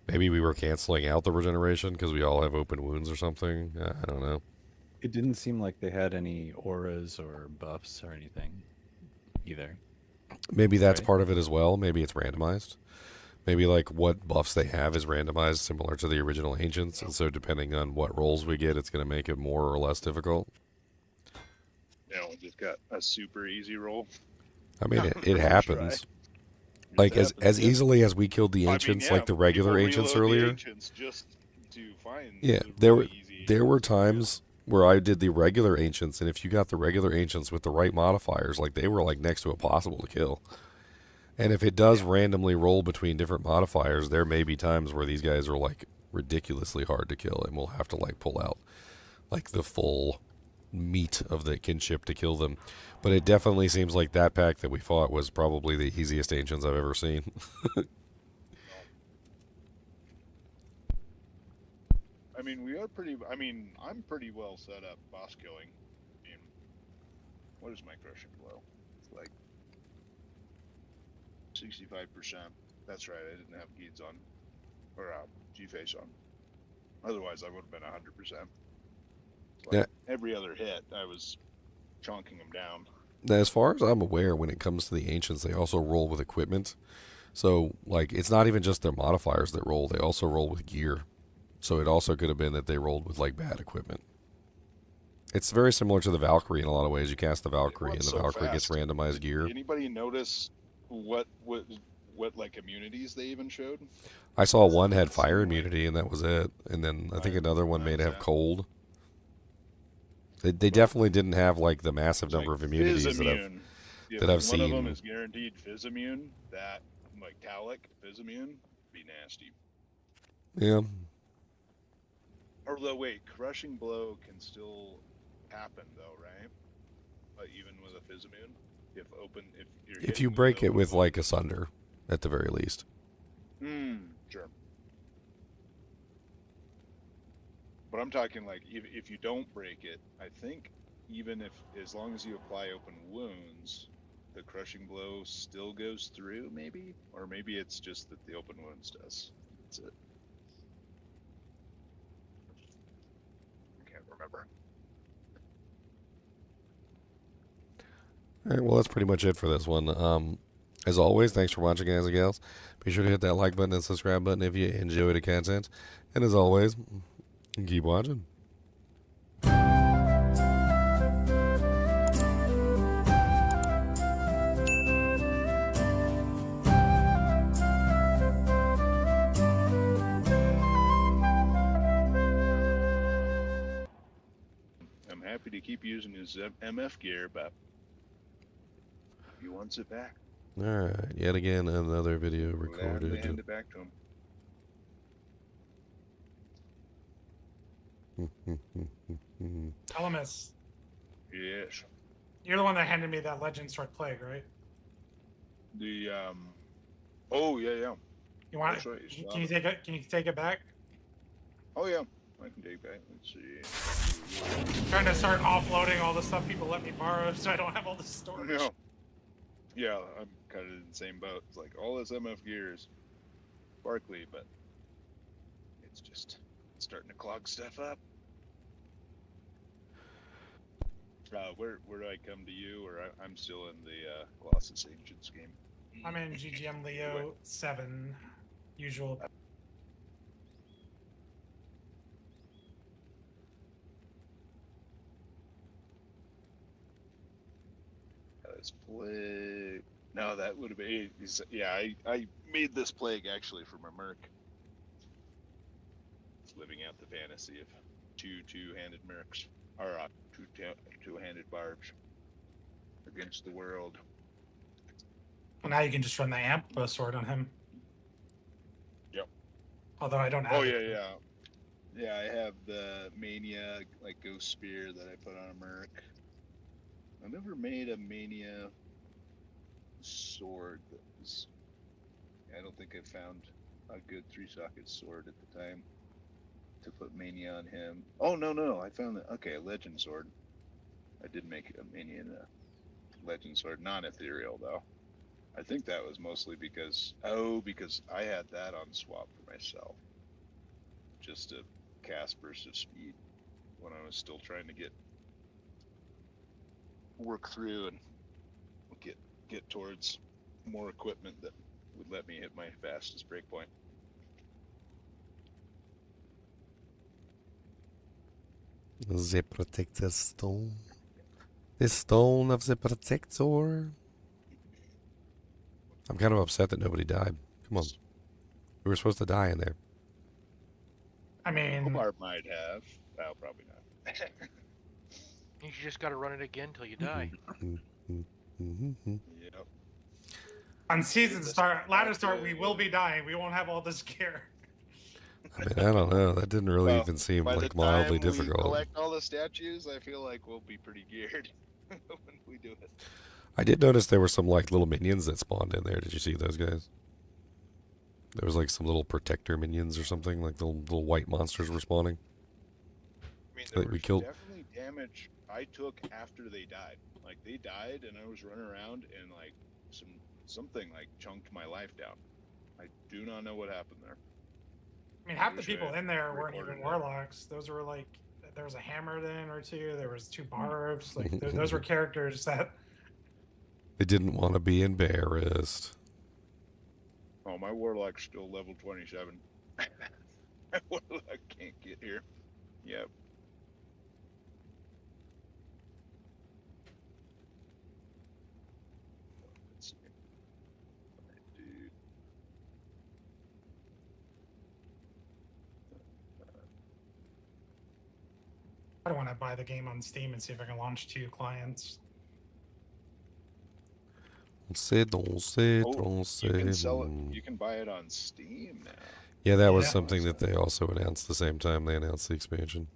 Maybe we were canceling out the regeneration because we all have open wounds or something. I don't know. It didn't seem like they had any auras or buffs or anything either. Maybe that's Right. part of it as well. Maybe it's randomized. Maybe like what buffs they have is randomized similar to the original Ancients, and so depending on what rolls we get, it's going to make it more or less difficult. Yeah, we just got a super easy roll. I mean, it Try. happens. Like as happens, yeah. easily as we killed the I mean, Ancients, yeah, like the regular people Ancients reload the earlier. Ancients just to find Yeah, the there really were easy there were ancients to kill. times where I did the regular ancients, and if you got the regular ancients with the right modifiers, like they were like next to impossible to kill. And if it does randomly roll between different modifiers, there may be times where these guys are like ridiculously hard to kill, and we'll have to like pull out like the full meat of the kinship to kill them. But it definitely seems like that pack that we fought was probably the easiest ancients I've ever seen. I mean, we are pretty. I mean, I'm pretty well set up boss killing. I mean, what is my crushing blow? It's like 65%. That's right. I didn't have Geeds on, or G-Face on. Otherwise, I would have been 100%. Like Yeah. Every other hit, I was chonking them down. Now, as far as I'm aware, when it comes to the ancients, they also roll with equipment. So, like, it's not even just their modifiers that roll; they also roll with gear. So it also could have been that they rolled with like bad equipment. It's very similar to the Valkyrie in a lot of ways. You cast the Valkyrie, and the Valkyrie gets randomized gear. Anybody notice what like immunities they even showed? I saw one had fire immunity, and that was it. And then I think another one may have that. cold. They definitely didn't have like the massive It's number like of immunities Fizz that I've immune. If that I've one of them seen. is guaranteed Fizz immune, that like Talic Fizz immune, be nasty. Yeah. Although wait, crushing blow can still happen though, right? Even with a Fizz immune, if you're If hitting you with break it open with wound. like a Sunder, at the very least. Sure. But I'm talking like if you don't break it, I think even if as long as you apply open wounds, the crushing blow still goes through, maybe, or maybe it's just that the open wounds does. That's it. I can't remember. All right, well, that's pretty much it for this one. As always, thanks for watching, guys and gals. Be sure to hit that like button and subscribe button if you enjoy the content. And as always, keep watching. I'm happy to keep using his MF gear, but he wants it back. All right, yet again, another video Gladly hand recorded. it back to him. Elemis, Yes. you're the one that handed me that Legend Sword Plague, right? The Oh yeah. You want That's it? right, you Can you take it? Can you take it back? Oh yeah. I can take that. Let's see. I'm trying to start offloading all the stuff people let me borrow, so I don't have all the storage. No. Yeah, I'm kind of in the same boat. It's like all this MF gear is sparkly, but it's just starting to clog stuff up. Where do I come to you, or I'm still in the Colossal Ancients game? I'm in GGM Leo 7, usual. This plague. No, that would have been. Yeah, I made this plague actually for my merc. It's living out the fantasy of two-handed mercs, or two-handed barbs against the world. Well, now you can just run the amp sword on him. Yep. Although I don't have. Oh it. yeah. I have the mania like ghost spear that I put on a merc. I never made a mania sword that was. I don't think I found a good 3-socket sword at the time to put mania on him. Oh no! I found that. Okay, a legend sword. I did make a mania and a legend sword, non-ethereal though. I think that was mostly because I had that on swap for myself, just to cast burst of speed when I was still trying to work through and get towards more equipment that would let me hit my fastest breakpoint. The protector stone. The stone of the protector. I'm kind of upset that nobody died. Come on. We were supposed to die in there. I mean, Omar might have. Well, probably not. You just gotta run it again till you die. Yep. On season this start, ladder start, back we to- will be dying. We won't have all this gear. I mean, I don't know. That didn't really Well, even seem by like the mildly time we difficult. collect all the statues, I feel like we'll be pretty geared when we do it. I did notice there were some like little minions that spawned in there. Did you see those guys? There was like some little protector minions or something, like the little white monsters were spawning. I mean, That there we was killed. definitely damage I took after they died. Like they died, and I was running around, and like something like chunked my life down. I do not know what happened there. I mean, half the wish I people had in there weren't recorded even it. warlocks. Those were like, there was a hammer then or two. There was 2 barbs. Like those were characters that. They didn't want to be embarrassed. Oh, my warlock's still level 27. My warlock can't get here. Yep. Let's see. Dude. I don't want to buy the game on Steam and see if I can launch 2 clients. Oh, you can sell it. You can buy it on Steam now. Yeah, that was Yeah. something that they also announced the same time they announced the expansion.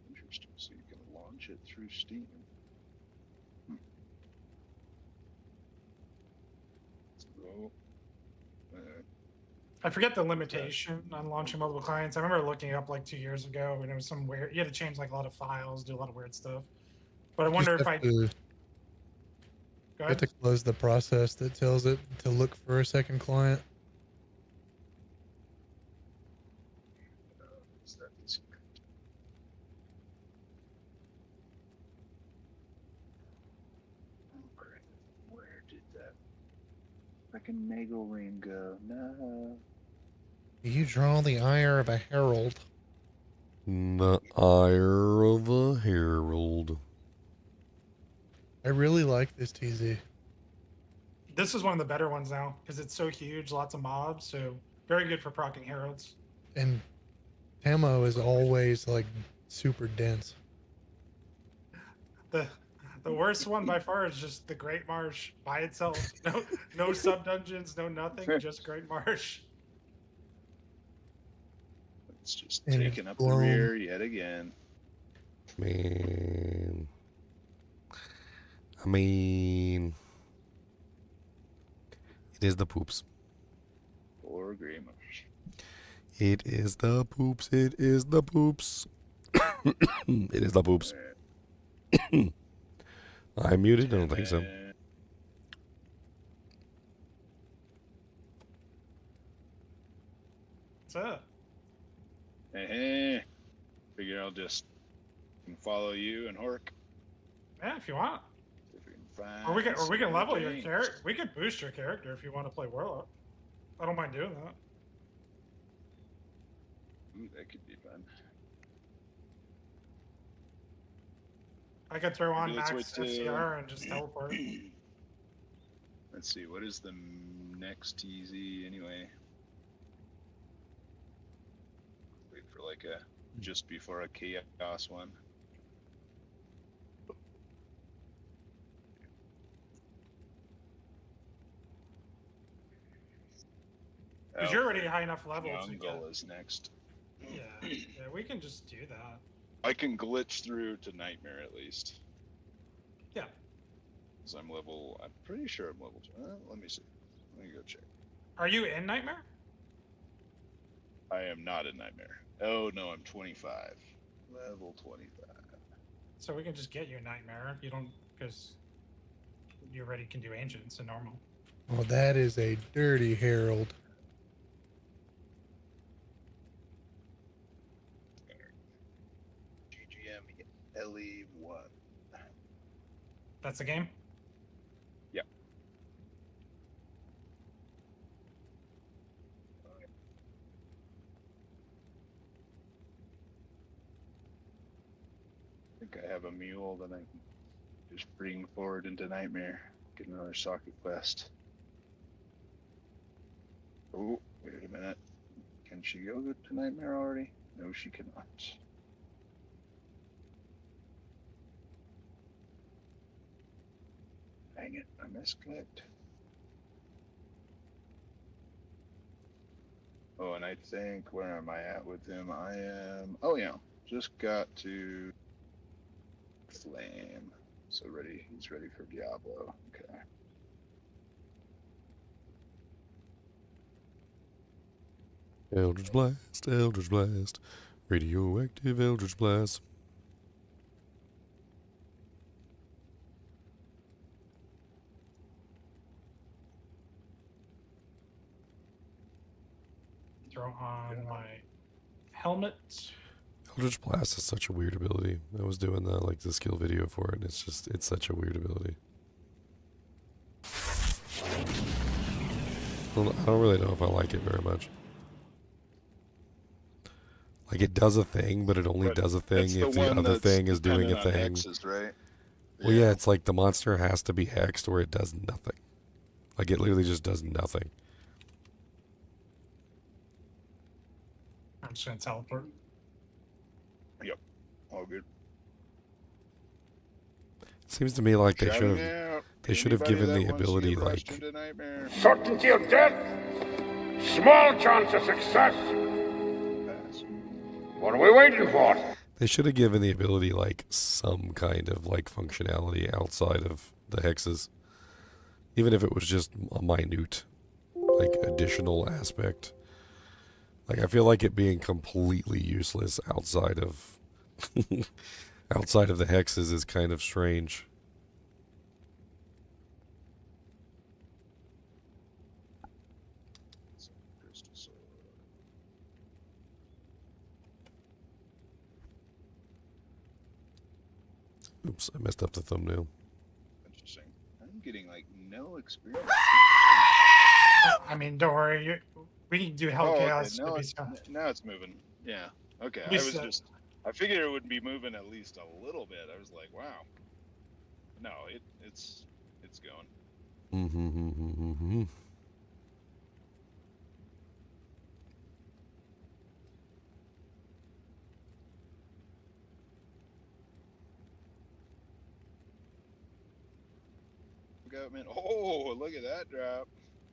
Interesting. So you can launch it through Steam. So, I forget the limitation on launching multiple clients. I remember looking it up like 2 years ago, and it was some weird. You had to change like a lot of files, do a lot of weird stuff. But I wonder if I. Go You have ahead. to close the process that tells it to look for a second client. is that the secret? Where did that freaking Nagel ring go? No. You draw the ire of a herald. The ire of a herald. I really like this TZ. This is one of the better ones now because it's so huge, lots of mobs, so very good for proccing heralds. And Tamo is always like super dense. The worst one by far is just the Great Marsh by itself. No sub dungeons, no nothing, just Great Marsh. It's just And taking it's up the blown. rear yet again. Man. I mean, it is the poops. Or Greymarsh. It is the poops. It is the poops. It is the poops. I'm muted. I don't think so. That's it. Hey, figure I'll just follow you and Hork. Yeah, if you want. See if we can find Or we can some level your things. character. We could boost your character if you want to play Warlock. I don't mind doing that. Ooh, that could be fun. I could throw on Maybe let's max wait till- FCR and just teleport. Let's see, what is the next TZ anyway? Wait for like a just before a chaos one. Because you're already high enough level to get. Jungle is next. Yeah, we can just do that. I can glitch through to Nightmare at least. Yeah. Because I'm pretty sure I'm level 2. Let me see. Let me go check. Are you in Nightmare? I am not in Nightmare. Oh no, I'm 25. Level 25. So we can just get you a Nightmare. You don't, because you already can do Ancients and normal. Oh, that is a dirty herald. GGM LE1. That's the game? Yep. I think I have a mule that I can just bring forward into Nightmare. Get another socket quest. Oh, wait a minute. Can she go to Nightmare already? No, she cannot. Dang it, I misclicked. Oh, and I think, where am I at with him? I am, oh yeah, just got to Flame. So ready, he's ready for Diablo. Okay. Eldritch Blast, Eldritch Blast. Radioactive Eldritch Blast. Throw on my helmet. Eldritch Blast is such a weird ability. I was doing the skill video for it, and it's such a weird ability. I don't really know if I like it very much. Like, it does a thing, but it only does a thing if the other thing is doing a thing. Hexes, right? Well, yeah, it's like the monster has to be hexed or it does nothing. Like, it literally just does nothing. I'm just gonna teleport. Yep. All good. Seems to me like they Shouting should have out. they should have Anybody given that the wants to ability get rushed like into Nightmare. Certainty of death. Small chance of success. Pass. What are we waiting for? they should have given the ability like some kind of like functionality outside of the hexes. Even if it was just a minute like additional aspect. Like, I feel like it being completely useless outside of outside of the hexes is kind of strange. Crystal sword. Oops, I messed up the thumbnail. Interesting. I'm getting like no experience. I mean, don't worry. We can do Hell Oh, okay. Chaos. Now maybe it's, so. now it's moving. Yeah. Okay. I We was said- just. I figured it would be moving at least a little bit. I was like, wow. No, it's going. Mm-hmm. Look out, man. Oh, look at that drop.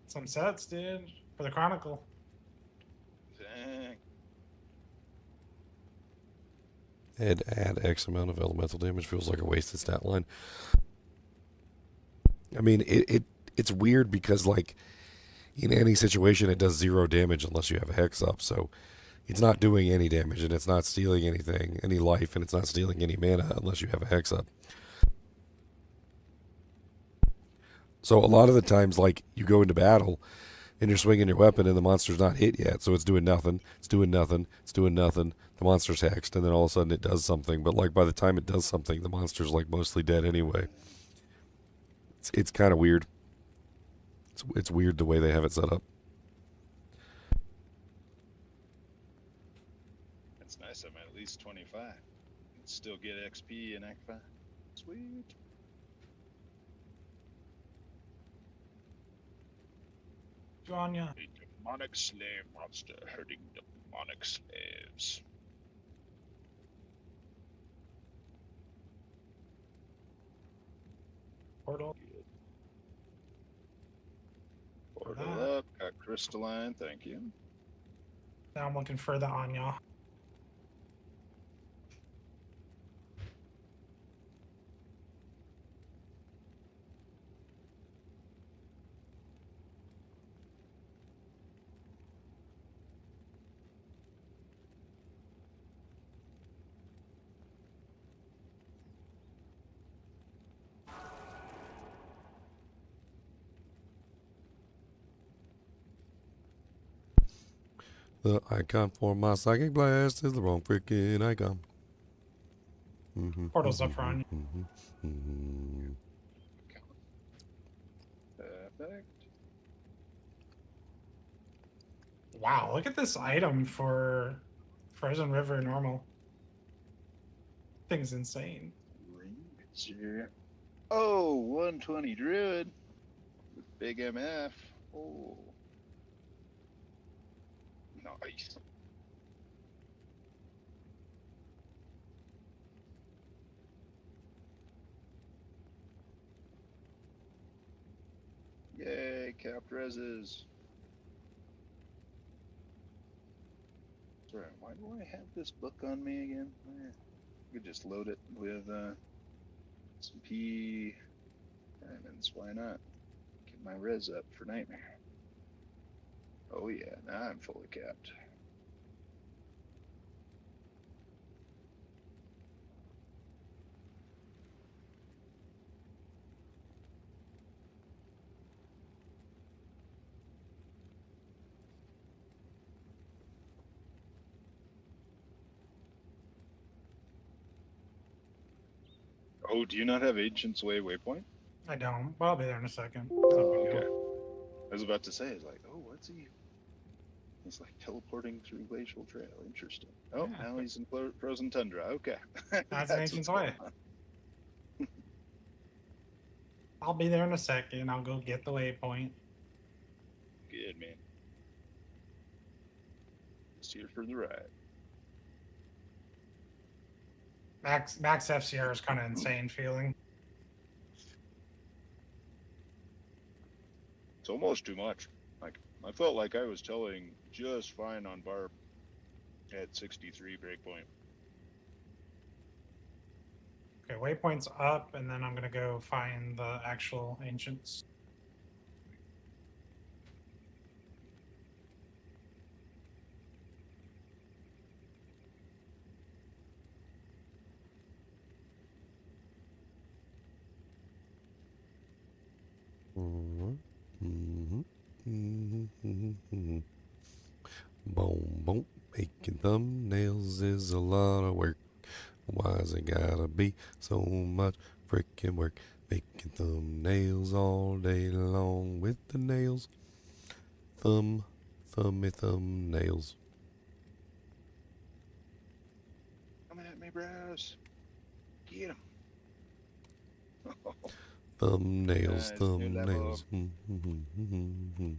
Some sets, dude, for the Chronicle. Dang. Add X amount of elemental damage feels like a wasted stat line. I mean, it's weird because, like, in any situation, it does 0 damage unless you have a hex up. So it's not doing any damage, and it's not stealing anything, any life, and it's not stealing any mana unless you have a hex up. So a lot of the times, like, you go into battle, and you're swinging your weapon, and the monster's not hit yet, so it's doing nothing, it's doing nothing, it's doing nothing. The monster's hexed, and then all of a sudden it does something. But, like, by the time it does something, the monster's, like, mostly dead anyway. It's kind of weird. It's weird the way they have it set up. That's nice. I'm at least 25. Can still get XP in Act 5. Sweet. Jonya. A demonic slave monster herding demonic slaves. Portal. Portal up. Got crystalline. Thank you. Now I'm looking for the Anya. The icon for my psychic blast is the wrong freaking icon. Portal's up for Anya. Perfect. Wow, look at this item for Frozen River normal. Thing's insane. Ranger. Oh, 120 druid with big MF. Oh, nice. Yay, capped reses. Sorry, why do I have this book on me again? I could just load it with some P diamonds. Why not? Get my res up for nightmare. Oh yeah, now I'm fully capped. Oh, do you not have Ancient's Way waypoint? I don't, but I'll be there in a second. Oh, okay. I was about to say, it's like, oh, what's he? He's like teleporting through glacial trail. Interesting. Oh, Yeah, now he's in frozen tundra. Okay, that's an Ancient's Way. I'll be there in a second. I'll go get the waypoint. Good man. Just here for the ride. Max FCR is kind of insane feeling. It's almost too much. Like, I felt like I was telling just fine on Barb at 63 breakpoint. Okay, waypoint's up, and then I'm gonna go find the actual ancients. Boom, boom. Making thumbnails is a lot of work. Why's it gotta be so much freaking work? Making thumbnails all day long with the nails. Thummy thumbnails. Coming at me, bros. Get him. Thumbnails, Nice, new level. thumbnails.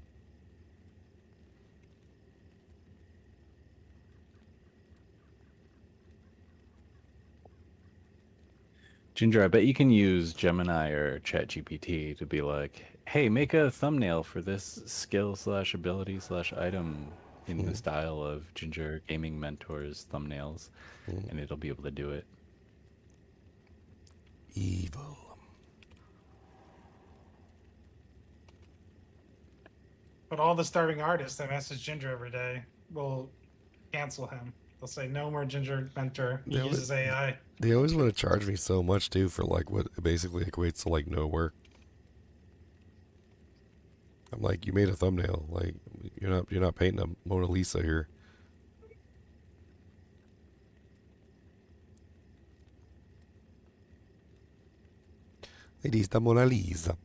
Ginger, I bet you can use Gemini or ChatGPT to be like, hey, make a thumbnail for this skill / ability / item in the style of Ginger Gaming Mentor's thumbnails, and it'll be able to do it. Evil. But all the starting artists that message Ginger every day will cancel him. They'll say no more Ginger Mentor. He uses AI. They always want to charge me so much too for like what basically equates to like no work. I'm like, you made a thumbnail. Like you're not painting a Mona Lisa here. It is the Mona Lisa.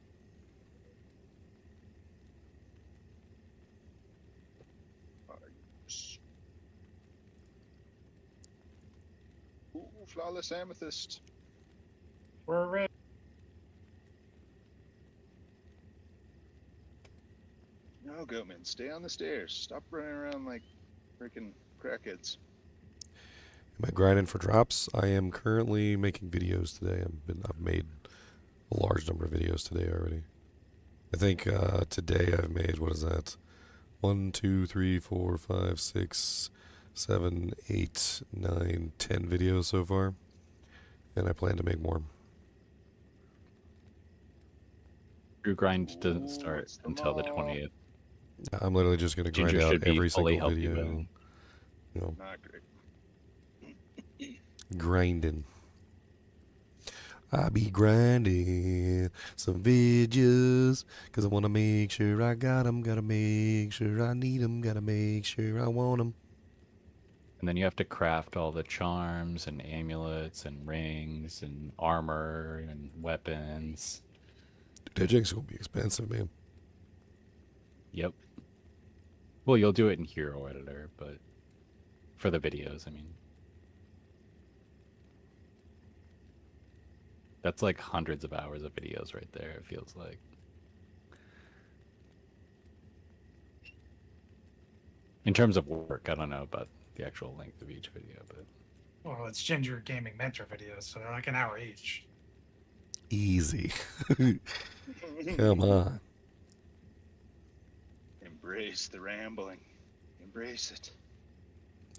Ooh, flawless amethyst. We're ready. No, Goatman, stay on the stairs. Stop running around like freaking crackheads. Am I grinding for drops? I am currently making videos today. I've made a large number of videos today already. I think today I've made, what is that? 1, 2, 3, 4, 5, 6, 7, 8, 9, 10 videos so far. And I plan to make more. Your grind doesn't start what's the until the mall? 20th. I'm literally just going to grind Ginger out should be every fully single healthy by video. then. You know, Not great. grinding. I be grinding some videos because I want to make sure I got them, gotta make sure I need them, gotta make sure I want them. And then you have to craft all the charms and amulets and rings and armor and weapons. That jink's gonna be expensive, man. Yep. Well, you'll do it in Hero Editor, but for the videos, I mean. That's like hundreds of hours of videos right there, it feels like. In terms of work, I don't know about the actual length of each video, but Well, it's Ginger Gaming Mentor videos, so they're like an hour each. Easy. Come on. Embrace the rambling. Embrace it.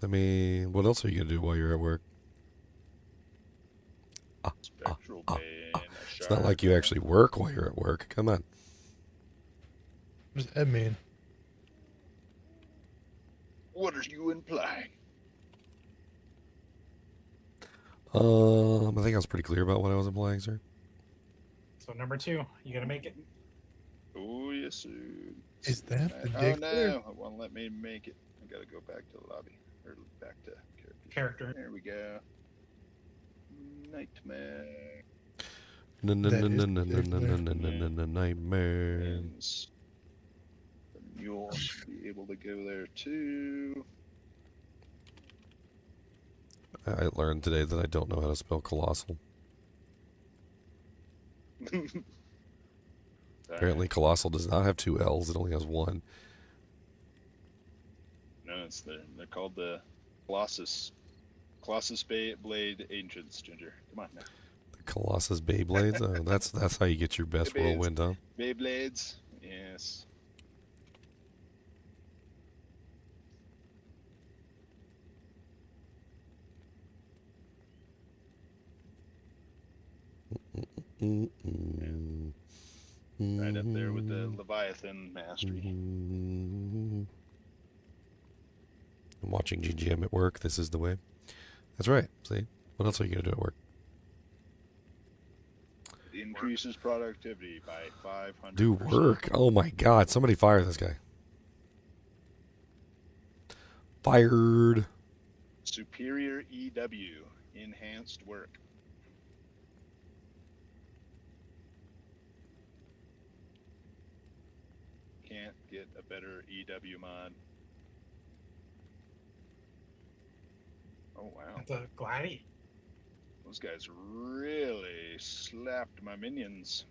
I mean, what else are you gonna do while you're at work? Spectral bane. It's not like you actually work while you're at work. Come on. What does that mean? What are you implying? I think I was pretty clear about what I was implying, sir. So number 2, you gotta make it. Oh yes, sir. Is that the Oh dick? no! It won't let me make it. I gotta go back to the lobby or back to Character. There we go. Nightmare. Nightmare. And the mule should be able to go there too. I learned today that I don't know how to spell colossal. Apparently, colossal does not have 2 L's. It only has 1. No, it's they're called the Colossus Blade Ancients, Ginger. Come on now. The Colossus Beyblades. Oh, that's how you get your best Beyblades. whirlwind, huh? Beyblades. Yes. Right up there with the Leviathan mastery. I'm watching GGM at work. This is the way. That's right. See? What else are you going to do at work? Increases productivity by 500%. Do work. Oh my God. Somebody fire this guy. Fired. Superior EW. Enhanced work. Can't get a better EW mod. Oh wow. The Glady. Those guys really slapped my minions.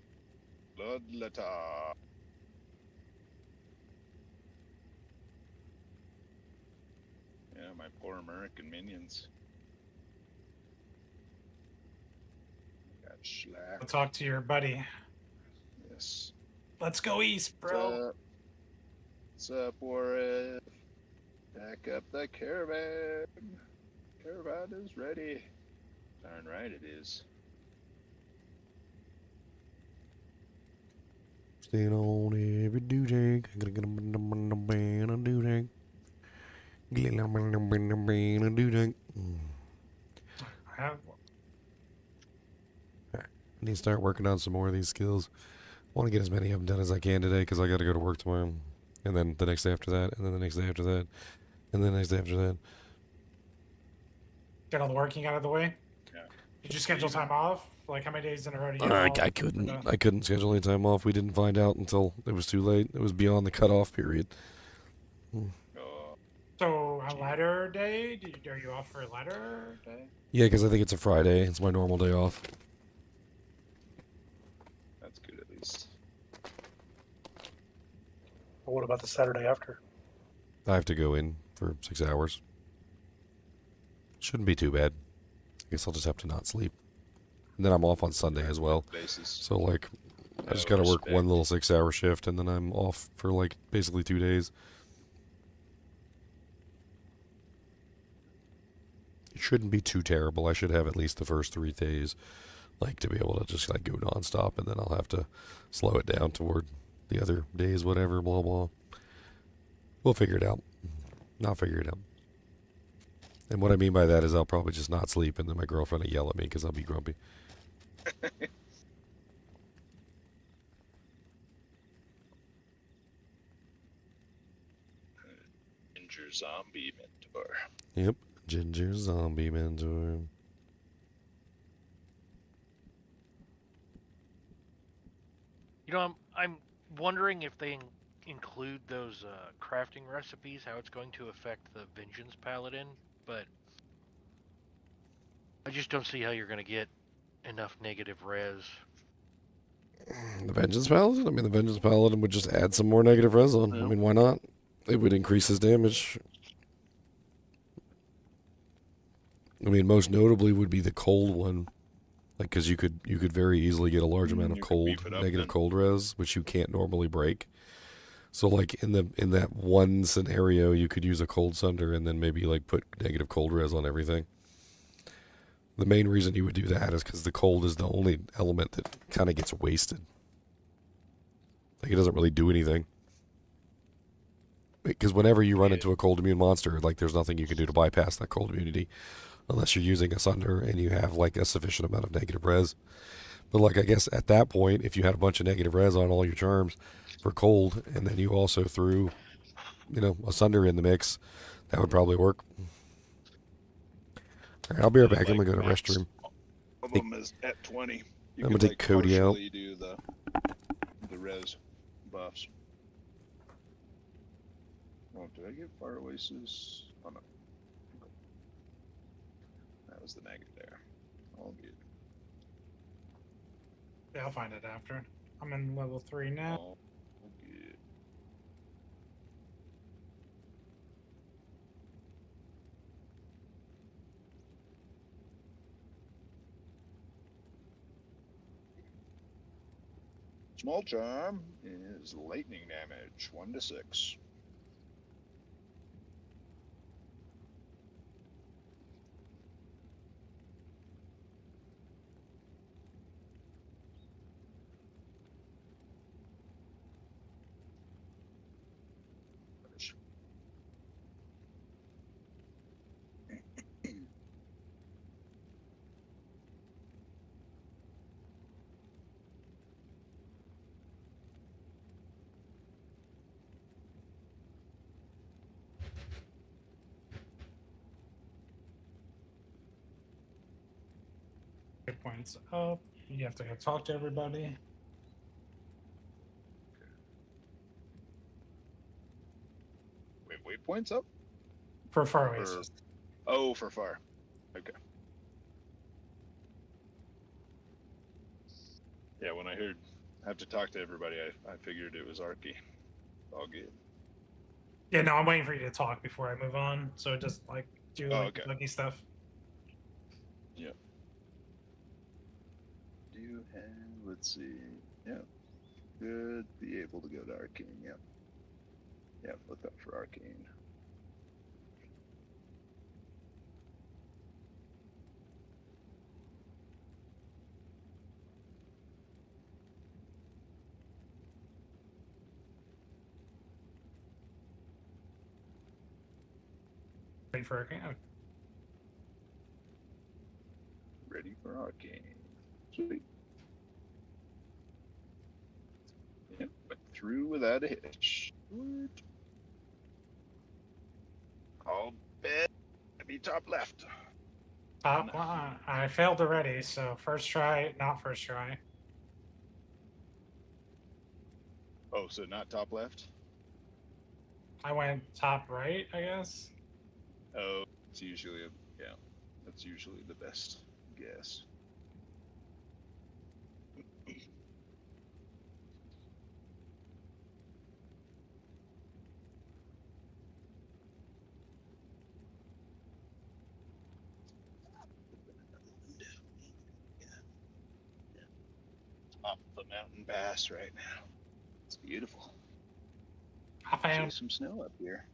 Bloodletter. Yeah, my poor American minions. Got slapped. I'll talk to your buddy. Yes. Let's go east, bro. What's up, Warren? Back up the caravan. Caravan is ready. Darn right it is. Staying on every do-tank. I'm gonna get a band of do-tank. Get a band of do-tank. I have I need to start working on some more of these skills. I want to get as many of them done as I can today because I got to go to work tomorrow. And then the next day after that. And then the next day after that. And then the next day after that. get all the working out of the way. Yeah. Did you schedule time off? Like how many days in a row do you I have couldn't. off? I couldn't schedule any time off. We didn't find out until it was too late. It was beyond the cutoff period. So a ladder day? Are you off for a ladder day? Yeah, because I think it's a Friday. It's my normal day off. That's good at least. But what about the Saturday after? I have to go in for 6 hours. Shouldn't be too bad. I guess I'll just have to not sleep. And then I'm off on Sunday as well. Basis. So, like, I just gotta work one little 6-hour shift, and then I'm off for, like, basically 2 days. It shouldn't be too terrible. I should have at least the first 3 days, like, to be able to just, like, go nonstop, and then I'll have to slow it down toward the other days, whatever, blah, blah. We'll figure it out. I'll figure it out. And what I mean by that is I'll probably just not sleep, and then my girlfriend will yell at me because I'll be grumpy. Ginger zombie mentor. Yep, Ginger zombie mentor. You know, I'm wondering if they include those crafting recipes, how it's going to affect the Vengeance Paladin, but I just don't see how you're going to get enough negative res. The Vengeance Paladin? I mean, the Vengeance Paladin would just add some more negative res on. I Well. mean, why not? It would increase his damage. I mean, most notably would be the cold one. Like, because you could very easily get a large amount of You could cold, beef it up negative then. cold res, which you can't normally break. So, like, in that one scenario, you could use a cold sunder and then maybe, like, put negative cold res on everything. The main reason you would do that is because the cold is the only element that kind of gets wasted. Like, it doesn't really do anything. Because whenever you run into a cold immune monster, like, there's nothing you can do to bypass that cold immunity. Unless you're using a sunder and you have, like, a sufficient amount of negative res. But, like, I guess at that point, if you had a bunch of negative res on all your charms for cold, and then you also threw, a sunder in the mix, that would probably work. All right, I'll be right back. I'm going to go to the restroom. All of them is at 20. You I'm could, gonna take Cody out. partially do the res buffs. Oh, did I get Fire Oasis? Oh, no. That was the negative there. All good. Yeah, I'll find it after. I'm in level 3 now. All good. Small charm is lightning damage, 1 to 6. Good points up. You have to go talk to everybody. Wait, waypoints up? For Far Oasis. Oh, for far. Okay. Yeah, when I heard have to talk to everybody, I figured it was Arky. All good. Yeah, no, I'm waiting for you to talk before I move on. So just like do like okay. lucky stuff. Yep. Do you have, let's see. Yep. Good. Be able to go to Arcane. Yep. Yep, look up for Arcane. Wait for Arcane. Oh, Ready for Arcane. Sweet. Yep, went through without a hitch. What? All bed. Be top left. top one. I failed already, so first try, not first try. Oh, so not top left? I went top right, I guess. Oh, it's usually yeah. That's usually the best guess. Top of the mountain pass right now. It's beautiful. I found. Chase some snow up here.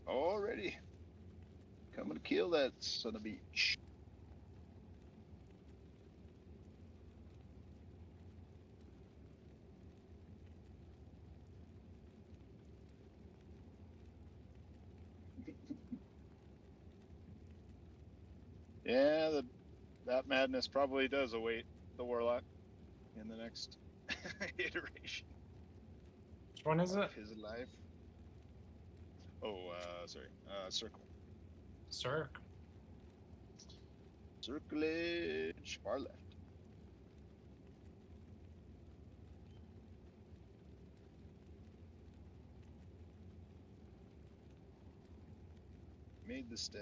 Already. Coming to kill that son of a beach. Yeah, that madness probably does await the Warlock in the next iteration Which one is it? of his life. Oh, sorry. Circle. Cirque. Circlage. Far left. Made the staff.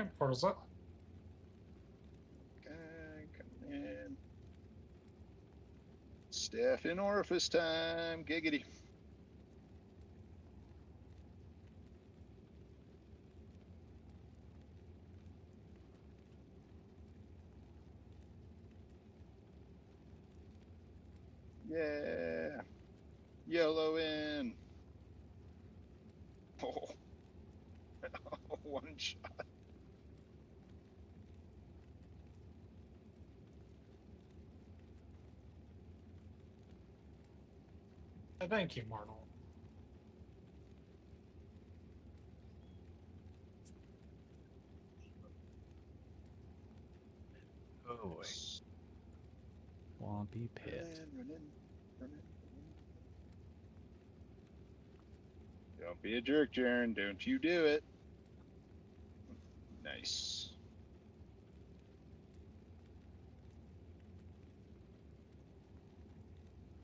Okay, portal's up. Okay, coming in. Staff in orifice time. Giggity. Yeah. YOLO in. Oh. One shot. Thank you, Marnell. Oh boy. Swampy pit. Running. Don't be a jerk, Jaren. Don't you do it. Nice.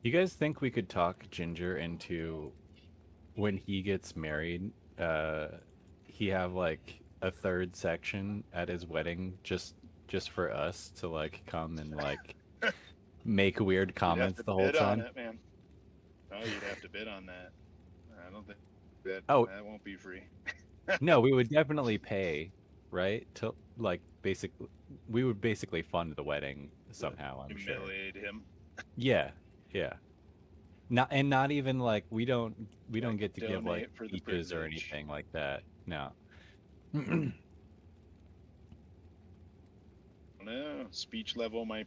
You guys think we could talk Ginger into when he gets married, he have like a third section at his wedding just for us to like come and like make weird comments the whole You'd have to bid on time? it, man. Oh, you'd have to bid on that. I don't think that Oh. that won't be free. No, we would definitely pay, right? To like we would basically fund the wedding somehow, I'm sure. Humiliate him. Yeah, yeah. Not even like we don't get to give like donate for the speeches or privilege. anything like that. No. No, speech level might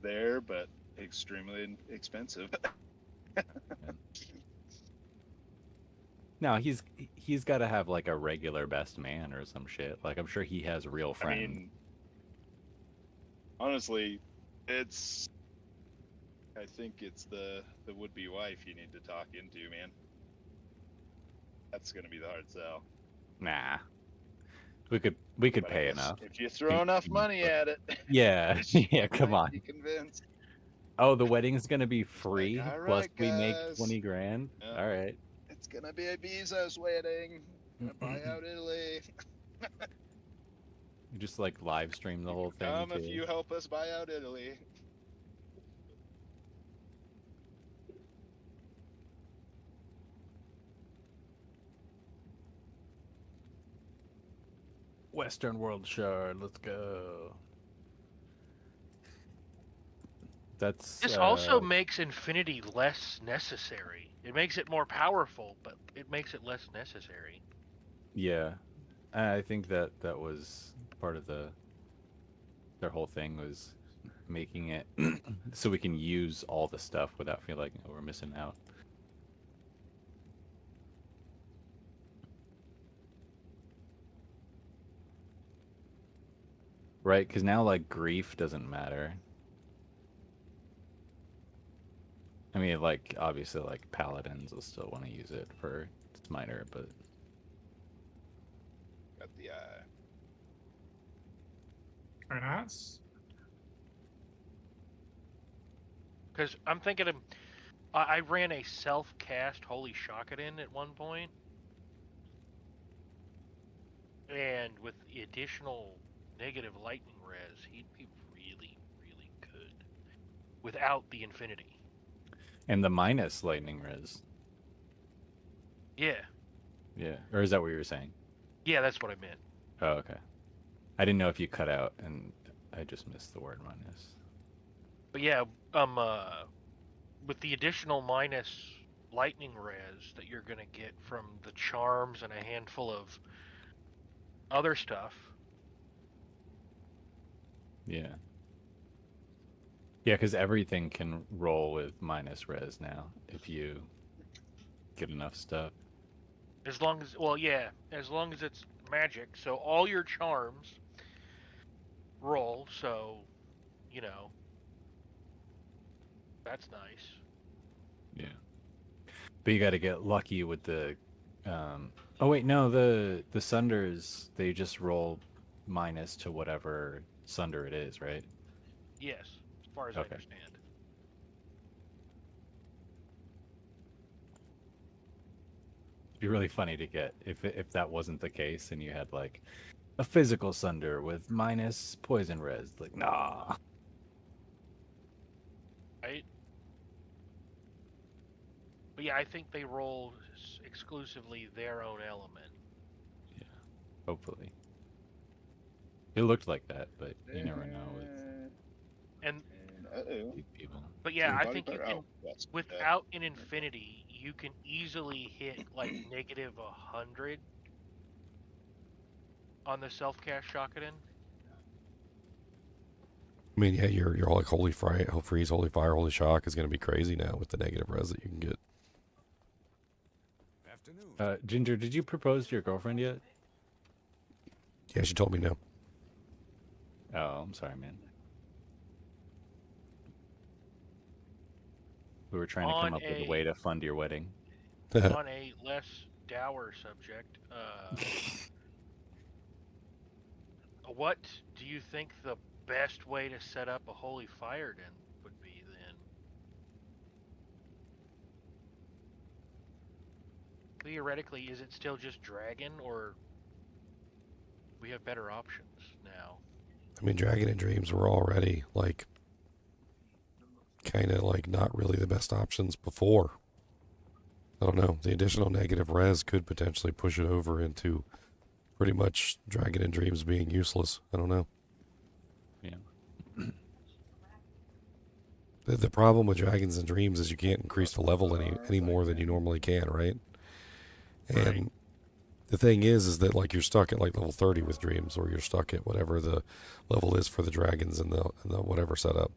there, but extremely expensive. No, he's got to have like a regular best man or some shit. Like I'm sure he has real I friends. mean, honestly, I think it's the would-be wife you need to talk into, man. That's gonna be the hard sell. Nah. We could But I pay guess enough. if you throw enough money at it. Yeah, yeah, come might on. Be convinced. Oh, the wedding's gonna be free, Like, all plus right, we make guys. 20 grand. Yeah. All right. It's gonna be a Bezos wedding. Gonna buy out Italy. You just like live stream the whole thing Come too. if you help us buy out Italy. Western World Shard, let's go. That's This also makes infinity less necessary. It makes it more powerful, but it makes it less necessary. yeah. I think that was part of their whole thing was making it so we can use all the stuff without feeling like we're missing out. Right, because now like grief doesn't matter. I mean, like obviously, like paladins will still want to use it for smiter, but Got the eye. Very nice. Because I'm thinking of, I ran a self-cast Holy Shockedin at one point, and with the additional negative lightning res, he'd be really, really good without the infinity. and the minus lightning res. Yeah, Yeah, or is that what you were saying? yeah, that's what I meant. Oh, okay. I didn't know if you cut out and I just missed the word minus. But yeah, with the additional minus lightning res that you're gonna get from the charms and a handful of other stuff. Yeah. Yeah, because everything can roll with minus res now if you get enough stuff. As long as, well, yeah, as long as it's magic. So all your charms roll, so, you know, that's nice. Yeah. But you got to get lucky with the. Oh wait, no, the sunders they just roll minus to whatever sunder it is, right? Yes, as far as I Okay. understand. be really funny to get if that wasn't the case and you had like a physical sunder with minus poison res. Like, nah. Right? But yeah, I think they roll exclusively their own element. Yeah, hopefully. It looked like that, but you never know with And Uh-oh. these people. but yeah, I Body think you part- can oh, that's without an infinity, you can easily hit like negative 100 on the self-cast Shakaden. I mean, yeah, your like holy freeze, holy fire, holy shock is going to be crazy now with the negative res that you can get. Ginger, did you propose to your girlfriend yet? Yeah, she told me no. Oh, I'm sorry, man. We were trying to come up with a way to fund your wedding. On a less dour subject, what do you think the best way to set up a holy fire den would be then? Theoretically, is it still just dragon, or we have better options now? I mean, Dragon and Dreams were already like kind of like not really the best options before. I don't know. The additional negative res could potentially push it over into pretty much Dragon and Dreams being useless. I don't know. Yeah. The problem with Dragons and Dreams is you can't increase the level any more than you normally can, right? And the thing is that like you're stuck at like level 30 with Dreams, or you're stuck at whatever the level is for the Dragons and the whatever setup.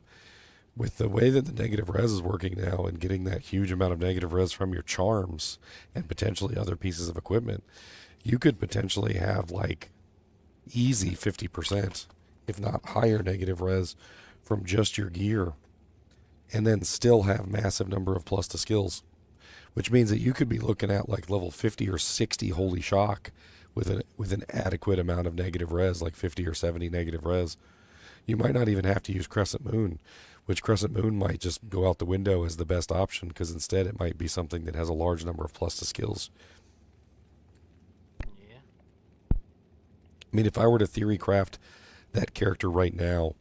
With the way that the negative res is working now and getting that huge amount of negative res from your charms and potentially other pieces of equipment, you could potentially have like easy 50%, if not higher negative res from just your gear, and then still have massive number of plus to skills, which means that you could be looking at like level 50 or 60 holy shock with an adequate amount of negative res, like 50 or 70 negative res. You might not even have to use Crescent Moon, which Crescent Moon might just go out the window as the best option, because instead it might be something that has a large number of plus to skills. Yeah. I mean, if I were to theory craft that character right now,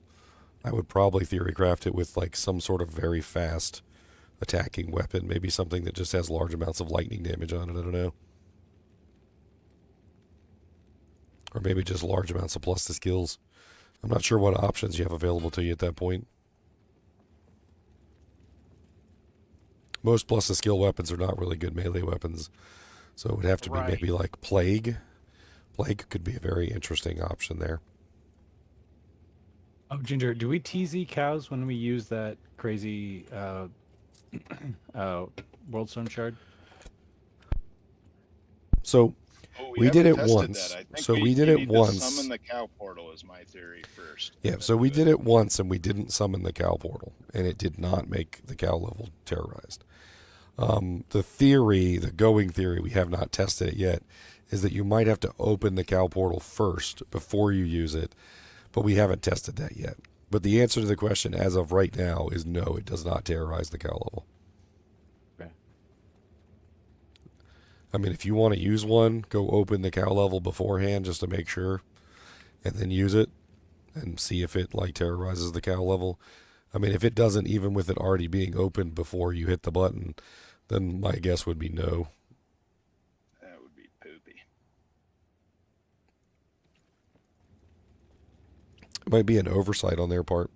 I would probably theory craft it with like some sort of very fast attacking weapon, maybe something that just has large amounts of lightning damage on it, I don't know. Or maybe just large amounts of plus to skills. I'm not sure what options you have available to you at that point. Most plus to skill weapons are not really good melee weapons, so it would have to be maybe like Plague. Plague could be a very interesting option there. Oh, Ginger, do we TZ cows when we use that crazy Worldstone shard? So we did it tested once. that. I think So we did you it need once. To summon the cow portal is my theory first. Yeah, so we did it once and we didn't summon the cow portal, and it did not make the cow level terrorized. The theory, the going theory, we have not tested it yet, is that you might have to open the cow portal first before you use it, but we haven't tested that yet. But the answer to the question as of right now is no, it does not terrorize the cow level. Okay. I mean, if you want to use one, go open the cow level beforehand just to make sure, and then use it and see if it like terrorizes the cow level. I mean, if it doesn't, even with it already being opened before you hit the button, then my guess would be no. That would be poopy. It might be an oversight on their part.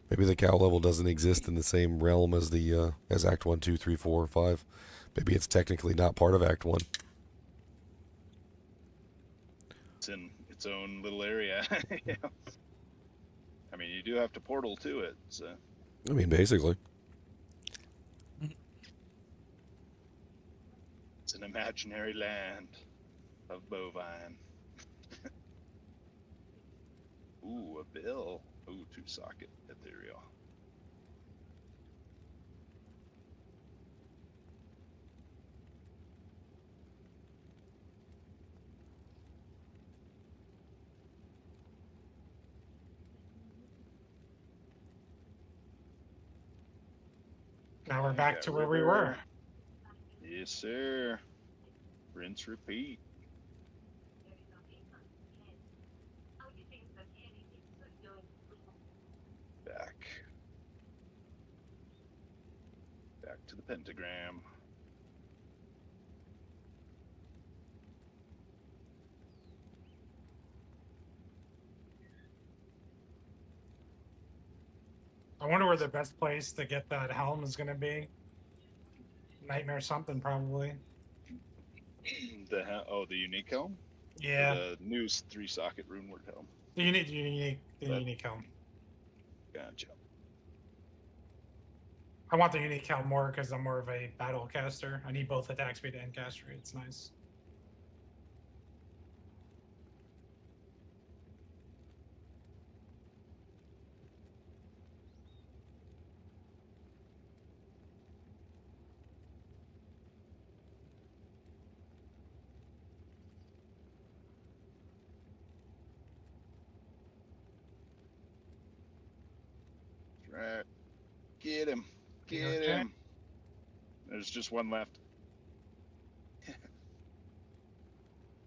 Maybe the cow level doesn't exist in the same realm as the as Act 1, 2, 3, 4, 5. Maybe it's technically not part of Act 1. It's in its own little area. Yeah. I mean, you do have to portal to it, so. I mean, basically. It's an imaginary land of bovine. Ooh, a bill. Ooh, 2-socket ethereal. Now we're back to where we were. Yes, sir. Rinse, repeat. Back. Back to the pentagram. I wonder where the best place to get that helm is going to be. Nightmare something, probably. The unique helm? Yeah. The new 3-socket runeward helm. The unique helm. Gotcha. I want the unique helm more because I'm more of a battle caster. I need both attack speed and cast rate. It's nice. Right. Get him. Get Okay. him. There's just one left.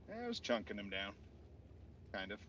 I was chunking him down. Kind of.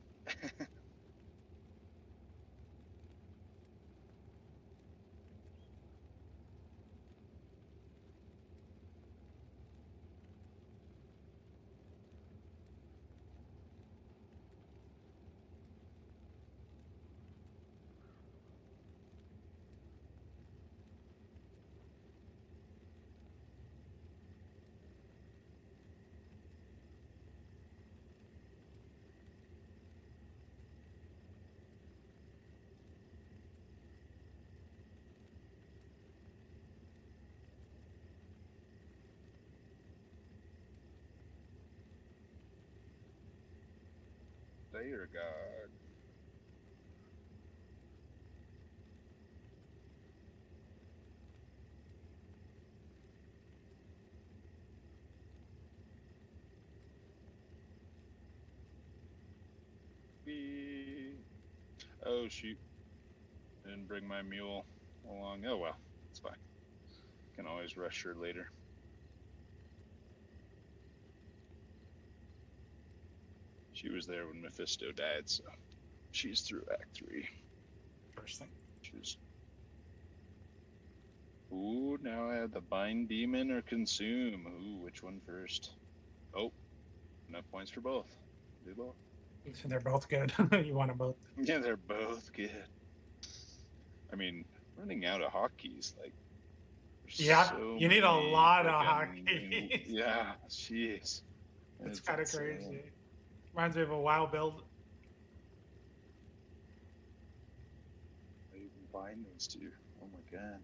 Slayer God. Oh shoot. Didn't bring my mule along. Oh well, it's fine. Can always rush her later. She was there when Mephisto died, so she's through Act 3. First thing. She's... Ooh, now I have the Bind Demon or Consume. Ooh, which one first? Oh, enough points for both. Do both. They're both good. You want them both. Yeah, they're both good. I mean, running out of hotkeys, like... Yeah, so you need a many lot of frickin' hotkeys. Yeah, jeez. It's kind of insane. crazy. Reminds me of a WoW build. I even bind these two. Oh my god.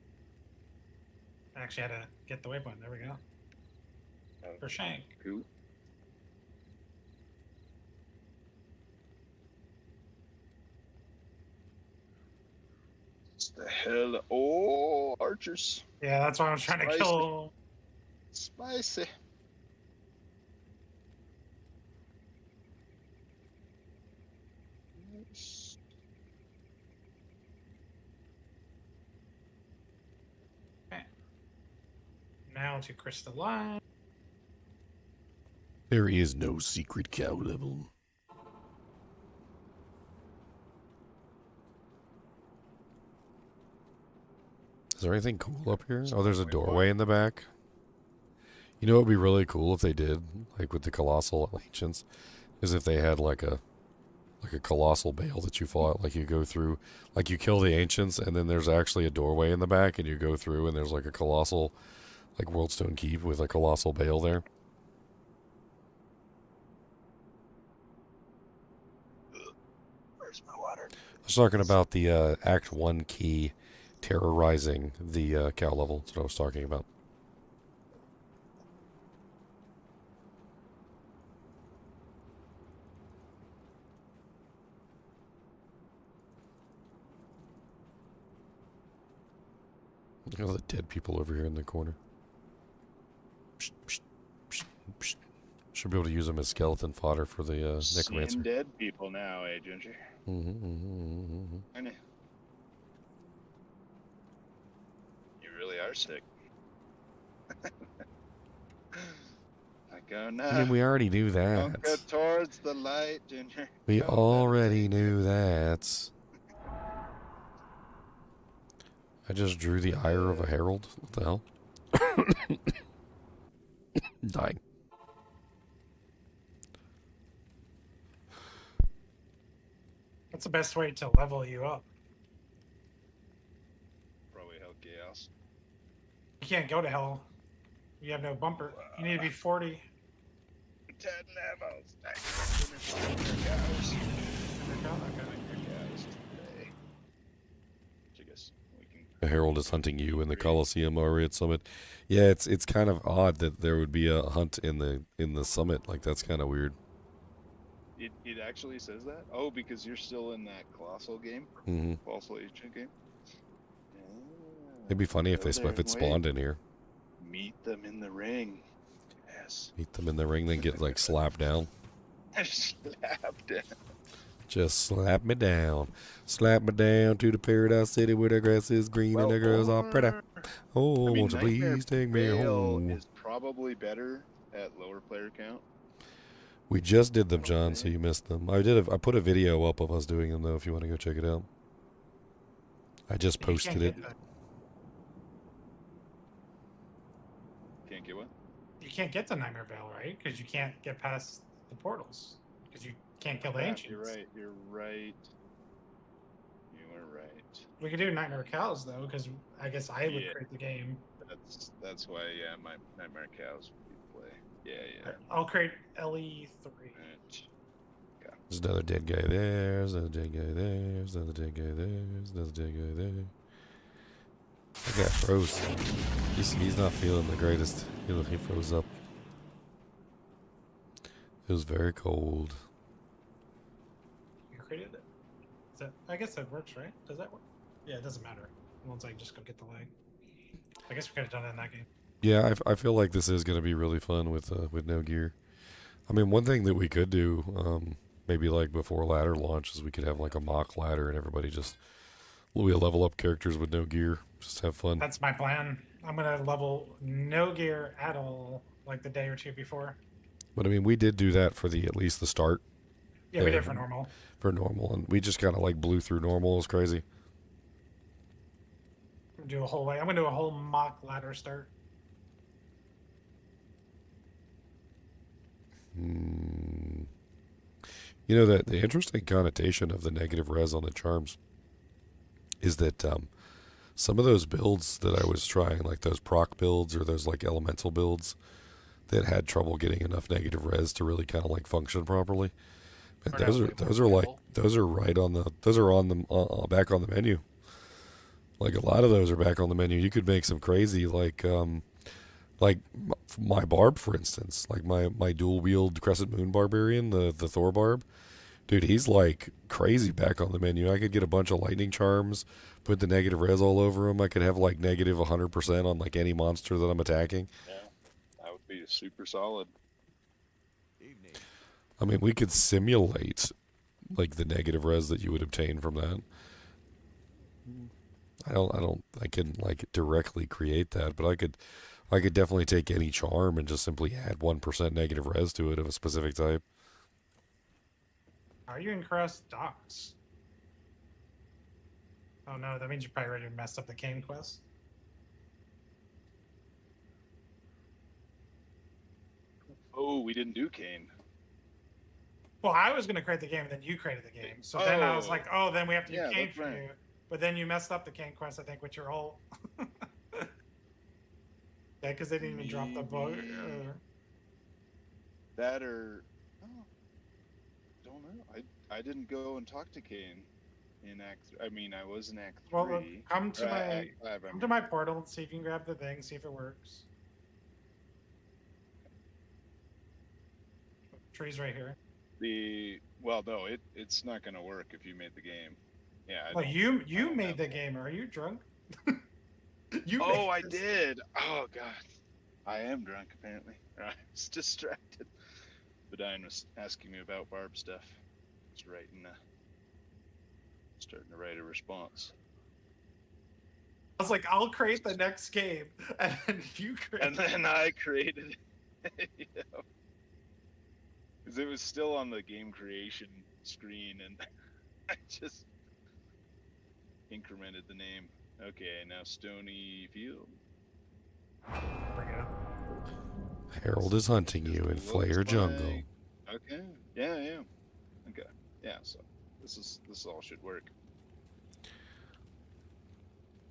I actually had to get the waypoint. There we go. For Shank. Cool. What the hell? Oh, archers. Yeah, that's why I was trying to Spicy. kill. Spicy. Yes. Okay. Now to crystalline. There is no secret cow level. Is there anything cool up here? Oh, there's a doorway in the back. You know what would be really cool if they did, like with the Colossal Ancients, is if they had like a Colossal Bale that you fought, like you go through, like you kill the Ancients, and then there's actually a doorway in the back, and you go through, and there's like a Colossal, like Worldstone Keep with a Colossal Bale there. Where's my water? I was talking about the Act 1 key terrorizing the cow level. That's what I was talking about. Look at all the dead people over here in the corner. Should be able to use them as skeleton fodder for the necromancer. Seeing dead people now, eh, Ginger? I know. You really are sick. I gonna I mean, we already knew conquer that. towards the light, Ginger. We Don't let it already take knew you. that. I just drew the ire of a herald. What the hell? Dying. That's the best way to level you up. Probably Hell Chaos. You can't go to hell. You have no bumper. You need to be 40. 10 levels. I can finish all your cows. Today. I guess we can. The herald is hunting you in the Coliseum area at Summit. Yeah, it's kind of odd that there would be a hunt in the Summit. Like, that's kind of weird. It actually says that? Oh, because you're still in that Colossal game? Mm-hmm. Colossal Agent game? It'd be funny if Go they there if it and spawned wait. in here. Meet them in the ring. Yes. Meet them in the ring, then get like slapped down. Slapped down. Just slap me down. Slap me down to the paradise city where the grass is green and the girls are pretty. Oh, I mean, won't you Nightmare please take me Vale home? is probably better at lower player count. We just did them, John, so you missed them. I put a video up of us doing them, though, if you want to go check it out. I just posted it. Can't get what? You can't get to Nightmare Vale, right? Because you can't get past the portals. Because you can't kill the Yeah, ancients. you're right. You're right. You are right. We could do Nightmare Cows, though, because I guess I would Yeah. create the game. That's why, yeah, my Nightmare Cows would play. Yeah. I'll create LE3. Right. There's another dead guy there. There's another dead guy there. There's another dead guy there. There's another dead guy there. That guy froze. He's not feeling the greatest. He froze up. It was very cold. You created it? I guess that works, right? Does that work? Yeah, it doesn't matter. Once I just go get the leg. I guess we could have done it in that game. Yeah, I feel like this is going to be really fun with no gear. I mean, one thing that we could do, maybe like before ladder launch, is we could have like a mock ladder and everybody just we level up characters with no gear, just have fun. That's my plan. I'm gonna level no gear at all, like the day or two before. But I mean, we did do that for at least the start. Yeah, we did for normal. For normal, and we just kind of like blew through normal. It was crazy. I'm gonna do a whole mock ladder start. You know, that the interesting connotation of the negative res on the charms is that some of those builds that I was trying, like those proc builds or those like elemental builds that had trouble getting enough negative res to really kind of like function properly. And those are right on the back on the menu. Like a lot of those are back on the menu. You could make some crazy like my barb, for instance, like my dual wield Crescent Moon Barbarian, the Thor barb. Dude, he's like crazy back on the menu. I could get a bunch of lightning charms, put the negative res all over him. I could have like negative 100% on like any monster that I'm attacking. Yeah, that would be super solid. I mean, we could simulate like the negative res that you would obtain from that. I couldn't like directly create that, but I could definitely take any charm and just simply add 1% negative res to it of a specific type. Are you in Crest Docks? Oh no, that means you're probably ready to mess up the Kane quest. Oh, we didn't do Kane. Well, I was gonna create the game, and then you created the game. So then I was like, oh, then we have to do Yeah, Kane that's for right. you. But then you messed up the Kane quest, I think, with your ult. Yeah, because they didn't even drop the bug. That or don't know. I didn't go and talk to Kane in Act. I mean, I was in Act 3. Well, look, come to Or my Act 5, come to my portal and see if you can grab the thing, see if it works. Tree's right here. No, it's not gonna work if you made the game. Yeah. Oh, you made the game. Are you drunk? I did. Oh god, I am drunk apparently. I was distracted. Bedine was asking me about Barb stuff. I was starting to write a response. I was like, I'll create the next game, and then you create. And then I created it. Because it was still on the game creation screen, and I just incremented the name. Okay, now Stony Field. There we go. Harold is hunting you in Looks Flayer Jungle. like- Okay. Yeah, yeah. Okay. Yeah, so this all should work.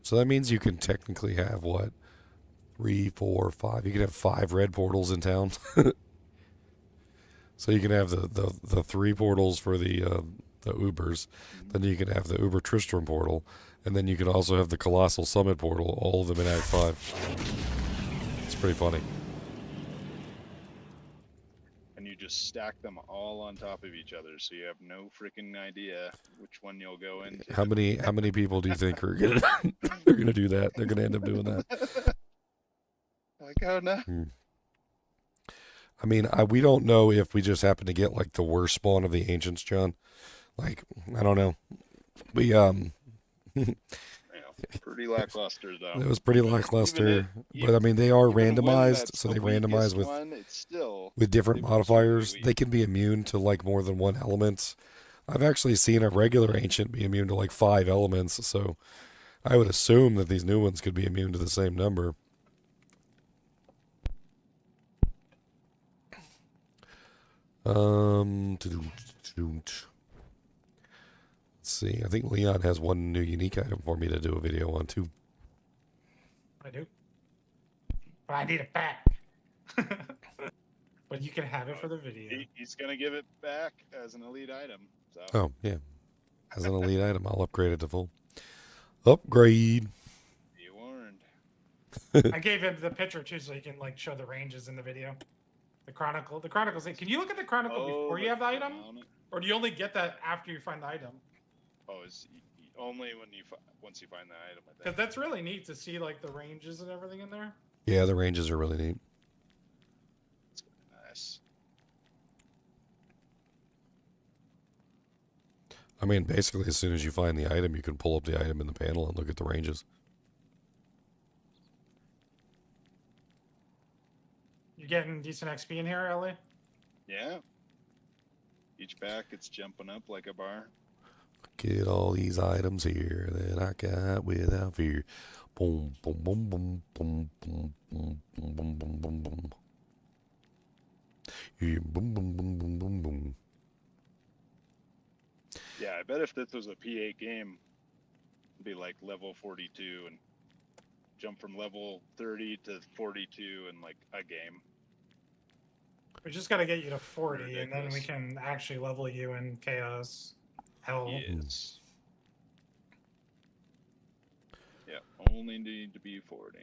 So that means you can technically have what? 3, 4, 5. You can have 5 red portals in town. So you can have the 3 portals for the Ubers. Then you can have the Uber Tristram portal. And then you can also have the Colossal Summit portal, all of them in Act 5. It's pretty funny. And you just stack them all on top of each other, so you have no freaking idea which one you'll go into. How many people do you think are gonna they're gonna do that? They're gonna end up doing that. Like, oh no. I mean, we don't know if we just happen to get like the worst spawn of the ancients, John. Like, I don't know. We Pretty lackluster though. It was pretty lackluster, but I mean they are randomized, so they randomize with different modifiers. They can be immune to like more than one element. I've actually seen a regular ancient be immune to like 5 elements, so I would assume that these new ones could be immune to the same number. Let's see. I think Leon has one new unique item for me to do a video on too. I do. But I need it back. But you can have it for the video. He's gonna give it back as an elite item. So. Oh yeah, as an elite item, I'll upgrade it to full. Upgrade. You warned. I gave him the picture too, so he can like show the ranges in the video. The chronicle. The chronicle's. Can you look at the chronicle before you have the item, or do you only get that after you find the item? Oh, it's only when once you find the item. I think. Because that's really neat to see like the ranges and everything in there. Yeah, the ranges are really neat. It's nice. I mean, basically, as soon as you find the item, you can pull up the item in the panel and look at the ranges. You getting decent XP in here, Ellie? Yeah. Each pack, it's jumping up like a bar. Get all these items here that I got without fear. Boom, boom, boom, boom, boom, boom, boom, boom, boom, boom, boom, boom. Yeah, boom, boom, boom, boom, boom, boom. Yeah, I bet if this was a P8 game, it'd be like level 42 and jump from level 30 to 42 in like a game. We just got to get you to 40, Ridiculous. and then we can actually level you in chaos. Hell. Yes. Yeah, only need to be 40.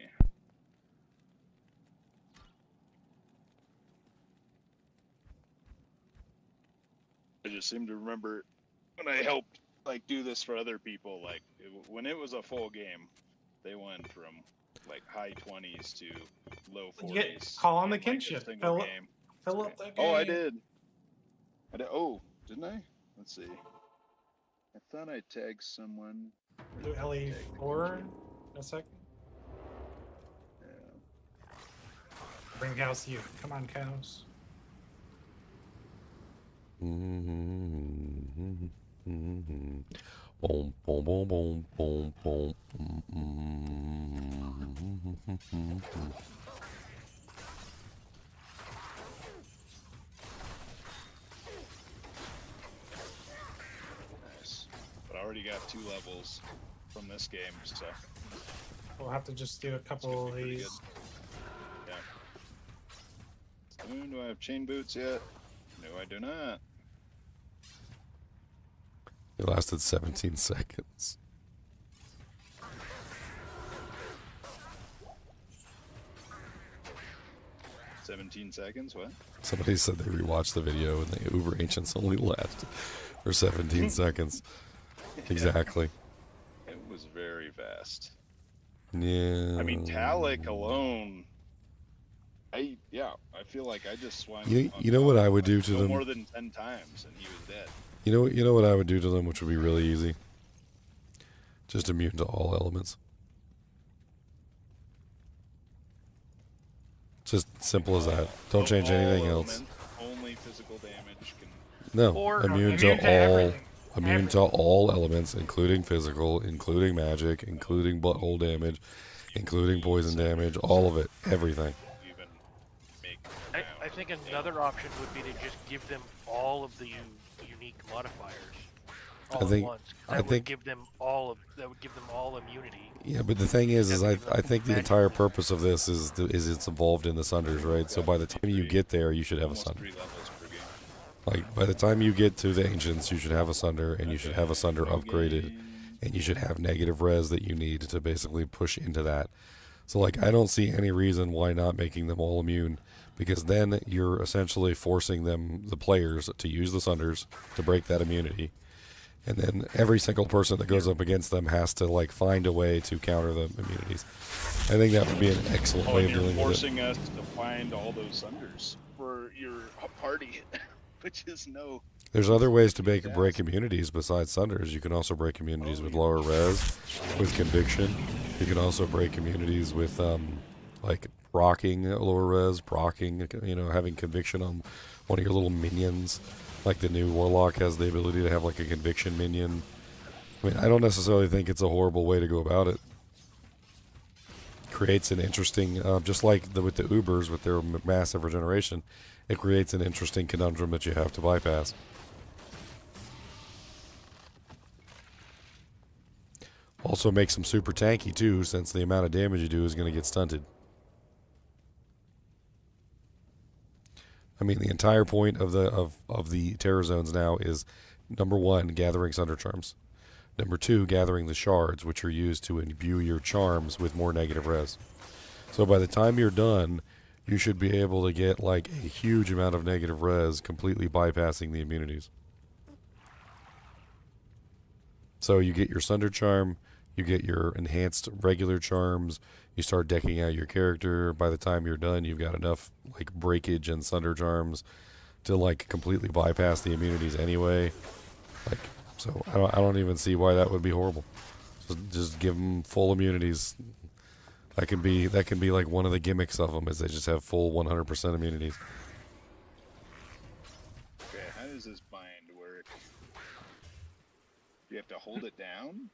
I just seem to remember when I helped like do this for other people, like when it was a full game, they went from like high 20s to low 40s. Call on the in, like, a kinship. single game. Fill up that game. Oh, I did. Oh, didn't I? Let's see. I thought I tagged someone. Do LE4 in a second. Yeah. Bring cows to you. Come on, cows. Boom, boom, boom, boom, boom, boom. Nice. But I already got 2 levels from this game, so. We'll have to just do a couple of pretty these. good. Yeah. Do I have chain boots yet? No, I do not. It lasted 17 seconds. $17. What? Somebody said they rewatched the video and the Uber Ancients only last for 17 seconds. Exactly. It was very fast. Yeah. I mean, Talik alone. I feel like I just swung. You know what I would do to no them? more than 10 times, and he was dead. You know what I would do to them, which would be really easy. Just immune to all elements. Just simple as that. Don't change anything else. Only physical damage. No, Or immune to immune to all, everything. immune to all elements, including physical, including magic, including butthole damage, including poison damage, all of it, everything. Even make I think another option would be to just give them all of the unique modifiers all at think- once. I That would think- give them all immunity. Yeah, but the thing is Doesn't even I think the magic entire anymore. purpose of this is it's involved in the sunders, right? So by the time you get there, you should have a almost sunder. 3 levels per game. Like by the time you get to the ancients, you should have a sunder, and you should have a sunder upgraded, and you should have negative res that you need to basically push into that. So like I don't see any reason why not making them all immune, because then you're essentially forcing the players to use the sunders to break that immunity. And then every single person that goes up against them has to like find a way to counter the immunities. I think that would be an excellent way and of you're dealing with it. forcing us to find all those sunders for your party, which is no. There's other ways to break immunities besides sunders. You can also break immunities with lower res, with conviction. You can also break immunities with like procking lower res, procking, having conviction on one of your little minions. Like the new Warlock has the ability to have like a conviction minion. I mean, I don't necessarily think it's a horrible way to go about it. Creates an interesting, just like with the Ubers with their massive regeneration, it creates an interesting conundrum that you have to bypass. Also makes them super tanky too, since the amount of damage you do is going to get stunted. I mean, the entire point of the terror zones now is, number 1, gathering Sunder Charms. Number 2, gathering the shards, which are used to imbue your charms with more negative res. So by the time you're done, you should be able to get like a huge amount of negative res, completely bypassing the immunities. So you get your Sunder Charm, you get your enhanced regular charms, you start decking out your character. By the time you're done, you've got enough like breakage and Sunder Charms to like completely bypass the immunities anyway. Like, so I don't even see why that would be horrible. Just give them full immunities. That can be like one of the gimmicks of them, is they just have full 100% immunities. Okay, how does this bind work? You have to hold it down?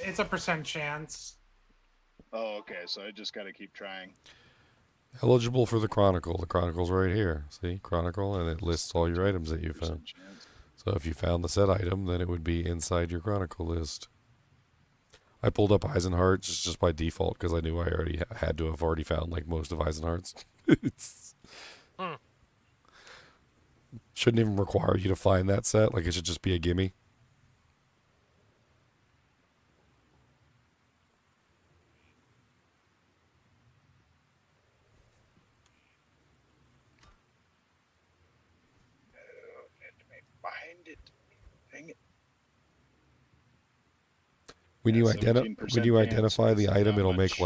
It's a % chance. Oh, okay, so I just gotta keep trying. Eligible for the Chronicle. The Chronicle's right here. See? Chronicle, and it lists all your items that you found. Chance. So if you found the set item, then it would be inside your Chronicle list. I pulled up Eisenheart just by default because I knew I already had to have already found like most of Eisenheart's. Shouldn't even require you to find that set. Like it should just be a gimme. Bind it. Dang it. When Yeah, you 17% identify chance, the that's item, not it'll much.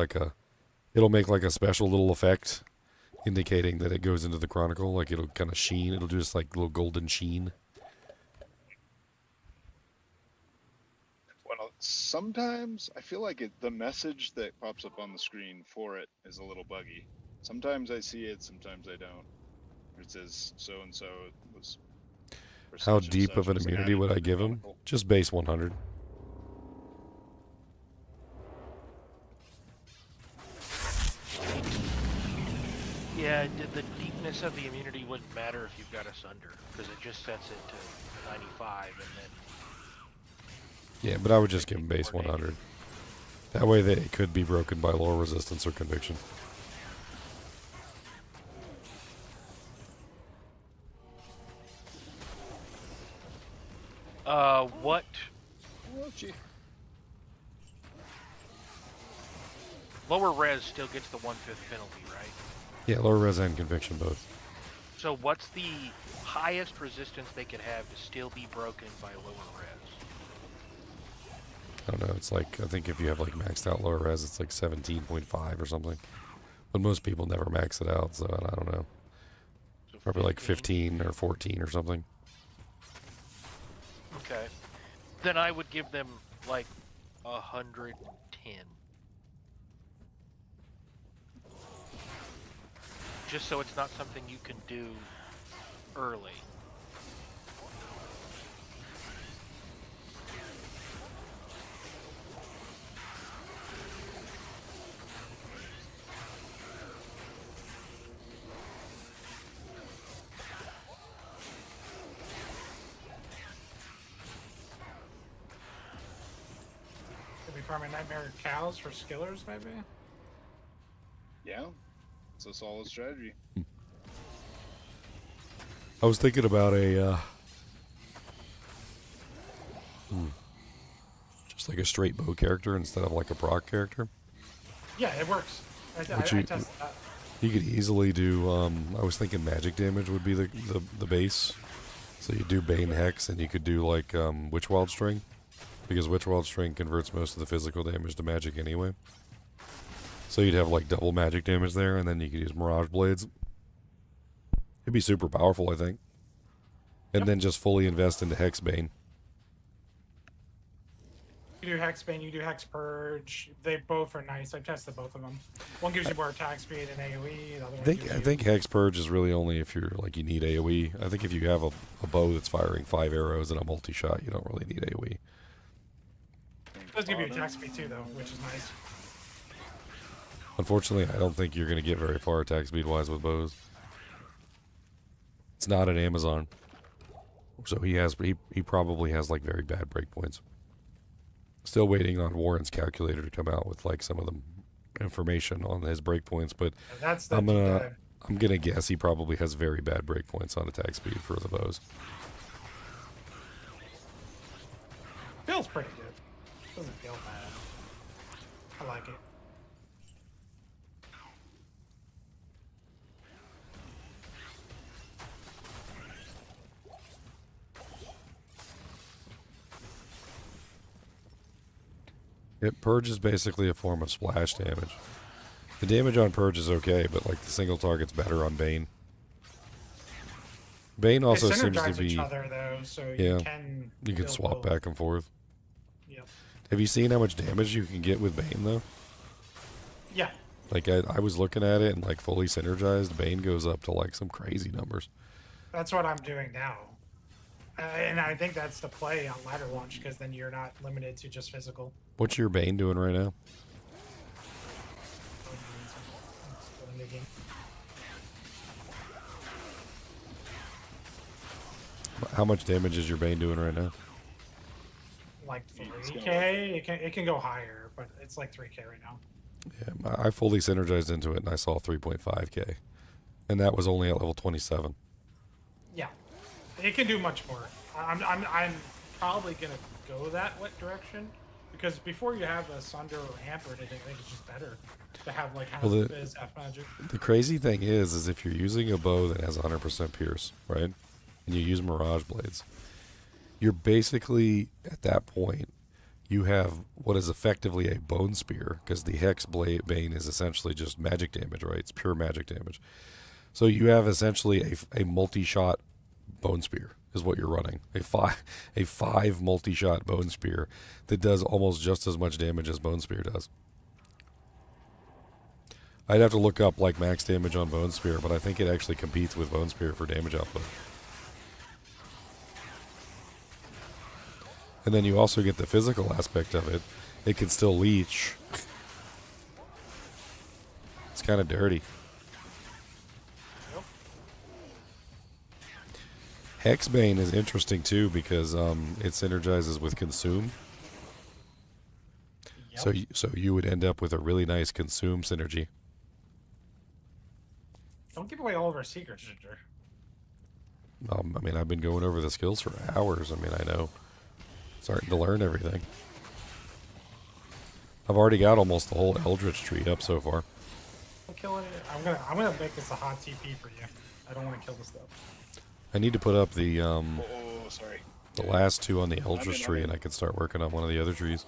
make like a special little effect indicating that it goes into the Chronicle. Like it'll kind of sheen. It'll do just like little golden sheen. Well, sometimes I feel like the message that pops up on the screen for it is a little buggy. Sometimes I see it, sometimes I don't. It says so and so was. for How such and deep such of an was immunity added would to I the give him? Chronicle. Just base 100. Yeah, the deepness of the immunity wouldn't matter if you've got a Sunder, because it just sets it to 95, and then Yeah, but I would just give him base 100. That way it could be broken by lower resistance or conviction. what? Well, gee. Lower res still gets the 1/5 penalty, right? Yeah, lower res and conviction both. So what's the highest resistance they could have to still be broken by lower res? I don't know. It's like, I think if you have like maxed out lower res, it's like 17.5 or something. But most people never max it out, so I don't know. So Probably like 15 or 14 or something. Okay. Then I would give them like 110. Just so it's not something you can do early. farming nightmare cows for skillers, maybe? Yeah, it's a solid strategy. I was thinking about just like a straight bow character instead of like a proc character. Yeah, it works. I you- tested that. You could easily do. I was thinking magic damage would be the base. So you do Bane Hex, and you could do like Witch Wild String, because Witch Wild String converts most of the physical damage to magic anyway. So you'd have like double magic damage there, and then you could use Mirage Blades. It'd be super powerful, I think. And then just fully invest into Hex Bane. You do Hex Bane, you do Hex Purge. They both are nice. I've tested both of them. One gives you more attack speed and AoE. The other one gives you... I think Hex Purge is really only if you're like you need AoE. I think if you have a bow that's firing 5 arrows and a multi-shot, you don't really need AoE. It does give you attack speed too, though, which is nice. Unfortunately, I don't think you're going to get very far attack speed-wise with bows. It's not an Amazon. So he probably has like very bad breakpoints. Still waiting on Warren's calculator to come out with like some of the information on his breakpoints, but I'm gonna guess he probably has very bad breakpoints on attack speed for the bows. Feels pretty good. Doesn't feel bad. I like it. Purge is basically a form of splash damage. The damage on Purge is okay, but like the single target's better on Bane. Bane also seems to be each other, though, so you can swap back and forth. Yep. Have you seen how much damage you can get with Bane though? Yeah. Like I was looking at it and like fully synergized, Bane goes up to like some crazy numbers. That's what I'm doing now. And I think that's the play on ladder launch, because then you're not limited to just physical. What's your Bane doing right now? How much damage is your Bane doing right now? Like 3k? It can go higher, but it's like 3k right now. Yeah, I fully synergized into it and I saw 3.5k. And that was only at level 27. Yeah. It can do much more. I'm probably gonna go that direction, because before you have a Sunder or Hampered, I think it's just better to have like half Fizz, half Magic. The crazy thing is if you're using a bow that has 100% Pierce, right, and you use Mirage Blades, you're basically at that point you have what is effectively a Bone Spear, because the Hex Bane is essentially just magic damage, right? It's pure magic damage. So you have essentially a multi-shot Bone Spear is what you're running. A five multi-shot Bone Spear that does almost just as much damage as Bone Spear does. I'd have to look up like max damage on Bone Spear, but I think it actually competes with Bone Spear for damage output. And then you also get the physical aspect of it. It can still leech. It's kind of dirty. Hexbane is interesting too because it synergizes with Consume. Yep. So you would end up with a really nice Consume synergy. Don't give away all of our secrets, Ginger. I mean, I've been going over the skills for hours. I mean, I know. Starting to learn everything. I've already got almost the whole Eldritch tree up so far. I'm killing it. I'm gonna make this a hot TP for you. I don't want to kill this stuff. I need to put up the sorry. The last two on the Eldritch tree, and I can start working on one of the other trees.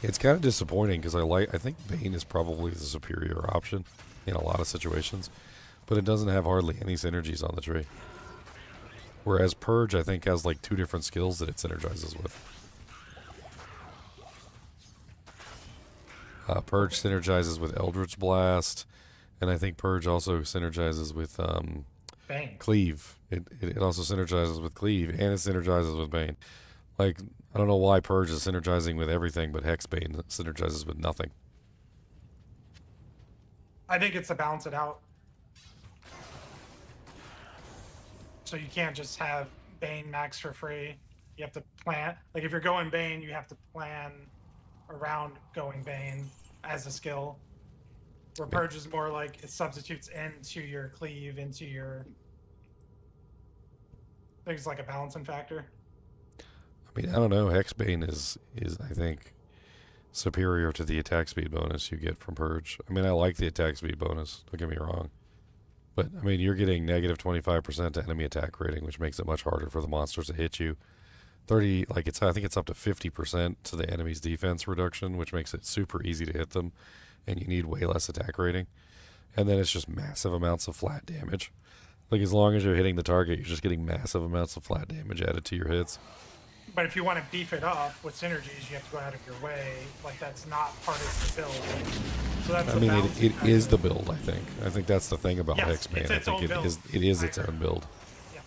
It's kind of disappointing because I think Bane is probably the superior option in a lot of situations, but it doesn't have hardly any synergies on the tree. Whereas Purge, I think, has like 2 different skills that it synergizes with. Purge synergizes with Eldritch Blast, and I think Purge also synergizes with Bane. Cleave. It also synergizes with Cleave, and it synergizes with Bane. Like, I don't know why Purge is synergizing with everything, but Hexbane synergizes with nothing. I think it's to balance it out. So you can't just have Bane max for free. You have to plan. Like if you're going Bane, you have to plan around going Bane as a skill. Where Purge is more like it substitutes into your Cleave, into your... I think it's like a balancing factor. I mean, I don't know. Hexbane is I think superior to the attack speed bonus you get from Purge. I mean, I like the attack speed bonus. Don't get me wrong. But, I mean, you're getting negative 25% to enemy attack rating, which makes it much harder for the monsters to hit you. 30, like, I think it's up to 50% to the enemy's defense reduction, which makes it super easy to hit them, and you need way less attack rating. And then it's just massive amounts of flat damage. Like, as long as you're hitting the target, you're just getting massive amounts of flat damage added to your hits. But if you want to beef it up with synergies, you have to go out of your way. Like, that's not part of the build. So that's I mean, it is the build, I think. I think that's the thing about Yes, Hexbane. it's I its think own it build. is its own build. Yeah.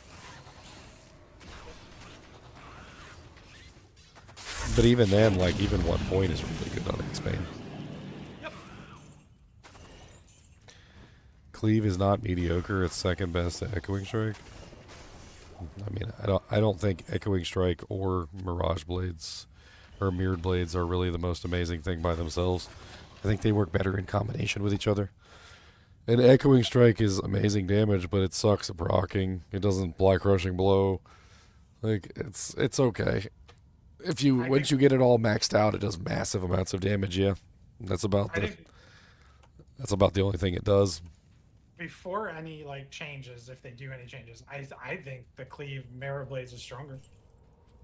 But even then, like, even 1 point is really good on Hexbane. Yep. Cleave is not mediocre. It's second best to Echoing Strike. I mean, I don't think Echoing Strike or Mirage Blades or Mirrored Blades are really the most amazing thing by themselves. I think they work better in combination with each other. And Echoing Strike is amazing damage, but it sucks at proccing. It doesn't Black Crushing Blow. Like, it's okay. Once you get it all maxed out, it does massive amounts of damage. Yeah, that's about the only thing it does. Before any like changes, if they do any changes, I think the Cleave Mirror Blades is stronger.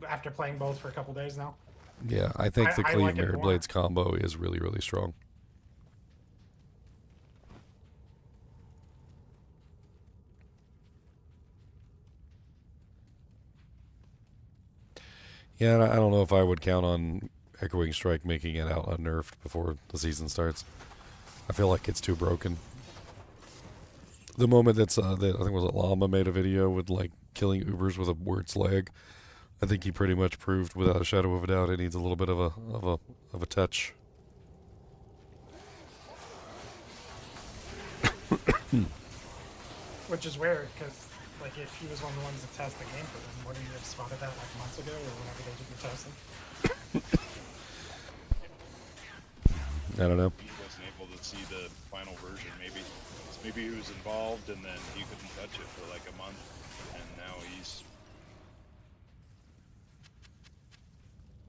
After playing both for a couple days now. Yeah, I think the I Cleave like it Mirrored more. Blades combo is really, really strong. Yeah, and I don't know if I would count on Echoing Strike making it out unnerfed before the season starts. I feel like it's too broken. The moment that I think it was Llama made a video with like killing Ubers with a Wurt's leg, I think he pretty much proved without a shadow of a doubt it needs a little bit of a touch. Which is weird, because like if he was one of the ones to test the game for them, wouldn't you have spotted that like months ago or whenever they did the testing? I don't know. He wasn't able to see the final version, maybe. Maybe he was involved and then he couldn't touch it for like a month, and now he's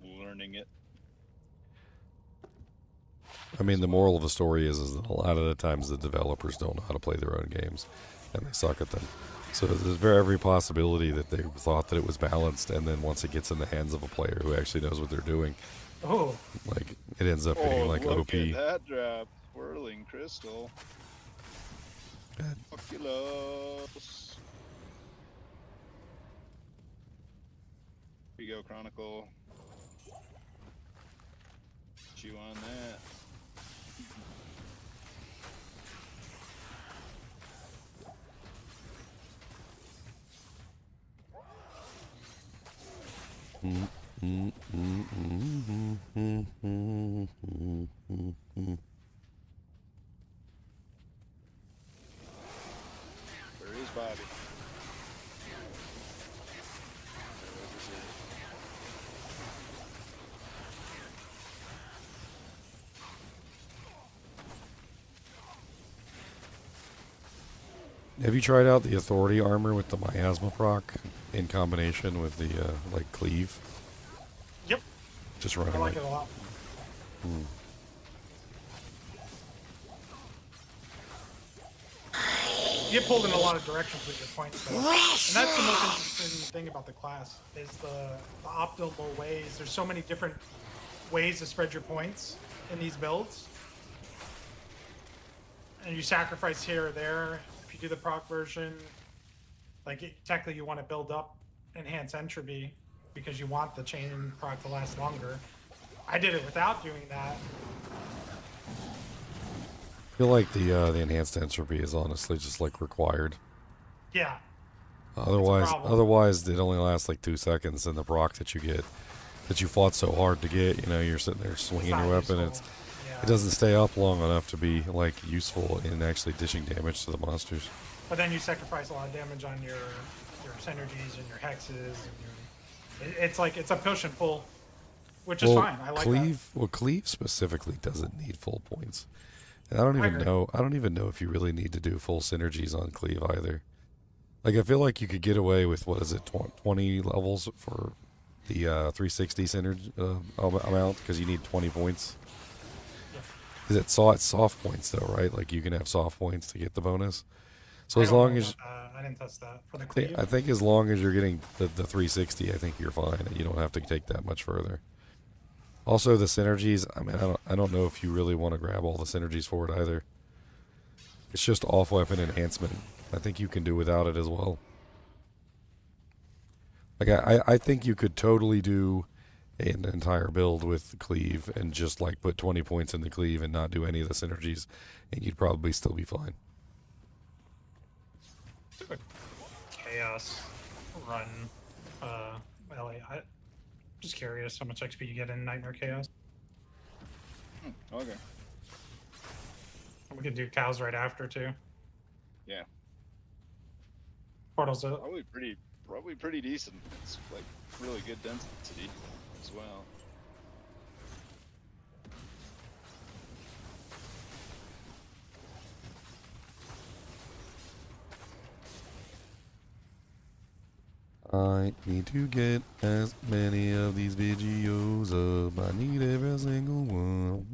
learning it. I mean, the moral of the story is that a lot of the times the developers don't know how to play their own games, and they suck at them. So there's every possibility that they thought that it was balanced, and then once it gets in the hands of a player who actually knows what they're doing, oh, like it ends up being like look OP. at that drop. Whirling crystal. Oculus. Here you go, Chronicle. Chew on that. Where is Bobby? Have you tried out the Authority armor with the miasma proc in combination with the like Cleave? yep. Just I running like it a lot. You get pulled in a lot of directions with your points, though. And that's the most interesting thing about the class, is the optimal ways. There's so many different ways to spread your points in these builds. And you sacrifice here or there. If you do the proc version, like technically you want to build up enhance entropy because you want the chain proc to last longer. I did it without doing that. I feel like the enhanced entropy is honestly just like required. Yeah. problem. Otherwise, it only lasts like 2 seconds, and the proc that you get, that you fought so hard to get, you know, you're sitting there swinging not your weapon. useful. It doesn't stay up long enough to be like useful in actually dishing damage to the monsters. But then you sacrifice a lot of damage on your synergies and your hexes. And it's like it's a push and pull, which is fine. I like Cleave. Well, Cleave specifically doesn't need full points, and I don't even know. I don't even know if you really need to do full synergies on Cleave either. Like, I feel like you could get away with, what is it, 20 levels for the 360 synergy amount, because you need 20 points. Is it soft points though, right? Like, you can have soft points to get the bonus. So as long as I didn't test that for the Cleave. I think as long as you're getting the 360, I think you're fine, and you don't have to take that much further. Also, the synergies. I mean, I don't know if you really want to grab all the synergies for it either. It's just off weapon enhancement. I think you can do without it as well. Like, I think you could totally do an entire build with Cleave and just like put 20 points in the Cleave and not do any of the synergies, and you'd probably still be fine. Chaos run. LA. I'm just curious how much XP you get in Nightmare Chaos. Okay. We could do cows right after too. Yeah. Portals up. Probably pretty decent. It's like really good density as well. I need to get as many of these videos up. I need every single one.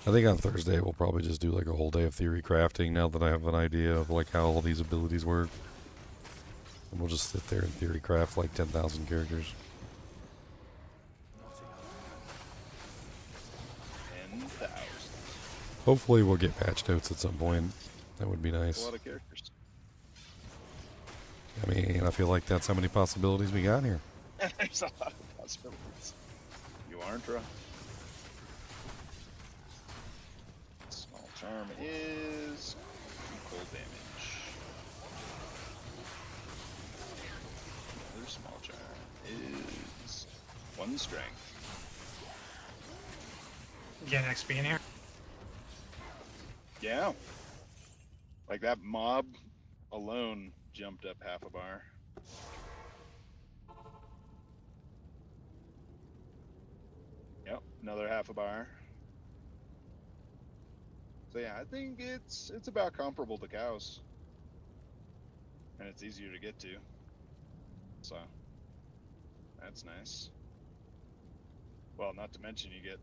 I think on Thursday we'll probably just do like a whole day of theory crafting now that I have an idea of like how all these abilities work. And we'll just sit there and theory craft like 10,000 characters. 10,000. Hopefully we'll get patch notes at some point. That would be nice. A lot of characters. I mean, I feel like that's how many possibilities we got here. There's a lot of possibilities. You aren't wrong. Small charm is cold damage. Another small charm is 1 strength. Getting XP in here. Yeah. Like that mob alone jumped up half a bar. Yep, another half a bar. So yeah, I think it's about comparable to cows. And it's easier to get to. So that's nice. Well, not to mention you get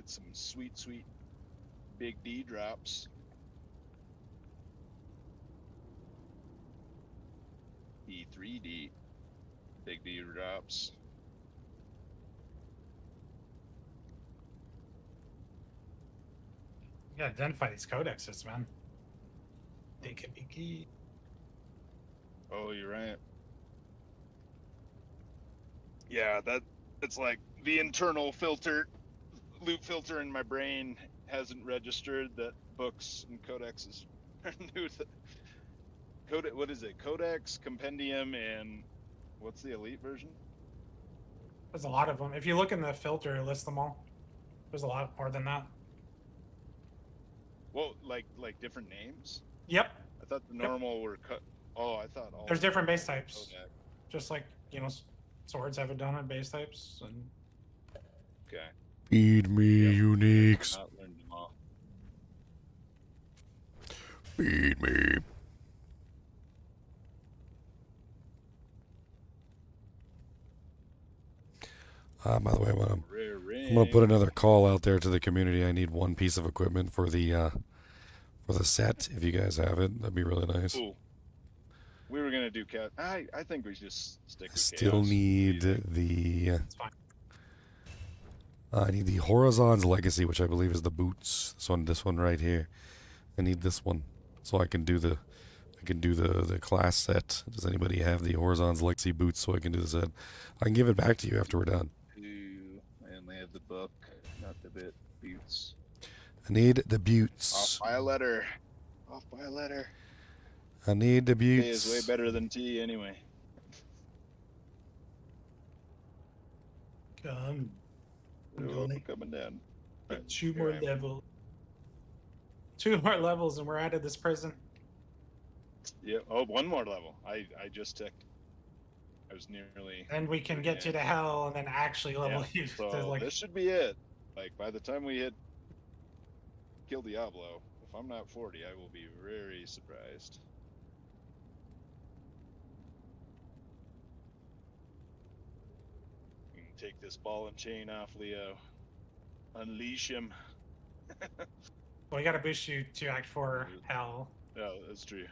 some sweet big D drops. E3D big D drops. You gotta identify these codexes, man. They could be key. Oh, you're right. Yeah, it's like the internal loop filter in my brain hasn't registered that books and codexes are new to what is it? Codex, Compendium, and what's the elite version? There's a lot of them. If you look in the filter, it lists them all. There's a lot more than that. Well, like different names? Yep. I thought the normal were cut. Oh, I thought all. There's different base types. Codex. Just like, you know, swords have a donut base types. And Okay. Feed me, uniques. Not learned them all. Feed me. By the way, I'm gonna put another call out there to the community. I need 1 piece of equipment for the set. If you guys have it, that'd be really nice. Ooh. We were gonna do cat. I think we just stick with Still chaos. need the. it's fine. I need the Horizon's Legacy, which I believe is the boots. This one right here. I need this one so I can do the class set. Does anybody have the Horizon's Legacy boots so I can do the set? I can give it back to you after we're done. And have the book, not the boots. I need the Off buttes. by a letter. Off by a letter. I need the A buttes. is way better than T anyway. Come. Oh, I'm coming down. Right, 2 here more I am. levels. 2 more levels, and we're out of this prison. Yeah. Oh, one more level. I just checked. I was nearly. And we can get you to hell, and then actually level you to So like. this should be it. Like by the time we hit kill Diablo, if I'm not 40, I will be very surprised. You can take this ball and chain off, Leo. Unleash him. Well, we got to boost you to Act 4 hell. Oh, that's true.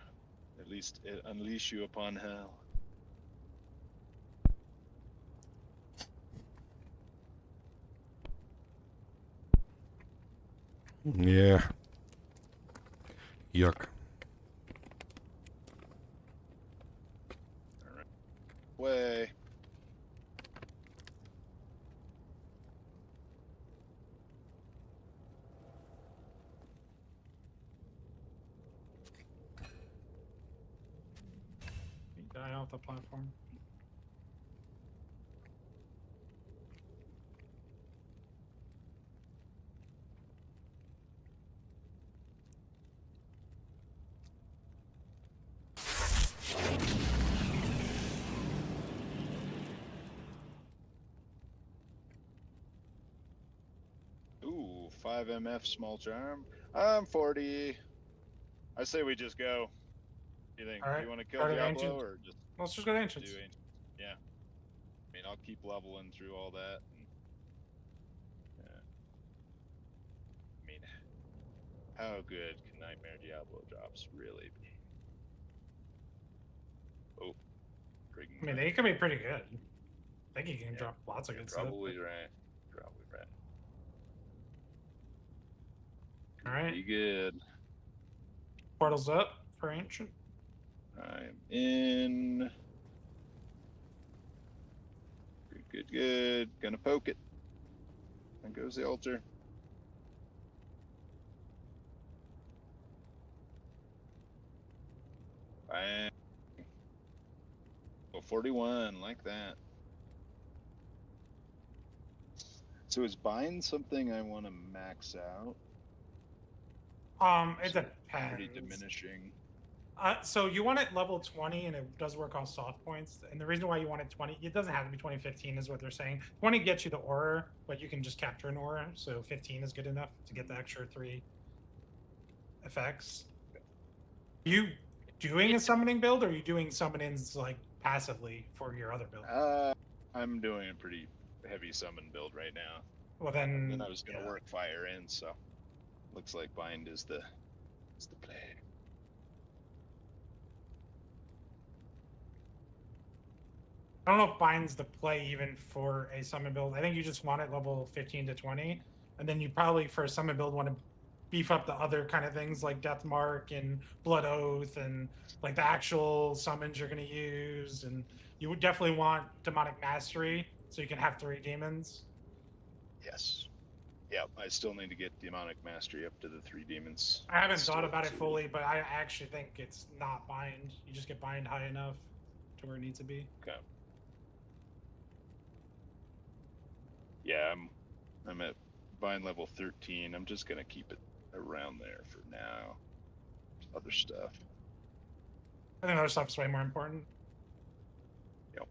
At least unleash you upon hell. Yeah. Yuck. All right. Way. Die off the platform. Ooh, 5 MF small charm. I'm 40. I say we just go. You think? All right, You want to kill go to Diablo Ancient. or just Let's just go to do Ancients. Ancient? Yeah. I mean, I'll keep leveling through all that. And, yeah. I mean, how good can Nightmare Diablo drops really be? Oh, freaking I mean, they can be pretty good. I think you can Yeah, drop lots of good stuff. probably right. Probably right. All right. Be good. Portals up for Ancient. I'm in. Good, good, good. Gonna poke it. There goes the altar. Bang. Oh, 41, like that. So is bind something I want to max out? It So depends. pretty diminishing. So you want it level 20, and it does work on soft points. And the reason why you want it 20, it doesn't have to be 2015, is what they're saying. 20 gets you the aura, but you can just capture an aura. So 15 is good enough to get the extra 3 effects. You doing a summoning build, or are you doing summonings like passively for your other build? I'm doing a pretty heavy summon build right now. Well, then I was gonna work fire in, so looks like bind is the play. I don't know if bind's the play even for a summon build. I think you just want it level 15 to 20, and then you probably for a summon build want to beef up the other kind of things like Death Mark and Blood Oath and like the actual summons you're going to use. And you would definitely want Demonic Mastery so you can have 3 demons. Yes. Yeah, I still need to get demonic mastery up to the 3 demons. I haven't Still thought about it to- fully, but I actually think it's not bind. You just get bind high enough to where it needs to be. Okay. Yeah, I'm at bind level 13. I'm just gonna keep it around there for now. Other stuff. I think other stuff is way more important. Yep.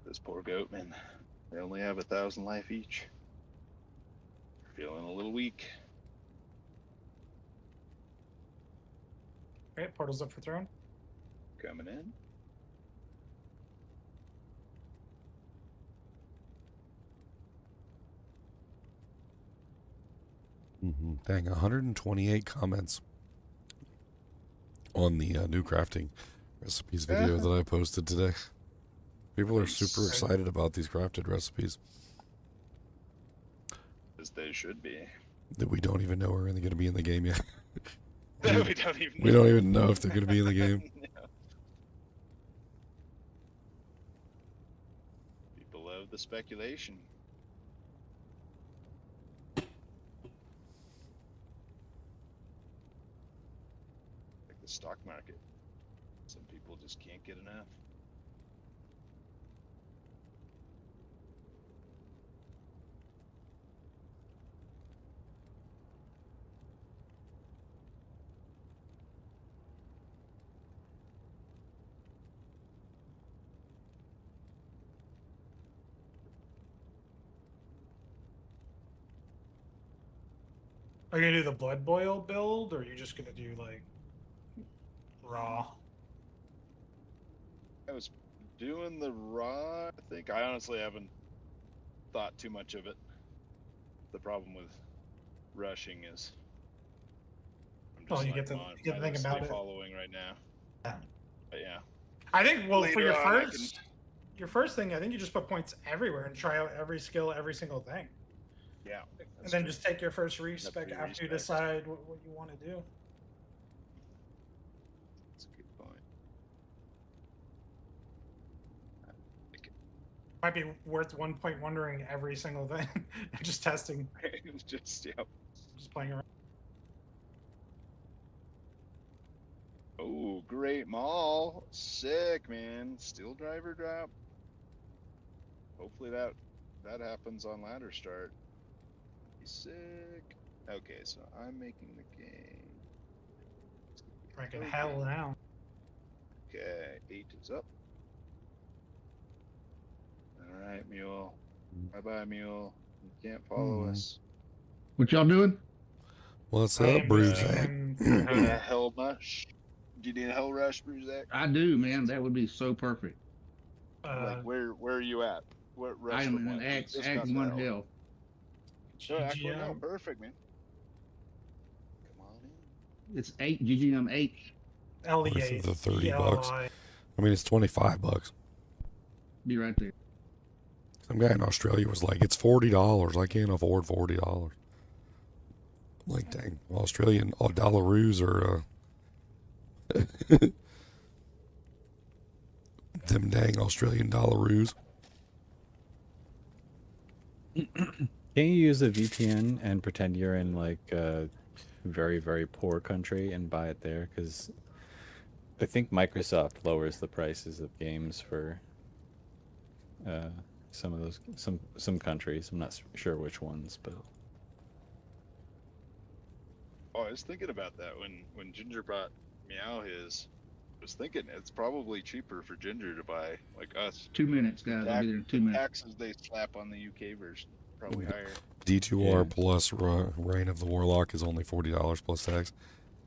This poor goatman. They only have 1,000 life each. Feeling a little weak. Great, portal's up for throne. Coming in. Dang, 128 comments on the new crafting recipes video that I posted today. People are super excited about these crafted recipes. As they should be. That we don't even know are going to be in the game yet. We don't even We don't even know if they're going to be in the game. No. love the speculation. Like the stock market. Some people just can't get enough. Are you gonna do the blood boil build, or are you just gonna do like raw? I was doing the raw, I think. I honestly haven't thought too much of it. The problem with rushing is I'm just Well, you like get to think mindlessly about it. following right now. Yeah. But yeah. I think for Later your on, I first, your first thing, I think you just put points everywhere and try out every skill, every single thing, Yeah. and then just take your first respec few after you respecs. decide what you want to do. That's a good point. Might be worth 1 point wondering every single thing, just testing, Just just playing around. Oh, great mall. Sick, man. Steel driver drop. Hopefully that happens on ladder start. Be sick. Okay, so I'm making the game. Freaking hell now. Okay, 8 is up. Alright, mule. Bye-bye, mule. You can't follow us. What y'all doing? What's I up, am Bruiser? Doing a hell rush. Do you need a hell rush, Bruiser? I do, man. That would be so perfect. Like where are you at? What rush I am from in what? an We Act just got to 1 hell. hell. Sure, Act 1 hell. GGM. Perfect, man. Come on in. It's 8 GGM 8. LEA. The $30. ELI. I mean, it's $25. Be right there. Some guy in Australia was like, "It's $40. I can't afford $40." I'm like, dang, Australian dollaroos are them dang Australian dollaroos. Can you use a VPN and pretend you're in like a very, very poor country and buy it there? Because I think Microsoft lowers the prices of games for some of those some countries. I'm not sure which ones, but Oh, I was thinking about that when Ginger brought Meow his. I was thinking it's probably cheaper for Ginger to buy like us. 2 minutes, guys. I'll be there in 2 minutes. Taxes they slap on the UK version probably higher. D2R plus Reign of the Warlock is only $40 plus tax.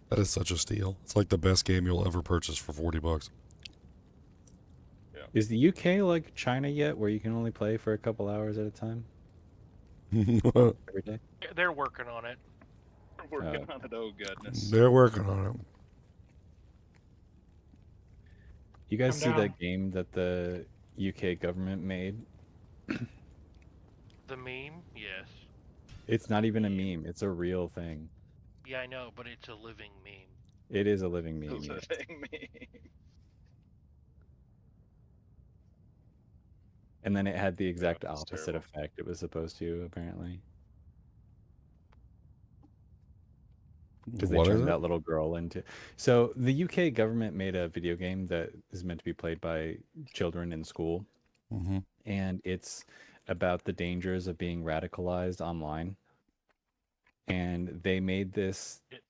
That is such a steal. It's like the best game you'll ever purchase for $40. Yeah. is the UK like China yet, where you can only play for a couple hours at a time every day? They're working on it. We're working on it. Oh goodness. They're working on it. You guys see Come that down. game that the UK government made? The meme, yes. It's not even a meme. It's a real thing. Yeah, I know, but it's a living meme. It is a living meme. The Yes. thing, man. And then it had the exact that's opposite terrible. effect it was supposed to, apparently. Because they What is turned it? that little girl into... So the UK government made a video game that is meant to be played by children in school. Mm-hmm. And it's about the dangers of being radicalized online. And they made this It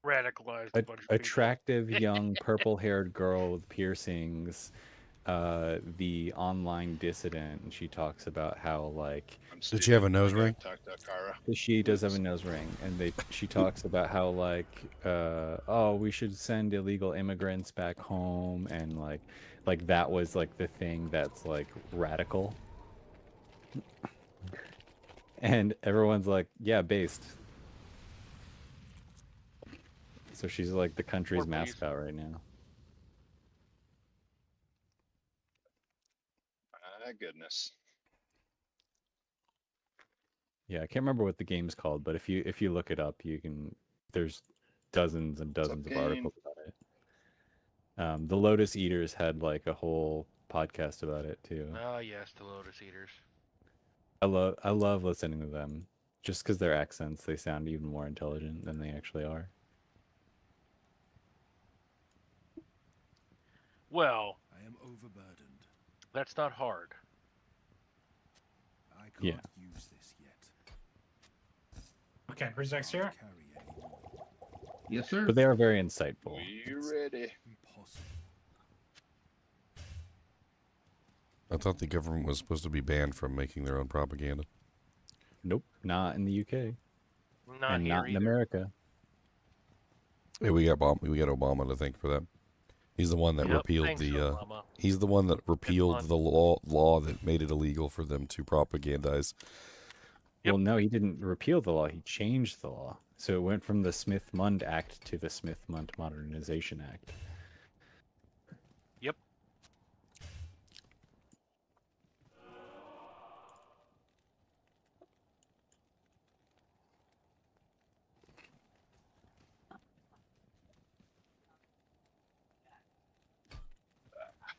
radicalized a bunch of people. attractive young purple-haired girl with piercings, the online dissident, and she talks about how like Did she have a nose ring? she does have a nose ring, and she talks about how like oh, we should send illegal immigrants back home, and like that was like the thing that's like radical, and everyone's like, yeah, based. So she's like the country's mascot right now. My goodness. Yeah, I can't remember what the game's called, but if you look it up, you can. There's dozens and dozens of articles about it. The Lotus Eaters had like a whole podcast about it too. Oh yes, the Lotus Eaters. I love listening to them. Just because their accents, they sound even more intelligent than they actually are. Well, I am overburdened. that's not hard. I can't Yeah. use this yet. Okay, Brizek's here. Can't carry anymore. Yes, sir. But they are very insightful. We ready? Impossible. I thought the government was supposed to be banned from making their own propaganda. Nope, not in the UK. Not and here not in either. America. Hey, we got Obama to thank for that. He's the one that Yep, repealed thanks, the. Obama. He's the one that repealed fun. the law that made it illegal for them to propagandize. Well, no, he didn't repeal the law. He changed the law. So it went from the Smith-Mund Act to the Smith-Mund Modernization Act. Yep.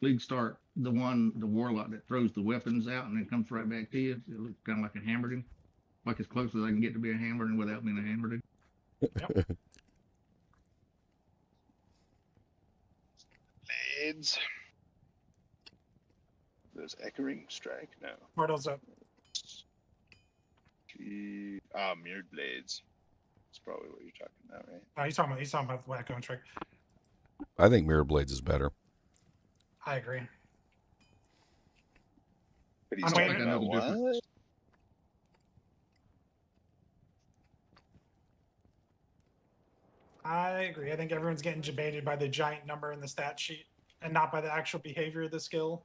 League start the warlock that throws the weapons out and then comes right back to you. It looks kind of like a hammerden, like as close as I can get to be a hammerden without being a hammerden. Blades. There's echoing strike. No. Portal's up. Mirrored blades. That's probably what you're talking about, right? Oh, he's talking about the wacko trick. I think Mirror Blades is better. I agree. But he's I'm talking waiting. about I know the what? difference. I agree. I think everyone's getting debated by the giant number in the stat sheet and not by the actual behavior of the skill.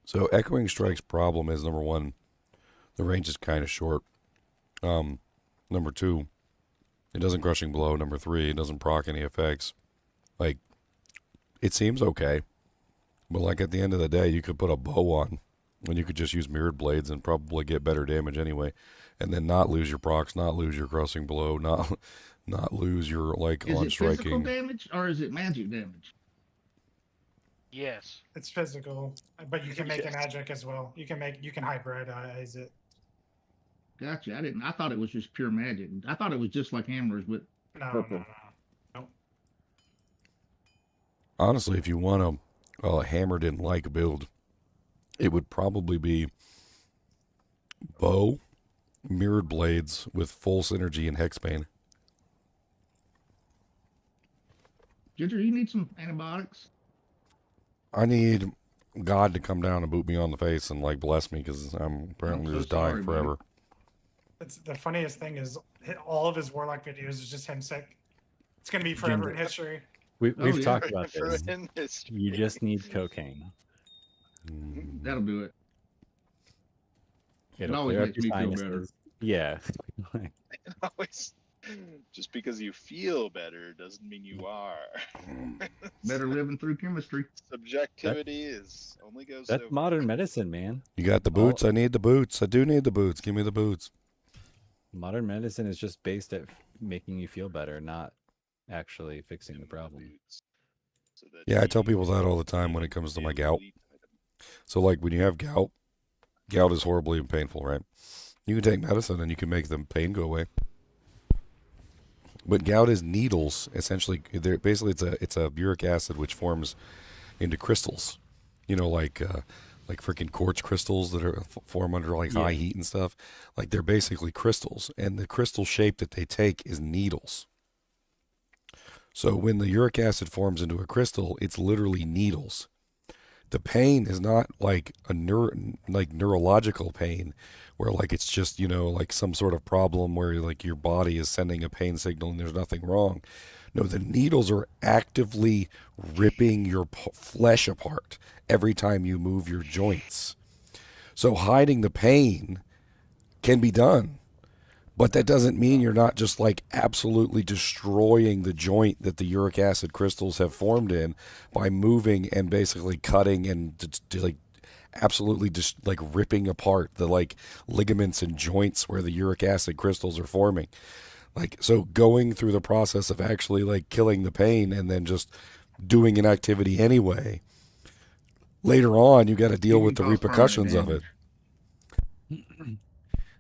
So Echoing Strike's problem is, number one, the range is kind of short. Number two, it doesn't Crushing Blow. Number three, it doesn't proc any effects. Like, it seems okay, but like at the end of the day, you could put a bow on and you could just use Mirrored Blades and probably get better damage anyway, and then not lose your procs, not lose your Crushing Blow, not lose your like Is on it physical striking. damage or is it magic damage? Yes. It's physical, but you can make a magic as well. You can hybridize it. Gotcha. I thought it was just pure magic. I thought it was just like hammers, but No, purple. no. Honestly, if you want a hammered in like build, it would probably be bow, Mirrored Blades with full synergy and Hexbane. Ginger, you need some antibiotics. I need God to come down and boot me on the face and like bless me because I'm apparently so just dying sorry, forever. It's the funniest thing is all of his Warlock videos is just him sick. It's gonna be forever in history. We've yeah. talked about For this. in this- You just need cocaine. That'll do it. It'll always clear up makes your me feel better. sinuses. Yeah. Always. Just because you feel better doesn't mean you are. Better living through chemistry. Subjectivity is only goes That's so modern medicine, man. You got the boots? I need the boots. I do need the boots. Give me the boots. Modern medicine is just based at making you feel better, not actually fixing the problem. so that Yeah, I tell you people that all the time when it comes to my gout. So like when you have gout is horribly painful, right? You can take medicine and you can make the pain go away. But gout is needles, essentially. Basically, it's a uric acid which forms into crystals. You know, like freaking quartz crystals that are form under like high heat and stuff. Like they're basically crystals, and the crystal shape that they take is needles. So when the uric acid forms into a crystal, it's literally needles. The pain is not like a neurological pain where like it's just, you know, like some sort of problem where like your body is sending a pain signal and there's nothing wrong. No, the needles are actively ripping your flesh apart every time you move your joints. So hiding the pain can be done, but that doesn't mean you're not just like absolutely destroying the joint that the uric acid crystals have formed in by moving and basically cutting and like absolutely just like ripping apart the like ligaments and joints where the uric acid crystals are forming. Like, so going through the process of actually like killing the pain and then just doing an activity anyway later on, you got to deal You with the can cause permanent repercussions of it. damage.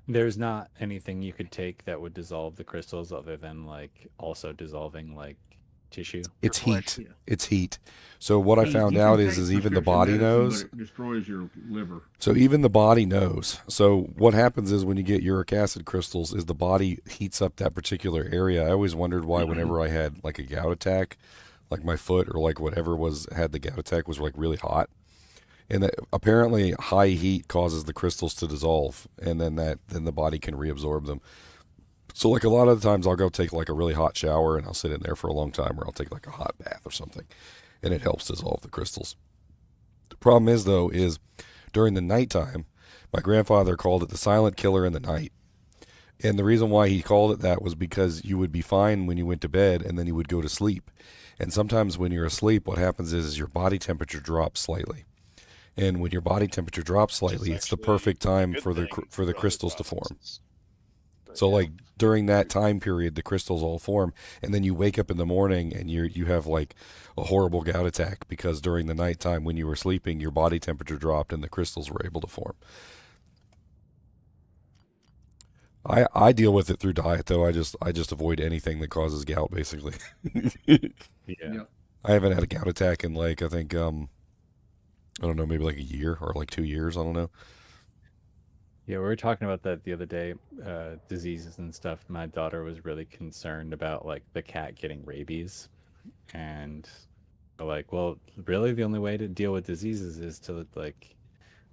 There's not anything you could take that would dissolve the crystals other than like also dissolving like tissue. It's flesh. heat. It's heat. So what I You found can out take is even the prescription body medicine, knows. but it destroys your liver. So even the body knows. So what happens is when you get uric acid crystals is the body heats up that particular area. I always wondered why whenever I had like a gout attack, like my foot or like whatever had the gout attack was like really hot. And that apparently high heat causes the crystals to dissolve and then the body can reabsorb them. So like a lot of the times I'll go take like a really hot shower and I'll sit in there for a long time, or I'll take like a hot bath or something, and it helps dissolve the crystals. The problem is though is during the nighttime, my grandfather called it the silent killer in the night. And the reason why he called it that was because you would be fine when you went to bed and then you would go to sleep. And sometimes when you're asleep, what happens is your body temperature drops slightly. And when your body temperature drops slightly, it's the perfect time for the crystals to form. So like during that time period, the crystals all form, and then you wake up in the morning and you have like a horrible gout attack because during the nighttime when you were sleeping, your body temperature dropped and the crystals were able to form. I deal with it through diet though. I just avoid anything that causes gout basically. Yeah. I haven't had a gout attack in like I think I don't know, maybe like a year or like 2 years. I don't know. Yeah, we were talking about that the other day, diseases and stuff. My daughter was really concerned about like the cat getting rabies, and we're like, well, really, the only way to deal with diseases is to like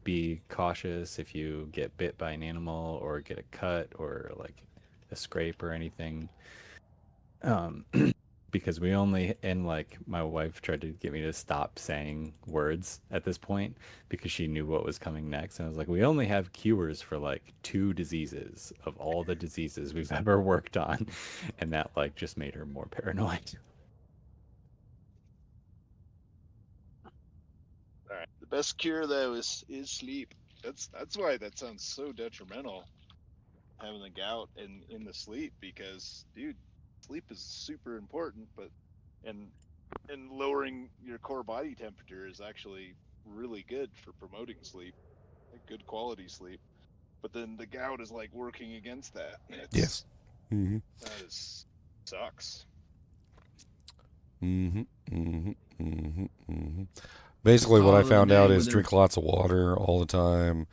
be cautious if you get bit by an animal or get a cut or like a scrape or anything. Because we only, and like my wife tried to get me to stop saying words at this point because she knew what was coming next. And I was like, we only have cures for like 2 diseases of all the diseases we've ever worked on. And that like just made her more paranoid. All right. The best cure though is sleep. That's why that sounds so detrimental, having the gout in the sleep, because dude, sleep is super important, but and lowering your core body temperature is actually really good for promoting sleep, like good quality sleep. But then the gout is like working against that. Yes. Mm-hmm. That is sucks. Mm-hmm. Mm-hmm. Mm-hmm. Mm-hmm. Basically, what I found out is drink lots of water all the time.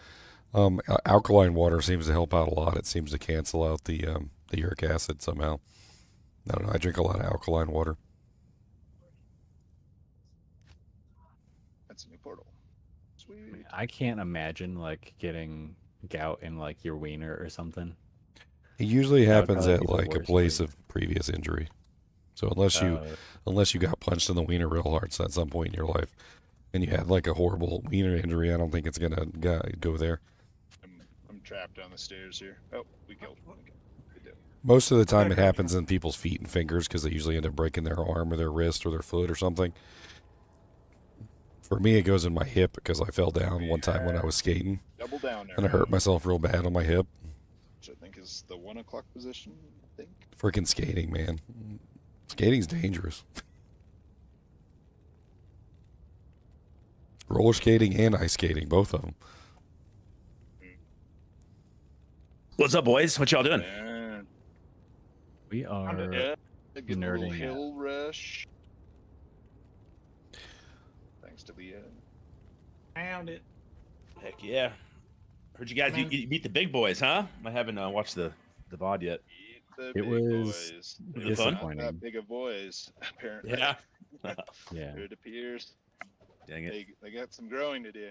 Alkaline water seems to help out a lot. It seems to cancel out the uric acid somehow. I don't know. I drink a lot of alkaline water. That's a new portal. Sweet. I can't imagine like getting gout in like your wiener or something. It usually That would happens probably at be the like a worst place way. of previous injury. So unless you got punched in the wiener real hard at some point in your life, and you had like a horrible wiener injury, I don't think it's gonna go there. I'm trapped on the stairs here. Oh, we killed one. Okay. Good deal. Most of the time, it happens in people's feet and fingers because they usually end up breaking their arm or their wrist or their foot or something. For me, it goes in my hip because I fell down one time when I was skating, Double down there. and I hurt myself real bad on my hip. Which I think is the 1 o'clock position. I think. Freaking skating, man. Skating's dangerous. Roller skating and ice skating, both of them. What's up, boys? What y'all doing? Yeah. We are Getting a little nerding hill rush. Thanks to Leah. Found it. Heck yeah. Heard you guys, you beat the big boys, huh? I haven't watched the VOD yet. It was Was it fun? Not that big of boys, apparently. Yeah. Yeah. It appears. Dang it. They got some growing to do.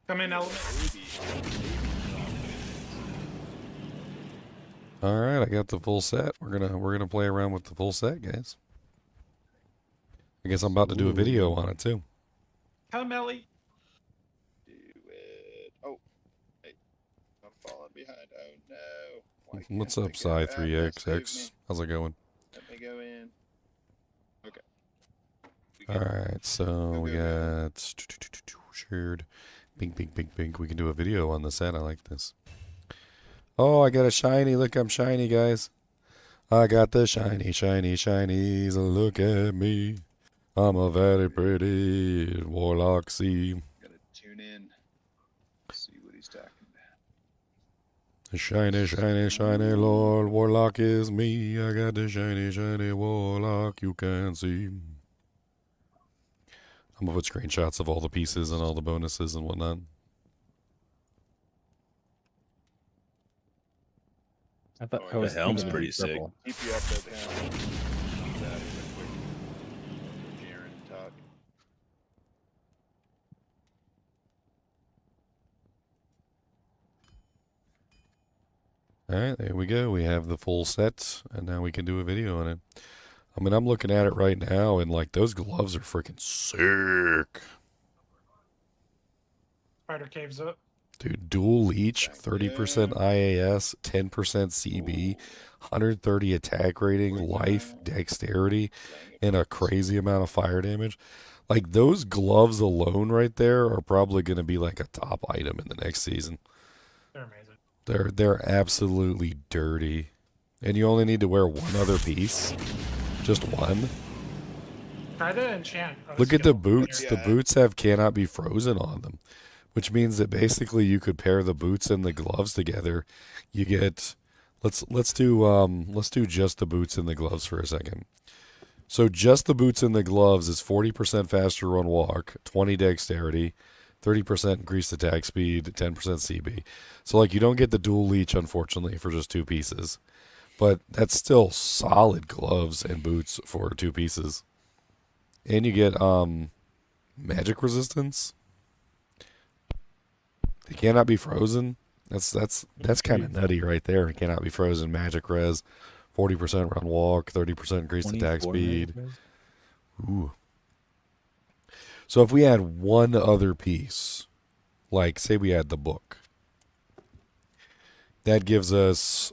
Come in, Element. All right, I got the full set. We're gonna play around with the full set, guys. I guess I'm about to do a video on it too. Come, Ellie. Do it. Oh, hey, I'm falling behind. Oh no. Why What's can't up, I get out? Psy3XX? Save me. How's it going? Let me go in. Okay. All right, so we got shared. Bing, bing, bing, bing. We can do a video on the set. I like this. Oh, I got a shiny. Look, I'm shiny, guys. I got the shiny, shiny, shinies. Look at me. I'm a very pretty Warlock. See. The shiny, shiny, shiny Lord Warlock is me. I got the shiny, shiny Warlock you can see. I'm gonna put screenshots of all the pieces and all the bonuses and whatnot. I thought Oh, I yeah. was The helm's thinking pretty sick. purple. Keep you up that helm. That real quick. Jaren talk. Alright, there we go. We have the full set, and now we can do a video on it. I mean, I'm looking at it right now, and like those gloves are freaking sick. Spider caves up. Dude, dual leech, 30% IAS, 10% CB, 130 attack rating, life, dexterity, and a crazy amount of fire damage. Like those gloves alone right there are probably going to be like a top item in the next season. They're amazing. They're absolutely dirty. And you only need to wear one other piece. Just one. Try to enchant. Look at the boots. The boots have cannot be frozen on them, which means that basically you could pair the boots and the gloves together. You get let's do just the boots and the gloves for a second. So just the boots and the gloves is 40% faster on walk, 20 dexterity, 30% increased attack speed, 10% CB. So like you don't get the dual leech unfortunately for just two pieces. But that's still solid gloves and boots for two pieces. And you get magic resistance. It cannot be frozen. That's kind of nutty right there. It cannot be frozen. Magic res, 40% run walk, 30% increased attack 24 speed. magic Ooh. So if we add one other piece, like say we add the book, that gives us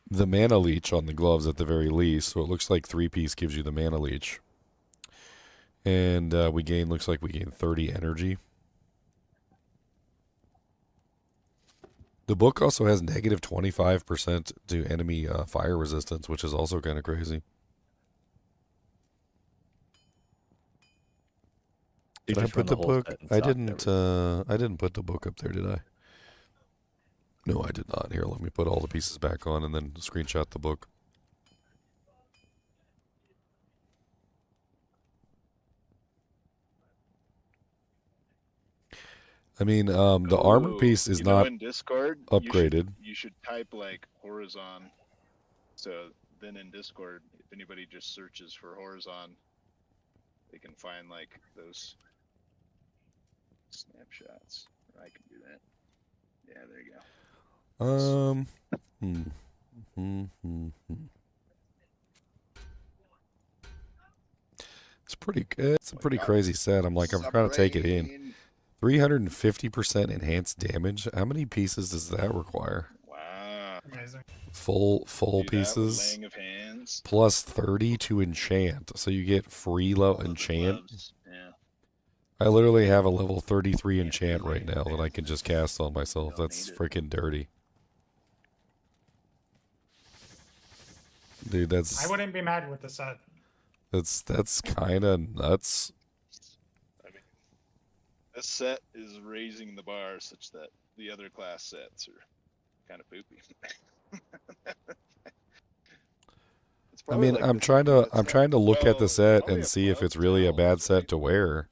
the mana leech on the gloves at the very least. So it looks like 3-piece gives you the mana leech. And looks like we gain 30 energy. The book also has negative 25% to enemy fire resistance, which is also kind of crazy. Did I put the book? I didn't put the book up there, did I? No, I did not. Here, let me put all the pieces back on and then screenshot the book. I mean, the armor piece is not in Discord, upgraded. You should type like horizon. So then in Discord, if anybody just searches for horizon, they can find like those snapshots. I can do that. Yeah, there you go. It's pretty good. It's a pretty crazy set. I'm trying to take it in. 350% enhanced damage. How many pieces does that require? Wow. Amazing. Full pieces. Laying of hands. Plus 30 to enchant. So you get free enchant. Yeah. I literally have a level 33 enchant right now that I can just cast on myself. That's freaking dirty. Dude, I wouldn't be mad with the set. That's kind of nuts. I mean, this set is raising the bar such that the other class sets are kind of poopy. I mean, I'm trying to look at the set and see if it's really a bad set to wear.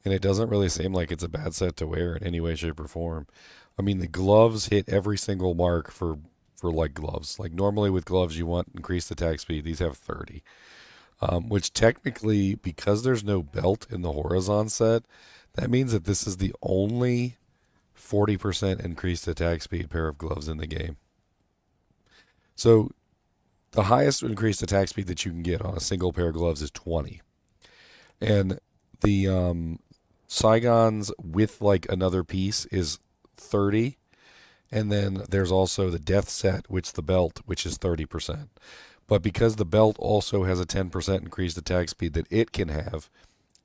And it doesn't really seem like it's a bad set to wear in any way, shape, or form. I mean, the gloves hit every single mark for like gloves. Like normally with gloves, you want increased attack speed. These have 30. Which technically, because there's no belt in the Horizon set, that means that this is the only 40% increased attack speed pair of gloves in the game. So the highest increased attack speed that you can get on a single pair of gloves is 20. And the Saigons with like another piece is 30. And then there's also the death set, which the belt, which is 30%. But because the belt also has a 10% increased attack speed that it can have,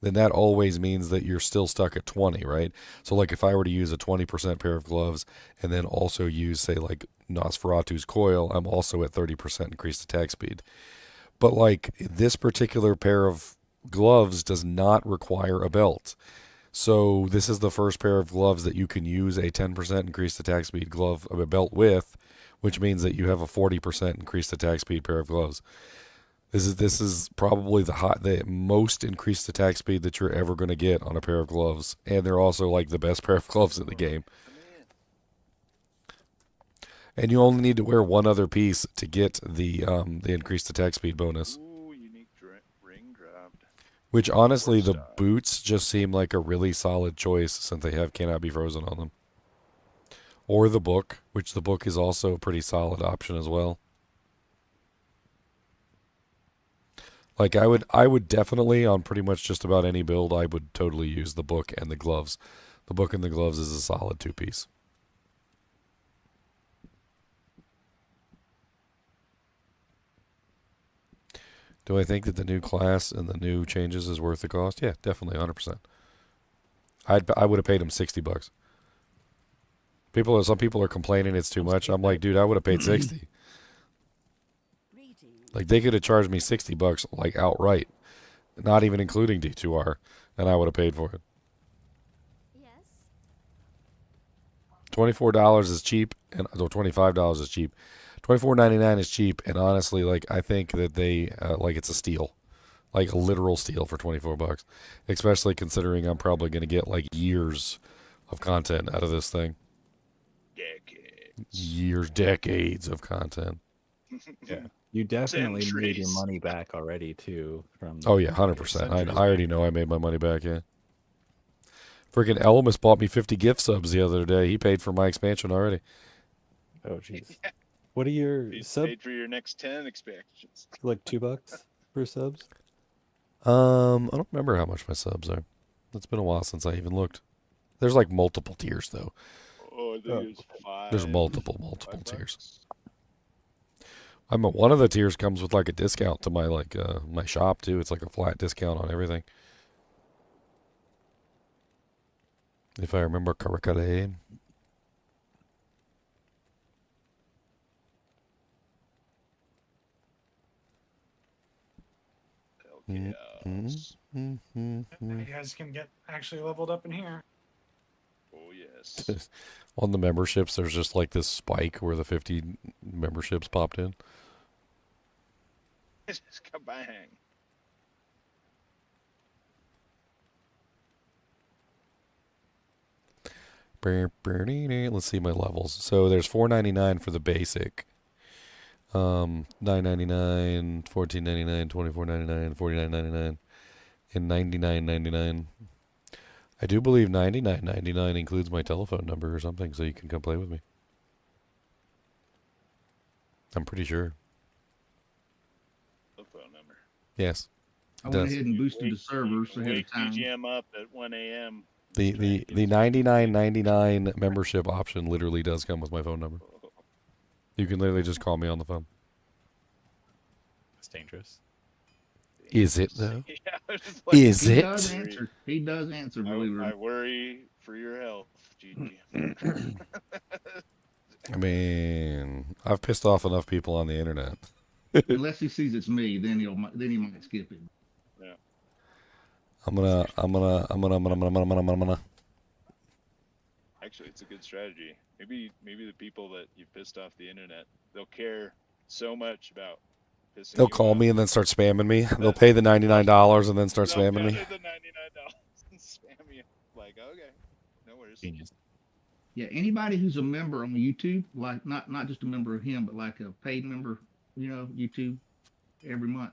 then that always means that you're still stuck at 20, right? So like if I were to use a 20% pair of gloves and then also use, say, like Nosferatu's coil, I'm also at 30% increased attack speed. But like this particular pair of gloves does not require a belt. So this is the first pair of gloves that you can use a 10% increased attack speed glove of a belt with, which means that you have a 40% increased attack speed pair of gloves. This is probably the most increased attack speed that you're ever going to get on a pair of gloves, and they're also like the best pair of gloves in the game. And you only need to wear one other piece to get the increased attack speed bonus. Ooh, unique ring dropped. Which honestly, the boots just seem like a really solid choice since they have cannot be frozen on them. Or the book, which the book is also a pretty solid option as well. Like I would definitely on pretty much just about any build, I would totally use the book and the gloves. The book and the gloves is a solid 2-piece. Do I think that the new class and the new changes is worth the cost? Yeah, definitely, 100%. I would have paid him $60. Some people are complaining it's too much. I'm like, dude, I would have paid 60. Like they could have charged me $60 like outright, not even including D2R, and I would have paid for it. $24 is cheap, and $25 is cheap. $24.99 is cheap, and honestly, like I think that they like it's a steal, like a literal steal for $24, especially considering I'm probably going to get like years of content out of this thing. Decades of content. Yeah, you definitely made your money back already too. From oh yeah, 100%. I already know I made my money back. Yeah. Freaking Elemus bought me 50 gift subs the other day. He paid for my expansion already. Oh jeez. What are your subs? Paid for your next 10 expansions. Like $2 for subs? I don't remember how much my subs are. It's been a while since I even looked. There's like multiple tiers though. Oh, I think it's 5. There's multiple tiers. One of the tiers comes with like a discount to my my shop too. It's like a flat discount on everything. If I remember correctly. You guys can get actually leveled up in here. Oh yes. On the memberships, there's just like this spike where the 50 memberships popped in. Just kabang. Let's see my levels. So there's $4.99 for the basic. $9.99, $14.99, $24.99, $49.99, and $99.99. I do believe $99.99 includes my telephone number or something, so you can come play with me. I'm pretty sure. Telephone number. Yes. I went ahead and boosted the servers ahead of time. GM up at 1 a.m. The $99.99 membership option literally does come with my phone number. You can literally just call me on the phone. That's dangerous. Is it though? Yeah, is it? He does answer. Believe it or I not. worry for your health, GG. I mean, I've pissed off enough people on the internet. Unless he sees it's me, then he might skip it. Yeah. I'm gonna. Actually, it's a good strategy. Maybe the people that you pissed off the internet, they'll care so much about pissing They'll you call off. me and then start spamming me. They'll pay the $99 and then start spamming me. They'll pay the $99 and spam you. Like, okay, no worries. Genius. Yeah, anybody who's a member on YouTube, like not just a member of him, but like a paid member, YouTube every month.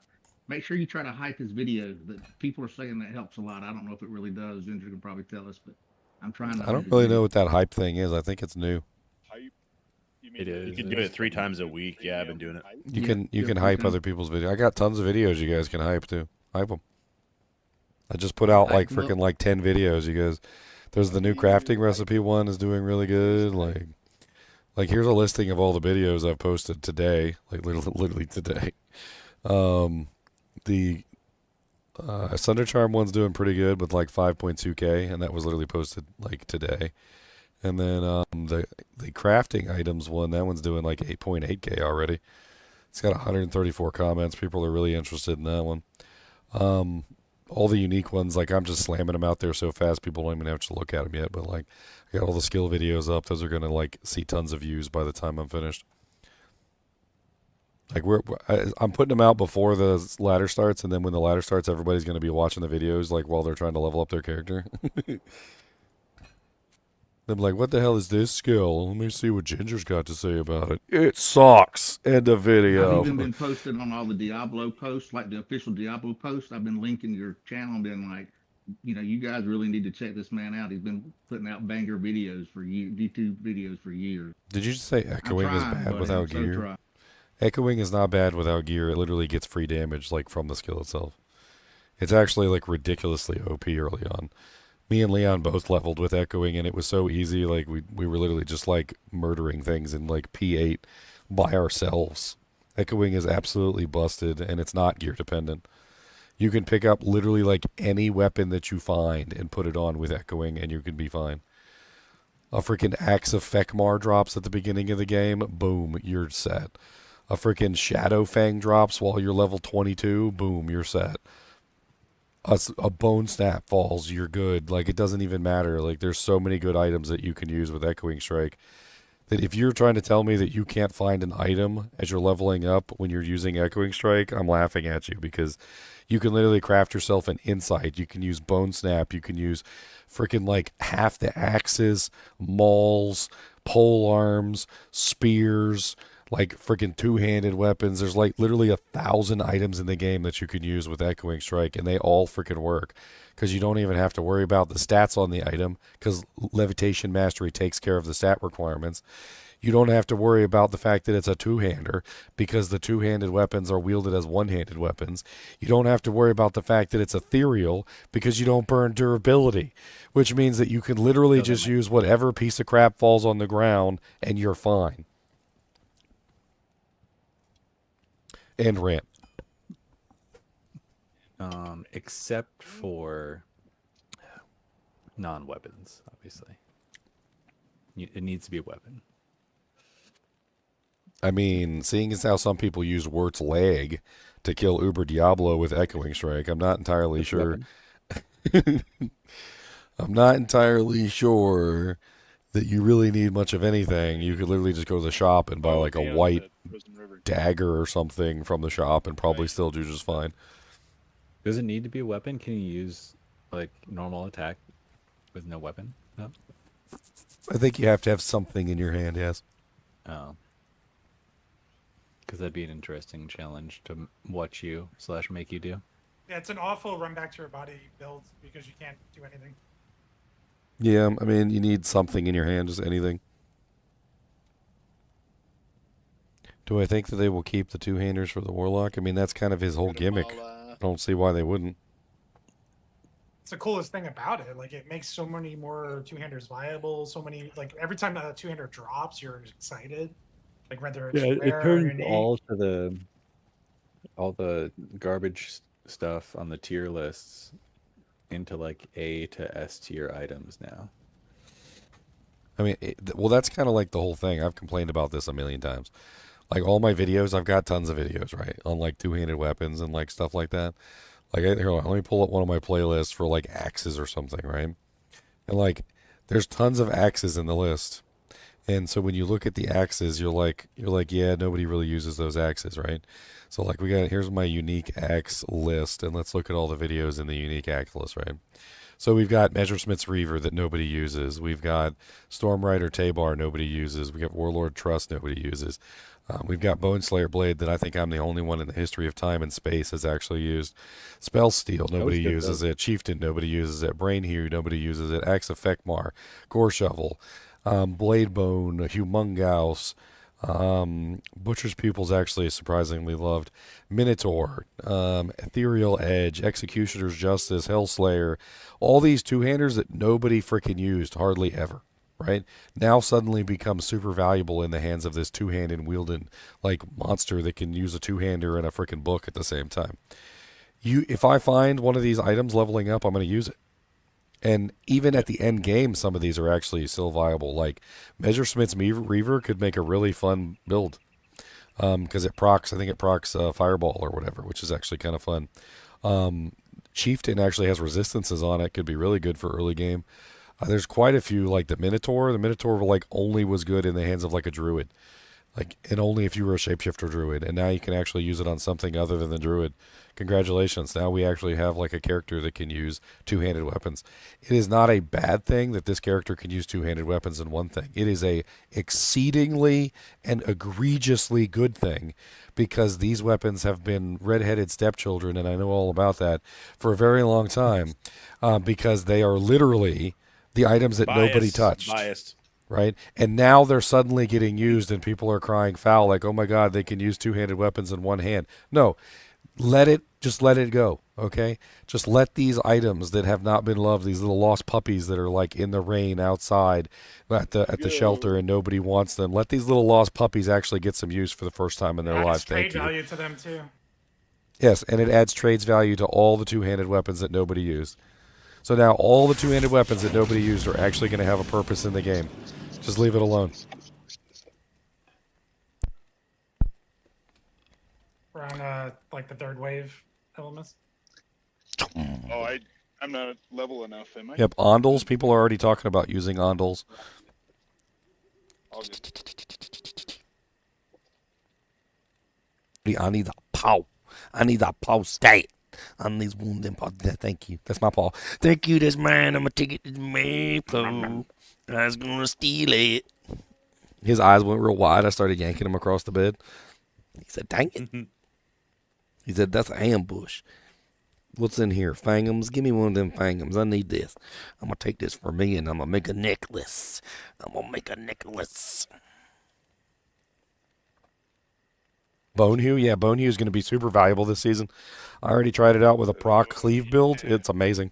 Make sure you try to hype his videos. That people are saying that helps a lot. I don't know if it really does. Ginger can probably tell us, but I'm trying to. I don't really know what that hype thing is. I think it's new. Hype. It is. You can do it 3 times a week. Yeah, I've been doing it. You can hype other people's videos. I got tons of videos you guys can hype too. Hype them. I just put out like freaking like 10 videos. You guys, there's the new crafting recipe one is doing really good. Like here's a listing of all the videos I've posted today. Like literally today. The Sunder Charm one's doing pretty good with like 5.2K, and that was literally posted like today. And then the crafting items one, that one's doing like 8.8K already. It's got 134 comments. People are really interested in that one. all the unique ones, like I'm just slamming them out there so fast people don't even have to look at them yet. But like, I got all the skill videos up. Those are gonna like see tons of views by the time I'm finished. Like I'm putting them out before the ladder starts, and then when the ladder starts, everybody's gonna be watching the videos like while they're trying to level up their character. They're like, what the hell is this skill? Let me see what Ginger's got to say about it. It sucks. End of video. I've even been posting on all the Diablo posts, like the official Diablo posts. I've been linking your channel and been like, you guys really need to check this man out. He's been putting out banger videos for D2 videos for years. Did you just say echoing is bad without gear? Echoing is not bad without gear. It literally gets free damage like from the skill itself. It's actually like ridiculously OP early on. Me and Leon both leveled with echoing, and it was so easy. Like we were literally just like murdering things in like P8 by ourselves. Echoing is absolutely busted, and it's not gear dependent. You can pick up literally like any weapon that you find and put it on with echoing, and you can be fine. A freaking Axe of Fekmar drops at the beginning of the game. Boom, you're set. A freaking Shadow Fang drops while you're level 22. Boom, you're set. A bone snap falls, you're good. Like, it doesn't even matter. Like, there's so many good items that you can use with Echoing Strike that if you're trying to tell me that you can't find an item as you're leveling up when you're using Echoing Strike, I'm laughing at you, because you can literally craft yourself an insight. You can use bone snap. You can use freaking like half the axes, mauls, pole arms, spears, like freaking two-handed weapons. There's like literally 1,000 items in the game that you can use with Echoing Strike, and they all freaking work because you don't even have to worry about the stats on the item because Levitation Mastery takes care of the stat requirements. You don't have to worry about the fact that it's a two-hander because the two-handed weapons are wielded as one-handed weapons. You don't have to worry about the fact that it's ethereal because you don't burn durability, which means that you can literally just use whatever piece of crap falls on the ground and you're fine. And rant. Except for non-weapons, obviously. It needs to be a weapon. I mean, seeing as how some people use Wirt's leg to kill Uber Diablo with Echoing Strike, I'm not entirely sure. I'm not entirely sure that you really need much of anything. You could literally just go to the shop and buy like a white dagger or something from the shop and probably still do just fine. Does it need to be a weapon? Can you use like normal attack with no weapon? No. I think you have to have something in your hand, yes. Oh. Because that'd be an interesting challenge to watch you / make you do. Yeah, it's an awful run back to your body build because you can't do anything. Yeah, I mean, you need something in your hand, just anything. Do I think that they will keep the two-handers for the Warlock? I mean, that's kind of his whole gimmick. I don't see why they wouldn't. It's the coolest thing about it. Like, it makes so many more two-handers viable. So many, like, every time a two-hander drops, you're excited. Like, whether it's Yeah, rare it turns or unique. all the garbage stuff on the tier lists into like A to S tier items now. I mean, well, that's kind of like the whole thing. I've complained about this a million times. Like, all my videos, I've got tons of videos, right, on like two-handed weapons and like stuff like that. Like, here, let me pull up one of my playlists for like axes or something, right? And like, there's tons of axes in the list. And so when you look at the axes, you're like, yeah, nobody really uses those axes, right? So like, here's my unique axe list, and let's look at all the videos in the unique axe list, right? So we've got Measuresmith's Reaver that nobody uses. We've got Stormrider Tabar nobody uses. We got Warlord Trust nobody uses. We've got Boneslayer Blade that I think I'm the only one in the history of time and space has actually used. Spell Steel, nobody uses it. Chieftain, nobody uses it. Brain Hue, nobody uses it. Axe of Fekmar, Gore Shovel, Blade Bone, Humungaus, Butcher's Pupil's actually surprisingly loved. Minotaur, Ethereal Edge, Executioner's Justice, Hellslayer, all these two-handers that nobody freaking used hardly ever, right? Now suddenly become super valuable in the hands of this two-handed wielding like monster that can use a two-hander and a freaking book at the same time. If I find one of these items leveling up, I'm going to use it. And even at the end game, some of these are actually still viable. Like Measuresmith's Reaver could make a really fun build because I think it procs Fireball or whatever, which is actually kind of fun. Chieftain actually has resistances on it. Could be really good for early game. There's quite a few, like the Minotaur. The Minotaur like only was good in the hands of like a druid, like, and only if you were a shapeshifter druid. And now you can actually use it on something other than the druid. Congratulations! Now we actually have like a character that can use two-handed weapons. It is not a bad thing that this character can use two-handed weapons in one thing. It is a exceedingly and egregiously good thing, because these weapons have been red-headed stepchildren, and I know all about that, for a very long time, because they are literally the items that nobody touched. Biased. Right? And now they're suddenly getting used, and people are crying foul, like, oh my God, they can use two-handed weapons in one hand. No, just let it go, okay? Just let these items that have not been loved, these little lost puppies that are like in the rain outside at the shelter and nobody wants them, let these little lost puppies actually get some use for the first time in their lives. Thank you. Trade value to them too. Yes, and it adds trades value to all the two-handed weapons that nobody used. So now all the two-handed weapons that nobody used are actually going to have a purpose in the game. Just leave it alone. We're on like the third wave elements. Oh, I'm not level enough, am I? Yep, Ondals. People are already talking about using Ondals. I need a paw. I need a paw stat. I need one paw. Thank you. That's my paw. Thank you, that's mine. I'm going to take it to my paw. I was going to steal it. His eyes went real wide. I started yanking him across the bed. He said, dang it. He said, that's an ambush. What's in here? Fangums? Give me one of them fangums. I need this. I'm going to take this for me, and I'm going to make a necklace. Bonehew? Yeah, Bonehew is going to be super valuable this season. I already tried it out with a proc cleave build. It's amazing.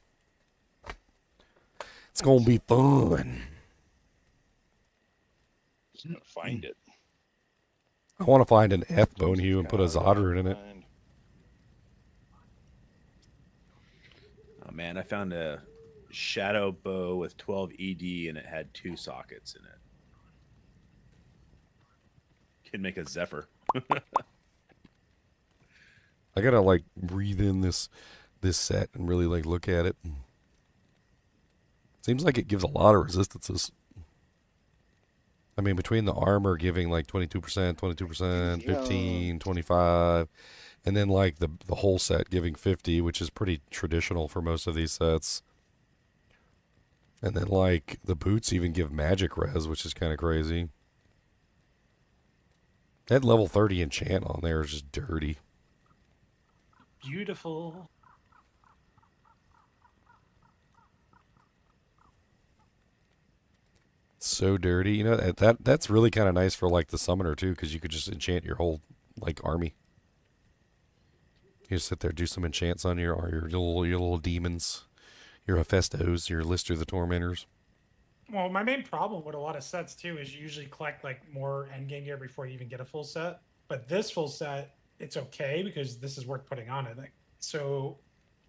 It's going to be fun. Just going to find it. I want to find an F Bonehew and put a Zodrune in it. Oh man, I found a shadow bow with 12 ED and it had 2 sockets in it. Can make a Zephyr. I gotta like breathe in this set and really like look at it. Seems like it gives a lot of resistances. I mean, between the armor giving like 22%, 15, 25, and then like the whole set giving 50, which is pretty traditional for most of these sets. And then like the boots even give magic res, which is kind of crazy. That level 30 enchant on there is just dirty. Beautiful. So dirty. You know, that's really kind of nice for like the summoner too, because you could just enchant your whole like army. You just sit there, do some enchants on your little demons, your Hephaestos, your Lister the Tormentors. Well, my main problem with a lot of sets too is you usually collect like more endgame gear before you even get a full set. But this full set, it's okay because this is worth putting on it. Like, so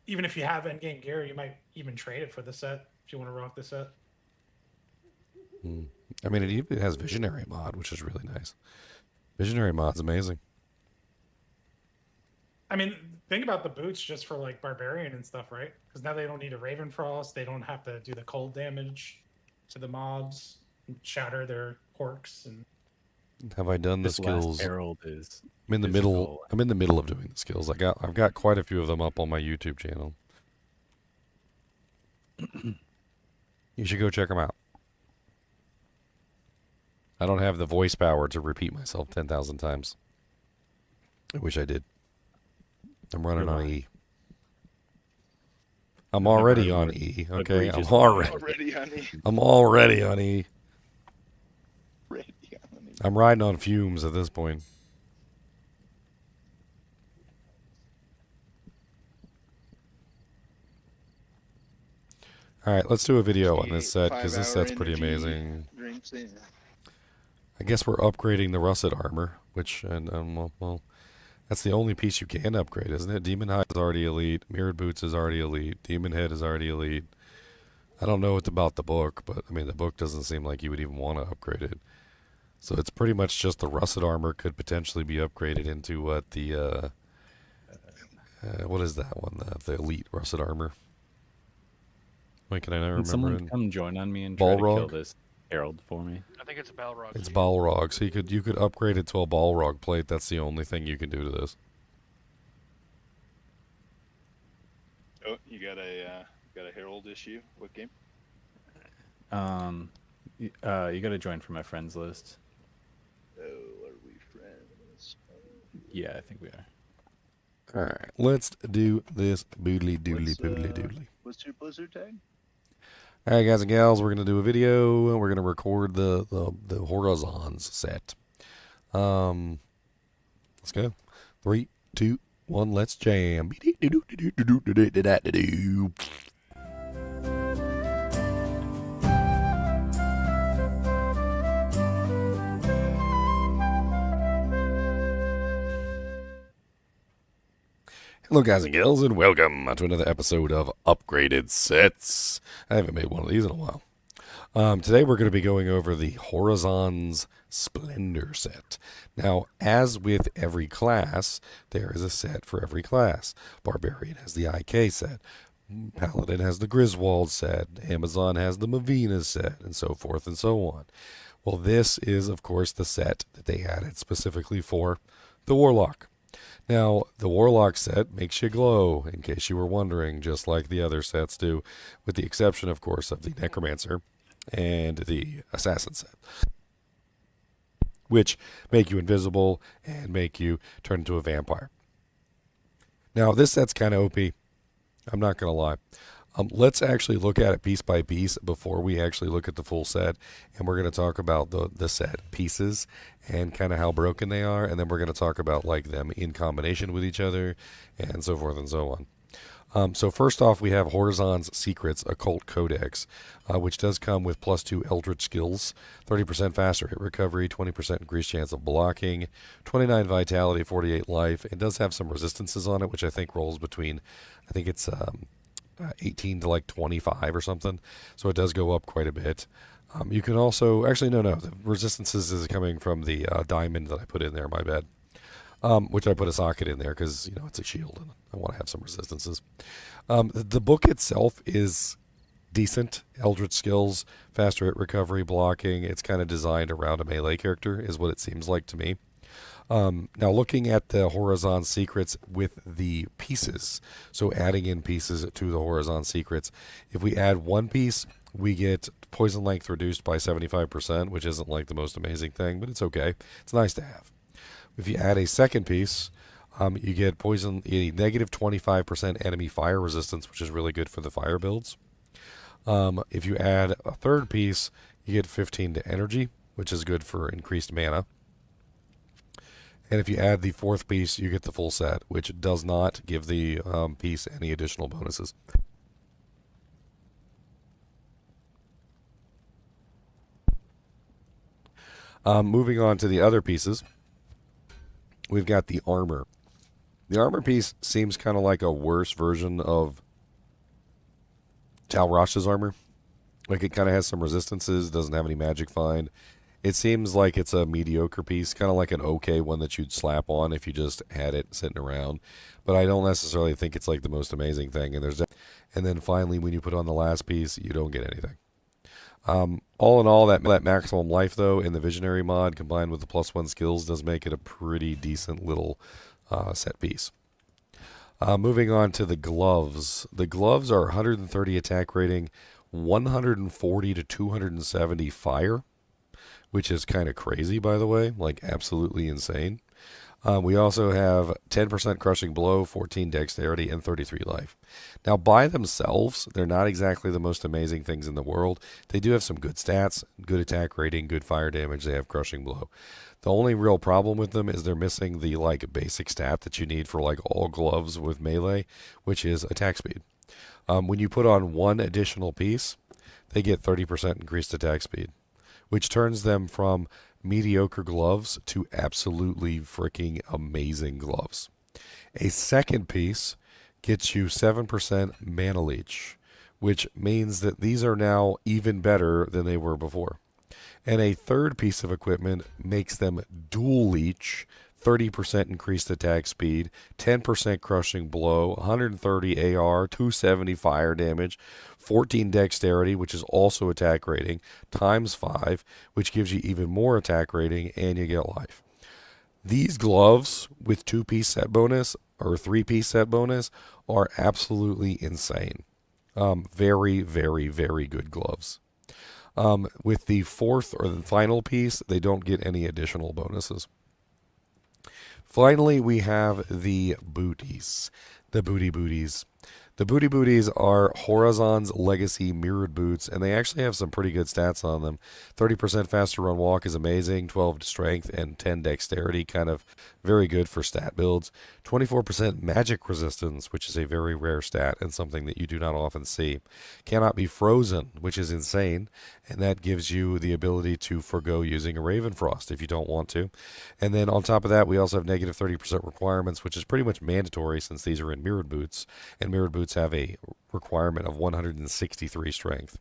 even if you have endgame gear, you might even trade it for the set if you want to rock the set. I mean, it even has Visionary mod, which is really nice. Visionary mod's amazing. I mean, think about the boots just for like Barbarian and stuff, right? Because now they don't need a Raven Frost. They don't have to do the cold damage to the mobs, shatter their porks. And have I done the This skills? last herald is I'm in the middle. I'm in the middle of doing the skills. I've got quite a few of them up on my YouTube channel. You should go check them out. I don't have the voice power to repeat myself 10,000 times. I wish I did. I'm running on E. I'm already on E. Okay, I'm already on E. I'm already on E. I'm riding on fumes at this point. All right, let's do a video on this set because this set's pretty amazing. I guess we're upgrading the russet armor, which well, that's the only piece you can upgrade, isn't it? Demon Hide is already elite. Mirrored Boots is already elite. Demon Head is already elite. I don't know about the book, but I mean the book doesn't seem like you would even want to upgrade it. So it's pretty much just the russet armor could potentially be upgraded into what the What is that one? The elite russet armor. Why can I not Can remember someone it? come join on me and try to kill Balrog? this herald for me? I think it's a Balrog. It's Balrog. So you could upgrade it to a Balrog plate. That's the only thing you can do to this. Oh, you got a Herald issue. What game? You got to join from my friends list. Oh, are we friends? Yeah, I think we are. All right, let's do this boodly doodly poodly doodly. What's your Blizzard tag? All right, guys and gals, we're gonna do a video and we're gonna record the Horizons set. Let's go. 3, 2, 1. Let's jam. Hello, guys and gals, and welcome to another episode of Upgraded Sets. I haven't made one of these in a while. Today we're going to be going over the Horizons Splendor set. Now, as with every class, there is a set for every class. Barbarian has the IK set. Paladin has the Griswold set. Amazon has the Mavina set, and so forth and so on. Well, this is, of course, the set that they added specifically for the Warlock. Now, the Warlock set makes you glow, in case you were wondering, just like the other sets do, with the exception, of course, of the Necromancer and the Assassin set, which make you invisible and make you turn into a vampire. Now, this set's kind of OP. I'm not going to lie. Let's actually look at it piece by piece before we actually look at the full set, and we're going to talk about the set pieces and kind of how broken they are, and then we're going to talk about like them in combination with each other and so forth and so on. So first off, we have Horizons Secrets Occult Codex, which does come with +2 Eldritch skills, 30% faster hit recovery, 20% increased chance of blocking, 29 vitality, 48 life. It does have some resistances on it, which I think rolls between, I think it's 18 to like 25 or something, so it does go up quite a bit. You can also, actually no, the resistances is coming from the diamond that I put in there, my bad, which I put a socket in there because, you know, it's a shield and I want to have some resistances. The book itself is decent. Eldritch skills, faster hit recovery, blocking. It's kind of designed around a melee character is what it seems like to me. Now looking at the Horizon Secrets with the pieces, so adding in pieces to the Horizon Secrets, if we add one piece, we get poison length reduced by 75%, which isn't like the most amazing thing, but it's okay. It's nice to have. If you add a second piece, you get a negative 25% enemy fire resistance, which is really good for the fire builds. If you add a third piece, you get 15 to energy, which is good for increased mana. And if you add the fourth piece, you get the full set, which does not give the piece any additional bonuses. Moving on to the other pieces, we've got the armor. The armor piece seems kind of like a worse version of Tal Rasha's armor. Like, it kind of has some resistances, doesn't have any magic find. It seems like it's a mediocre piece, kind of like an okay one that you'd slap on if you just had it sitting around. But I don't necessarily think it's like the most amazing thing. And then finally, when you put on the last piece, you don't get anything. All in all, that maximum life, though, in the Visionary mod, combined with the +1 skills, does make it a pretty decent little set piece. Moving on to the gloves. The gloves are 130 attack rating, 140 to 270 fire, which is kind of crazy, by the way, like absolutely insane. We also have 10% crushing blow, 14 dexterity, and 33 life. Now, by themselves, they're not exactly the most amazing things in the world. They do have some good stats, good attack rating, good fire damage. They have crushing blow. The only real problem with them is they're missing the like basic stat that you need for like all gloves with melee, which is attack speed. When you put on one additional piece, they get 30% increased attack speed, which turns them from mediocre gloves to absolutely freaking amazing gloves. A second piece gets you 7% mana leech, which means that these are now even better than they were before. And a third piece of equipment makes them dual leech 30% increased attack speed, 10% crushing blow, 130 AR, 270 fire damage, 14 dexterity, which is also attack rating, times 5, which gives you even more attack rating, and you get life. These gloves with 2-piece set bonus or 3-piece set bonus are absolutely insane. Very, very, very good gloves. With the 4th or the final piece, they don't get any additional bonuses. Finally, we have the booties. The booties. The booties are Horizon's Legacy Mirrored Boots, and they actually have some pretty good stats on them. 30% faster run walk is amazing, 12 strength and 10 dexterity, kind of very good for stat builds. 24% magic resistance, which is a very rare stat and something that you do not often see. Cannot be frozen, which is insane, and that gives you the ability to forgo using a Ravenfrost if you don't want to. And then on top of that, we also have negative 30% requirements, which is pretty much mandatory since these are in Mirrored Boots, and Mirrored Boots have a requirement of 163 strength.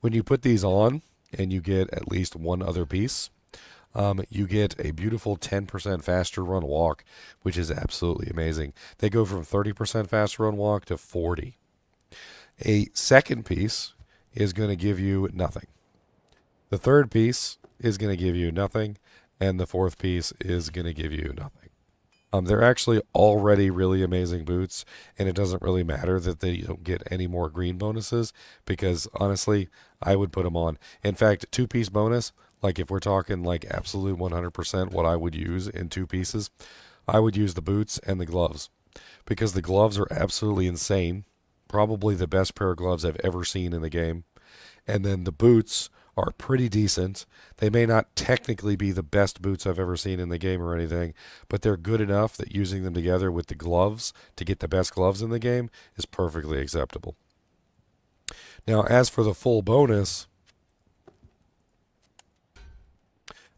When you put these on and you get at least one other piece, you get a beautiful 10% faster run walk, which is absolutely amazing. They go from 30% faster run walk to 40. A second piece is going to give you nothing. The third piece is going to give you nothing, and the fourth piece is going to give you nothing. They're actually already really amazing boots, and it doesn't really matter that they don't get any more green bonuses, because honestly, I would put them on. In fact, 2-piece bonus, like if we're talking like absolute 100% what I would use in 2 pieces, I would use the boots and the gloves, because the gloves are absolutely insane. Probably the best pair of gloves I've ever seen in the game. And then the boots are pretty decent. They may not technically be the best boots I've ever seen in the game or anything, but they're good enough that using them together with the gloves to get the best gloves in the game is perfectly acceptable. Now, as for the full bonus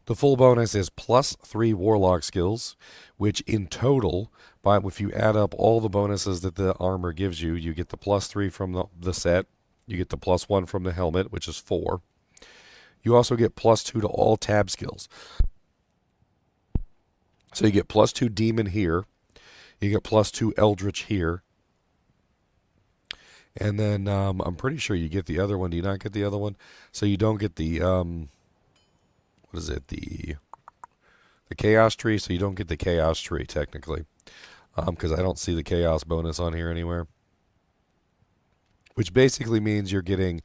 is plus 3 Warlock skills, which in total, if you add up all the bonuses that the armor gives you, you get the plus 3 from the set, you get the plus 1 from the helmet, which is 4. You also get plus 2 to all tab skills. So you get plus 2 Demon here, you get plus 2 Eldritch here, and then I'm pretty sure you get the other one. Do you not get the other one? So you don't get the, what is it, the Chaos Tree, so you don't get the Chaos Tree technically, because I don't see the Chaos bonus on here anywhere. Which basically means you're getting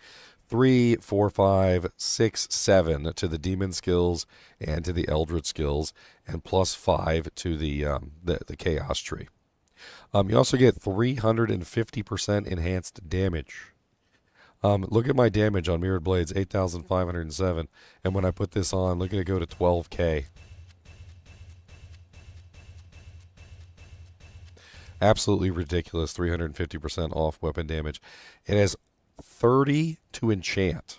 3, 4, 5, 6, 7 to the Demon skills and to the Eldritch skills, and plus 5 to the Chaos Tree. You also get 350% enhanced damage. Look at my damage on Mirrored Blades, 8,507, and when I put this on, look at it go to 12k. Absolutely ridiculous, 350% off weapon damage. It has 30 to enchant.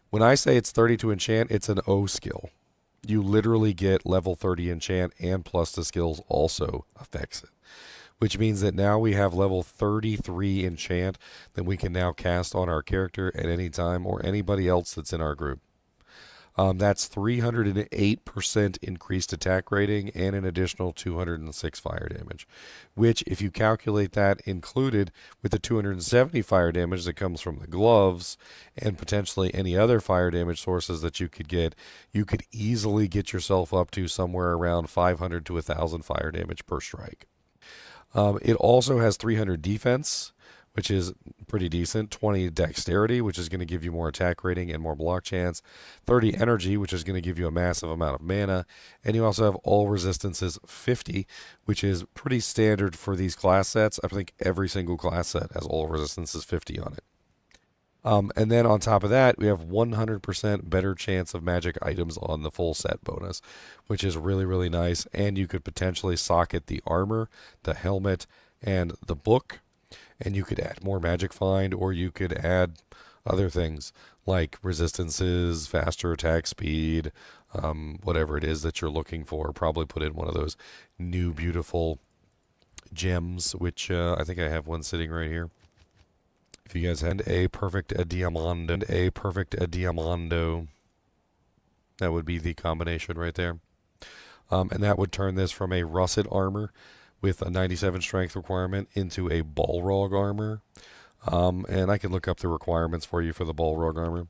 When I say it's 30 to enchant, it's an O skill. You literally get level 30 enchant, and plus the skills also affects it. Which means that now we have level 33 enchant that we can now cast on our character at any time, or anybody else that's in our group. That's 308% increased attack rating and an additional 206 fire damage, which, if you calculate that included with the 270 fire damage that comes from the gloves and potentially any other fire damage sources that you could get, you could easily get yourself up to somewhere around 500 to 1,000 fire damage per strike. It also has 300 defense, which is pretty decent, 20 dexterity, which is going to give you more attack rating and more block chance, 30 energy, which is going to give you a massive amount of mana, and you also have all resistances 50, which is pretty standard for these class sets. I think every single class set has all resistances 50 on it. And then on top of that, we have 100% better chance of magic items on the full set bonus, which is really, really nice, and you could potentially socket the armor, the helmet, and the book, and you could add more magic find, or you could add other things like resistances, faster attack speed, whatever it is that you're looking for. Probably put in one of those new beautiful gems, which I think I have one sitting right here. If you guys had a perfect diamando, that would be the combination right there. And that would turn this from a russet armor with a 97 strength requirement into a Balrog armor. And I can look up the requirements for you for the Balrog armor.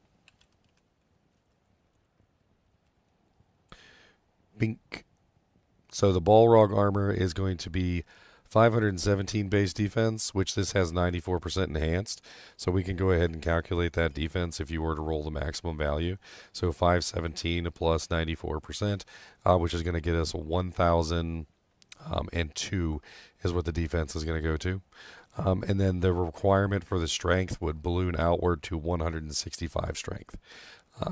Bink. So the Balrog armor is going to be 517 base defense, which this has 94% enhanced. So we can go ahead and calculate that defense if you were to roll the maximum value. So 517 plus 94%, which is going to get us 1,002 is what the defense is going to go to. And then the requirement for the strength would balloon outward to 165 strength,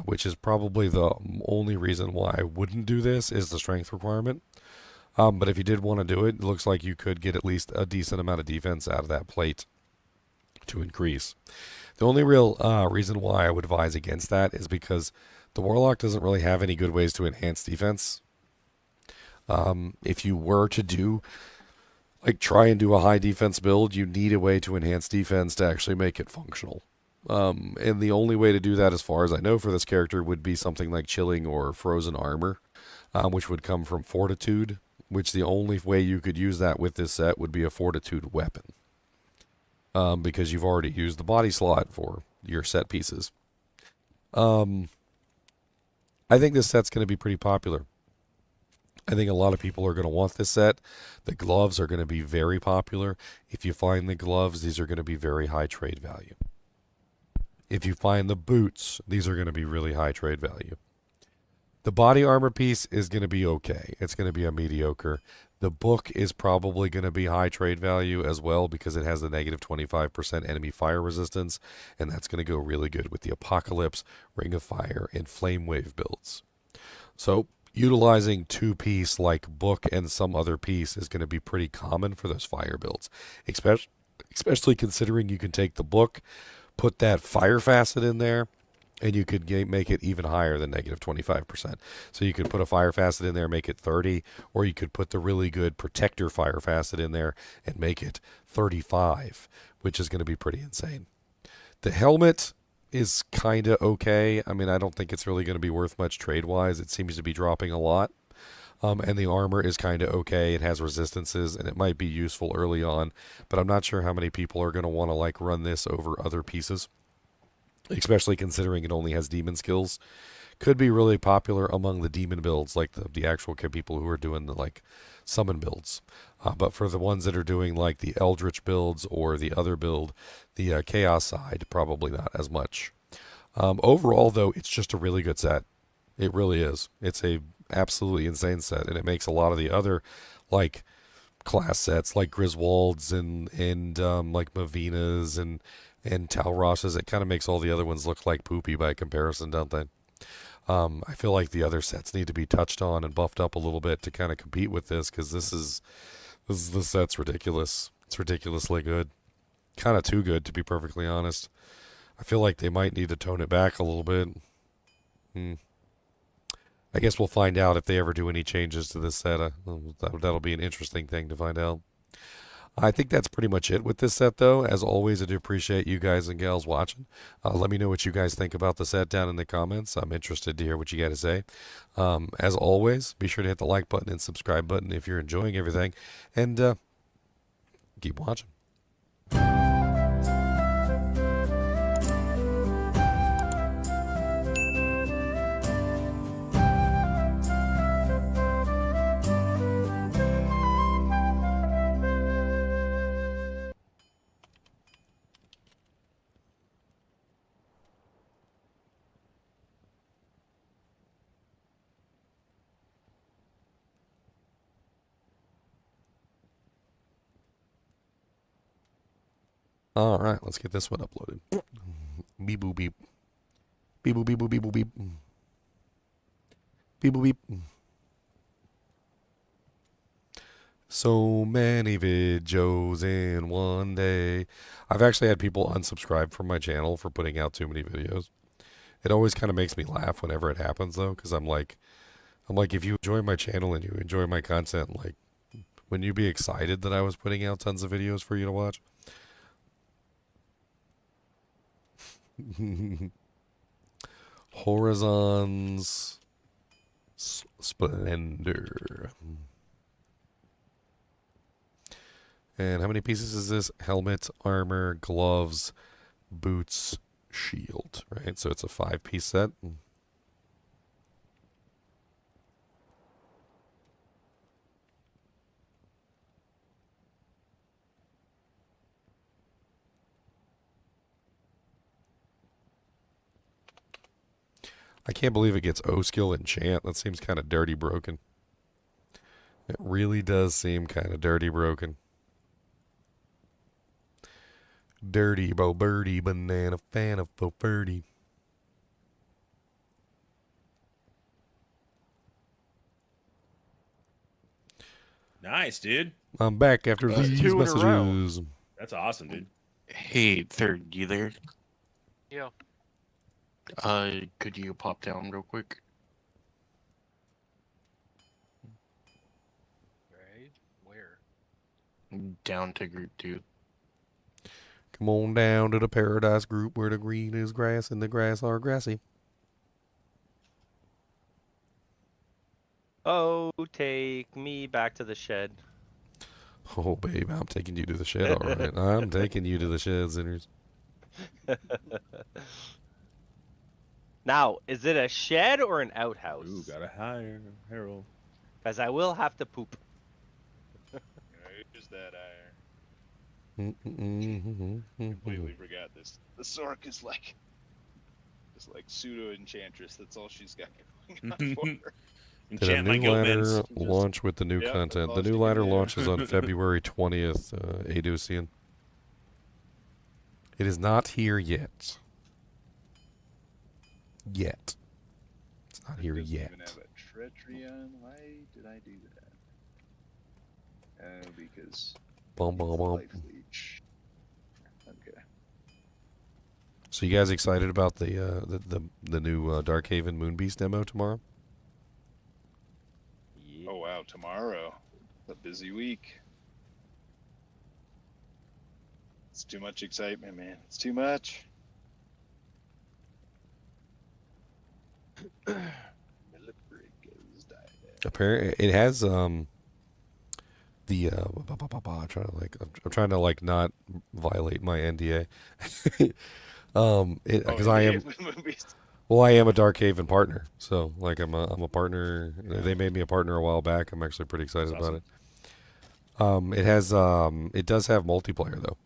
which is probably the only reason why I wouldn't do this is the strength requirement. But if you did want to do it, it looks like you could get at least a decent amount of defense out of that plate to increase. The only real reason why I would advise against that is because the Warlock doesn't really have any good ways to enhance defense. If you were to do try and do a high defense build, you need a way to enhance defense to actually make it functional. And the only way to do that, as far as I know for this character, would be something like chilling or frozen armor, which would come from fortitude, which the only way you could use that with this set would be a fortitude weapon. Because you've already used the body slot for your set pieces. I think this set's going to be pretty popular. I think a lot of people are going to want this set. The gloves are going to be very popular. If you find the gloves, these are going to be very high trade value. If you find the boots, these are going to be really high trade value. The body armor piece is going to be okay. It's going to be a mediocre. The book is probably going to be high trade value as well because it has the negative 25% enemy fire resistance, and that's going to go really good with the Apocalypse, Ring of Fire, and Flame Wave builds. So utilizing two-piece like book and some other piece is going to be pretty common for those fire builds, especially considering you can take the book, put that fire facet in there, and you could make it even higher than negative 25%. So you could put a fire facet in there, make it 30, or you could put the really good protector fire facet in there and make it 35, which is going to be pretty insane. The helmet is kind of okay. I mean, I don't think it's really going to be worth much trade-wise. It seems to be dropping a lot. And the armor is kind of okay. It has resistances, and it might be useful early on, but I'm not sure how many people are going to want to run this over other pieces, especially considering it only has demon skills. Could be really popular among the demon builds, like the actual people who are doing the summon builds. But for the ones that are doing the Eldritch builds or the other build, the Chaos side, probably not as much. Overall, though, it's just a really good set. It really is. It's a absolutely insane set, and it makes a lot of the other class sets like Griswolds and Mavinas and Talrosses. It kind of makes all the other ones look like poopy by comparison, don't they? I feel like the other sets need to be touched on and buffed up a little bit to kind of compete with this, because this set's ridiculous. It's ridiculously good. Kind of too good, to be perfectly honest. I feel like they might need to tone it back a little bit. I guess we'll find out if they ever do any changes to this set. That'll be an interesting thing to find out. I think that's pretty much it with this set, though. As always, I do appreciate you guys and gals watching. Let me know what you guys think about the set down in the comments. I'm interested to hear what you got to say. As always, be sure to hit the like button and subscribe button if you're enjoying everything. And keep watching. All right, let's get this one uploaded. Beep boop beep. Beep boop beep boop beep boop beep. Beep boop beep. So many videos in one day. I've actually had people unsubscribe from my channel for putting out too many videos. It always kind of makes me laugh whenever it happens, though, because I'm like, if you enjoy my channel and you enjoy my content, wouldn't you be excited that I was putting out tons of videos for you to watch? Horizons. Splendor. And how many pieces is this? Helmet, armor, gloves, boots, shield, right? So it's a 5-piece set. I can't believe it gets O skill enchant. That seems kind of dirty broken. It really does seem kind of dirty broken. Dirty bo birdie banana fan of fo birdie. Nice, dude. I'm back after these 2 in a row. messages. That's awesome, dude. Hey, Third, you there? Yeah. Could you pop down real quick? Right? Where? Down to group 2. Come on down to the paradise group where the green is grass and the grass are grassy. Oh, take me back to the shed. Oh, babe, I'm taking you to the shed, all right. I'm taking you to the shed, sinners. Now, is it a shed or an outhouse? Ooh, gotta hire Harold. Because I will have to poop. Who's that iron? Completely forgot this. The Sork is like, just like pseudo enchantress. That's all she's got going on for her. Did a Enchant my new ladder guildmans. launch with the new Yep, content? that's The all new she ladder can do. launches on February 20th, Adusian. It is not here yet. Yet. It's not here Doesn't yet. even have a treachery on. Why did I do that? Oh, because Bum, bum, bum. life leech. Okay. So you guys excited about the new Darkhaven Moonbeast demo tomorrow? Oh wow, tomorrow. A busy week. It's too much excitement, man. It's too much. Apparently, it has the I'm trying to like not violate my NDA. Because I am. Well, I am a Darkhaven partner, so like I'm a partner. They made me a partner a while back. I'm actually pretty excited about it. It does have multiplayer though,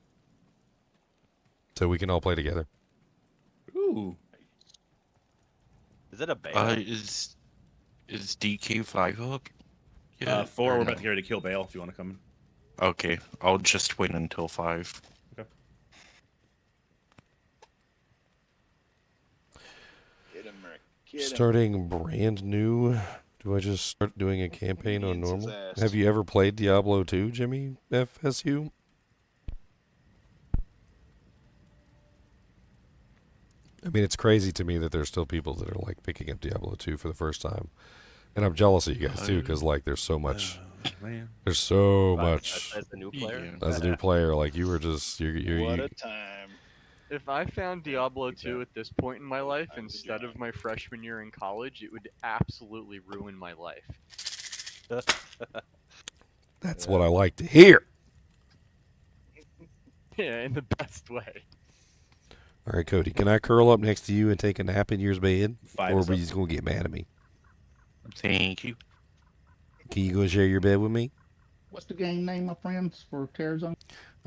so we can all play together. Ooh. Is it a bane? Is DK5 up? 4. or We're no? about to get ready to kill Bale if you want to come in. Okay, I'll just wait until 5. Okay. Get him, Rick. Get him. Starting brand new. Do I just start doing a campaign on Beans his normal? ass. Have you ever played Diablo II, Jimmy FSU? I mean, it's crazy to me that there's still people that are like picking up Diablo 2 for the first time, and I'm jealous of you guys too, because like there's so much, Man. there's so much As the new player? as a new player. Like you were just you. What a time. If I found Diablo 2 at this point in my life instead of my freshman year in college, it would absolutely ruin my life. That's what I like to hear. Yeah, in the best way. All right, Cody, can I curl up next to you and take a nap in your bed, 5 or is are up. you just gonna get mad at me? Thank you. Can you go share your bed with me? What's the game name, my friends, for Terrazone?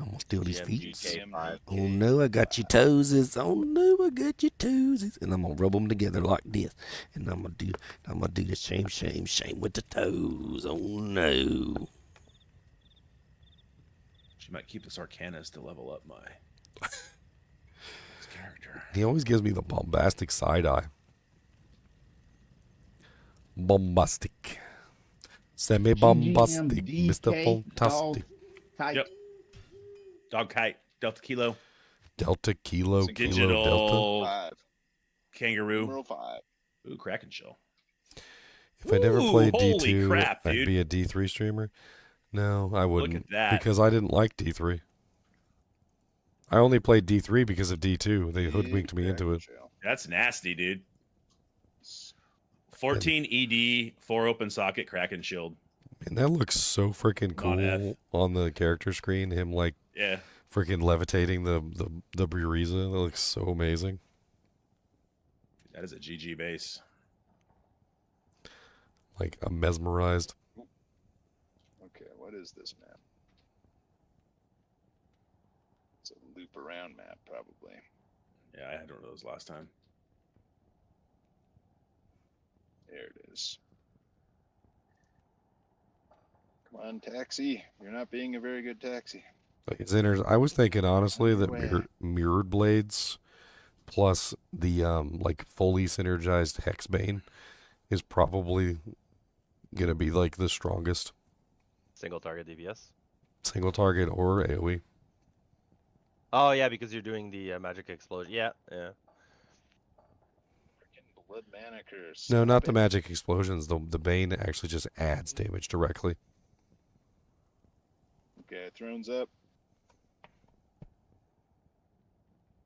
I'm gonna steal these feet. GMGK. Oh no, I got your toesies. Oh no, I got your toesies. And I'm gonna rub them together like this. And I'm gonna do the shame with the toes. Oh no. She might keep this Arcanus to level up my character. He always gives me the bombastic side eye. Bombastic. Semi-bombastic, Mr. Fantastic. Yep. Dog kite. Delta Kilo. Delta Kilo Kilo Delta. Digital. 5. Kangaroo. Numeral 5. Ooh, Kraken Shell. If I never Ooh, played holy D2, crap, I'd dude. be a D3 streamer. No, I wouldn't. at that. Because I didn't like D3. I only played D3 because of D2. They hoodwinked me into it. That's nasty, dude. 14 ED, 4 open socket, Kraken shield. And that looks so freaking On F. cool on the character screen. Him like Yeah. freaking levitating the Buriza. That looks so amazing. That is a GG base. Like, I'm mesmerized. Okay, what is this map? It's a loop around map, probably. Yeah, I had one of those last time. There it is. Come on, taxi. You're not being a very good taxi. Like, I was thinking honestly that Anyway. mirrored blades plus the like fully synergized hex bane is probably gonna be like the strongest Single target DPS. single target or AoE. Oh yeah, because you're doing the magic explosion. Yeah, yeah. Freaking blood mana curse. No, not the Stop it. magic explosions. The bane actually just adds damage directly. Okay, thrones up.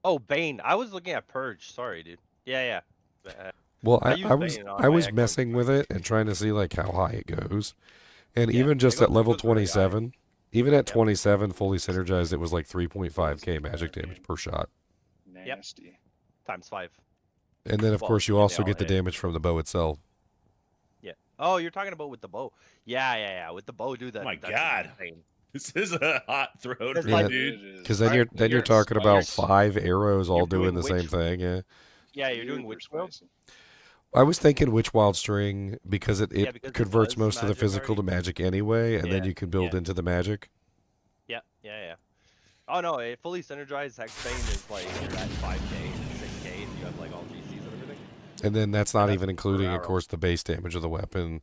Oh, Bane. I was looking at Purge. Sorry, dude. Yeah, yeah. Well, use I was Bane on I my was echoes. messing with it and trying to see like how high it goes, and Yeah, even just it at level goes very high. 27, even at 27 fully synergized, it was like 3.5k magic damage per shot. Nasty. Times 5. And then of Well, course you yeah, also they get the all hit. damage from the bow itself. Yeah. Oh, you're talking about with the bow. Yeah, yeah, yeah. With the bow, dude. Oh my that's God. insane. This is a hot throne, It's Yeah, like- dude. because then you're talking about 5 arrows all doing the same thing. Yeah. Yeah, you're doing witch world. I was thinking Witch Wild String because it Yeah, because it converts does most of the magic physical to magic anyway, and then Yeah, you can build yeah. into the magic. Yeah, yeah, yeah. Oh no, a fully synergized Hex Bane is like you're at 5k, 6k, and you have like all GCs and everything. And then that's not that's even per including, of arrow. course, the base damage of the weapon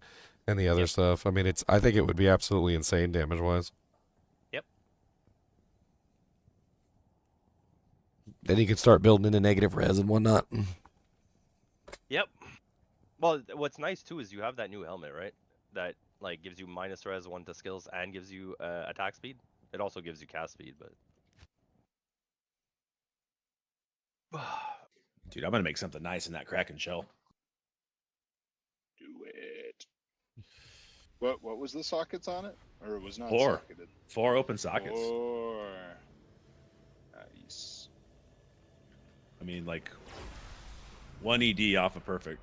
and the other stuff. I mean, I think it would be absolutely insane damage-wise. Yep. Then you can start building into negative res and whatnot. Yep. Well, what's nice too is you have that new helmet, right? That like gives you minus res 1 to skills and gives you attack speed. It also gives you cast speed, but Dude, I'm gonna make something nice in that Kraken shell. Do it. What was the sockets on it? Or it was not 4. socketed? 4 open sockets. 4. Nice. I mean, like 1 ED off of perfect.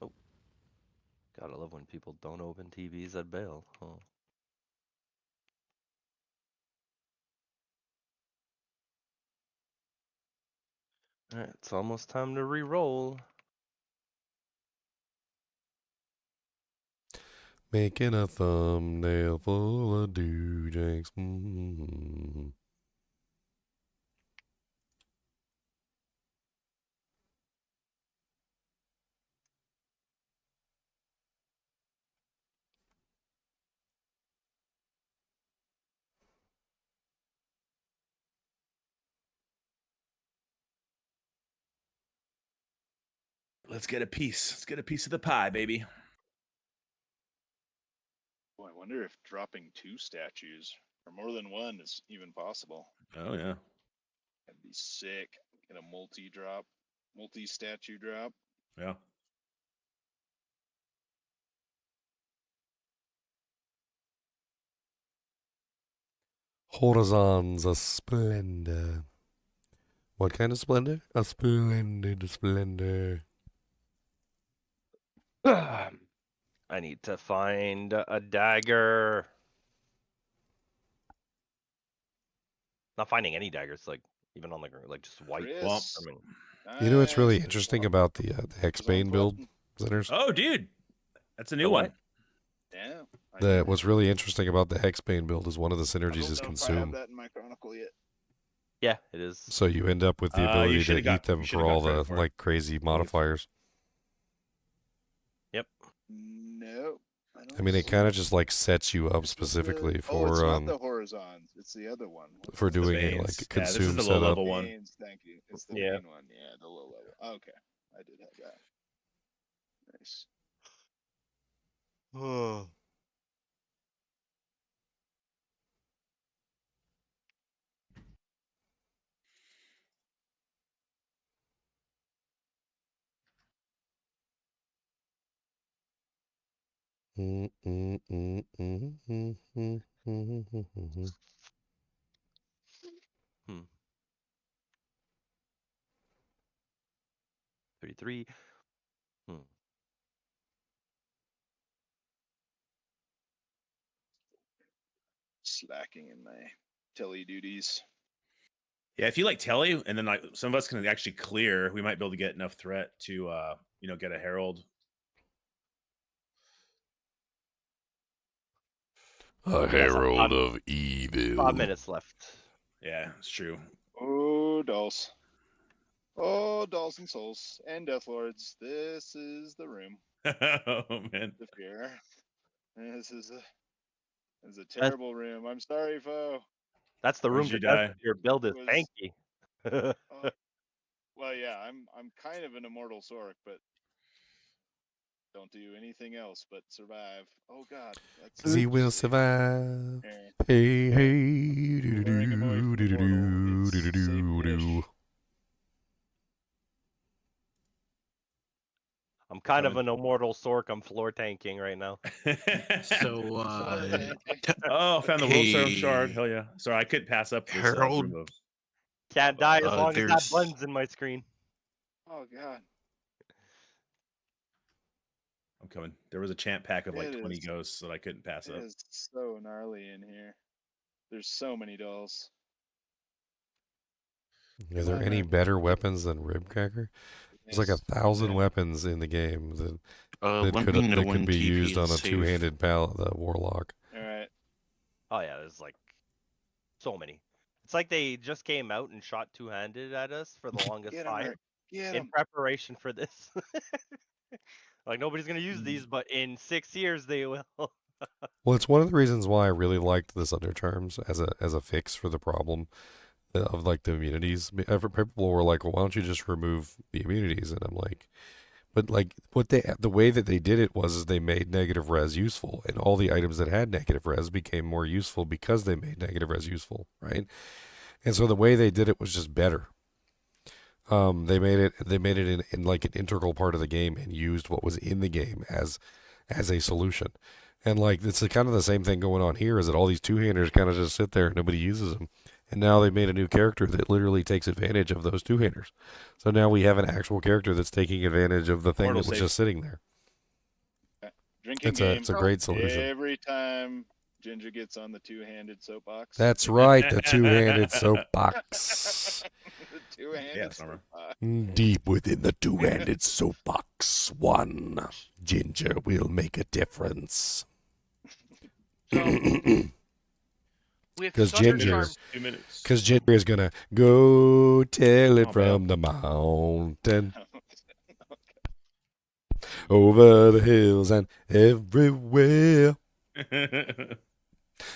oh, gotta love when people don't open TVs at bail. Huh? Alright, it's almost time to re-roll. Making a thumbnail full of doojanks. Mm-hmm. Let's get a piece. Let's get a piece of the pie, baby. Boy, I wonder if dropping 2 statues or more than 1 is even possible. Oh yeah. That'd be sick. Get a multi-statue drop. Yeah. Horizons a splendor. What kind of splendor? A splendid splendor. I need to find a dagger. Not finding any daggers, like even on the ground, like just white. Chris. I mean, You know what's really Nice. interesting about the Hexbane build, Sinners? Oh, dude, that's a new The one. what? Yeah. What's really interesting about the Hexbane build is one of the I synergies don't is know if I have consume. that in my chronicle yet. Yeah, it is. So you end up with the You ability to should've got- eat them you for should've got all the credit for it. like crazy modifiers. Yep. No, I I mean, it kind of just like sets you up specifically it's for not the horizons. It's the other one. for It's the doing a veins. like Yeah, this is consume the low setup. level one. Banes, thank you. It's the Yeah. main one. Yeah, the low level. Okay, I did have that. Nice. Oh. Hmm. 33. Hmm. Slacking in my telly duties. Yeah, if you like telly, and then like some of us can actually clear, we might be able to get enough threat to get a herald. A herald of evil. 5 minutes left. Yeah, it's true. Oh, dolls. Oh, dolls and souls and death lords. This is the room. Oh man. The fear. This is a terrible room. I'm sorry, foe. That's the When room did to you death die? if your build is Was- tanky. Well, yeah, I'm kind of an immortal Sork, but don't do anything else but survive. Oh God, that's He will survive. Eh. Hey, hey, do do Luring him away do from do do immortal do is do do do. safe-ish. I'm kind of an immortal Sork. I'm floor tanking right now. So, Oh, found the world serum shard. hey, Hell yeah. Sorry, I couldn't pass up this Herald. room of. Can't die as long as that there's- buttons in my screen. Oh God, I'm coming. There was a chant pack of like It 20 is- ghosts that I couldn't pass it up. is so gnarly in here. There's so many dolls. Are there any better weapons than Ribcracker? There's like 1,000 weapons in the game that let me know that when could be TV used on is a safe. two-handed the Warlock. All right. Oh yeah, there's like so many. It's like they just came out and shot two-handed at us for the longest Get 'em, time Rick. Get in 'em. preparation for this. Like nobody's gonna use these, but in 6 years they will. Well, it's one of the reasons why I really liked this Under Charms as a fix for the problem of like the immunities. People were like, "Well, why don't you just remove the immunities?" And I'm like, "But like, the way that they did it was they made negative res useful, and all the items that had negative res became more useful because they made negative res useful, right?" And so the way they did it was just better. They made it in like an integral part of the game and used what was in the game as a solution. And like it's kind of the same thing going on here, is that all these two-handers kind of just sit there and nobody uses them. And now they made a new character that literally takes advantage of those two-handers. So now we have an actual character that's taking advantage of the thing Mortal that was safe. just sitting there. Drinking It's game. a great solution. Every time Ginger gets on the two-handed soapbox. That's right, the two-handed soapbox. The two-handed Yeah, Summer. soapbox. Deep within the two-handed soapbox, one Ginger will make a difference. Because Ginger, 2 minutes. because Ginger is gonna go tell it Oh, from the mountain, over the hills and everywhere. So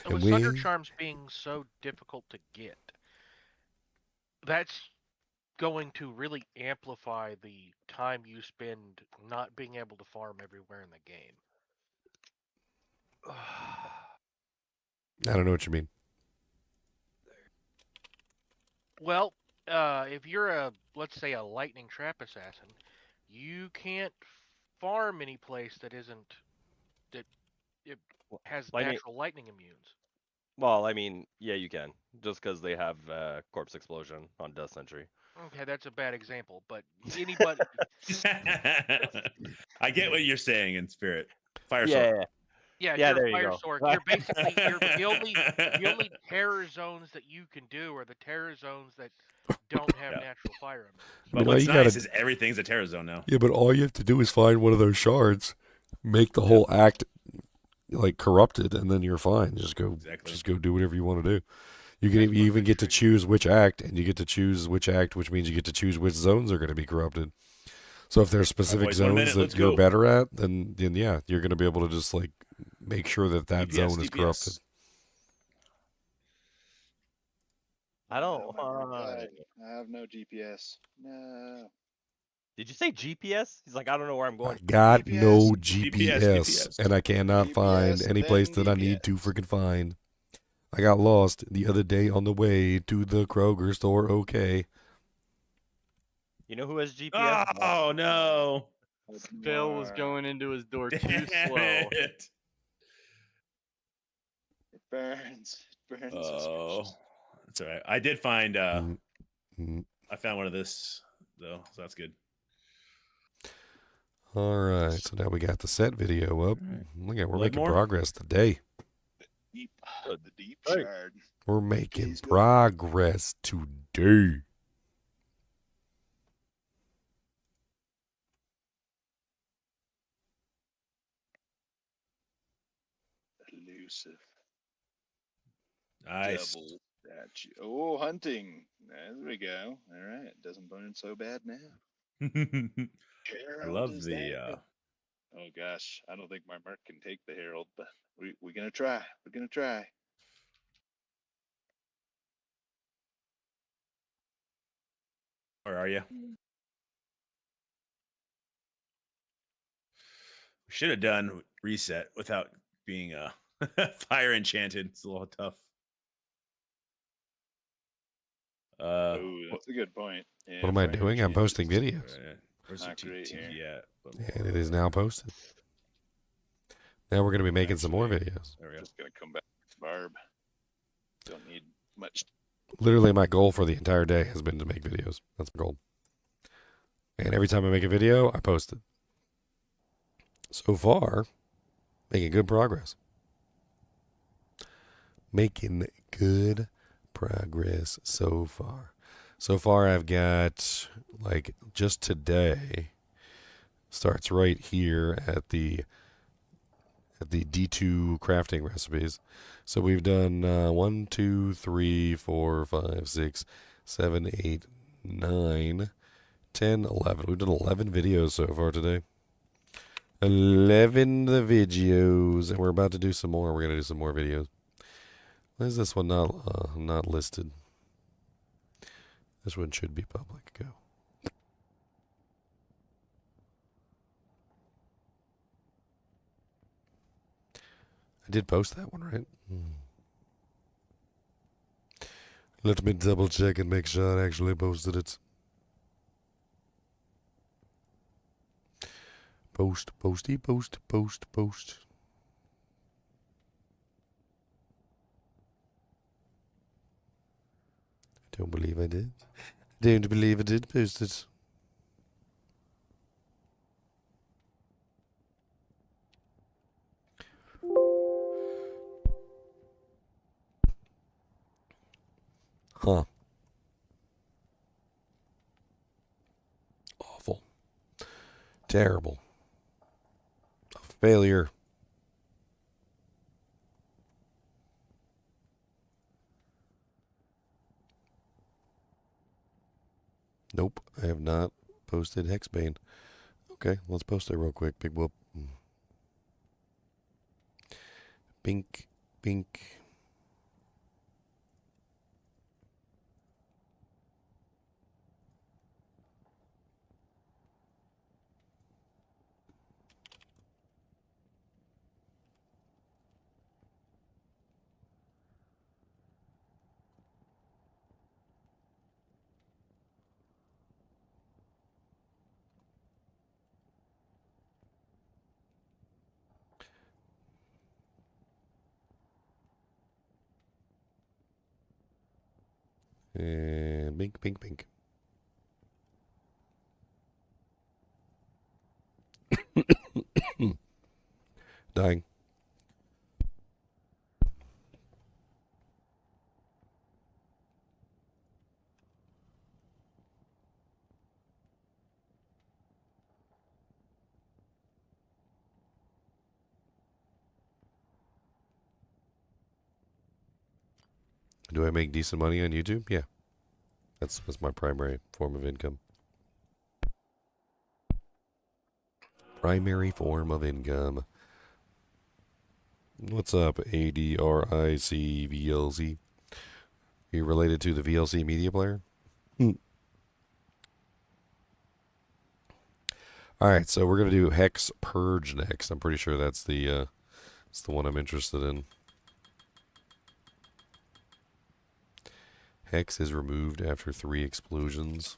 And with Thunder Charms being so difficult to get, that's going to really amplify the time you spend not being able to farm everywhere in the game. I don't know what you mean. Well, if you're let's say a lightning trap assassin, you can't farm any place that isn't that it has Lightning- natural lightning immunes. Well, I mean, yeah, you can, just because they have corpse explosion on Death Sentry. Okay, that's a bad example, but anybody. I get what you're saying in spirit. Fire Yeah, sword. Yeah, Yeah, you're there you fire go. sword. You're basically the only terror zones that you can do are the terror zones that don't have Yeah. natural fire immunes. But But all what's you nice gotta- is everything's a terror zone now. Yeah, but all you have to do is find one of those shards, make the whole act like corrupted, and then you're fine. Just go do whatever you want to do. You can even get to choose which act, and you get to choose which act, which means you get to choose which zones are going to be corrupted. So if there's specific boys, 1 minute, zones let's that you're go. better at, then yeah, you're going to be able to just like make sure that that zone is corrupted. I don't. Oh my God, I have no GPS. No. Did you say GPS? He's like, I don't know where I'm going. Got no GPS, GPS, and I cannot find any place that I need to freaking find. I got lost the other day on the way to the Kroger store. Okay. You know who has GPS? Oh no! Phil was going into his door too Damn slow. it. It burns. It burns. Oh, that's all right. I did find. I found one of this though, so that's good. All right, so now we got the set video up. Look at, we're making more? progress today. The deep shard. We're making progress today. Elusive. Nice. Double statue. Oh, hunting. There we go. All right. Doesn't burn so bad now. I love the. Oh gosh, I don't think my mark can take the herald, but we're gonna try. We're gonna try. Where are you? We should have done reset without being fire enchanted. It's a little tough. Oh, that's a good point. Yeah, What am I fire doing? I'm enchanted posting is videos. Where's not the great here. yeah, And it is now posted. Now we're going to be making some more videos. There we go. Just gonna come back with Barb. Don't need much. Literally, my goal for the entire day has been to make videos. That's my goal. And every time I make a video, I post it. So far, making good progress. Making good progress so far. So far, I've got, like, just today, starts right here at the D2 crafting recipes. So we've done 1, 2, 3, 4, 5, 6, 7, 8, 9, 10, 11. We've done 11 videos so far today. 11 the videos, and we're about to do some more. We're going to do some more videos. Why is this one not listed? This one should be public. Go. I did post that one, right? Let me double check and make sure I actually posted it. Post. I don't believe I did. Don't believe I did post it. Huh. Awful. Terrible. A failure. Nope, I have not posted Hexbane. Okay, let's post it real quick. Big whoop. Bink, bink. And bink, bink, bink. Dying. Do I make decent money on YouTube? Yeah. That's my primary form of income. Primary form of income. What's up, ADRICVLZ? Are you related to the VLC media player? Alright, so we're going to do Hex Purge next. I'm pretty sure that's the one I'm interested in. Hex is removed after 3 explosions.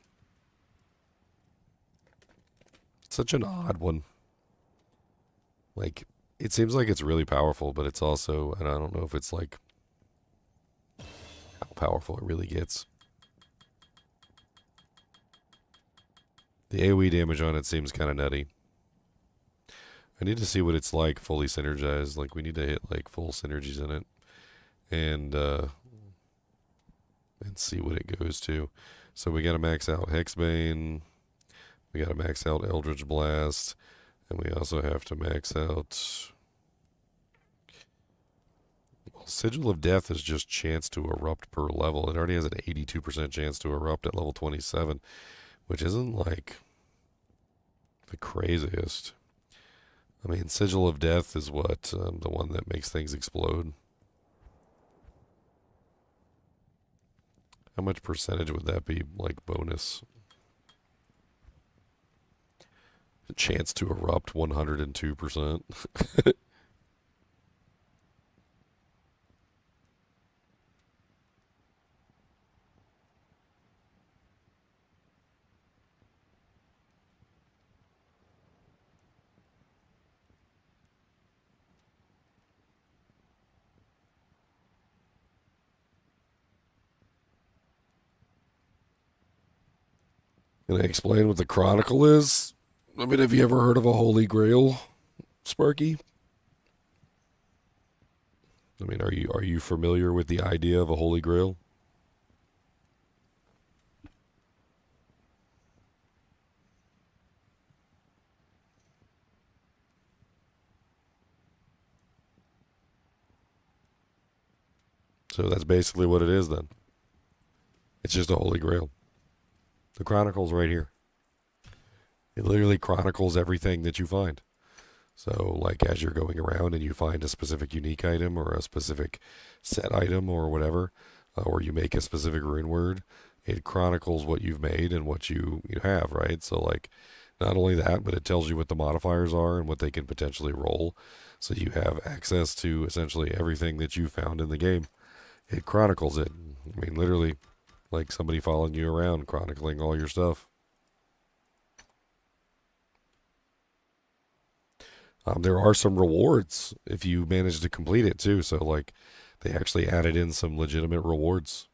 Such an odd one. Like, it seems like it's really powerful, but it's also, and I don't know if it's like how powerful it really gets. The AoE damage on it seems kind of nutty. I need to see what it's like fully synergized. Like, we need to hit like full synergies in it, and see what it goes to. So we got to max out Hexbane. We got to max out Eldritch Blast, and we also have to max out. Well, Sigil of Death is just chance to erupt per level. It already has an 82% chance to erupt at level 27, which isn't like the craziest. I mean, Sigil of Death is what the one that makes things explode. How much percentage would that be, like, bonus? A chance to erupt 102%. Can I explain what the Chronicle is? I mean, have you ever heard of a Holy Grail, Sparky? I mean, are you familiar with the idea of a Holy Grail? So that's basically what it is then. It's just a Holy Grail. The Chronicle's right here. It literally chronicles everything that you find. So, like, as you're going around and you find a specific unique item or a specific set item or whatever, or you make a specific rune word, it chronicles what you've made and what you have, right? So, like, not only that, but it tells you what the modifiers are and what they can potentially roll. So you have access to essentially everything that you found in the game. It chronicles it. I mean, literally, like somebody following you around, chronicling all your stuff. There are some rewards if you manage to complete it too. So like they actually added in some legitimate rewards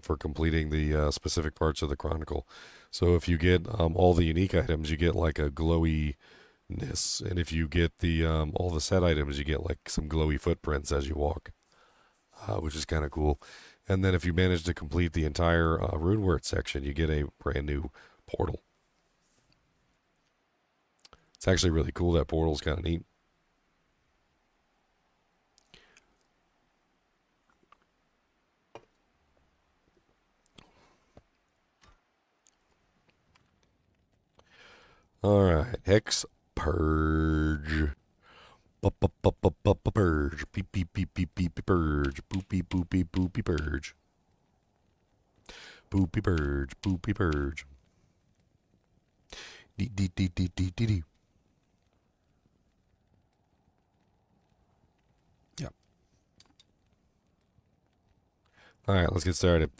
for completing the specific parts of the Chronicle. So if you get all the unique items, you get like a glowiness, and if you get the all the set items, you get like some glowy footprints as you walk, which is kind of cool. And then if you manage to complete the entire rune word section, you get a brand new portal. It's actually really cool. That portal's kind of neat. All right, Hex Purge. Purge. Beep beep beep beep beep purge. Boopy boopy boopy purge. Boopy purge. Boopy purge. Dee dee dee dee dee dee dee. Yep. All right, let's get started.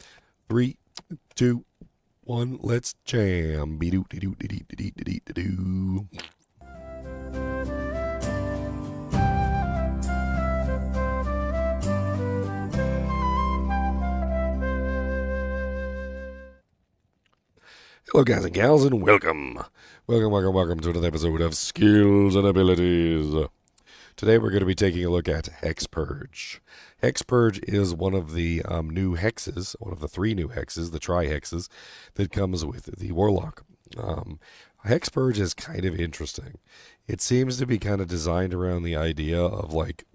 3, 2, 1, let's jam. Be doo dee doo dee dee dee dee dee doo. Hello guys and gals, and welcome to another episode of Skills and Abilities. Today we're going to be taking a look at Hex Purge. Hex Purge is one of the new hexes, one of the 3 new hexes, the tri-hexes, that comes with the Warlock. Hex Purge is kind of interesting. It seems to be kind of designed around the idea of like,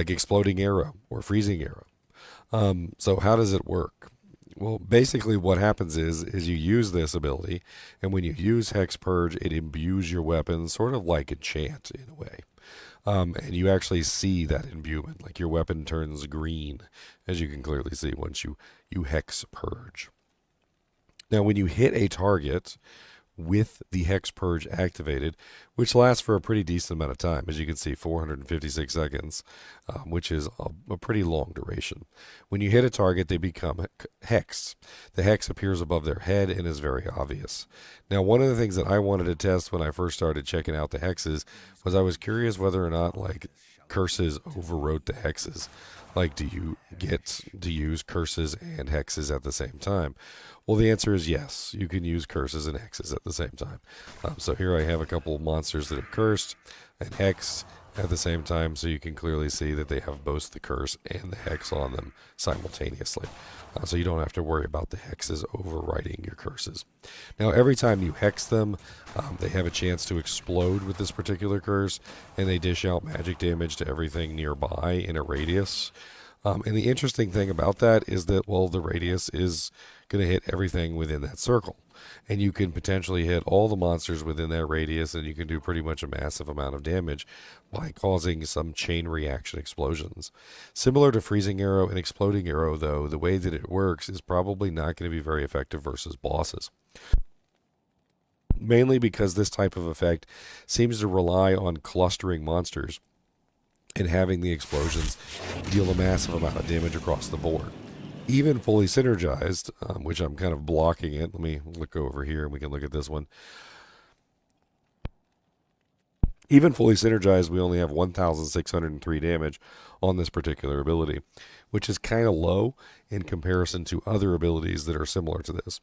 exploding arrow or freezing arrow. So how does it work? Well, basically what happens is you use this ability, and when you use Hex Purge, it imbues your weapon sort of like enchant in a way. And you actually see that imbuement, like your weapon turns green, as you can clearly see once you Hex Purge. Now, when you hit a target with the Hex Purge activated, which lasts for a pretty decent amount of time, as you can see, 456 seconds, which is a pretty long duration. When you hit a target, they become hexed. The hex appears above their head and is very obvious. Now, one of the things that I wanted to test when I first started checking out the hexes was I was curious whether or not, like, curses overwrote the hexes. Like, do you get to use curses and hexes at the same time? Well, the answer is yes. You can use curses and hexes at the same time. So here I have a couple of monsters that are cursed and hexed at the same time, so you can clearly see that they have both the curse and the hex on them simultaneously. So you don't have to worry about the hexes overwriting your curses. Now, every time you hex them, they have a chance to explode with this particular curse, and they dish out magic damage to everything nearby in a radius. And the interesting thing about that is that, well, the radius is going to hit everything within that circle. And you can potentially hit all the monsters within that radius, and you can do pretty much a massive amount of damage by causing some chain reaction explosions. Similar to Freezing Arrow and Exploding Arrow, though, the way that it works is probably not going to be very effective versus bosses. Mainly because this type of effect seems to rely on clustering monsters and having the explosions deal a massive amount of damage across the board. Even fully synergized, which I'm kind of blocking it. Let me look over here and we can look at this one. Even fully synergized, we only have 1,603 damage on this particular ability, which is kind of low in comparison to other abilities that are similar to this.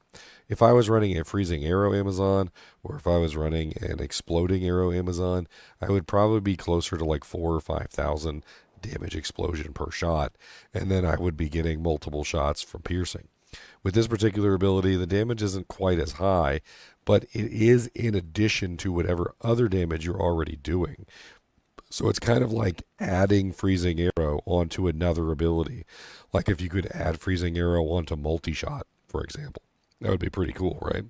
If I was running a Freezing Arrow Amazon, or if I was running an Exploding Arrow Amazon, I would probably be closer to like 4,000 or 5,000 damage explosion per shot, and then I would be getting multiple shots from piercing. With this particular ability, the damage isn't quite as high, but it is in addition to whatever other damage you're already doing. So it's kind of like adding Freezing Arrow onto another ability. Like if you could add Freezing Arrow onto multi-shot, for example. That would be pretty cool, right?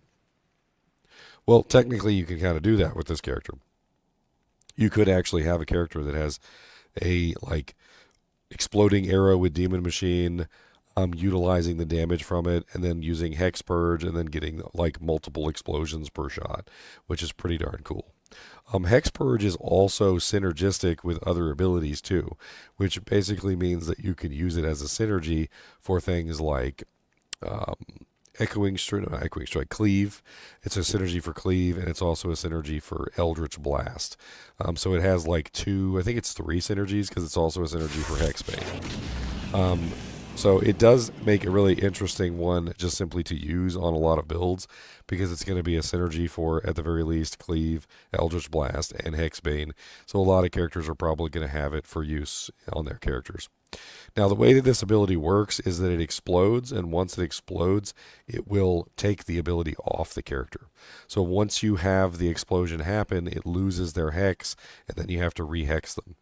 Well, technically you can kind of do that with this character. You could actually have a character that has a like Exploding Arrow with Demon Machine, utilizing the damage from it, and then using Hex Purge, and then getting like multiple explosions per shot, which is pretty darn cool. Hex Purge is also synergistic with other abilities too, which basically means that you can use it as a synergy for things like Cleave. It's a synergy for Cleave, and it's also a synergy for Eldritch Blast. So it has like I think it's 3 synergies, because it's also a synergy for Hexbane. So it does make a really interesting one just simply to use on a lot of builds, because it's going to be a synergy for, at the very least, Cleave, Eldritch Blast, and Hexbane. So a lot of characters are probably going to have it for use on their characters. Now, the way that this ability works is that it explodes, and once it explodes, it will take the ability off the character. So once you have the explosion happen, it loses their hex, and then you have to re-hex them.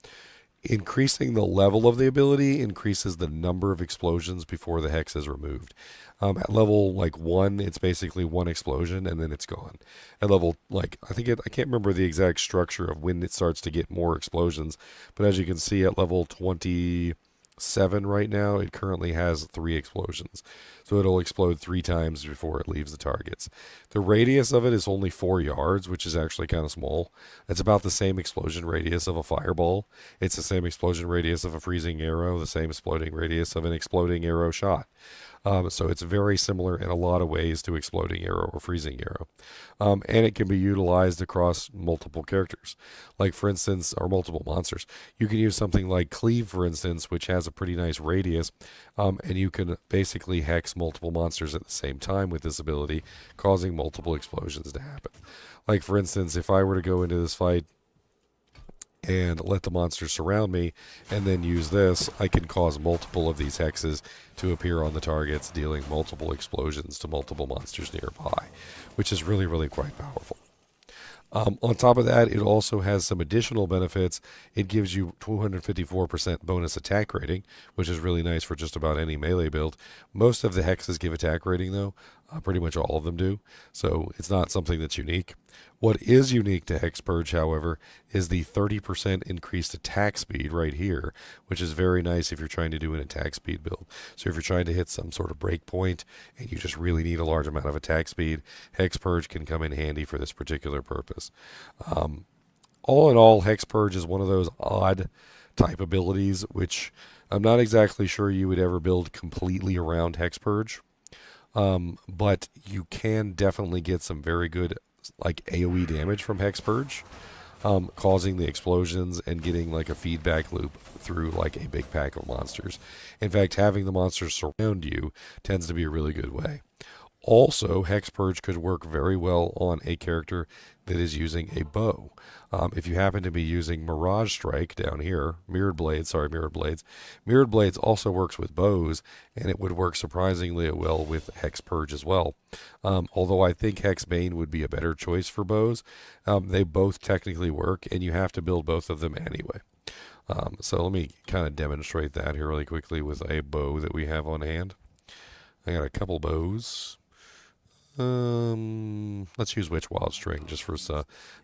Increasing the level of the ability increases the number of explosions before the hex is removed. At level like 1, it's basically 1 explosion and then it's gone. At level I can't remember the exact structure of when it starts to get more explosions, but as you can see at level 27 right now, it currently has 3 explosions. So it'll explode 3 times before it leaves the targets. The radius of it is only 4 yards, which is actually kind of small. It's about the same explosion radius of a fireball. It's the same explosion radius of a freezing arrow, the same exploding radius of an exploding arrow shot. So it's very similar in a lot of ways to Exploding Arrow or Freezing Arrow. And it can be utilized across multiple characters, like for instance, or multiple monsters. You can use something like Cleave, for instance, which has a pretty nice radius, and you can basically hex multiple monsters at the same time with this ability, causing multiple explosions to happen. Like for instance, if I were to go into this fight and let the monsters surround me, and then use this, I can cause multiple of these hexes to appear on the targets, dealing multiple explosions to multiple monsters nearby, which is really, really quite powerful. On top of that, it also has some additional benefits. It gives you 254% bonus attack rating, which is really nice for just about any melee build. Most of the hexes give attack rating, though. Pretty much all of them do. So it's not something that's unique. What is unique to Hex Purge, however, is the 30% increased attack speed right here, which is very nice if you're trying to do an attack speed build. So if you're trying to hit some sort of break point and you just really need a large amount of attack speed, Hex Purge can come in handy for this particular purpose. All in all, Hex Purge is one of those odd type abilities, which I'm not exactly sure you would ever build completely around Hex Purge. But you can definitely get some very good like AoE damage from Hex Purge, causing the explosions and getting like a feedback loop through like a big pack of monsters. In fact, having the monsters surround you tends to be a really good way. Also, Hex Purge could work very well on a character that is using a bow. If you happen to be using Mirage Strike down here, Mirrored Blades also works with bows, and it would work surprisingly well with Hex Purge as well. Although I think Hex Bane would be a better choice for bows. They both technically work, and you have to build both of them anyway. So let me kind of demonstrate that here really quickly with a bow that we have on hand. I got a couple bows. Let's use Witch Wild String just for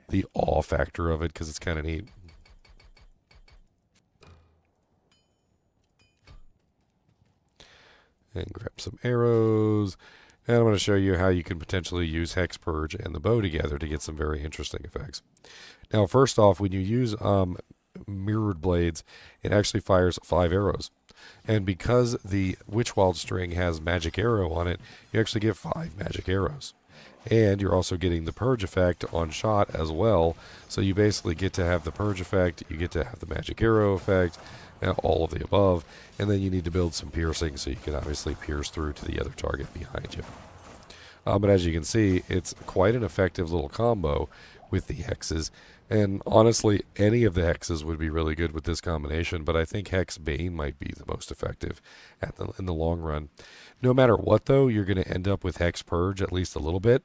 the awe factor of it, because it's kind of neat. And grab some arrows. And I'm going to show you how you can potentially use Hex Purge and the bow together to get some very interesting effects. Now, first off, when you use Mirrored Blades, it actually fires 5 arrows. And because the Witch Wild String has Magic Arrow on it, you actually get 5 magic arrows. And you're also getting the Purge effect on shot as well. So you basically get to have the Purge effect, you get to have the Magic Arrow effect, all of the above. And then you need to build some piercing so you can obviously pierce through to the other target behind you. But as you can see, it's quite an effective little combo with the hexes. And honestly, any of the hexes would be really good with this combination, but I think Hex Bane might be the most effective in the long run. No matter what, though, you're going to end up with Hex Purge at least a little bit,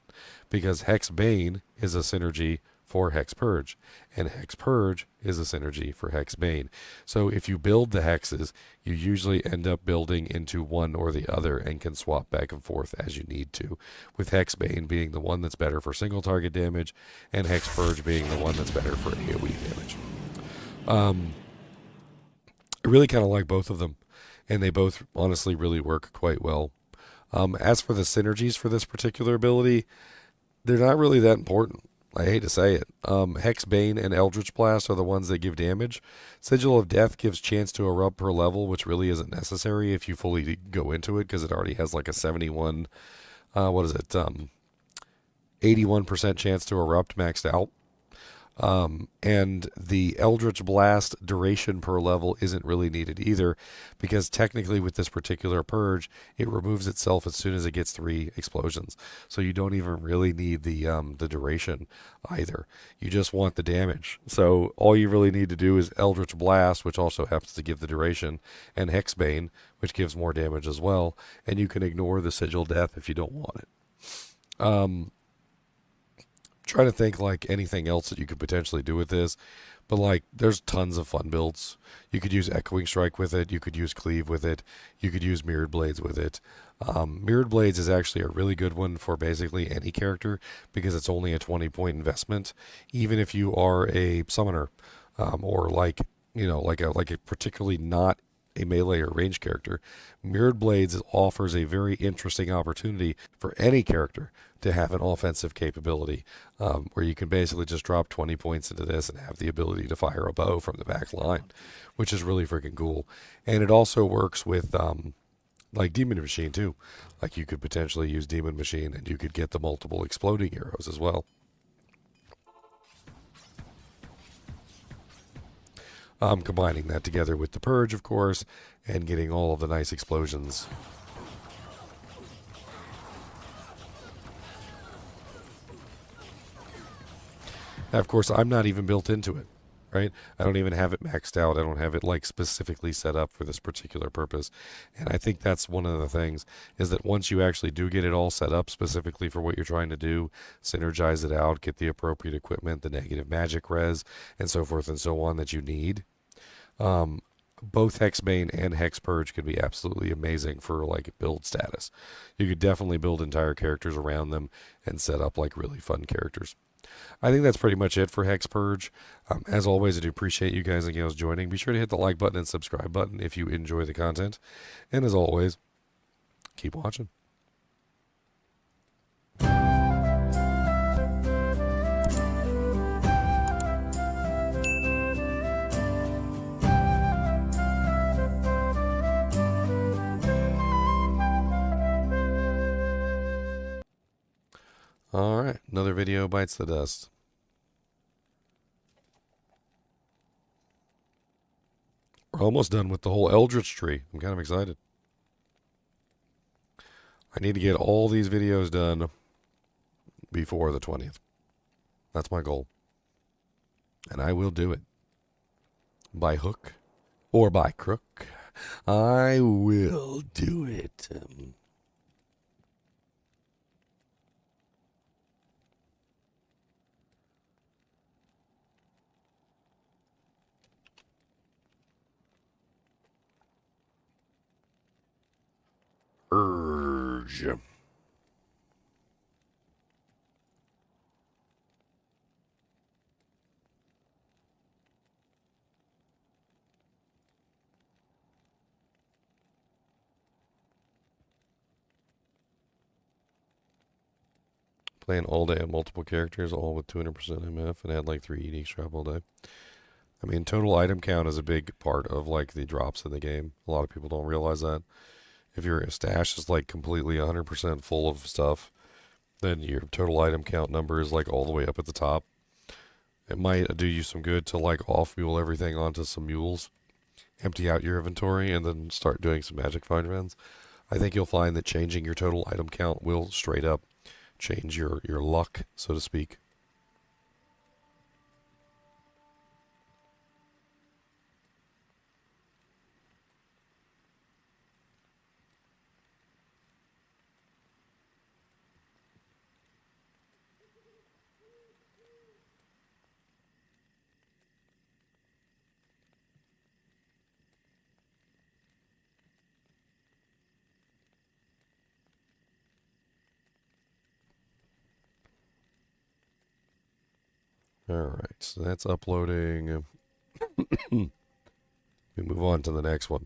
because Hex Bane is a synergy for Hex Purge, and Hex Purge is a synergy for Hex Bane. So if you build the hexes, you usually end up building into one or the other and can swap back and forth as you need to, with Hex Bane being the one that's better for single target damage, and Hex Purge being the one that's better for AoE damage. I really kind of like both of them, and they both honestly really work quite well. As for the synergies for this particular ability, they're not really that important. I hate to say it. Hex Bane and Eldritch Blast are the ones that give damage. Sigil of Death gives chance to erupt per level, which really isn't necessary if you fully go into it, because it already has like a 81% chance to erupt maxed out. And the Eldritch Blast duration per level isn't really needed either, because technically with this particular purge, it removes itself as soon as it gets 3 explosions. So you don't even really need the duration either. You just want the damage. So all you really need to do is Eldritch Blast, which also happens to give the duration, and Hex Bane, which gives more damage as well, and you can ignore the Sigil Death if you don't want it. Trying to think like anything else that you could potentially do with this, but like there's tons of fun builds. You could use Echoing Strike with it, you could use Cleave with it, you could use Mirrored Blades with it. Mirrored Blades is actually a really good one for basically any character, because it's only a 20-point investment, even if you are a summoner, or like, you know, like a particularly not a melee or range character. Mirrored Blades offers a very interesting opportunity for any character to have an offensive capability, where you can basically just drop 20 points into this and have the ability to fire a bow from the back line, which is really freaking cool. And it also works with like Demon Machine too. Like you could potentially use Demon Machine and you could get the multiple exploding arrows as well. Combining that together with the Purge, of course, and getting all of the nice explosions. Now, of course, I'm not even built into it. right? I don't even have it maxed out. I don't have it like specifically set up for this particular purpose. And I think that's one of the things is that once you actually do get it all set up specifically for what you're trying to do, synergize it out, get the appropriate equipment, the negative magic res, and so forth and so on that you need. Both Hexbane and Hex Purge could be absolutely amazing for like build status. You could definitely build entire characters around them and set up like really fun characters. I think that's pretty much it for Hex Purge. As always, I do appreciate you guys and gals joining. Be sure to hit the like button and subscribe button if you enjoy the content. And as always, keep watching. All right, another video bites the dust. We're almost done with the whole Eldritch tree. I'm kind of excited. I need to get all these videos done before the 20th. That's my goal. And I will do it. By hook or by crook. I will do it. Purge. Playing all day on multiple characters, all with 200% MF, and add like 3 unique strap all day. I mean, total item count is a big part of like the drops in the game. A lot of people don't realize that. If your stash is like completely 100% full of stuff, then your total item count number is like all the way up at the top. It might do you some good to like off mule everything onto some mules, empty out your inventory, and then start doing some magic find runs. I think you'll find that changing your total item count will straight up change your luck, so to speak. Alright, so that's uploading. We move on to the next one.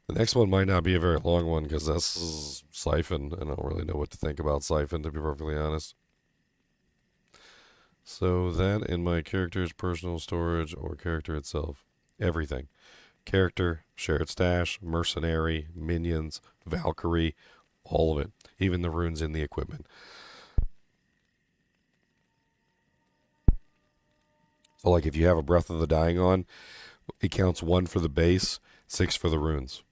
The next one might not be a very long one because this is Siphon. I don't really know what to think about Siphon, to be perfectly honest. So that in my character's personal storage or character itself. Everything. Character, shared stash, mercenary, minions, Valkyrie, all of it. Even the runes in the equipment. So like if you have a Breath of the Dying on, it counts 1 for the base, 6 for the runes.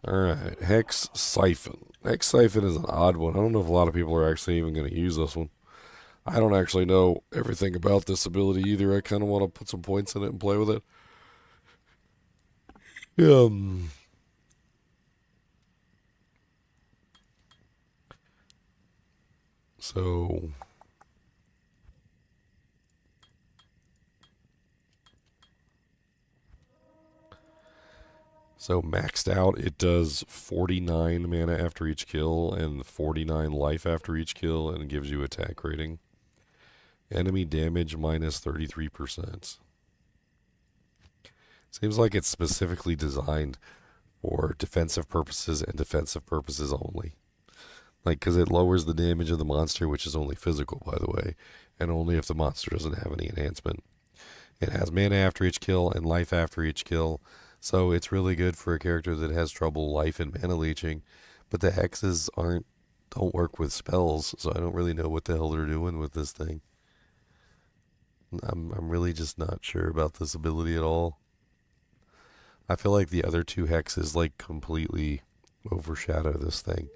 Alright, Hex Siphon. Hex Siphon is an odd one. I don't know if a lot of people are actually even going to use this one. I don't actually know everything about this ability either. I kind of want to put some points in it and play with it. So maxed out, it does 49 mana after each kill and 49 life after each kill, and gives you attack rating. Enemy damage minus 33%. Seems like it's specifically designed for defensive purposes and defensive purposes only. Like, because it lowers the damage of the monster, which is only physical, by the way, and only if the monster doesn't have any enhancement. It has mana after each kill and life after each kill, so it's really good for a character that has trouble life and mana leeching. But the hexes don't work with spells, so I don't really know what the hell they're doing with this thing. I'm really just not sure about this ability at all. I feel like the other two hexes like completely overshadow this thing.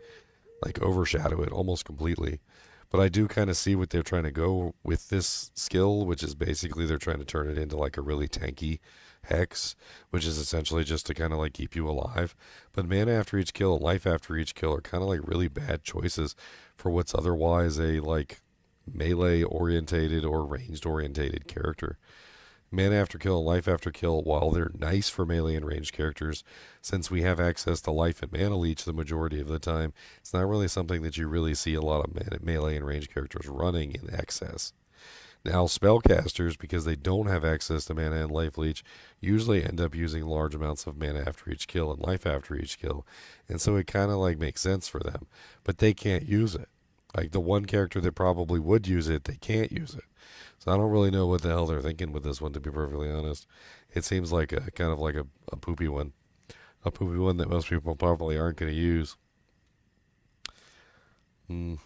Like overshadow it almost completely. But I do kind of see what they're trying to go with this skill, which is basically they're trying to turn it into like a really tanky hex, which is essentially just to kind of like keep you alive. But mana after each kill and life after each kill are kind of like really bad choices for what's otherwise a like melee orientated or ranged orientated character. Mana after kill and life after kill, while they're nice for melee and ranged characters, since we have access to life and mana leech the majority of the time, it's not really something that you really see a lot of melee and ranged characters running in excess. Now, spellcasters, because they don't have access to mana and life leech, usually end up using large amounts of mana after each kill and life after each kill, and so it kind of like makes sense for them, but they can't use it. Like the one character that probably would use it, they can't use it. So I don't really know what the hell they're thinking with this one, to be perfectly honest. It seems like a kind of like a poopy one. A poopy one that most people probably aren't going to use. Not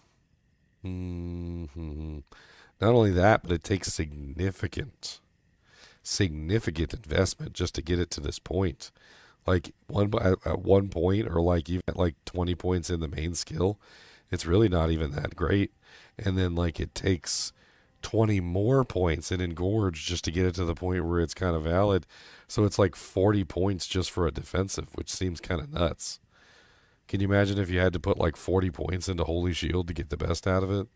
only that, but it takes significant investment just to get it to this point. Like at one point, or like even at like 20 points in the main skill, it's really not even that great. And then like it takes 20 more points in Engorge just to get it to the point where it's kind of valid. So it's like 40 points just for a defensive, which seems kind of nuts. Can you imagine if you had to put like 40 points into Holy Shield to get the best out of it?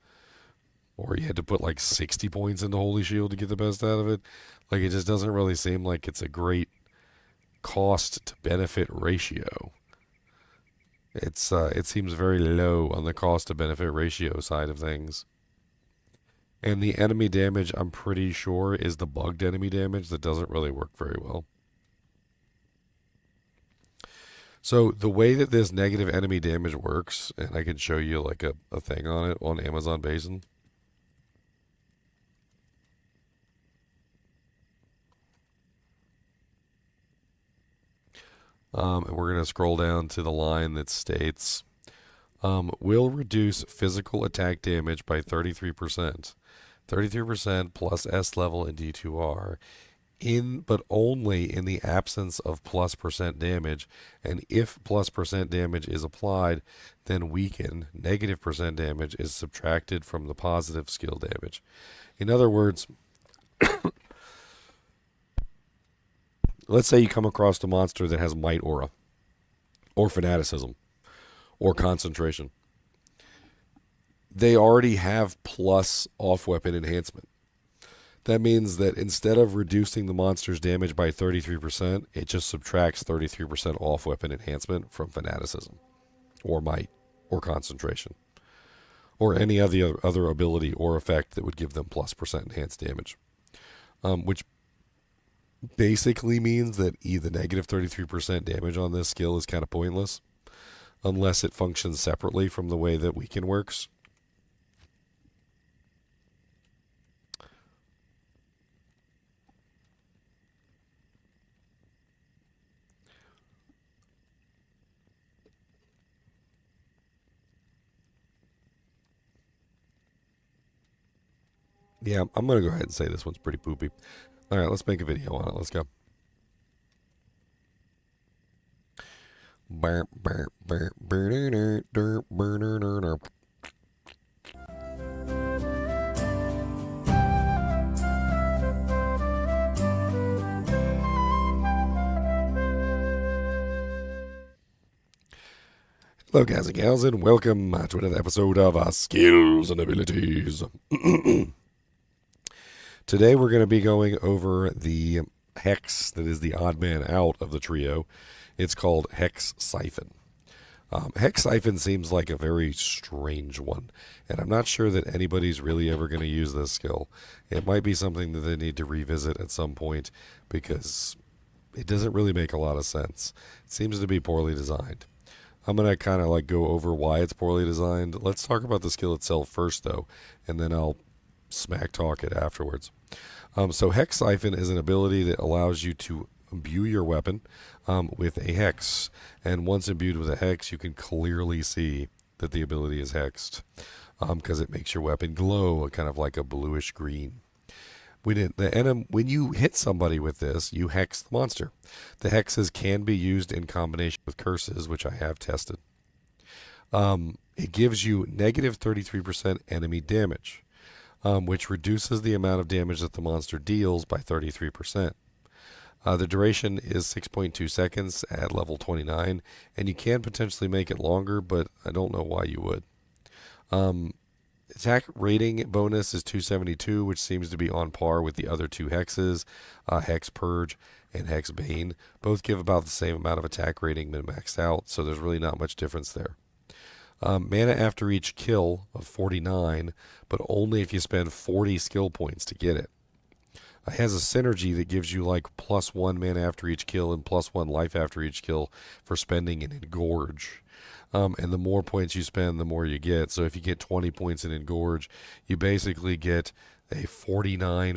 Or you had to put like 60 points into Holy Shield to get the best out of it? Like it just doesn't really seem like it's a great cost to benefit ratio. It seems very low on the cost to benefit ratio side of things. And the enemy damage, I'm pretty sure, is the bugged enemy damage that doesn't really work very well. So the way that this negative enemy damage works, and I can show you like a thing on it on Amazon Basin. And we're going to scroll down to the line that states, will reduce physical attack damage by 33%. 33% plus S level in D2R, but only in the absence of +% damage, and if +% damage is applied, then weaken. Negative % damage is subtracted from the positive skill damage. In other words, let's say you come across a monster that has Might Aura, or Fanaticism, or Concentration. They already have plus off-weapon enhancement. That means that instead of reducing the monster's damage by 33%, it just subtracts 33% off-weapon enhancement from Fanaticism, or Might, or Concentration, or any other ability or effect that would give them +% enhanced damage. Which basically means that the negative 33% damage on this skill is kind of pointless, unless it functions separately from the way that Weaken works. Yeah, I'm going to go ahead and say this one's pretty poopy. All right, let's make a video on it. Let's go. Hello, guys and gals, and welcome to another episode of Skills and Abilities. Today we're going to be going over the hex that is the odd man out of the trio. It's called Hex Siphon. Hex Siphon seems like a very strange one, and I'm not sure that anybody's really ever going to use this skill. It might be something that they need to revisit at some point because it doesn't really make a lot of sense. It seems to be poorly designed. I'm going to kind of like go over why it's poorly designed. Let's talk about the skill itself first, though, and then I'll smack talk it afterwards. So Hex Siphon is an ability that allows you to imbue your weapon with a hex. And once imbued with a hex, you can clearly see that the ability is hexed because it makes your weapon glow kind of like a bluish green. When you hit somebody with this, you hex the monster. The hexes can be used in combination with curses, which I have tested. It gives you negative 33% enemy damage, which reduces the amount of damage that the monster deals by 33%. The duration is 6.2 seconds at level 29, and you can potentially make it longer, but I don't know why you would. Attack rating bonus is 272, which seems to be on par with the other two hexes, Hex Purge and Hex Bane. Both give about the same amount of attack rating min maxed out, so there's really not much difference there. Mana after each kill of 49, but only if you spend 40 skill points to get it. It has a synergy that gives you like +1 mana after each kill and +1 life after each kill for spending an Engorge. And the more points you spend, the more you get. So if you get 20 points in Engorge, you basically get a 49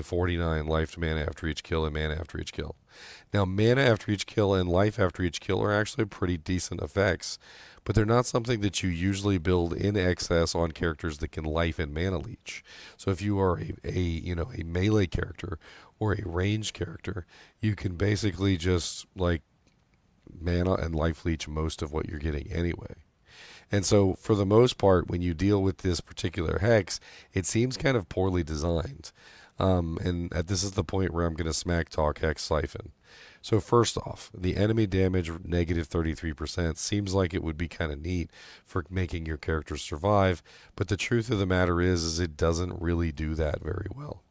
life to mana after each kill and mana after each kill. Now, mana after each kill and life after each kill are actually pretty decent effects, but they're not something that you usually build in excess on characters that can life and mana leech. So if you are a melee character or a ranged character, you can basically just like mana and life leech most of what you're getting anyway. And so, for the most part, when you deal with this particular hex, it seems kind of poorly designed. And this is the point where I'm going to smack talk Hex Siphon. So first off, the enemy damage negative 33% seems like it would be kind of neat for making your character survive, but the truth of the matter is it doesn't really do that very well.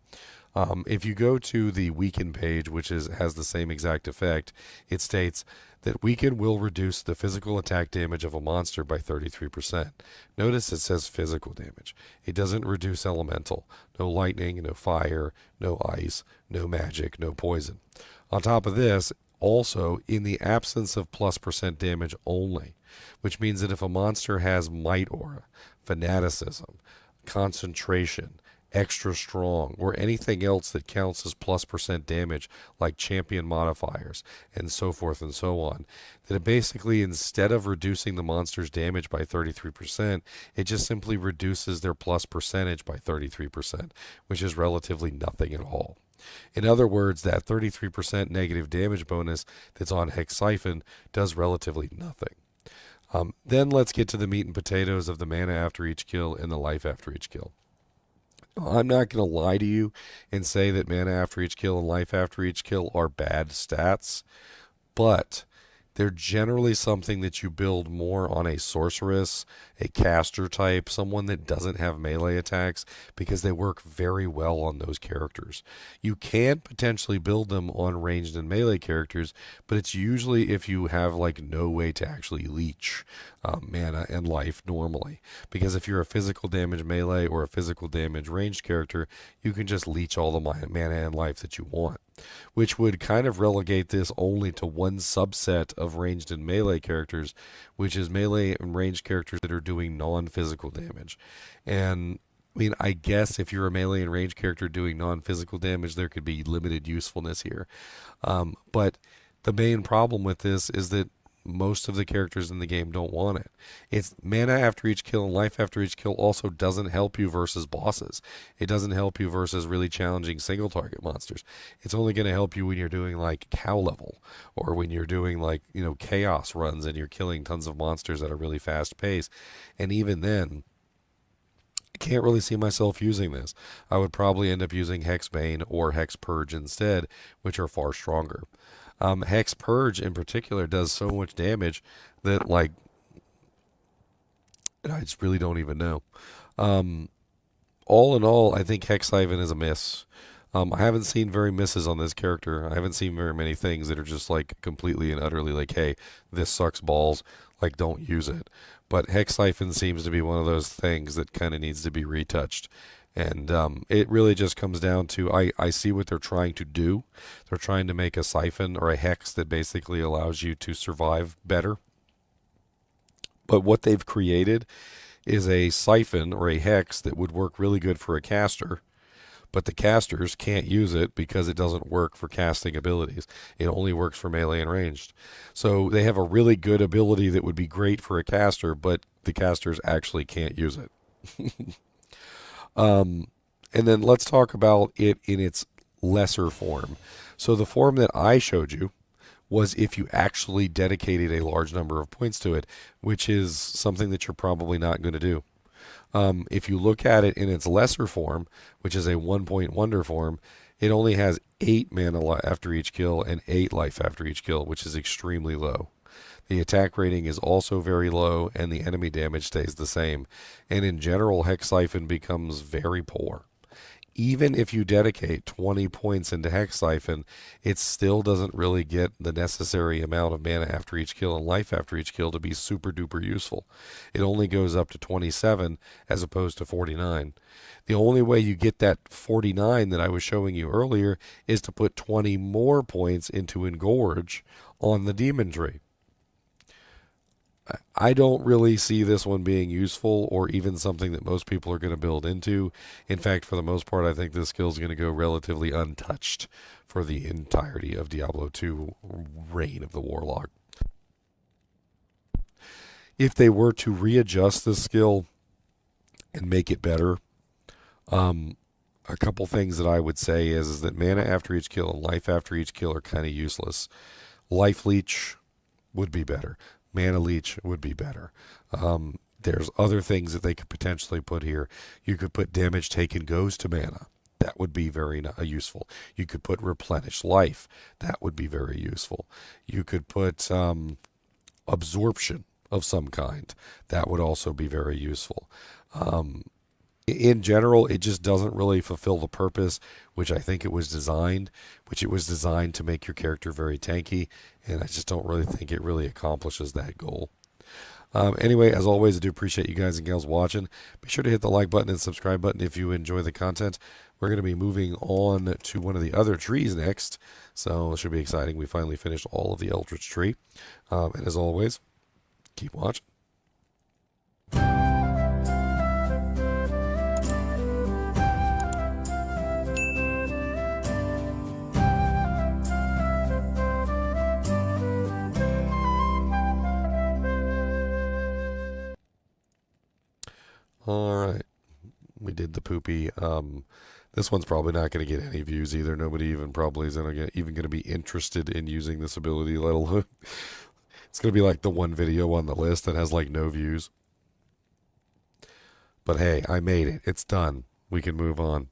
If you go to the weaken page, which has the same exact effect, it states that weaken will reduce the physical attack damage of a monster by 33%. Notice it says physical damage. It doesn't reduce elemental. No lightning, no fire, no ice, no magic, no poison. On top of this, also in the absence of +% damage only, which means that if a monster has might aura, fanaticism, concentration, extra strong, or anything else that counts as +% damage, like champion modifiers, and so forth and so on, that it basically, instead of reducing the monster's damage by 33%, it just simply reduces their plus percentage by 33%, which is relatively nothing at all. In other words, that 33% negative damage bonus that's on Hex Siphon does relatively nothing. Then let's get to the meat and potatoes of the mana after each kill and the life after each kill. I'm not going to lie to you and say that mana after each kill and life after each kill are bad stats, but they're generally something that you build more on a sorceress, a caster type, someone that doesn't have melee attacks, because they work very well on those characters. You can potentially build them on ranged and melee characters, but it's usually if you have like no way to actually leech mana and life normally. Because if you're a physical damage melee or a physical damage ranged character, you can just leech all the mana and life that you want, which would kind of relegate this only to one subset of ranged and melee characters, which is melee and ranged characters that are doing non-physical damage. And I mean, I guess if you're a melee and ranged character doing non-physical damage, there could be limited usefulness here. But the main problem with this is that most of the characters in the game don't want it. It's mana after each kill and life after each kill also doesn't help you versus bosses. It doesn't help you versus really challenging single target monsters. It's only going to help you when you're doing like cow level, or when you're doing like, chaos runs and you're killing tons of monsters at a really fast pace. And even then, I can't really see myself using this. I would probably end up using Hex Bane or Hex Purge instead, which are far stronger. Hex Purge in particular does so much damage that, like, I just really don't even know. All in all, I think Hex Siphon is a miss. I haven't seen very misses on this character. I haven't seen very many things that are just like completely and utterly like, hey, this sucks balls, like don't use it. But Hex Siphon seems to be one of those things that kind of needs to be retouched. And it really just comes down to, I see what they're trying to do. They're trying to make a siphon or a hex that basically allows you to survive better. But what they've created is a siphon or a hex that would work really good for a caster, but the casters can't use it because it doesn't work for casting abilities. It only works for melee and ranged. So they have a really good ability that would be great for a caster, but the casters actually can't use it. And then let's talk about it in its lesser form. So the form that I showed you was if you actually dedicated a large number of points to it, which is something that you're probably not going to do. If you look at it in its lesser form, which is a 1-point wonder form, it only has 8 mana after each kill and 8 life after each kill, which is extremely low. The attack rating is also very low, and the enemy damage stays the same. And in general, Hex Siphon becomes very poor. Even if you dedicate 20 points into Hex Siphon, it still doesn't really get the necessary amount of mana after each kill and life after each kill to be super duper useful. It only goes up to 27 as opposed to 49. The only way you get that 49 that I was showing you earlier is to put 20 more points into Engorge on the Demon Tree. I don't really see this one being useful or even something that most people are going to build into. In fact, for the most part, I think this skill is going to go relatively untouched for the entirety of Diablo II Reign of the Warlock. If they were to readjust this skill and make it better, a couple things that I would say is that mana after each kill and life after each kill are kind of useless. Life Leech would be better. Mana Leech would be better. There's other things that they could potentially put here. You could put damage taken goes to mana. That would be very useful. You could put replenish life. That would be very useful. You could put absorption of some kind. That would also be very useful. In general, it just doesn't really fulfill the purpose, which I think it was designed, to make your character very tanky, and I just don't really think it really accomplishes that goal. Anyway, as always, I do appreciate you guys and gals watching. Be sure to hit the like button and subscribe button if you enjoy the content. We're going to be moving on to one of the other trees next, so it should be exciting. We finally finished all of the Eldritch tree, and as always, keep watching. All right, we did the poopy. This one's probably not going to get any views either. Nobody even probably is even going to be interested in using this ability, let alone it's going to be like the one video on the list that has like no views. But hey, I made it. It's done. We can move on.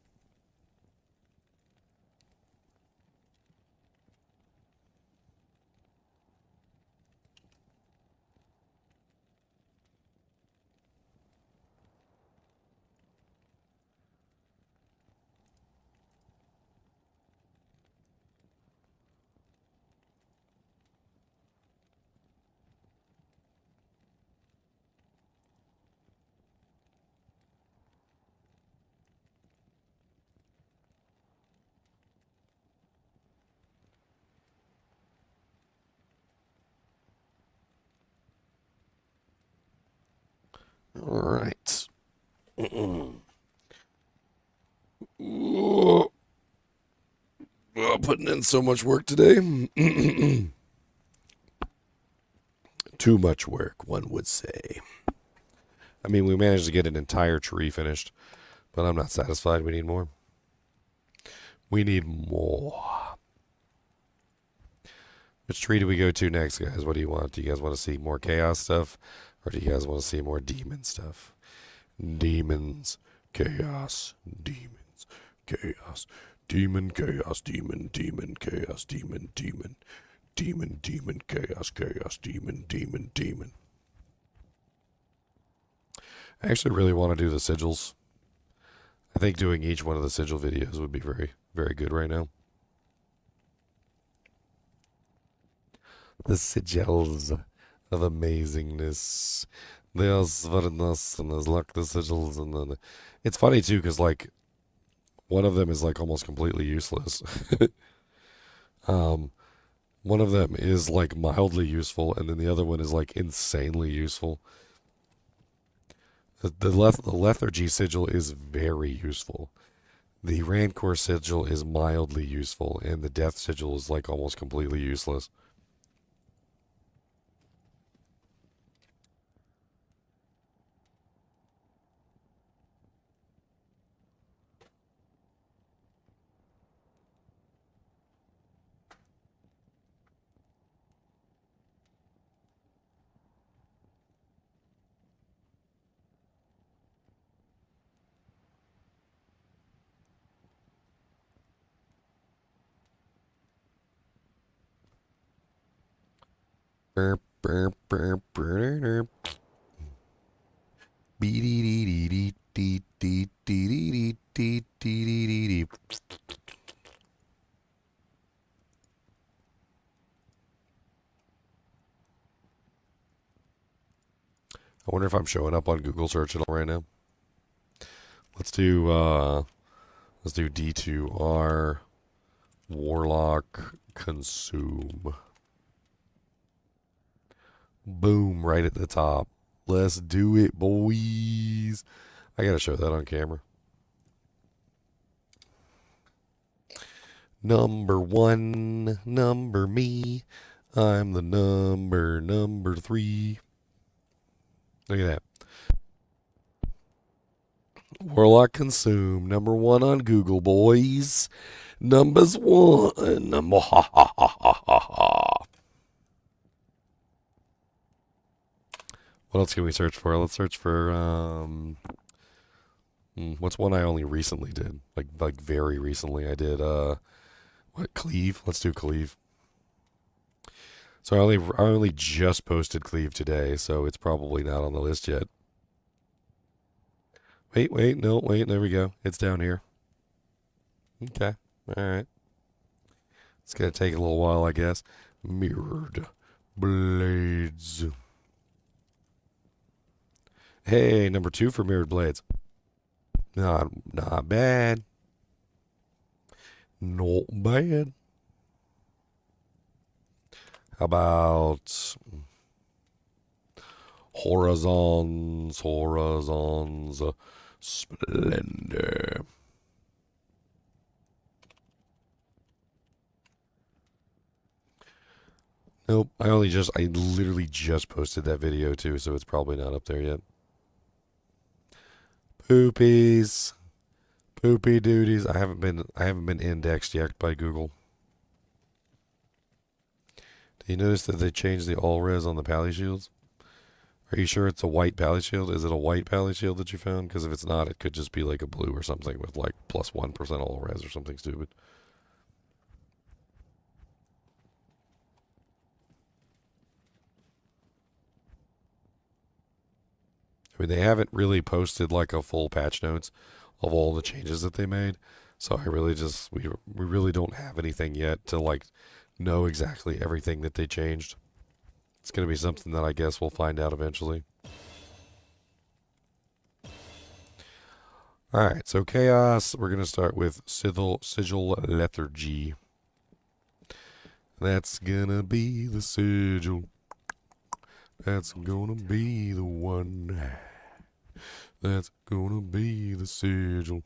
All right. Putting in so much work today. Too much work, one would say. I mean, we managed to get an entire tree finished, but I'm not satisfied. We need more. We need more. Which tree do we go to next, guys? What do you want? Do you guys want to see more chaos stuff? Or do you guys want to see more demon stuff? Demons, chaos, demons, chaos, demon, chaos, demon, demon, chaos, demon, demon, demon, demon, chaos, chaos, demon, demon, demon. I actually really want to do the sigils. I think doing each one of the sigil videos would be very, very good right now. The sigils of amazingness. There's Varnas and there's like the sigils, and then it's funny too because like one of them is like almost completely useless. One of them is like mildly useful, and then the other one is like insanely useful. The Lethargy sigil is very useful. The Rancor sigil is mildly useful, and the Death sigil is like almost completely useless. I wonder if I'm showing up on Google search at all right now. Let's do D2R Warlock consume. Boom, right at the top. Let's do it, boys. I gotta show that on camera. Number 1, number me. I'm the number 3. Look at that. Warlock consume, number 1 on Google, boys. Numbers 1. Number ha ha ha ha ha ha. What else can we search for? Let's search for what's one I only recently did? Like very recently I did what, Cleave? Let's do Cleave. So I only just posted Cleave today, so it's probably not on the list yet. Wait, there we go. It's down here. Okay. Alright. It's gonna take a little while, I guess. Mirrored blades. Hey, number 2 for mirrored blades. Not bad. Not bad. How about Horizons, Splendor. Nope, I literally just posted that video too, so it's probably not up there yet. Poopies. Poopy duties. I haven't been indexed yet by Google. Do you notice that they changed the all res on the pally shields? Are you sure it's a white pally shield? Is it a white pally shield that you found? Because if it's not, it could just be like a blue or something with like plus 1% all res or something stupid. I mean, they haven't really posted like a full patch notes of all the changes that they made. So I really just, we really don't have anything yet to like know exactly everything that they changed. It's going to be something that I guess we'll find out eventually. Alright, so Chaos, we're going to start with Sigil Lethargy. That's going to be the Sigil. That's going to be the one. That's going to be the Sigil.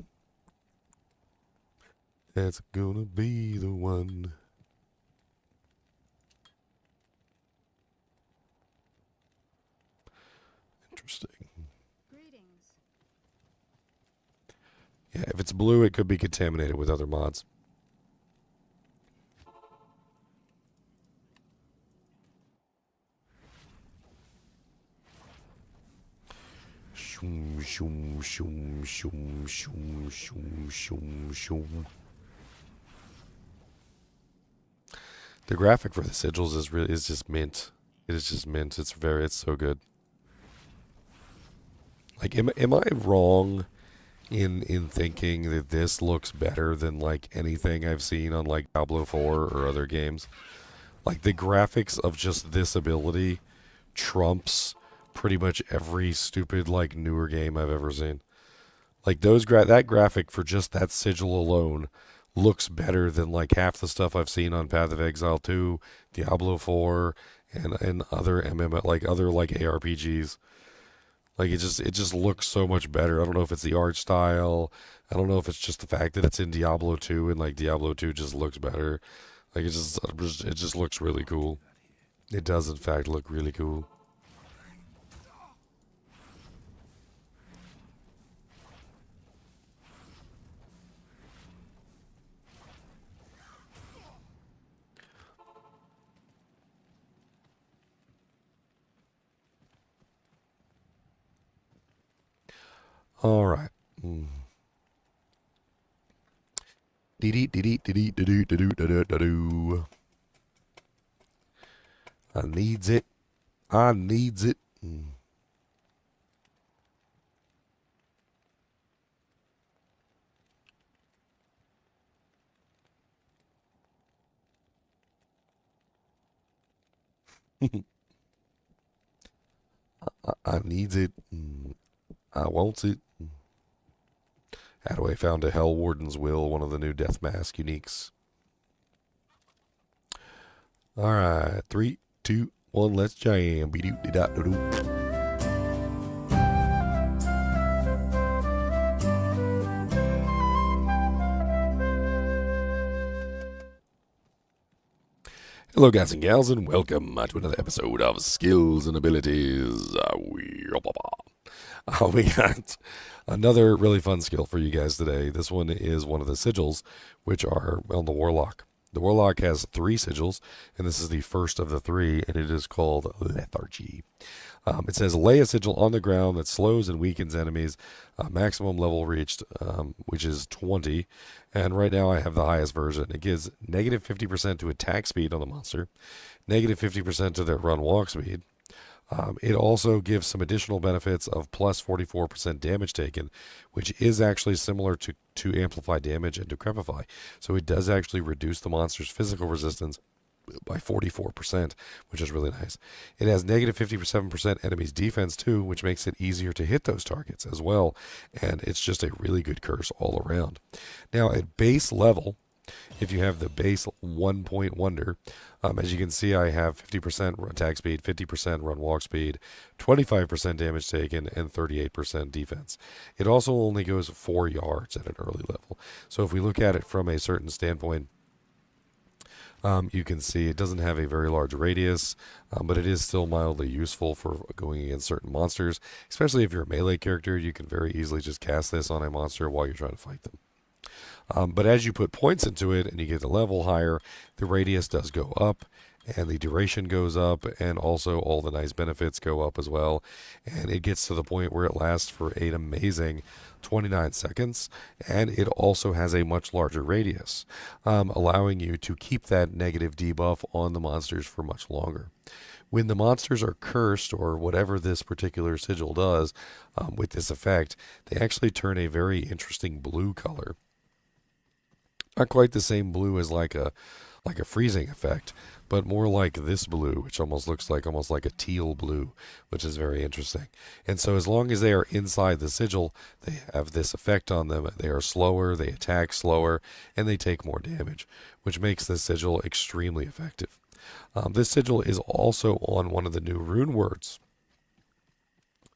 That's going to be the one. Interesting. Greetings. Yeah, if it's blue, it could be contaminated with other mods. Shoom, shoom, shoom, shoom, shoom, shoom, shoom, shoom. The graphic for the sigils is just mint. It is just mint. It's so good. Like, am I wrong in thinking that this looks better than like anything I've seen on like Diablo 4 or other games? Like the graphics of just this ability trumps pretty much every stupid like newer game I've ever seen. Like that graphic for just that sigil alone looks better than like half the stuff I've seen on Path of Exile 2, Diablo 4, and other other ARPGs. Like it just looks so much better. I don't know if it's the art style. I don't know if it's just the fact that it's in Diablo 2 and like Diablo 2 just looks better. Like it just looks really cool. It does in fact look really cool. All right. I needs it. I needs it. I needs it. I wants it. Hadaway found a Hell Warden's Will, one of the new Death Mask uniques. Alright, 3, 2, 1, let's jam. Be-doo-de-da-do-doo. Hello, guys and gals, and welcome to another episode of Skills and Abilities. We got another really fun skill for you guys today. This one is one of the sigils, which are on the Warlock. The Warlock has 3 sigils, and this is the first of the 3, and it is called Lethargy. It says, lay a sigil on the ground that slows and weakens enemies, maximum level reached, which is 20. And right now I have the highest version. It gives negative 50% to attack speed on the monster, negative 50% to their run walk speed. It also gives some additional benefits of plus 44% damage taken, which is actually similar to amplify damage and decrepify. So it does actually reduce the monster's physical resistance by 44%, which is really nice. It has negative 57% enemy's defense too, which makes it easier to hit those targets as well. And it's just a really good curse all around. Now at base level, if you have the base 1 point wonder, as you can see, I have 50% attack speed, 50% run walk speed, 25% damage taken, and 38% defense. It also only goes 4 yards at an early level. So if we look at it from a certain standpoint, you can see it doesn't have a very large radius, but it is still mildly useful for going against certain monsters. Especially if you're a melee character, you can very easily just cast this on a monster while you're trying to fight them. But as you put points into it and you get the level higher, the radius does go up, and the duration goes up, and also all the nice benefits go up as well. And it gets to the point where it lasts for an amazing 29 seconds, and it also has a much larger radius, allowing you to keep that negative debuff on the monsters for much longer. When the monsters are cursed, or whatever this particular sigil does with this effect, they actually turn a very interesting blue color. Not quite the same blue as like a freezing effect, but more like this blue, which almost looks like a teal blue, which is very interesting. And so as long as they are inside the sigil, they have this effect on them. They are slower, they attack slower, and they take more damage, which makes this sigil extremely effective. This sigil is also on one of the new rune words,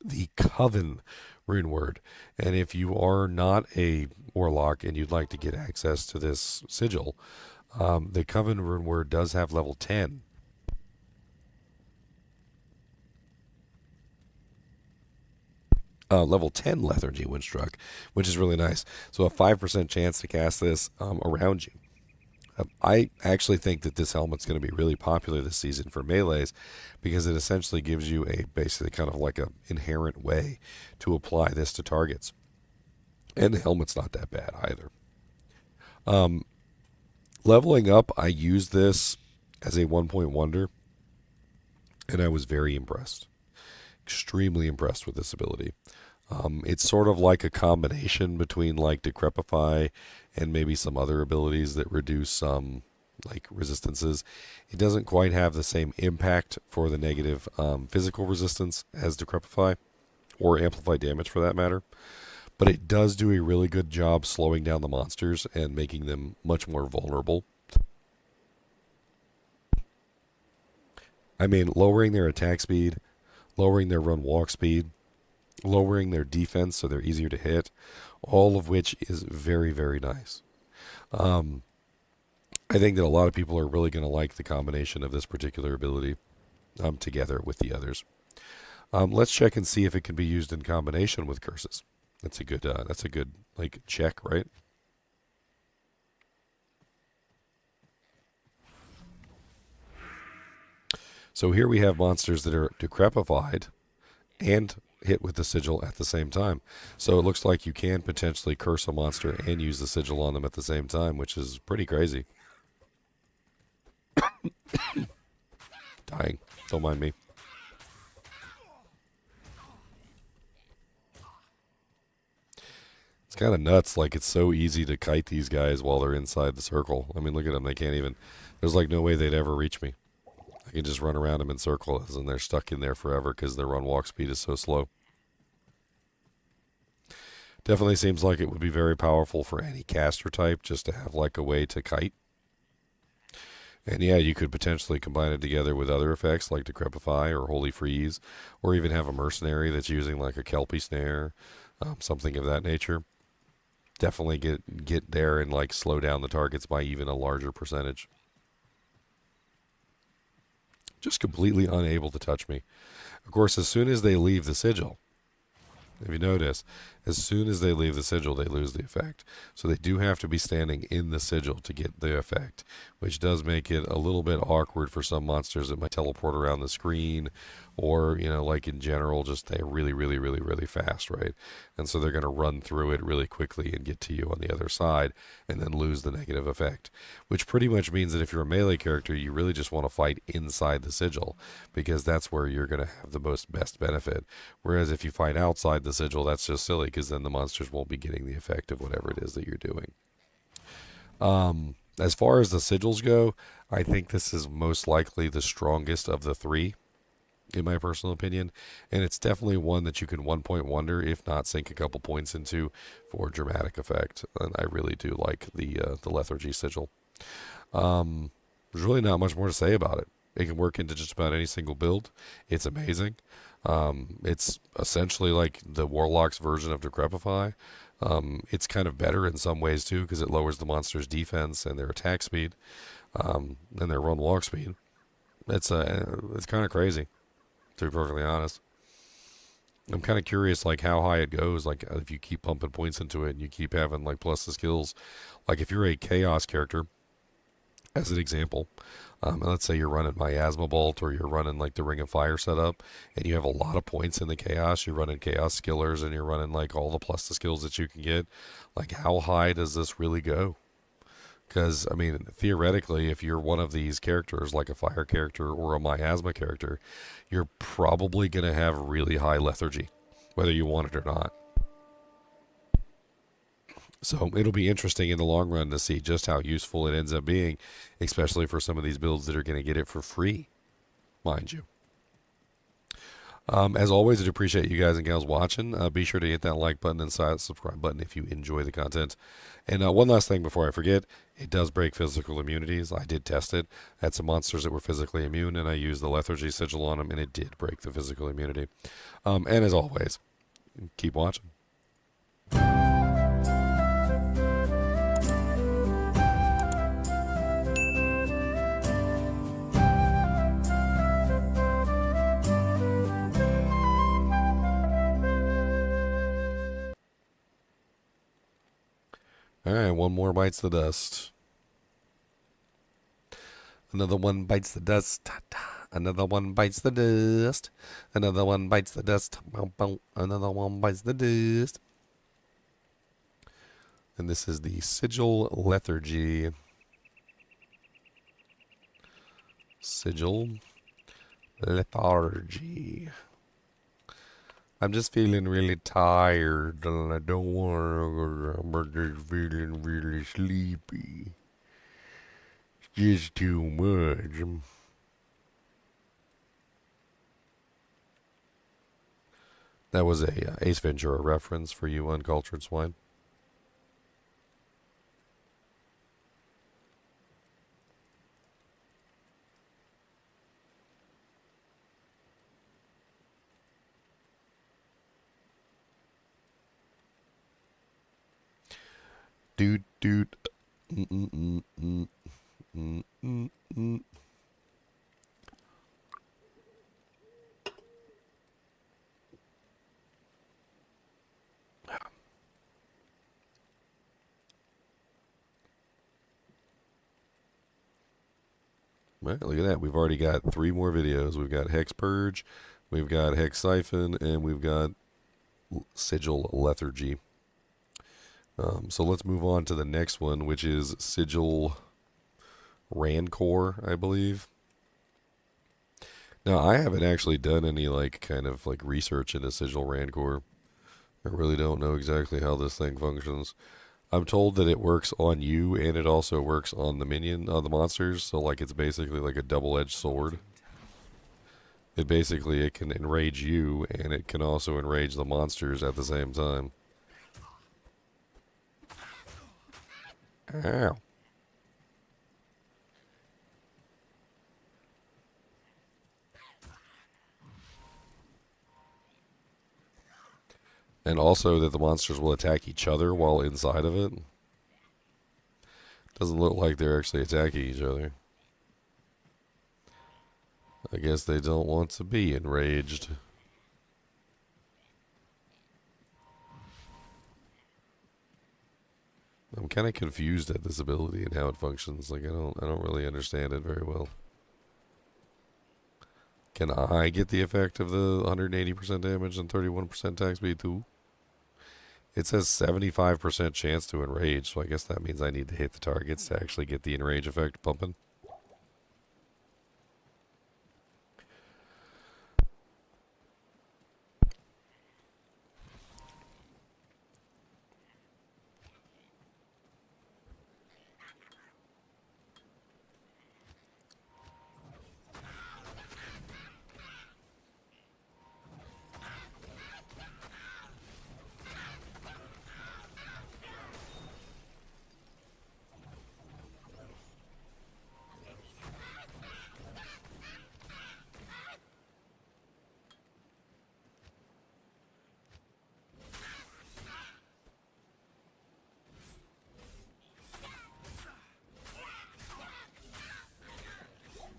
the Coven rune word. And if you are not a Warlock and you'd like to get access to this sigil, the Coven rune word does have level 10. Level 10 Lethargy when struck, which is really nice. So a 5% chance to cast this around you. I actually think that this helmet's going to be really popular this season for melees, because it essentially gives you a basically kind of like an inherent way to apply this to targets. And the helmet's not that bad either. Leveling up, I used this as a 1 point wonder, and I was very impressed. Extremely impressed with this ability. It's sort of like a combination between like Decrepify and maybe some other abilities that reduce some like resistances. It doesn't quite have the same impact for the negative physical resistance as Decrepify, or Amplify damage for that matter. But it does do a really good job slowing down the monsters and making them much more vulnerable. I mean, lowering their attack speed, lowering their run walk speed, lowering their defense so they're easier to hit, all of which is very, very nice. I think that a lot of people are really going to like the combination of this particular ability together with the others. Let's check and see if it can be used in combination with curses. That's a good like check, right? So here we have monsters that are decrepified and hit with the sigil at the same time. So it looks like you can potentially curse a monster and use the sigil on them at the same time, which is pretty crazy. Dying. Don't mind me. It's kind of nuts. Like, it's so easy to kite these guys while they're inside the circle. I mean, look at them. They can't even... There's, like, no way they'd ever reach me. I can just run around them in circles, and they're stuck in there forever because their run walk speed is so slow. Definitely seems like it would be very powerful for any caster type just to have, like, a way to kite. And yeah, you could potentially combine it together with other effects like Decrepify or Holy Freeze, or even have a mercenary that's using like a Kelpie snare, something of that nature. Definitely get there and like slow down the targets by even a larger percentage. Just completely unable to touch me. Of course, as soon as they leave the sigil, if you notice, as soon as they leave the sigil, they lose the effect. So they do have to be standing in the sigil to get the effect, which does make it a little bit awkward for some monsters that might teleport around the screen, or, you know, like in general, just they're really, really, really, really fast, right? And so they're going to run through it really quickly and get to you on the other side and then lose the negative effect, which pretty much means that if you're a melee character, you really just want to fight inside the sigil because that's where you're going to have the best benefit. Whereas if you fight outside the sigil, that's just silly because then the monsters won't be getting the effect of whatever it is that you're doing. As far as the sigils go, I think this is most likely the strongest of the three, in my personal opinion, and it's definitely one that you can 1-point wonder, if not sink a couple points into for dramatic effect. And I really do like the Lethargy sigil. There's really not much more to say about it. It can work into just about any single build. It's amazing. It's essentially like the Warlock's version of Decrepify. It's kind of better in some ways too because it lowers the monster's defense and their attack speed, and their run walk speed. It's kind of crazy, to be perfectly honest. I'm kind of curious like how high it goes, like if you keep pumping points into it and you keep having like plus the skills. Like if you're a chaos character, as an example, and let's say you're running Miasma Bolt or you're running like the Ring of Fire setup and you have a lot of points in the chaos, you're running chaos skillers and you're running like all the plus the skills that you can get, like how high does this really go? Because, I mean, theoretically, if you're one of these characters, like a fire character or a miasma character, you're probably going to have really high lethargy, whether you want it or not. So it'll be interesting in the long run to see just how useful it ends up being, especially for some of these builds that are going to get it for free, mind you. As always, I'd appreciate you guys and gals watching. Be sure to hit that like button and subscribe button if you enjoy the content. And one last thing before I forget, it does break physical immunities. I did test it. I had some monsters that were physically immune, and I used the Lethargy sigil on them, and it did break the physical immunity. And as always, keep watching. All right, one more bites the dust. Another one bites the dust. Another one bites the dust. Another one bites the dust. Another one bites the dust. And this is the Sigil Lethargy. Sigil Lethargy. I'm just feeling really tired and I don't want to, I'm just feeling really sleepy. It's just too much. That was a Ace Ventura reference for you uncultured swine. Dude. Well, look at that. We've already got 3 more videos. We've got Hex Purge, we've got Hex Siphon, and we've got Sigil Lethargy. So let's move on to the next one, which is Sigil Rancor, I believe. Now, I haven't actually done any like kind of like research into Sigil Rancor. I really don't know exactly how this thing functions. I'm told that it works on you and it also works on the on the monsters. So like it's basically like a double-edged sword. It can enrage you and it can also enrage the monsters at the same time. Ow. And also that the monsters will attack each other while inside of it. Doesn't look like they're actually attacking each other. I guess they don't want to be enraged. I'm kind of confused at this ability and how it functions. Like I don't really understand it very well. Can I get the effect of the 180% damage and 31% attack speed too? It says 75% chance to enrage, so I guess that means I need to hit the targets to actually get the enrage effect pumping.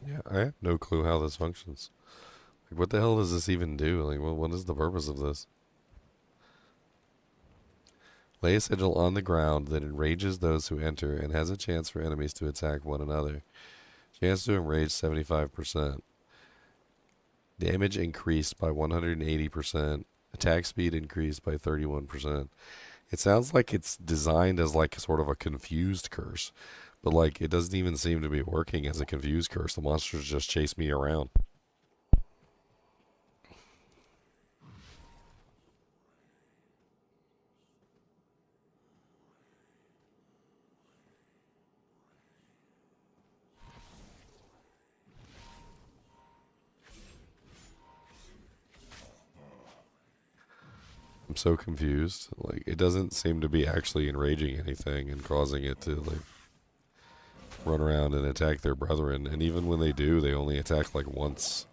Yeah, I have no clue how this functions. Like, what the hell does this even do? Like, what is the purpose of this? Lay a sigil on the ground that enrages those who enter and has a chance for enemies to attack one another. Chance to enrage 75%. Damage increased by 180%. Attack speed increased by 31%. It sounds like it's designed as like sort of a confused curse. But like it doesn't even seem to be working as a confused curse. The monsters just chase me around. I'm so confused. Like it doesn't seem to be actually enraging anything and causing it to like run around and attack their brethren, and even when they do, they only attack like once.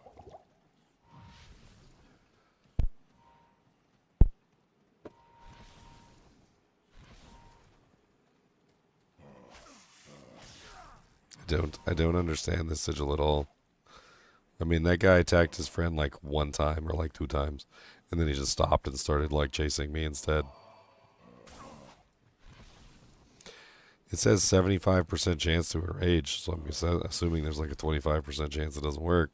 I don't understand this sigil at all. I mean, that guy attacked his friend like one time or like two times, and then he just stopped and started like chasing me instead. It says 75% chance to enrage, so I'm assuming there's like a 25% chance it doesn't work.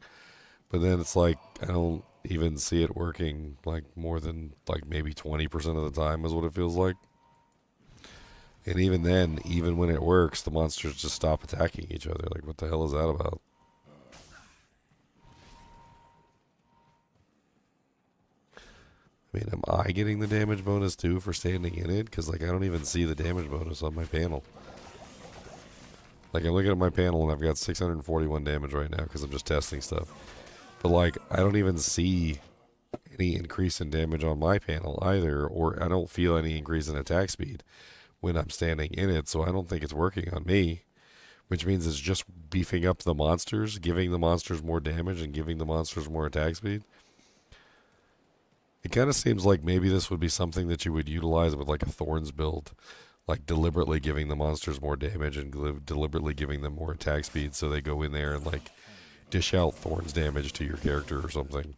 But then it's like, I don't even see it working like more than like maybe 20% of the time is what it feels like. And even then, even when it works, the monsters just stop attacking each other. Like, what the hell is that about? I mean, am I getting the damage bonus too for standing in it? Because like, I don't even see the damage bonus on my panel. Like, I'm looking at my panel and I've got 641 damage right now because I'm just testing stuff. But, like, I don't even see any increase in damage on my panel either, or I don't feel any increase in attack speed when I'm standing in it, so I don't think it's working on me, which means it's just beefing up the monsters, giving the monsters more damage and giving the monsters more attack speed. It kind of seems like maybe this would be something that you would utilize with, like, a Thorns build. Like deliberately giving the monsters more damage and deliberately giving them more attack speed so they go in there and like dish out Thorns damage to your character or something.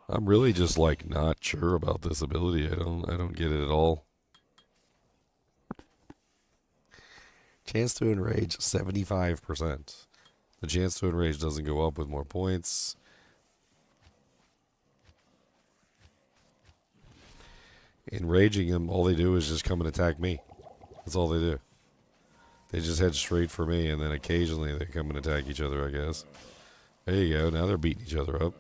I'm really just like not sure about this ability. I don't get it at all. Chance to enrage 75%. The chance to enrage doesn't go up with more points. Enraging them, all they do is just come and attack me. That's all they do. They just head straight for me, and then occasionally they come and attack each other, I guess. There you go. Now they're beating each other up.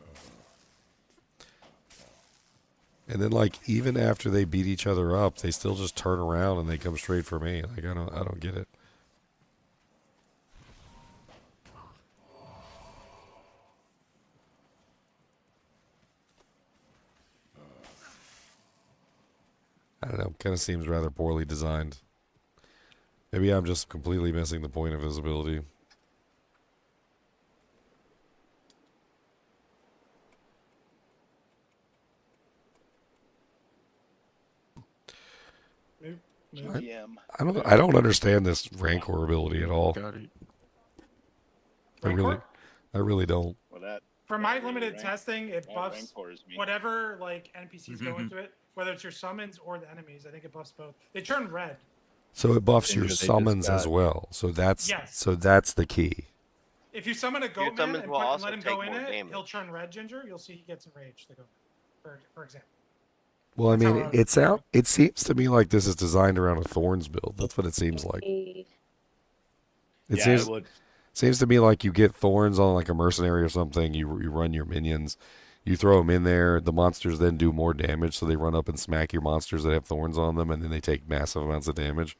And then, like, even after they beat each other up, they still just turn around and they come straight for me. Like, I don't get it. I don't know. Kind of seems rather poorly designed. Maybe I'm just completely missing the point of his ability. I don't understand this Rancor ability at all. Got it. I really don't. Well, that For my limited testing, it that buffs Rancor is me. whatever like NPCs go into it, whether it's your summons or the enemies. I think it buffs both. They turn red. So it buffs your They just summons as got- well. So that's Yes. the key. If you summon a goat man summons and, will and also let him take go in more it, damage. he'll turn red, Ginger. You'll see he gets enraged. The goat man, for example. Well, I That's mean, how it seems to me like this is designed around a Thorns build. That's what it seems like. It seems to me like you get Thorns on like a mercenary or something. You run your minions, you throw them in there. The monsters then do more damage, so they run up and smack your monsters that have Thorns on them, and then they take massive amounts of damage.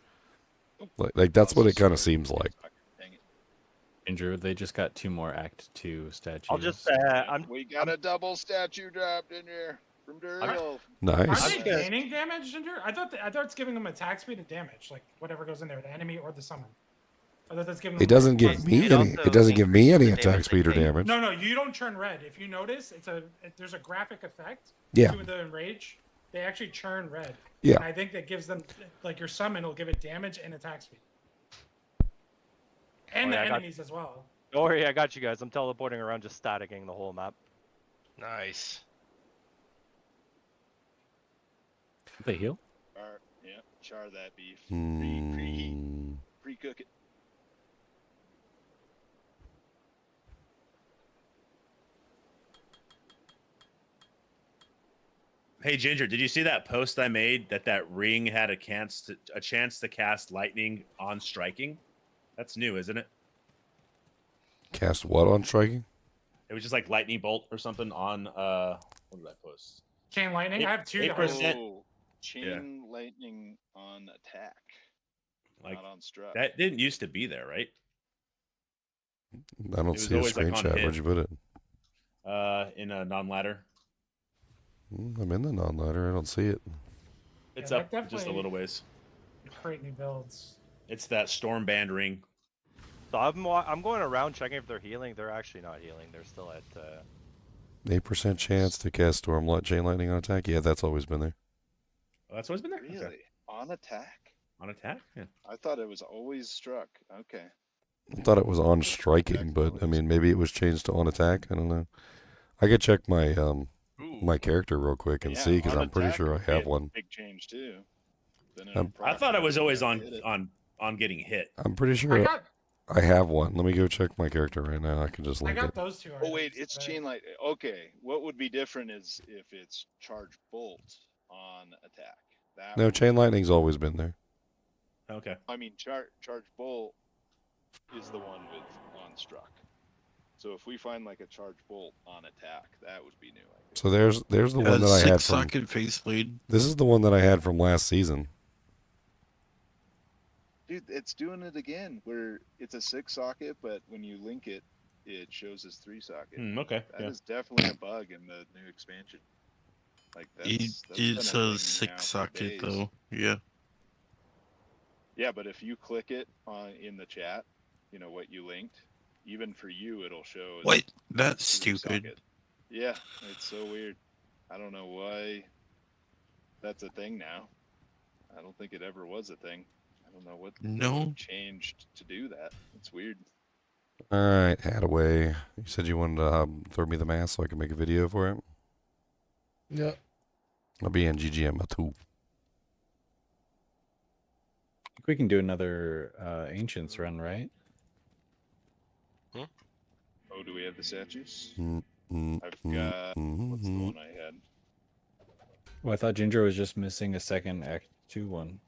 Like that's what it kind of seems like. Ginger, they just got 2 more Act 2 statues. I'll just We got a double statue dropped in here from Duriel. Nice. Aren't they gaining damage, Ginger? I thought it's giving them attack speed and damage, like whatever goes in there, the enemy or the summon. I thought that's giving them. It doesn't plus give me damage. any. It doesn't give me any attack speed or damage. No, you don't turn red. If you notice, there's a graphic effect. Yeah. To the enrage, they actually churn red. Yeah. And I think that gives them like your summon will give it damage and attack speed. And the enemies as well. Don't worry, I got you guys. I'm teleporting around, just staticking the whole map. Nice. They heal? Char that beef. Hmm. Pre-cook it. Hey Ginger, did you see that post I made that ring had a chance to cast lightning on striking? That's new, isn't it? Cast what on striking? It was just like lightning bolt or something on what did I post? Chain lightning. I have 2. 8%. Oh, chain lightning on attack. Like not on struck. that didn't used to be there, right? I don't see a screenshot. Where'd you put it? In a non-ladder. I'm in the non-ladder. I don't see it. It's Yeah, up that just a little ways. Create new builds. It's that storm band ring. So I'm going around checking if they're healing. They're actually not healing. They're still at 8% chance to cast chain lightning on attack. Yeah, that's always been there. Oh, that's always been there. Really? Okay. On attack? On attack? Yeah. I thought it was always struck. Okay. I thought it was on striking, but I mean, maybe it was changed to on attack. I don't know. I could check my my character real quick and see because I'm pretty sure I have one. Big change too. I thought it was always on getting hit. I'm pretty sure I have one. Let me go check my character right now. I can just link it. Those 2. Oh wait, it's chain light. Okay, what would be different is if it's charge bolt on attack. That No, would- chain lightning's always been there. Okay. I mean, charge bolt is the one with on struck. So if we find like a charge bolt on attack, that would be new. I guess. So there's the one that I had from. Socket face blade. This is the one that I had from last season. Dude, it's doing it again. Where it's a 6 socket, but when you link it, it shows as 3 socket. Okay. That is definitely a bug in the new expansion. Like that's It's been a a thing now 6 for socket days. though. Yeah. Yeah, but if you click it in the chat, you know what you linked. Even for you, it'll show. What? That's 3 stupid. socket. Yeah, it's so weird. I don't know why that's a thing now. I don't think it ever was a thing. I don't know what changed to do that. It's weird. All right, Hadaway. You said you wanted to throw me the mask so I can make a video for it. Yeah. I'll be in GGM too. I think we can do another Ancients run, right? Oh, do we have the statues? Mm, I've got what's the one I had? Well, I thought Ginger was just missing a second Act 2 one.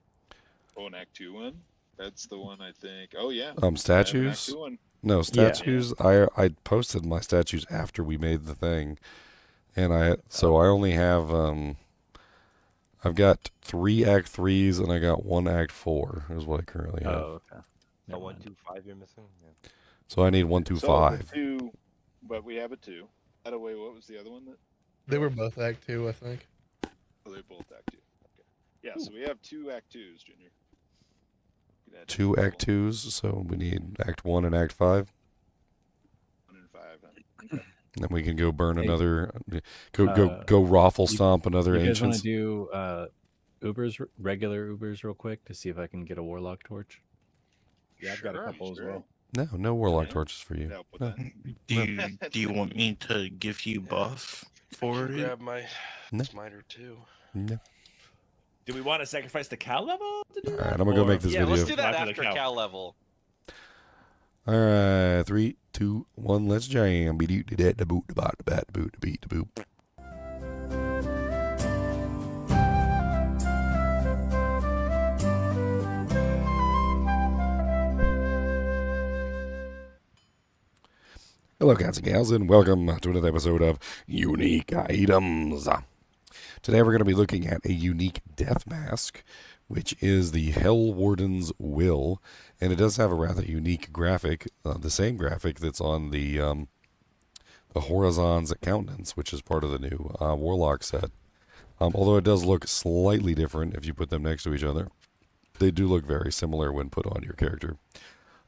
Oh, an Act 2 one? That's the one I think. Oh, yeah. I have an Act Statues? 2 one. No, Yeah. statues. I posted my statues after we made the thing, and I only have I've got 3 Act 3s and I got 1 Act 4 is what I currently have. Oh, okay. So Never 1, mind. 2, 5 you're missing? Yeah. So I need 1, 2, So 5. the 2, but we have a 2. By the way, what was the other one that? They were both Act 2, I think. Oh, they both Act 2. Okay. Yeah, so we have 2 Act 2s, Junior. You can add 2 to Act 2s, so we need Act 1 and Act 5. 1 and 5. Okay. And then we can go burn Hey, another, go raffle stomp another You guys want ancients. to do regular Ubers real quick to see if I can get a Warlock torch? Yeah, I've got a couple as well. No warlock torches for you. Help with No. that. Do you want me to give you buff for it? Grab my No. smiter too. No. Do we want to sacrifice the cow level to do All that? right, I'm gonna go make this Yeah, video. let's do that After after the cow. cow level. All right, 3, 2, 1, let's jam. Be doot da da boot da bot da bat boot da beat da boop. Hello, cats and gals, and welcome to another episode of Unique Items. Today we're going to be looking at a unique death mask, which is the Hell Warden's Will, and it does have a rather unique graphic, the same graphic that's on the Horizon's Countenance, which is part of the new Warlock set. Although it does look slightly different if you put them next to each other. They do look very similar when put on your character.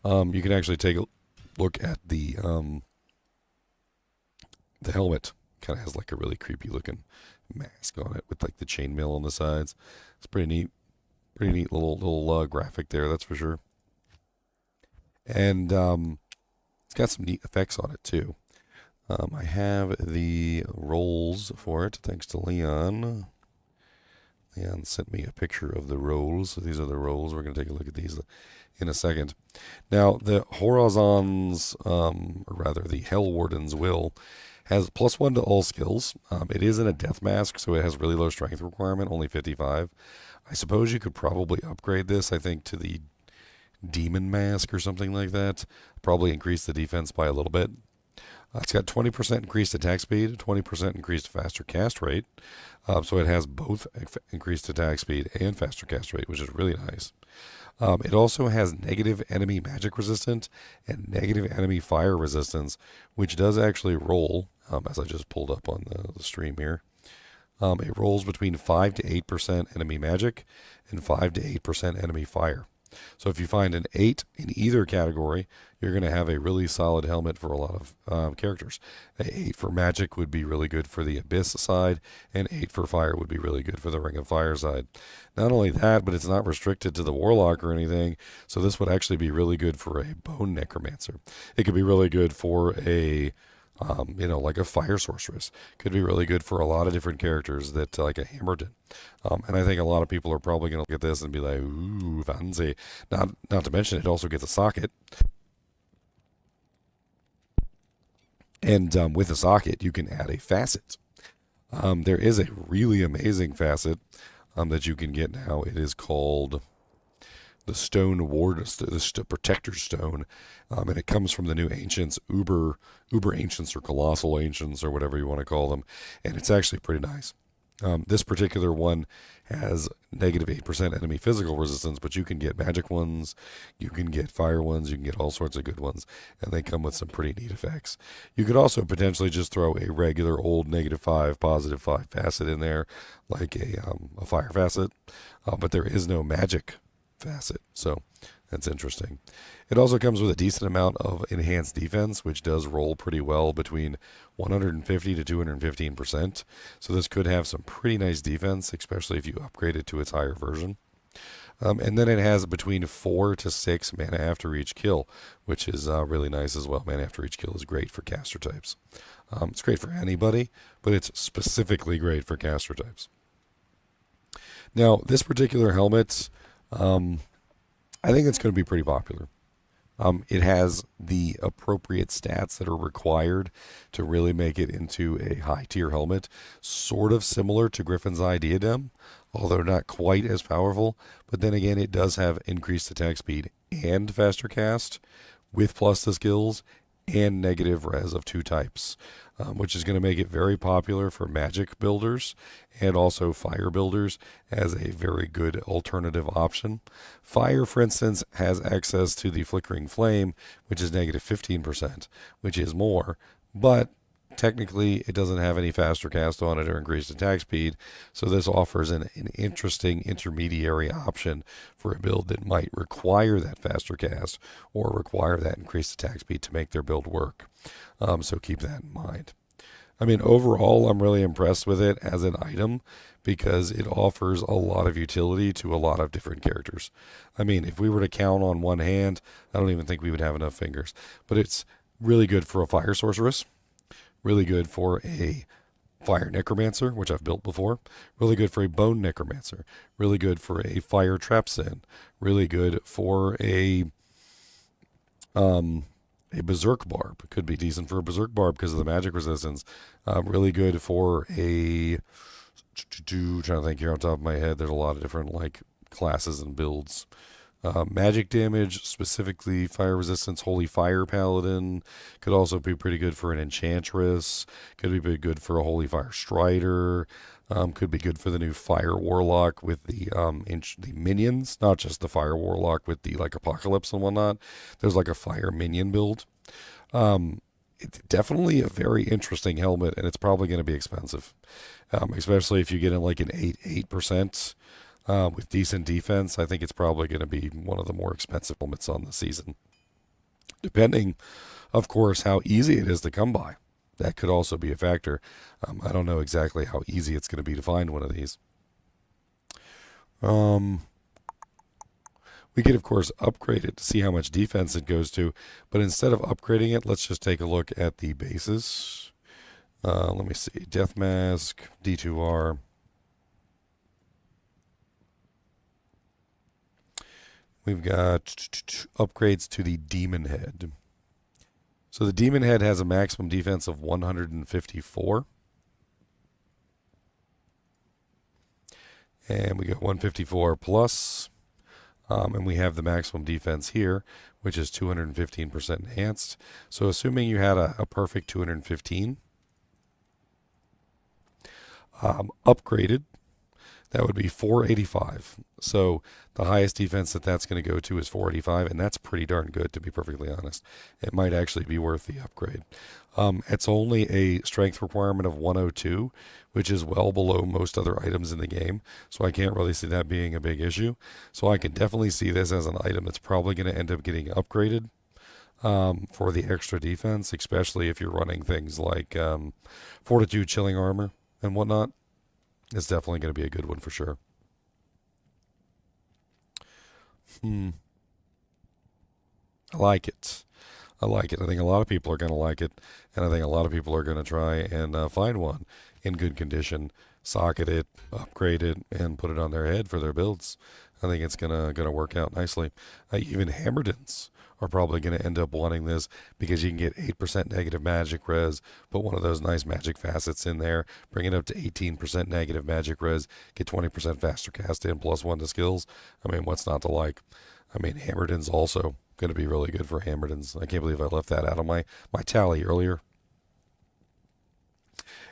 You can actually take a look at the helmet. Kind of has like a really creepy looking mask on it with like the chainmail on the sides. It's pretty neat. Pretty neat little graphic there, that's for sure. And it's got some neat effects on it too. I have the rolls for it, thanks to Leon. Leon sent me a picture of the rolls. So these are the rolls. We're going to take a look at these in a second. Now, the Horizon's, or rather the Hell Warden's Will, has +1 to all skills. It is in a death mask, so it has really low strength requirement, only 55. I suppose you could probably upgrade this, I think, to the Demon Mask or something like that. Probably increase the defense by a little bit. It's got 20% increased attack speed, 20% increased faster cast rate. So it has both increased attack speed and faster cast rate, which is really nice. It also has negative enemy magic resistance and negative enemy fire resistance, which does actually roll, as I just pulled up on the stream here. It rolls between 5 to 8% enemy magic and 5 to 8% enemy fire. So if you find an 8 in either category, you're going to have a really solid helmet for a lot of characters. An 8 for magic would be really good for the Abyss side, and 8 for fire would be really good for the Ring of Fire side. Not only that, but it's not restricted to the Warlock or anything, so this would actually be really good for a Bone Necromancer. It could be really good for a like a fire sorceress. Could be really good for a lot of different characters that like a Hammerton. And I think a lot of people are probably going to look at this and be like, ooh, fancy. Not to mention it also gets a socket. And with the socket, you can add a facet. There is a really amazing facet that you can get now. It is called the Stone Ward, the Protector Stone, and it comes from the new Ancients, Uber Ancients or Colossal Ancients or whatever you want to call them, and it's actually pretty nice. This particular one has negative 8% enemy physical resistance, but you can get magic ones, you can get fire ones, you can get all sorts of good ones, and they come with some pretty neat effects. You could also potentially just throw a regular old -5, +5 facet in there, like a fire facet, but there is no magic facet, so that's interesting. It also comes with a decent amount of enhanced defense, which does roll pretty well between 150 to 215%. So this could have some pretty nice defense, especially if you upgrade it to its higher version. And then it has between 4 to 6 mana after each kill, which is really nice as well. Mana after each kill is great for caster types. It's great for anybody, but it's specifically great for caster types. Now, this particular helmet, I think it's going to be pretty popular. It has the appropriate stats that are required to really make it into a high tier helmet, sort of similar to Griffin's Eye Diadem, although not quite as powerful. But then again, it does have increased attack speed and faster cast with plus the skills and negative res of 2 types, which is going to make it very popular for magic builders and also fire builders as a very good alternative option. Fire, for instance, has access to the flickering flame, which is negative 15%, which is more, but technically it doesn't have any faster cast on it or increased attack speed, so this offers an interesting intermediary option for a build that might require that faster cast or require that increased attack speed to make their build work. So keep that in mind. I mean, overall, I'm really impressed with it as an item because it offers a lot of utility to a lot of different characters. I mean, if we were to count on one hand, I don't even think we would have enough fingers, but it's really good for a fire sorceress. Really good for a fire necromancer, which I've built before. Really good for a bone necromancer. Really good for a fire trap sin. Really good for a berserk barb. Could be decent for a berserk barb because of the magic resistance. Really good for a trying to think here on top of my head. There's a lot of different like classes and builds. Magic damage, specifically fire resistance, Holy Fire Paladin. Could also be pretty good for an Enchantress. Could be pretty good for a Holy Fire Strider. Could be good for the new Fire Warlock with the minions, not just the Fire Warlock with the like Apocalypse and whatnot. There's like a Fire Minion build. It's definitely a very interesting helmet, and it's probably going to be expensive, especially if you get in like an 8%. With decent defense, I think it's probably going to be one of the more expensive helmets on the season. Depending, of course, how easy it is to come by. That could also be a factor. I don't know exactly how easy it's going to be to find one of these. We could, of course, upgrade it to see how much defense it goes to. But instead of upgrading it, let's just take a look at the bases. Let me see. Death Mask, D2R. We've got upgrades to the Demon Head. So the Demon Head has a maximum defense of 154. And we got 154 plus. And we have the maximum defense here, which is 215% enhanced. So assuming you had a perfect 215, upgraded, that would be 485. So the highest defense that's going to go to is 485, and that's pretty darn good, to be perfectly honest. It might actually be worth the upgrade. It's only a strength requirement of 102, which is well below most other items in the game, so I can't really see that being a big issue. So I can definitely see this as an item that's probably going to end up getting upgraded for the extra defense, especially if you're running things like Fortitude Chilling Armor and whatnot. It's definitely going to be a good one for sure. I like it. I like it. I think a lot of people are going to like it, and I think a lot of people are going to try and find one in good condition, socket it, upgrade it, and put it on their head for their builds. I think it's gonna work out nicely. Even Hammerdens are probably going to end up wanting this because you can get 8% negative magic res, put one of those nice magic facets in there, bring it up to 18% negative magic res, get 20% faster cast in, +1 to skills. I mean, what's not to like? I mean, Hammerdens also going to be really good for Hammerdens. I can't believe I left that out of my tally earlier.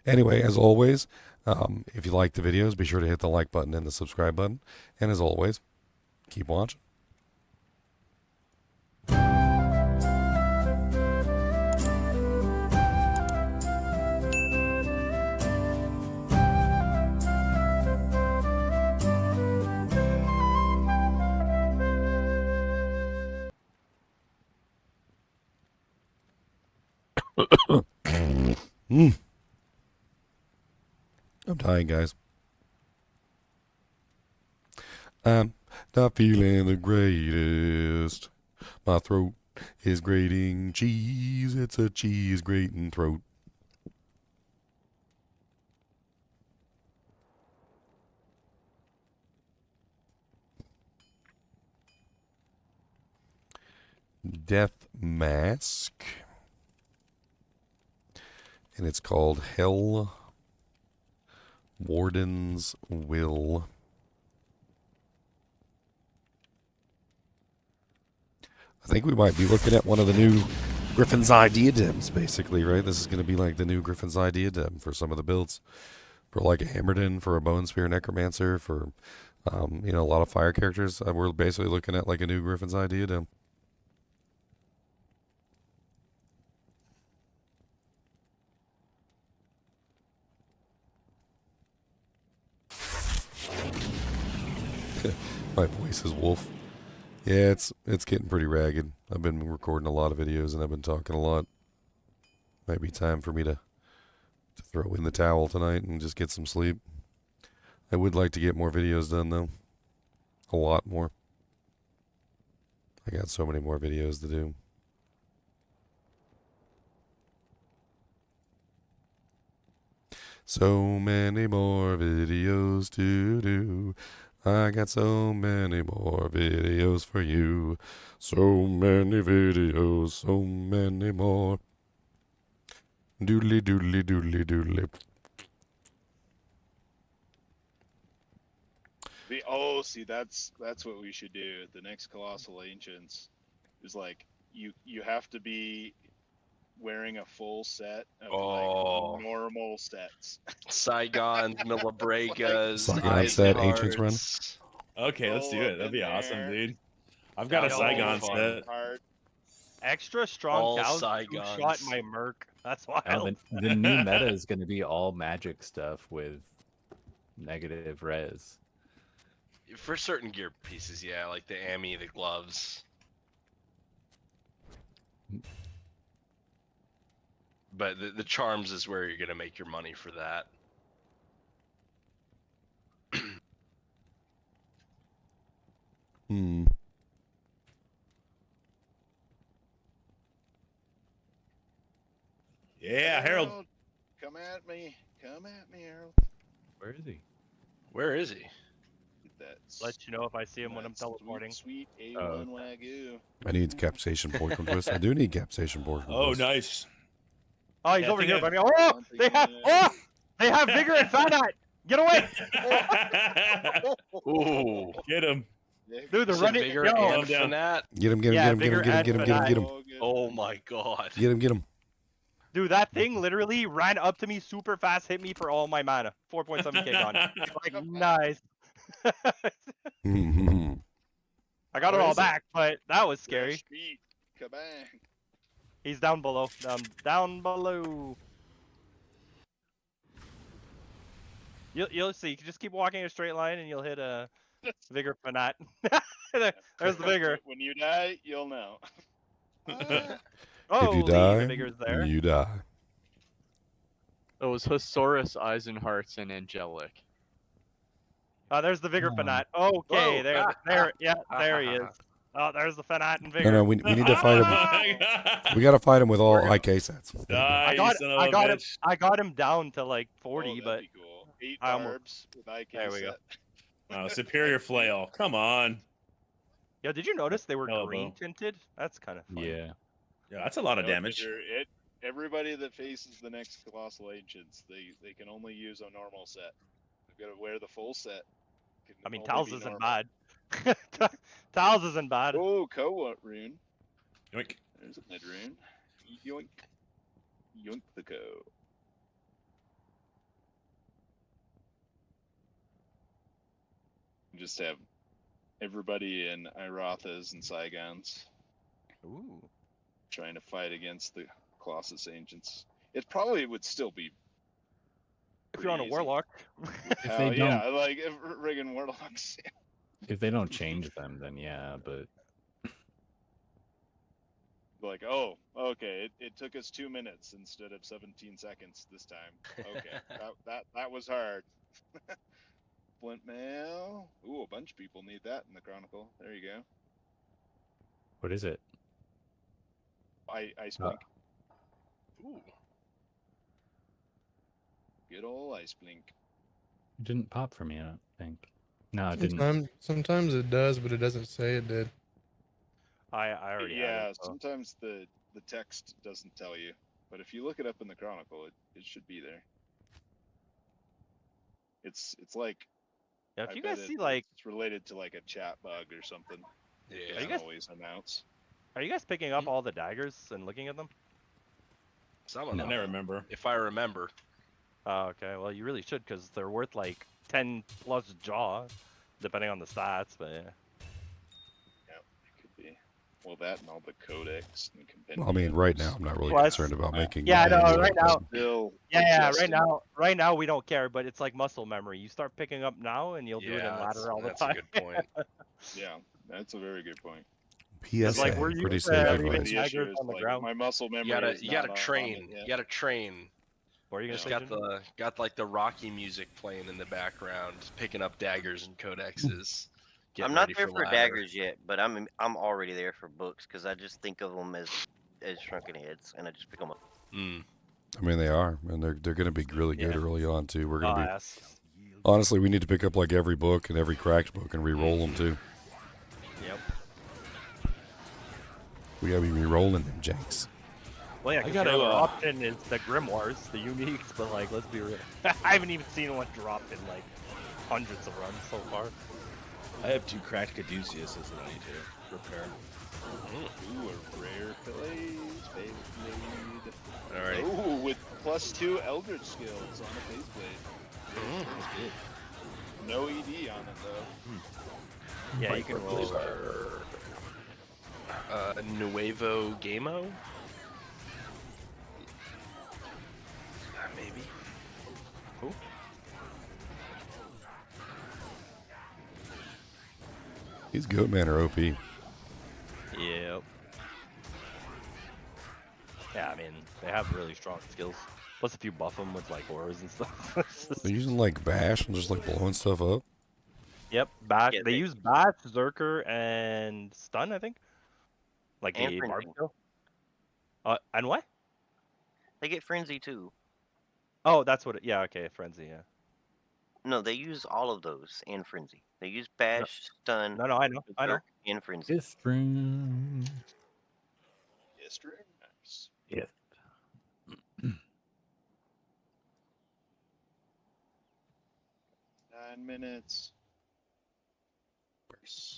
Anyway, as always, if you like the videos, be sure to hit the like button and the subscribe button. And as always, keep watching. I'm dying, guys. I'm not feeling the greatest. My throat is grating cheese. It's a cheese grating throat. Death Mask. And it's called Hell Warden's Will. I think we might be looking at one of the new Griffin's Eye diadems, basically, right? This is going to be like the new Griffin's Eye diadem for some of the builds. For like a Hammerden, for a Bone Spear Necromancer, for, you know, a lot of fire characters. We're basically looking at like a new Griffin's Eye diadem. My voice is wolf. Yeah, it's getting pretty ragged. I've been recording a lot of videos and I've been talking a lot. Might be time for me to throw in the towel tonight and just get some sleep. I would like to get more videos done though. A lot more. I got so many more videos to do. So many more videos to do. I got so many more videos for you. So many videos, so many more. Doodly doodly doodly doodly. See, that's what we should do. The next Colossal Ancients is like you have to be wearing a full set of like normal sets. Saigons, Millibregas, Saigon set, Ancients run. Okay, let's do it. That'd be awesome, dude. I've got a Saigon set. Extra strong All cows Saigons. shot my merc. That's wild. The new meta is going to be all magic stuff with negative res. For certain gear pieces, yeah, like the Ami, the gloves. But the charms is where you're gonna make your money for that. Yeah, Harold. Come at me. Come at me, Harold. Where is he? Where is he? Let you know if I see him when I'm teleporting. Sweet A1 Wagyu. I need capsation pork and twist. I do need capsation pork and Oh, twist. nice. Oh, he's over here, buddy. Oh, they have vigor and finite. Get away! Ooh, get him. Dude, they're running. Vigor Yo. and Fanat. Get him, get him, Yeah, get him, get him, vigor get him, and get him, get him, get him. Oh my god. Get him, get him. Dude, that thing literally ran up to me super fast, hit me for all my mana. 4.7k gone. Like, nice. I got it all back, but that was scary. Kabang. He's down below. Down below. You'll see. You can just keep walking a straight line and you'll hit a vigor fanat. There's the vigor. When you die, you'll know. If you die, you die. It was Hosaurus, Eisenhearts, and Angelic. Oh, there's the vigor fanat. Okay, Whoa. there, yeah, there he is. Oh, there's the fanat and vigor. No, we need to fight him. We got to fight him with all IK sets. I got him down to like 40, but cool. 8 I barbs with IK there we go. Oh, superior flail. Come on. Yo, did you notice they were Hello, green Bo. tinted? That's kind of fun. Yeah, that's a lot of damage. Everybody that faces the next Colossal Ancients, they can only use a normal set. They've got to wear the full set. I mean, Only Tals be isn't normal. bad. Tals isn't bad. Oh, Koa rune. Yoink. There's a mid rune. Yoink. Yoink the ko. Just have everybody in Irothas and Saigons. Ooh. Trying to fight against the Colossus Ancients. It probably would still be. If you're on a easy. Warlock. they yeah, like friggin' Warlocks. If they don't change them, then yeah, but Like, oh, okay, it took us 2 minutes instead of 17 seconds this time. Okay, that was hard. Flint mail. Ooh, a bunch of people need that in the Chronicle. There you go. what is it? Ice blink. Ooh. Good old ice blink. It didn't pop for me, I don't think. No, it didn't. Sometimes it does, but it doesn't say it did. I already have Yeah, it. So. sometimes the text doesn't tell you, but if you look it up in the Chronicle, it should be there. It's like Yeah, if I you bet guys see like, it's related to like a chat bug or something. Yeah. It Are you doesn't guys- always announce. are you guys picking up all the daggers and looking at them? Some of No. them. I remember. If I remember. Oh, okay. Well, you really should because they're worth like 10 plus jaw, depending on the stats. But yeah. Yeah, it could be. Well, that and all the codex and compendiums. Well, I mean, right now I'm not really Well, concerned about making. Yeah, I know. any Right weapons. now. Still Yeah, adjusting. right now we don't care, but it's like muscle memory. You start picking up now, and you'll do it in ladder all the that's time. a good point. Yeah, that's a very good point. PSA, like, we're pretty used safe to advice. leaving The daggers issue is on the like ground. my muscle memory. You gotta is not train. on it yet. You gotta train. What are you gonna Just say? got like the Rocky music playing in the background, picking up daggers and codexes. I'm not there for daggers yet, but I'm already there for books because I just think of them as shrunken heads, and I just pick them up. I mean, they are, and they're going to be really good early on too. We're going to be. Yes. Honestly, we need to pick up like every book and every cracked book and re-roll them too. Yep. We got to be re-rolling them, Jenks. Well, yeah, I 'cause gotta, the other option is the grimoires, the uniques, but like, let's be real. I haven't even seen one drop in like hundreds of runs so far. I have 2 cracked Caduceus that I need to repair. Ooh, a rare phase blade. All right. Ooh, with +2 Eldritch skills on the phase blade. That's good. No ED on it though. Yeah, you can roll. Nuevo Gamo? Maybe. Who? These Goatman are OP. Yep. Yeah, I mean, they have really strong skills. Plus, if you buff them with like auras and stuff. They're using like bash and just like blowing stuff up. Yep, bash. Yeah, they use bash, Zerker, and stun, I think. Like And the barb frenzy. skill. And what? They get frenzy too. Oh, that's what. Yeah, okay, frenzy. Yeah. No, they use all of those and frenzy. They use bash, stun. No, I know. berserk, and frenzy. Different. History. Nice. Yeah. 9 minutes.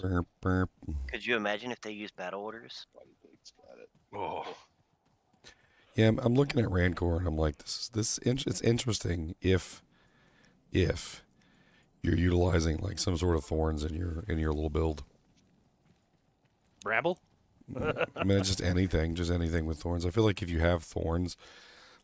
Burp, burp. Could you imagine if they use battle orders? Got it. Oh. Yeah, I'm looking at Rancor and I'm like, it's interesting if you're utilizing like some sort of thorns in your little build. Bramble. I mean, just anything with thorns. I feel like if you have thorns,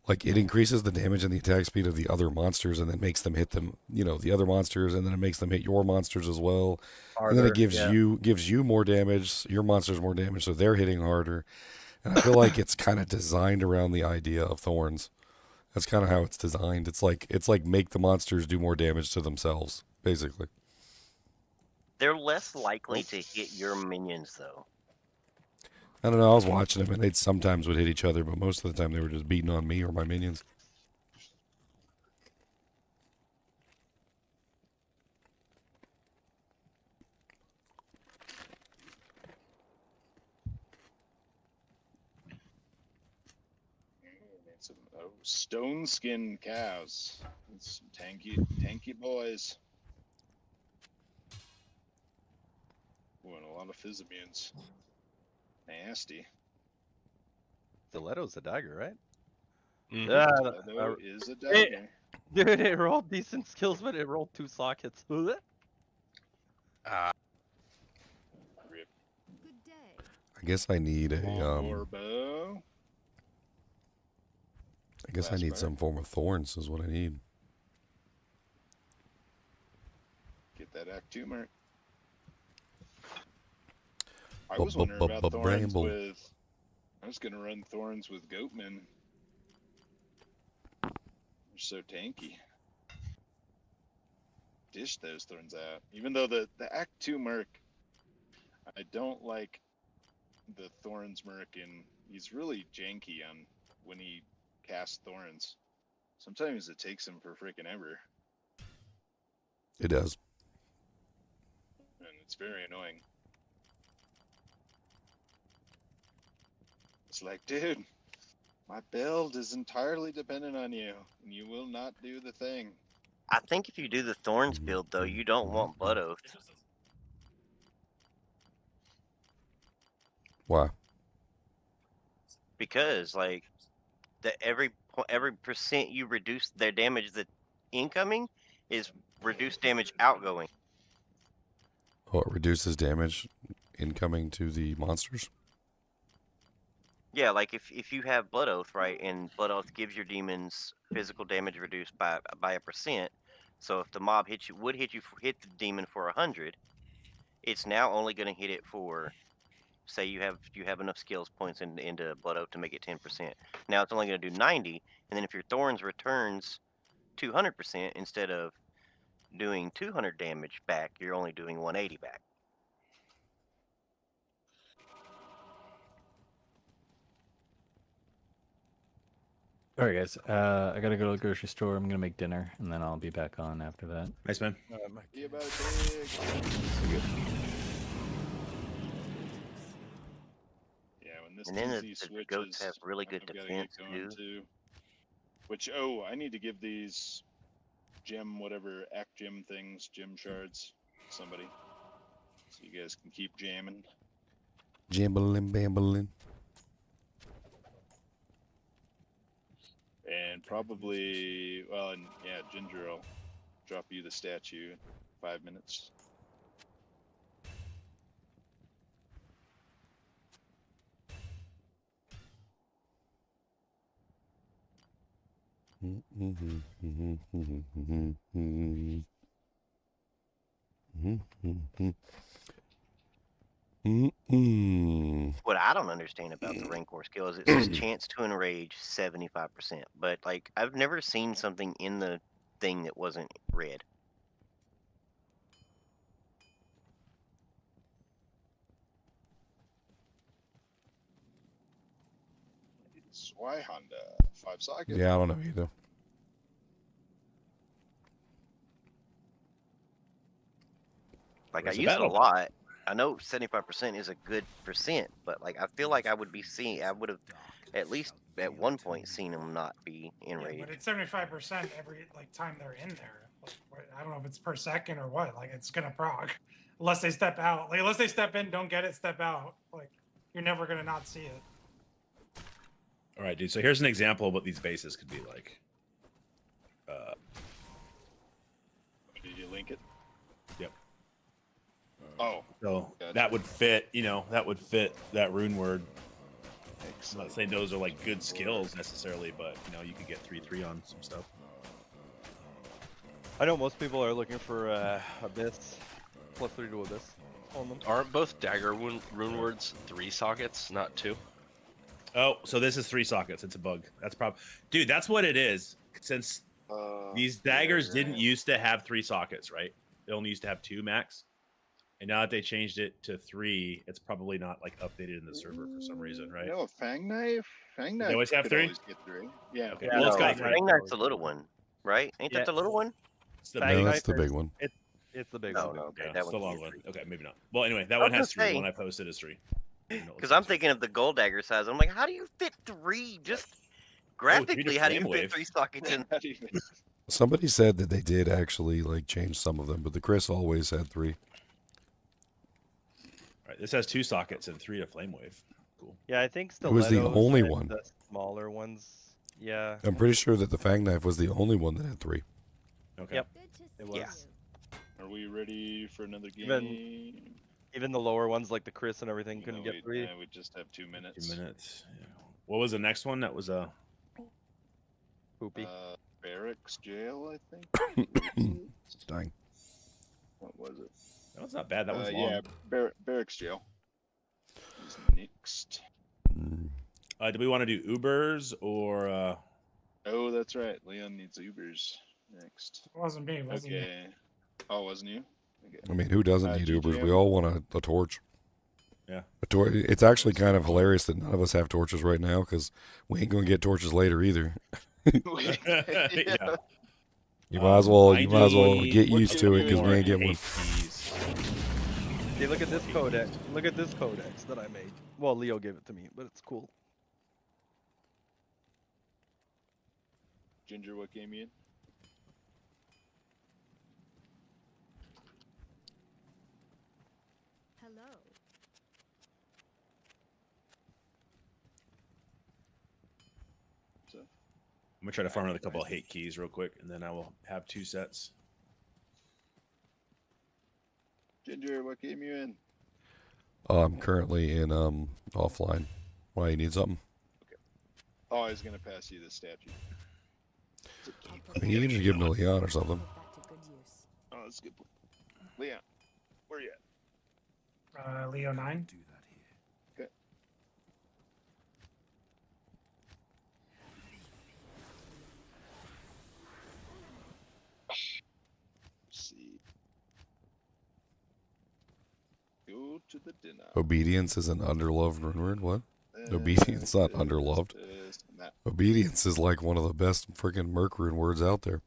like it increases the damage and the attack speed of the other monsters, and then makes them hit them, the other monsters, and then it makes them hit your monsters as well. And then it gives you more damage, your monsters more damage, so they're hitting harder. And I feel like it's kind of designed around the idea of thorns. That's kind of how it's designed. It's like make the monsters do more damage to themselves, basically. They're less likely to hit your minions, though. I don't know. I was watching them, and they sometimes would hit each other, but most of the time they were just beating on me or my minions. Some stone skin cows. It's some tanky boys. Ooh, and a lot of physimians. Nasty. Stiletto's a dagger, right? Mhm. Yeah, Stiletto is a dagger. Dude, it rolled decent skills, but it rolled 2 sockets. Rip. I guess I need a Bow. I guess I need some form of thorns is what I need. Get that Act 2 mark. I was wondering about thorns with... I was going to run thorns with Goatmen. They're so tanky. Dish those thorns out. Even though the Act 2 merc, I don't like the thorns merc, and he's really janky on when he casts thorns. Sometimes it takes him for freaking ever. It does. And it's very annoying. It's like, dude, my build is entirely dependent on you, and you will not do the thing. I think if you do the Thorns build, though, you don't want Blood Oath. Why? Because, like, every percent you reduce their damage that incoming is reduced damage outgoing. Oh, it reduces damage incoming to the monsters? Yeah, like if you have Blood Oath, right, and Blood Oath gives your demons physical damage reduced by a percent. So if the mob hit the demon for 100, it's now only going to hit it for, say you have enough skills points into Blood Oath to make it 10%. Now it's only going to do 90, and then if your Thorns returns 200%, instead of doing 200 damage back, you're only doing 180 back. All right, guys. I gotta go to the grocery store. I'm gonna make dinner, and then I'll be back on after that. Nice, man. See you about it, big. Yeah, when this And then TC the goats switches, have really good I've gotta defense get going too. Which, I need to give these gem, whatever, act gem things, gem shards, to somebody. So you guys can keep jamming. Jambling, bambling. And probably, well, and yeah, Ginger, I'll drop you the statue in 5 minutes. What I don't understand about the Rancor skill is it says chance to enrage 75%, but like I've never seen something in the thing that wasn't red. It's why Honda 5 socket. Yeah, I don't know either. Like I use it a lot. I know 75% is a good percent, but like I feel like I would have at least at one point seen them not be enraged. But it's 75% every like time they're in there. Like, I don't know if it's per second or what. Like it's gonna proc, unless they step out. Like unless they step in, don't get it, step out. Like you're never gonna not see it. All right, dude. So here's an example of what these bases could be like. Did you link it? Yep. Oh. So gotcha. that would fit, that would fit that rune word. I'm not saying those are like good skills necessarily, but you could get 3/3 on some stuff. I know most people are looking for Abyss, +3 to Abyss on them. Aren't both dagger rune words 3 sockets, not 2? Oh, so this is 3 sockets. It's a bug. That's dude. That's what it is. Since these daggers didn't used to have 3 sockets, right? They only used to have 2 max. And now that they changed it to 3, it's probably not like updated in the server for some reason, right? No, Fang Knife. Fang Knife. They always have could 3? always get 3. Yeah. Okay. Well, it's got Fang Knife's the little one, right? Ain't that the little one? No, that's the big one. It's the big No, one. no, okay, Yeah, that it's the one's long one. Okay, maybe not. Well, anyway, that I one was has 3. gonna The say- one I posted is 3. Because I'm thinking of the gold dagger size. I'm like, how do you fit 3? Just graphically, how do you flame fit wave. 3 sockets in? Somebody said that they did actually like change some of them, but the Chris always had 3. All right, this has 2 sockets and 3 to flame wave. Cool. Yeah, I think It was the stilettos only and one. The smaller ones. Yeah. I'm pretty sure that the Fang Knife was the only one that had 3. Okay. Yep. It was. Yeah. Are we ready for another game? Even the lower ones like the Chris and everything couldn't get 3. Yeah, we just have 2 minutes. 2 minutes. Yeah. What was the next one? That was Poopy. Barracks Jail, I think. Dang. What was it? That was not bad. That was long. Yeah, Barracks Jail. Is next. Do we want to do Ubers or? Oh, that's right. Leon needs Ubers next. It wasn't me. It wasn't me. Okay. Oh, wasn't you? Okay. I mean, who doesn't need Ubers? We all want a torch. Yeah. It's actually kind of hilarious that none of us have torches right now because we ain't gonna get torches later either. Yeah. You might as well get used to it because we ain't getting one. Hey, look at this codex. Look at this codex that I made. Well, Leo gave it to me, but it's cool. Ginger, what game you in? Hello. So, I'm gonna try to farm another couple of hate keys real quick, and then I will have 2 sets. Ginger, what game you in? I'm currently in offline. Why, you need something? Oh, I was gonna pass you the statue. I mean, you can just give him to Leon or something. Oh, that's a good. Leon, where you at? Leo 9. Okay. See. Go to the dinner. Obedience is an underloved rune word. What? Obedience not underloved. Obedience is like one of the best freaking merc rune words out there.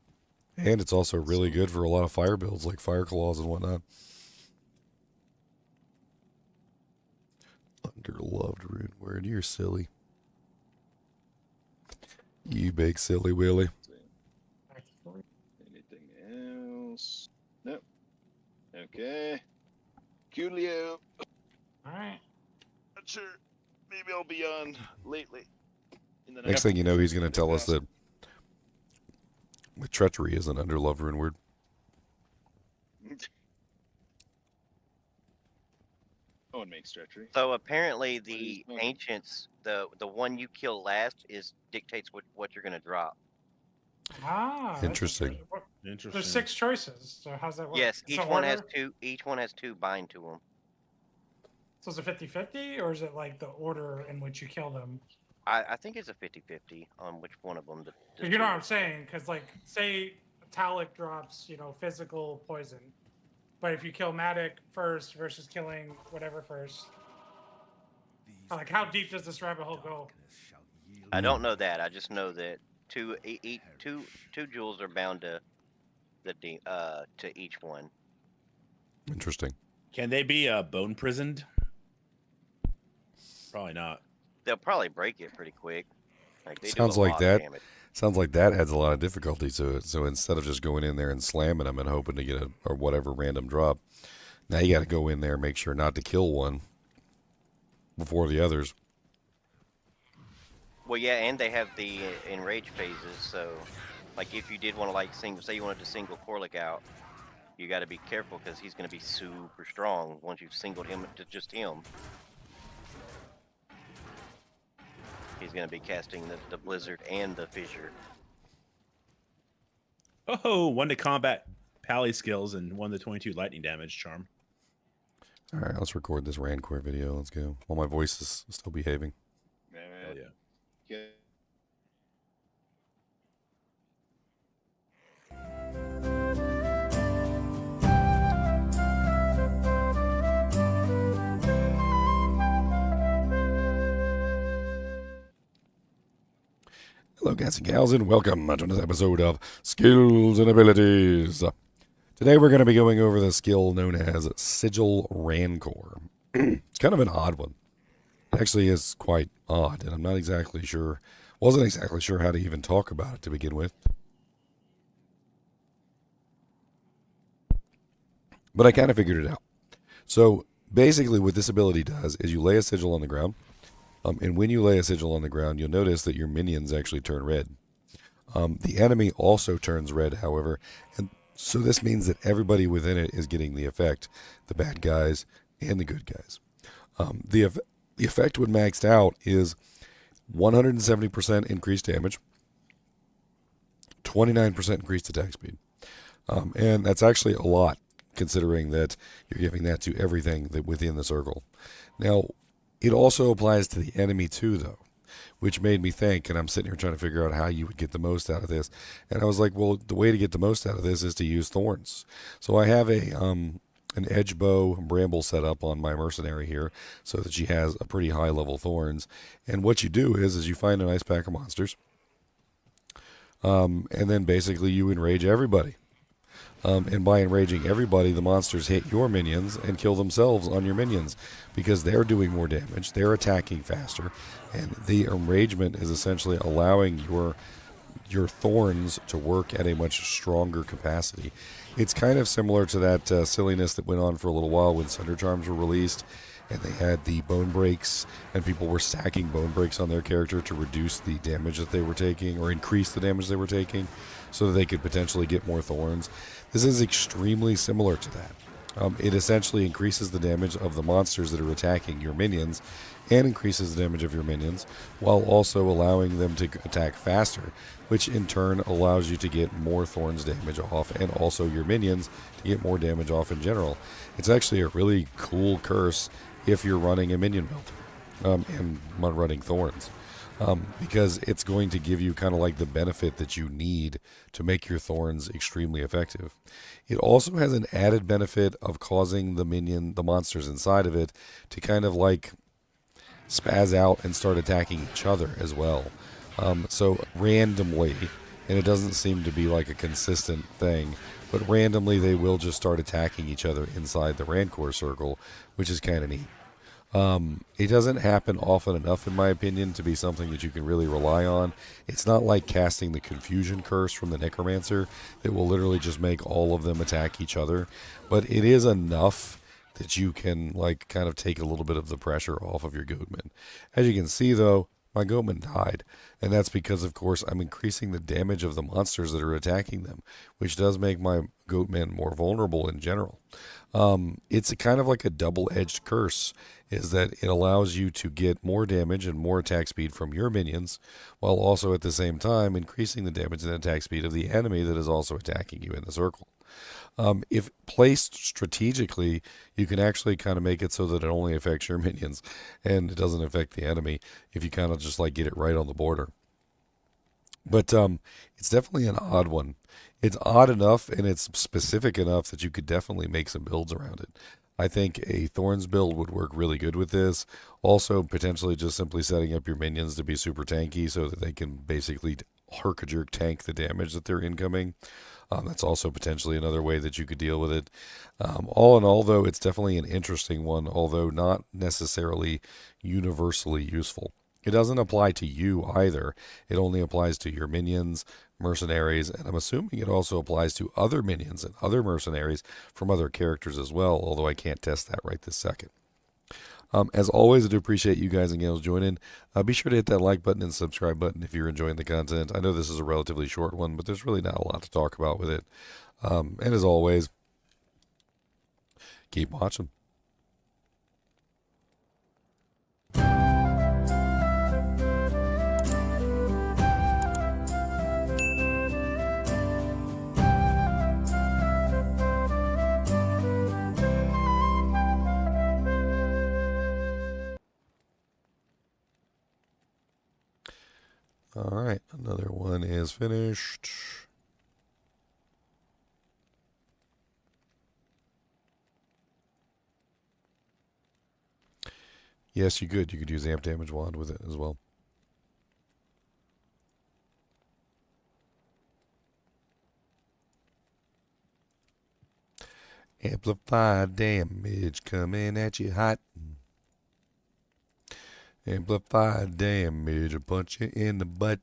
And it's also really good for a lot of fire builds like fire claws and whatnot. Underloved rune word. You're silly. You big silly Willy. Anything else? Nope. Okay. Coolio. Alright. Not sure. Maybe I'll be on lately. Next thing you know, he's going to tell us that treachery is an underloved rune word. No one makes treachery. So apparently the ancients, the one you kill last dictates what you're gonna drop. Ah. that's Interesting. interesting. There's 6 choices. So how's that work? Yes, It's each a one has order? 2. Each one has 2 bind to them. So is it 50-50, or is it like the order in which you kill them? I think it's a 50-50 on which one of them. You know what I'm saying? Because, like, say Talic drops, physical poison. But if you kill Matic first versus killing whatever first, like, how deep does this rabbit hole go? I don't know that. I just know that two jewels are bound to to each one. Interesting. Can they be bone prisoned? Probably not. They'll probably break it pretty quick. Like, they Sounds do a like lot that. of damage. Sounds like that adds a lot of difficulty to it. So instead of just going in there and slamming them and hoping to get or whatever random drop, now you got to go in there and make sure not to kill one before the others. Well, yeah, and they have the enrage phases. So, like, if you did want to say you wanted to single Corlic out, you got to be careful because he's going to be super strong once you've singled him to just him. He's going to be casting the Blizzard and the Fissure. Oh, 1 to combat pally skills and 1 to 22 lightning damage charm. All right, let's record this Rancor video. Let's go. While my voice is still behaving. Hell yeah. Hello, guys and gals, and welcome to this episode of Skills and Abilities. Today we're going to be going over the skill known as Sigil Rancor. It's kind of an odd one. It actually is quite odd, and I'm not exactly sure, wasn't exactly sure how to even talk about it to begin with. But I kind of figured it out. So basically what this ability does is you lay a sigil on the ground. And when you lay a sigil on the ground, you'll notice that your minions actually turn red. The enemy also turns red, however, and so this means that everybody within it is getting the effect, the bad guys and the good guys. The effect when maxed out is 170% increased damage, 29% increased attack speed. And that's actually a lot, considering that you're giving that to everything that within the circle. Now, it also applies to the enemy too, though, which made me think, and I'm sitting here trying to figure out how you would get the most out of this. And I was like, well, the way to get the most out of this is to use thorns. So I have an edge bow bramble set up on my mercenary here so that she has a pretty high level thorns. And what you do is you find a nice pack of monsters. And then basically you enrage everybody. And by enraging everybody, the monsters hit your minions and kill themselves on your minions because they're doing more damage, they're attacking faster, and the enragement is essentially allowing your your thorns to work at a much stronger capacity. It's kind of similar to that silliness that went on for a little while when Sunder Charms were released, and they had the bone breaks, and people were stacking bone breaks on their character to reduce the damage that they were taking, or increase the damage they were taking, so that they could potentially get more thorns. This is extremely similar to that. It essentially increases the damage of the monsters that are attacking your minions, and increases the damage of your minions, while also allowing them to attack faster, which in turn allows you to get more thorns damage off, and also your minions to get more damage off in general. It's actually a really cool curse if you're running a minion build, and running thorns. Because it's going to give you kind of like the benefit that you need to make your thorns extremely effective. It also has an added benefit of causing the monsters inside of it, to kind of like spaz out and start attacking each other as well. So randomly, and it doesn't seem to be like a consistent thing, but randomly they will just start attacking each other inside the Rancor circle, which is kind of neat. It doesn't happen often enough, in my opinion, to be something that you can really rely on. It's not like casting the Confusion Curse from the Necromancer that will literally just make all of them attack each other, but it is enough that you can like kind of take a little bit of the pressure off of your goatmen. As you can see though, my goatman died, and that's because of course I'm increasing the damage of the monsters that are attacking them, which does make my goatmen more vulnerable in general. It's a kind of like a double-edged curse, is that it allows you to get more damage and more attack speed from your minions, while also at the same time increasing the damage and attack speed of the enemy that is also attacking you in the circle. If placed strategically, you can actually kind of make it so that it only affects your minions and it doesn't affect the enemy, if you kind of just like get it right on the border. But it's definitely an odd one. It's odd enough and it's specific enough that you could definitely make some builds around it. I think a Thorns build would work really good with this. Also, potentially just simply setting up your minions to be super tanky so that they can basically herk-a-jerk tank the damage that they're incoming. That's also potentially another way that you could deal with it. All in all, though, it's definitely an interesting one, although not necessarily universally useful. It doesn't apply to you either. It only applies to your minions, mercenaries, and I'm assuming it also applies to other minions and other mercenaries from other characters as well, although I can't test that right this second. As always, I do appreciate you guys and gals joining. Be sure to hit that like button and subscribe button if you're enjoying the content. I know this is a relatively short one, but there's really not a lot to talk about with it. And as always, keep watching. All right, another one is finished. Yes, you could. You could use amp damage wand with it as well. Amplify damage coming at you hot. Amplify damage, I'll punch you in the butt.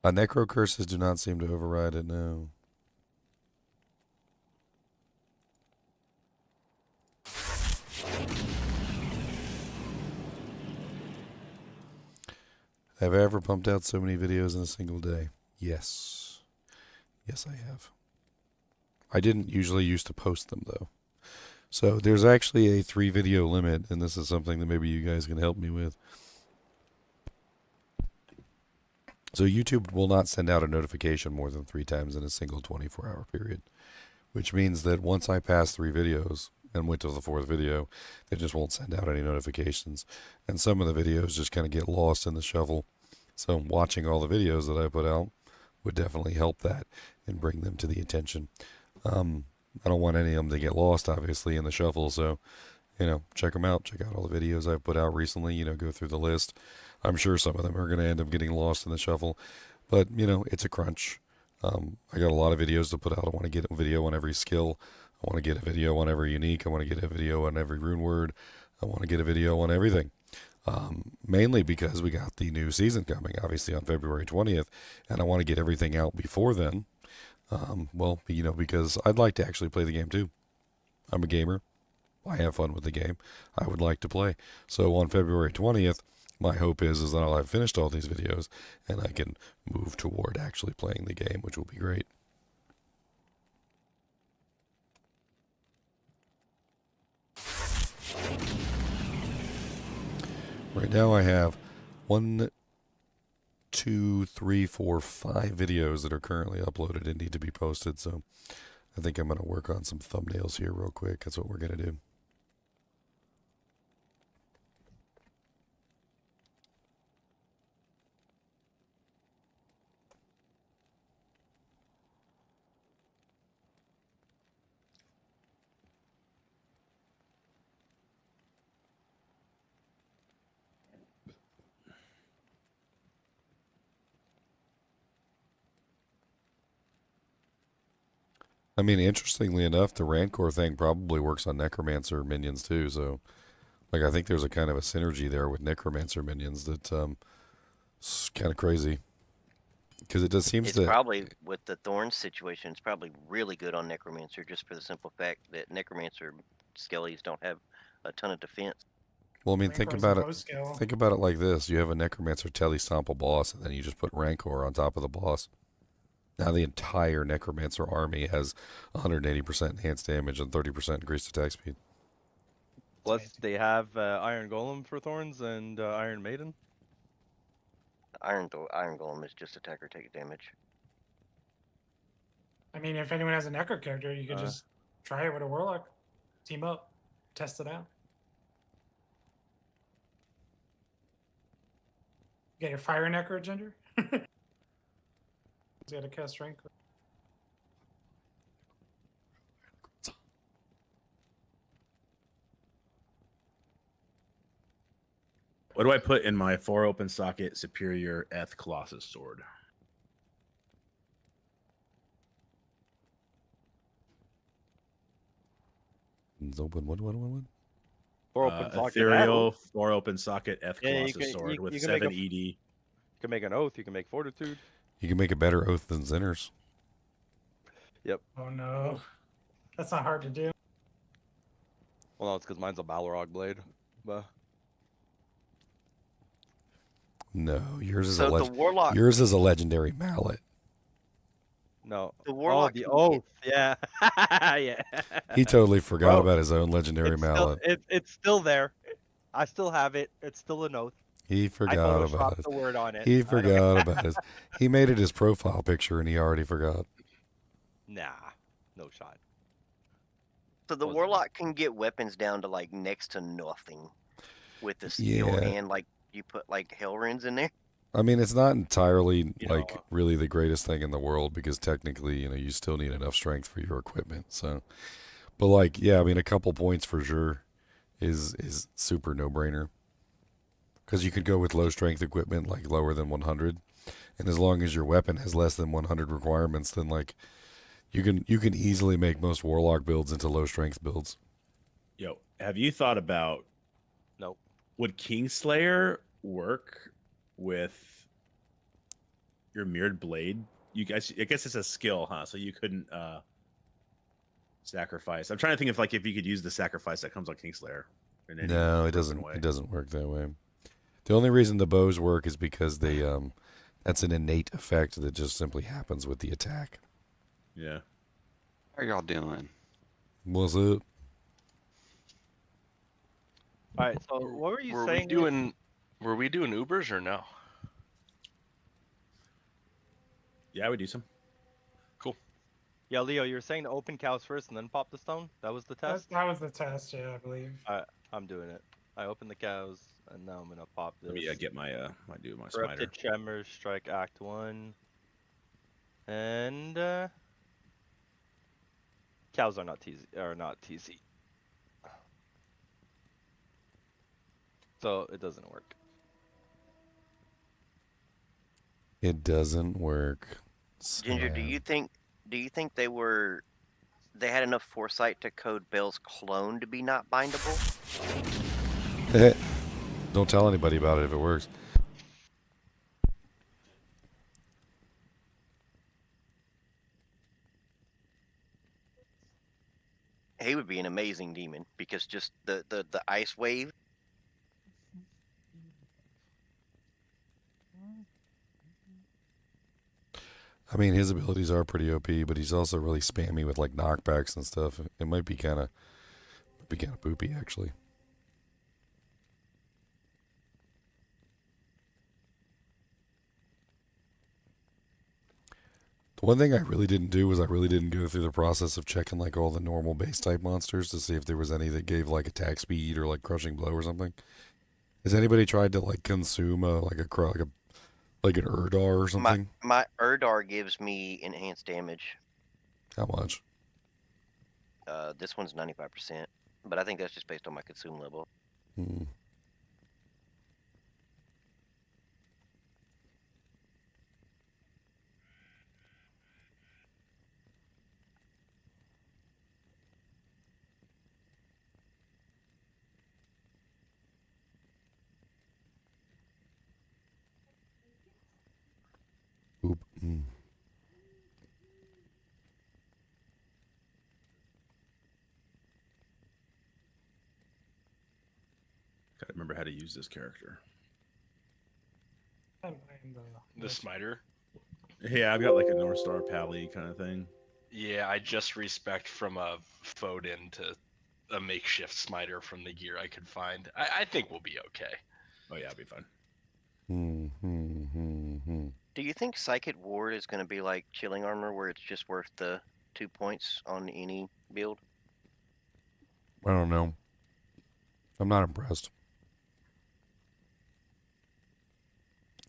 Necro curses do not seem to override it, no. Have I ever pumped out so many videos in a single day? Yes. Yes, I have. I didn't usually used to post them, though. So there's actually a 3-video limit, and this is something that maybe you guys can help me with. So YouTube will not send out a notification more than 3 times in a single 24-hour period, which means that once I pass 3 videos and went to the 4th video, they just won't send out any notifications. And some of the videos just kind of get lost in the shuffle. So watching all the videos that I put out would definitely help that and bring them to the attention. I don't want any of them to get lost, obviously, in the shuffle. So, check them out. Check out all the videos I've put out recently. Go through the list. I'm sure some of them are going to end up getting lost in the shuffle. But, it's a crunch. I got a lot of videos to put out. I want to get a video on every skill. I want to get a video on every unique. I want to get a video on every rune word. I want to get a video on everything. Mainly because we got the new season coming, obviously, on February 20th. And I want to get everything out before then. Because I'd like to actually play the game too. I'm a gamer. I have fun with the game. I would like to play. So on February 20th, my hope is that I'll have finished all these videos and I can move toward actually playing the game, which will be great. Right now I have 1, 2, 3, 4, 5 videos that are currently uploaded and need to be posted. So I think I'm going to work on some thumbnails here real quick. That's what we're going to do. I mean, interestingly enough, the Rancor thing probably works on Necromancer minions too. So, I think there's a kind of a synergy there with Necromancer minions that it's kind of crazy. Because it just seems It's to... probably, with the Thorns situation, it's probably really good on Necromancer just for the simple fact that Necromancer skellies don't have a ton of defense. Well, I mean, think about it. Think about it like this: you have a Necromancer telestomp a boss, and then you just put Rancor on top of the boss. Now the entire Necromancer army has 180% enhanced damage and 30% increased attack speed. Plus, they have Iron Golem for Thorns and Iron Maiden. Iron Golem is just attacker take damage. I mean, if anyone has an Echo character, you could just try it with a Warlock. Team up. Test it out. Get your Fire Necro, Ginger? He's got to cast Rancor. What do I put in my 4 open socket superior Eth Colossus sword? It's open. What? 4 open socket. Ethereal, 4 open socket Eth Colossus you can, sword with you can 7 make ED. You can make an Oath. You can make Fortitude. You can make a better oath than Zinner's. Yep. Oh no, that's not hard to do. Well, no, it's because mine's a Balrog blade. But No, yours is So the Warlock. Yours is a legendary mallet. no, The Warlock. the Oath. Yeah, yeah. He totally forgot Bro, about his own legendary mallet. It's still there. I still have it. It's still an Oath. He forgot about it. The word on it. He forgot about it. He made it his profile picture and he already forgot. Nah, no shot. So the Warlock can get weapons down to like next to nothing with the steel, Yeah. and like you put like Hellrins in there. I mean, it's not entirely really the greatest thing in the world because technically, you still need enough strength for your equipment. So, but I mean, a couple points for sure is super no brainer. Because you could go with low strength equipment, like lower than 100, and as long as your weapon has less than 100 requirements, then you can easily make most Warlock builds into low strength builds. Yo, have you thought about? Nope. Would Kingslayer work with your mirrored blade? I guess it's a skill, huh? So you couldn't sacrifice. I'm trying to think if you could use the sacrifice that comes on Kingslayer. No, it doesn't. It doesn't work that way. The only reason the bows work is because they that's an innate effect that just simply happens with the attack. Yeah. How y'all doing? What's up? All right. So what were you Were saying? we doing Ubers or no? Yeah, we do some. Yeah, Leo, you were saying to open cows first and then pop the stone. That was the test. That was the test, yeah, I believe. I'm doing it. I opened the cows, and now I'm gonna pop this. Let me get my my smiter. Corrupted Tremor Strike Act 1. And cows are not TZ. So it doesn't work. It doesn't work. Ginger, do you think they had enough foresight to code Bell's clone to be not bindable? Don't tell anybody about it if it works. He would be an amazing demon because just the ice wave. I mean, his abilities are pretty OP, but he's also really spammy with like knockbacks and stuff. It might be kind of poopy actually. The one thing I really didn't do was I really didn't go through the process of checking like all the normal base type monsters to see if there was any that gave like attack speed or like crushing blow or something. Has anybody tried to like consume like an Urdar or something? My Urdar gives me enhanced damage. How much? This one's 95%, but I think that's just based on my consume level. Hmm. Oop. Mm. Gotta remember how to use this character. The smiter. Yeah, I've got like a North Star Pally kind of thing. Yeah, I just respec from a Foden to a makeshift smiter from the gear I could find. I think we'll be okay. Oh yeah, I'll be fine. Do you think Psychic Ward is going to be like Chilling Armor, where it's just worth the 2 points on any build? I don't know. I'm not impressed.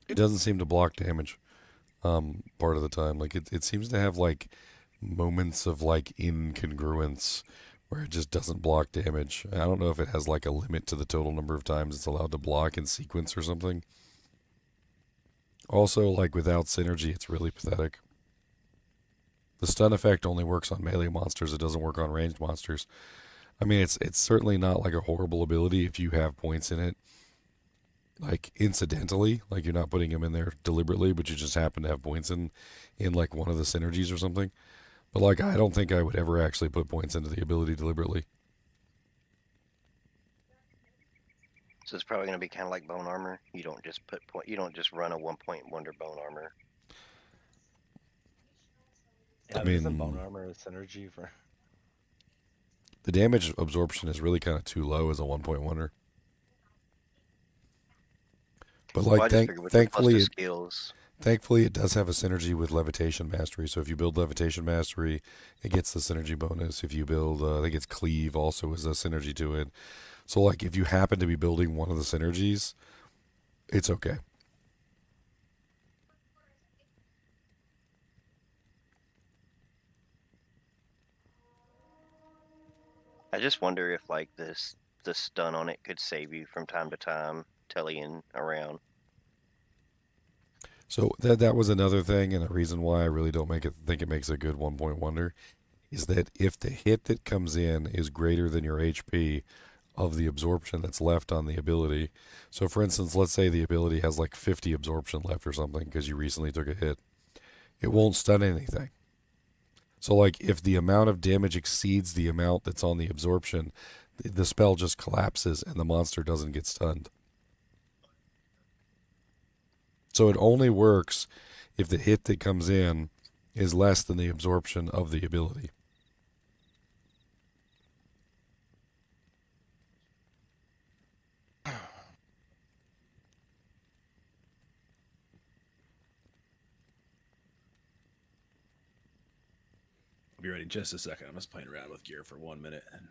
It doesn't seem to block damage part of the time. Like it seems to have like moments of like incongruence where it just doesn't block damage. I don't know if it has like a limit to the total number of times it's allowed to block in sequence or something. Also, like without synergy, it's really pathetic. The stun effect only works on melee monsters. It doesn't work on ranged monsters. I mean, it's certainly not like a horrible ability if you have points in it. Like incidentally, like you're not putting them in there deliberately, but you just happen to have points in like one of the synergies or something. But like, I don't think I would ever actually put points into the ability deliberately. So it's probably going to be kind of like Bone Armor. You don't just you don't just run a 1 point wonder Bone Armor. Yeah, I mean, isn't Bone Armor a synergy for? The damage absorption is really kind of too low as a 1 point wonder. But like, Well, thankfully, skills. Thankfully, it does have a synergy with Levitation Mastery. So if you build Levitation Mastery, it gets the synergy bonus. If you build, I think it's Cleave also is a synergy to it. So like, if you happen to be building one of the synergies, it's okay. I just wonder if like the stun on it could save you from time to time, tellying around. So that was another thing, and a reason why I really don't think it makes a good 1 point wonder is that if the hit that comes in is greater than your HP of the absorption that's left on the ability. So for instance, let's say the ability has like 50 absorption left or something because you recently took a hit. It won't stun anything. So like if the amount of damage exceeds the amount that's on the absorption, the spell just collapses and the monster doesn't get stunned. So it only works if the hit that comes in is less than the absorption of the ability. be ready in just a second. I'm just playing around with gear for 1 minute. And...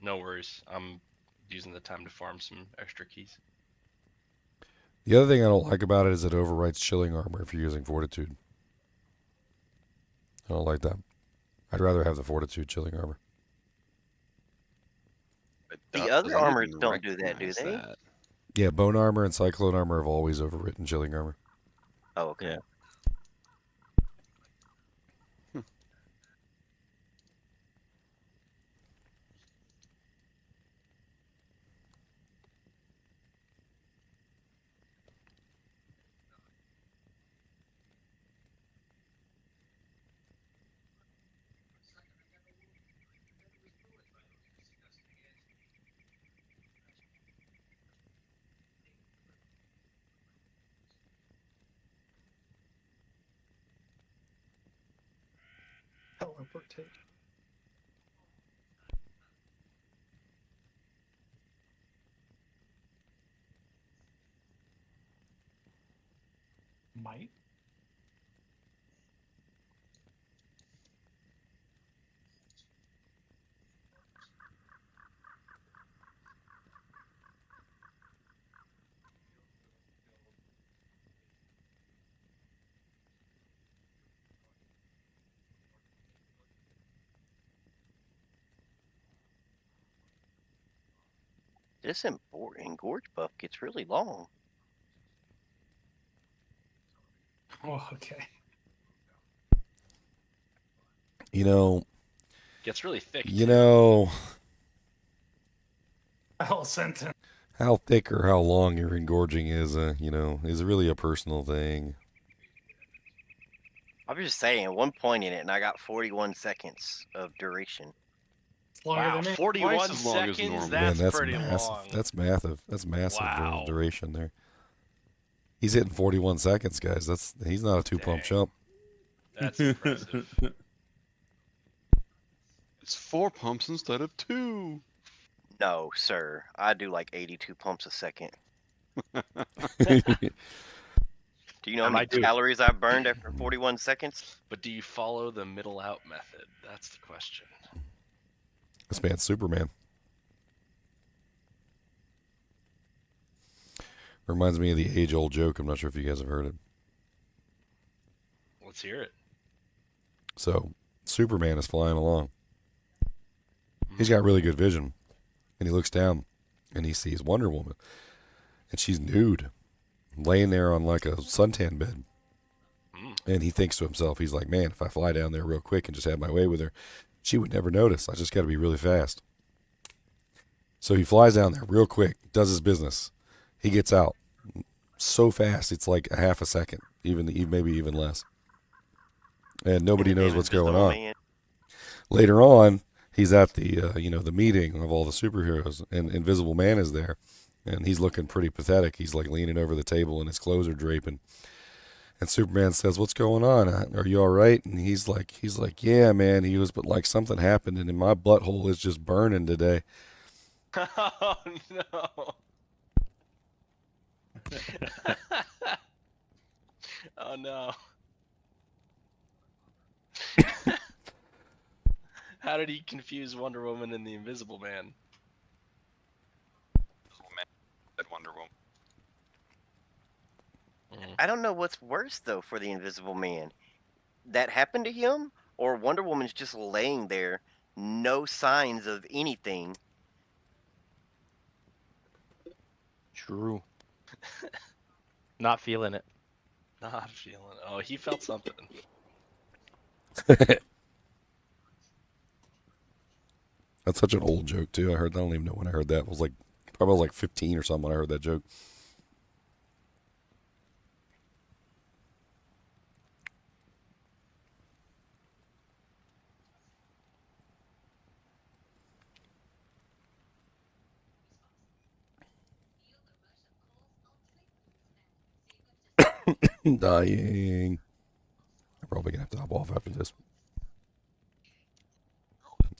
No worries. I'm using the time to farm some extra keys. The other thing I don't like about it is it overwrites chilling armor if you're using fortitude. I don't like that. I'd rather have the fortitude chilling armor. The other armors don't do that, do they? Yeah, bone armor and cyclone armor have always overwritten chilling armor. Oh, okay. Yeah. Teleportation. Might. This engorge buff gets really long. Oh, okay. You know. Gets really thick. You know. Whole sentence. How thick or how long your engorging is, is really a personal thing. I was just saying, at one point in it, and I got 41 seconds of duration. Wow, 41 seconds? Man, That's pretty massive. long. That's massive. That's massive Wow. duration there. He's hitting 41 seconds, guys. He's not a two-pump chump. That's impressive. It's 4 pumps instead of 2. No, sir. I do like 82 pumps a second. Do you know how many calories I burned after 41 seconds? But do you follow the middle out method? That's the question. This man's Superman. Reminds me of the age-old joke. I'm not sure if you guys have heard it. Let's hear it. So, Superman is flying along. He's got really good vision. And he looks down, and he sees Wonder Woman. And she's nude, laying there on like a suntan bed. And he thinks to himself, he's like, man, if I fly down there real quick and just have my way with her, she would never notice. I just got to be really fast. So he flies down there real quick, does his business. He gets out so fast, it's like a half a second, maybe even less. And nobody knows what's going on. Later on, he's at the the meeting of all the superheroes, and Invisible Man is there, and he's looking pretty pathetic. He's like leaning over the table, and his clothes are draping. And Superman says, "What's going on? Are you all right?" And he's like, "Yeah, man." He goes, "But like something happened, and my butthole is just burning today." Oh no. Oh no. How did he confuse Wonder Woman and the Invisible Man? Wonder Woman. I don't know what's worse, though, for the Invisible Man. That happened to him? Or Wonder Woman's just laying there, no signs of anything? True. Not feeling it. Not feeling. Oh, he felt something. That's such an old joke too. I don't even know when I heard that. It was like probably like 15 or something when I heard that joke. Dying. I'm probably gonna have to hop off after this.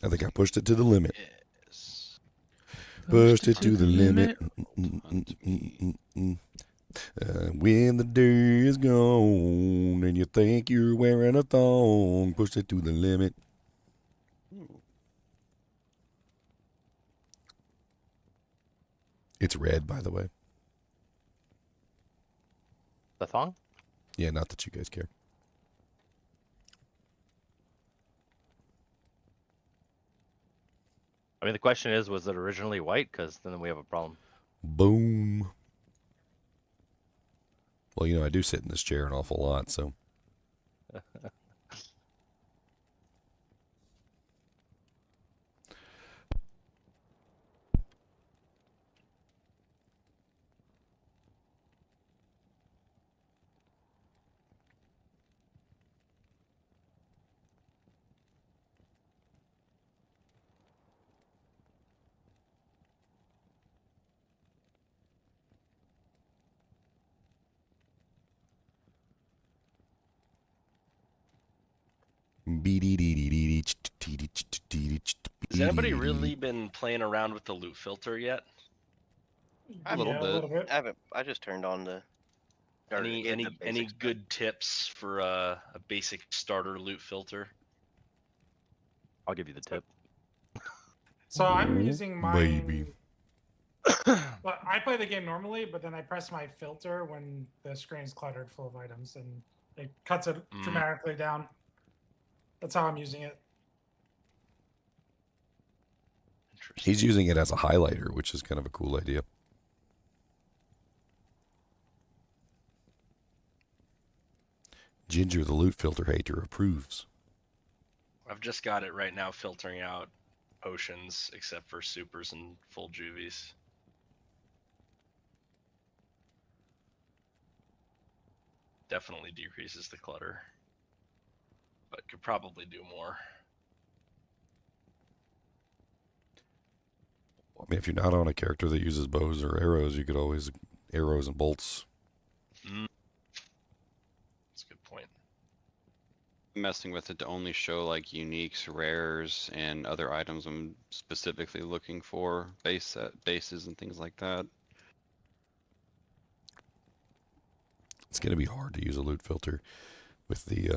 I think I pushed it to the limit. Yes. Pushed it to the limit. When the day is gone and you think you're wearing a thong, push it to the limit. It's red, by the way. The thong? Yeah, not that you guys care. I mean, the question is, was it originally white? Because then we have a problem. Boom. Well, you know, I do sit in this chair an awful lot, so. Has anybody really been playing around with the loot filter yet? A little bit. I haven't. I just turned on the. or Any hit the any basics good tips for a basic starter loot filter? I'll give you the tip. So I'm using mine. Baby. But I play the game normally, but then I press my filter when the screen's cluttered full of items, and it cuts it dramatically down. That's how I'm using it. He's using it as a highlighter, which is kind of a cool idea. Ginger, the loot filter hater, approves. I've just got it right now filtering out potions except for supers and full juvies. Definitely decreases the clutter, but could probably do more. I mean, if you're not on a character that uses bows or arrows, you could always arrows and bolts. That's a good point. Messing with it to only show like uniques, rares, and other items I'm specifically looking for, bases and things like that. It's going to be hard to use a loot filter with the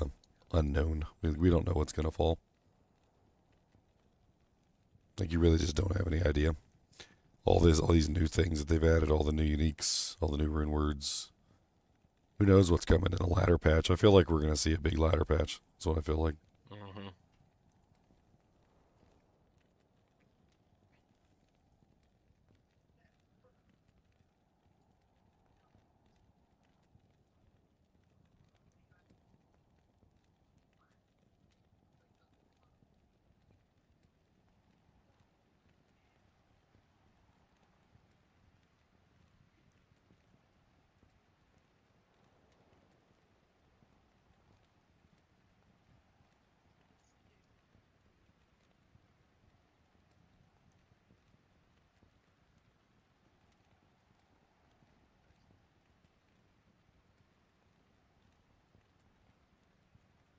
unknown. We don't know what's going to fall. Like, you really just don't have any idea. All these new things that they've added, all the new uniques, all the new rune words. Who knows what's coming in the ladder patch? I feel like we're going to see a big ladder patch. That's what I feel like. Mm-hmm.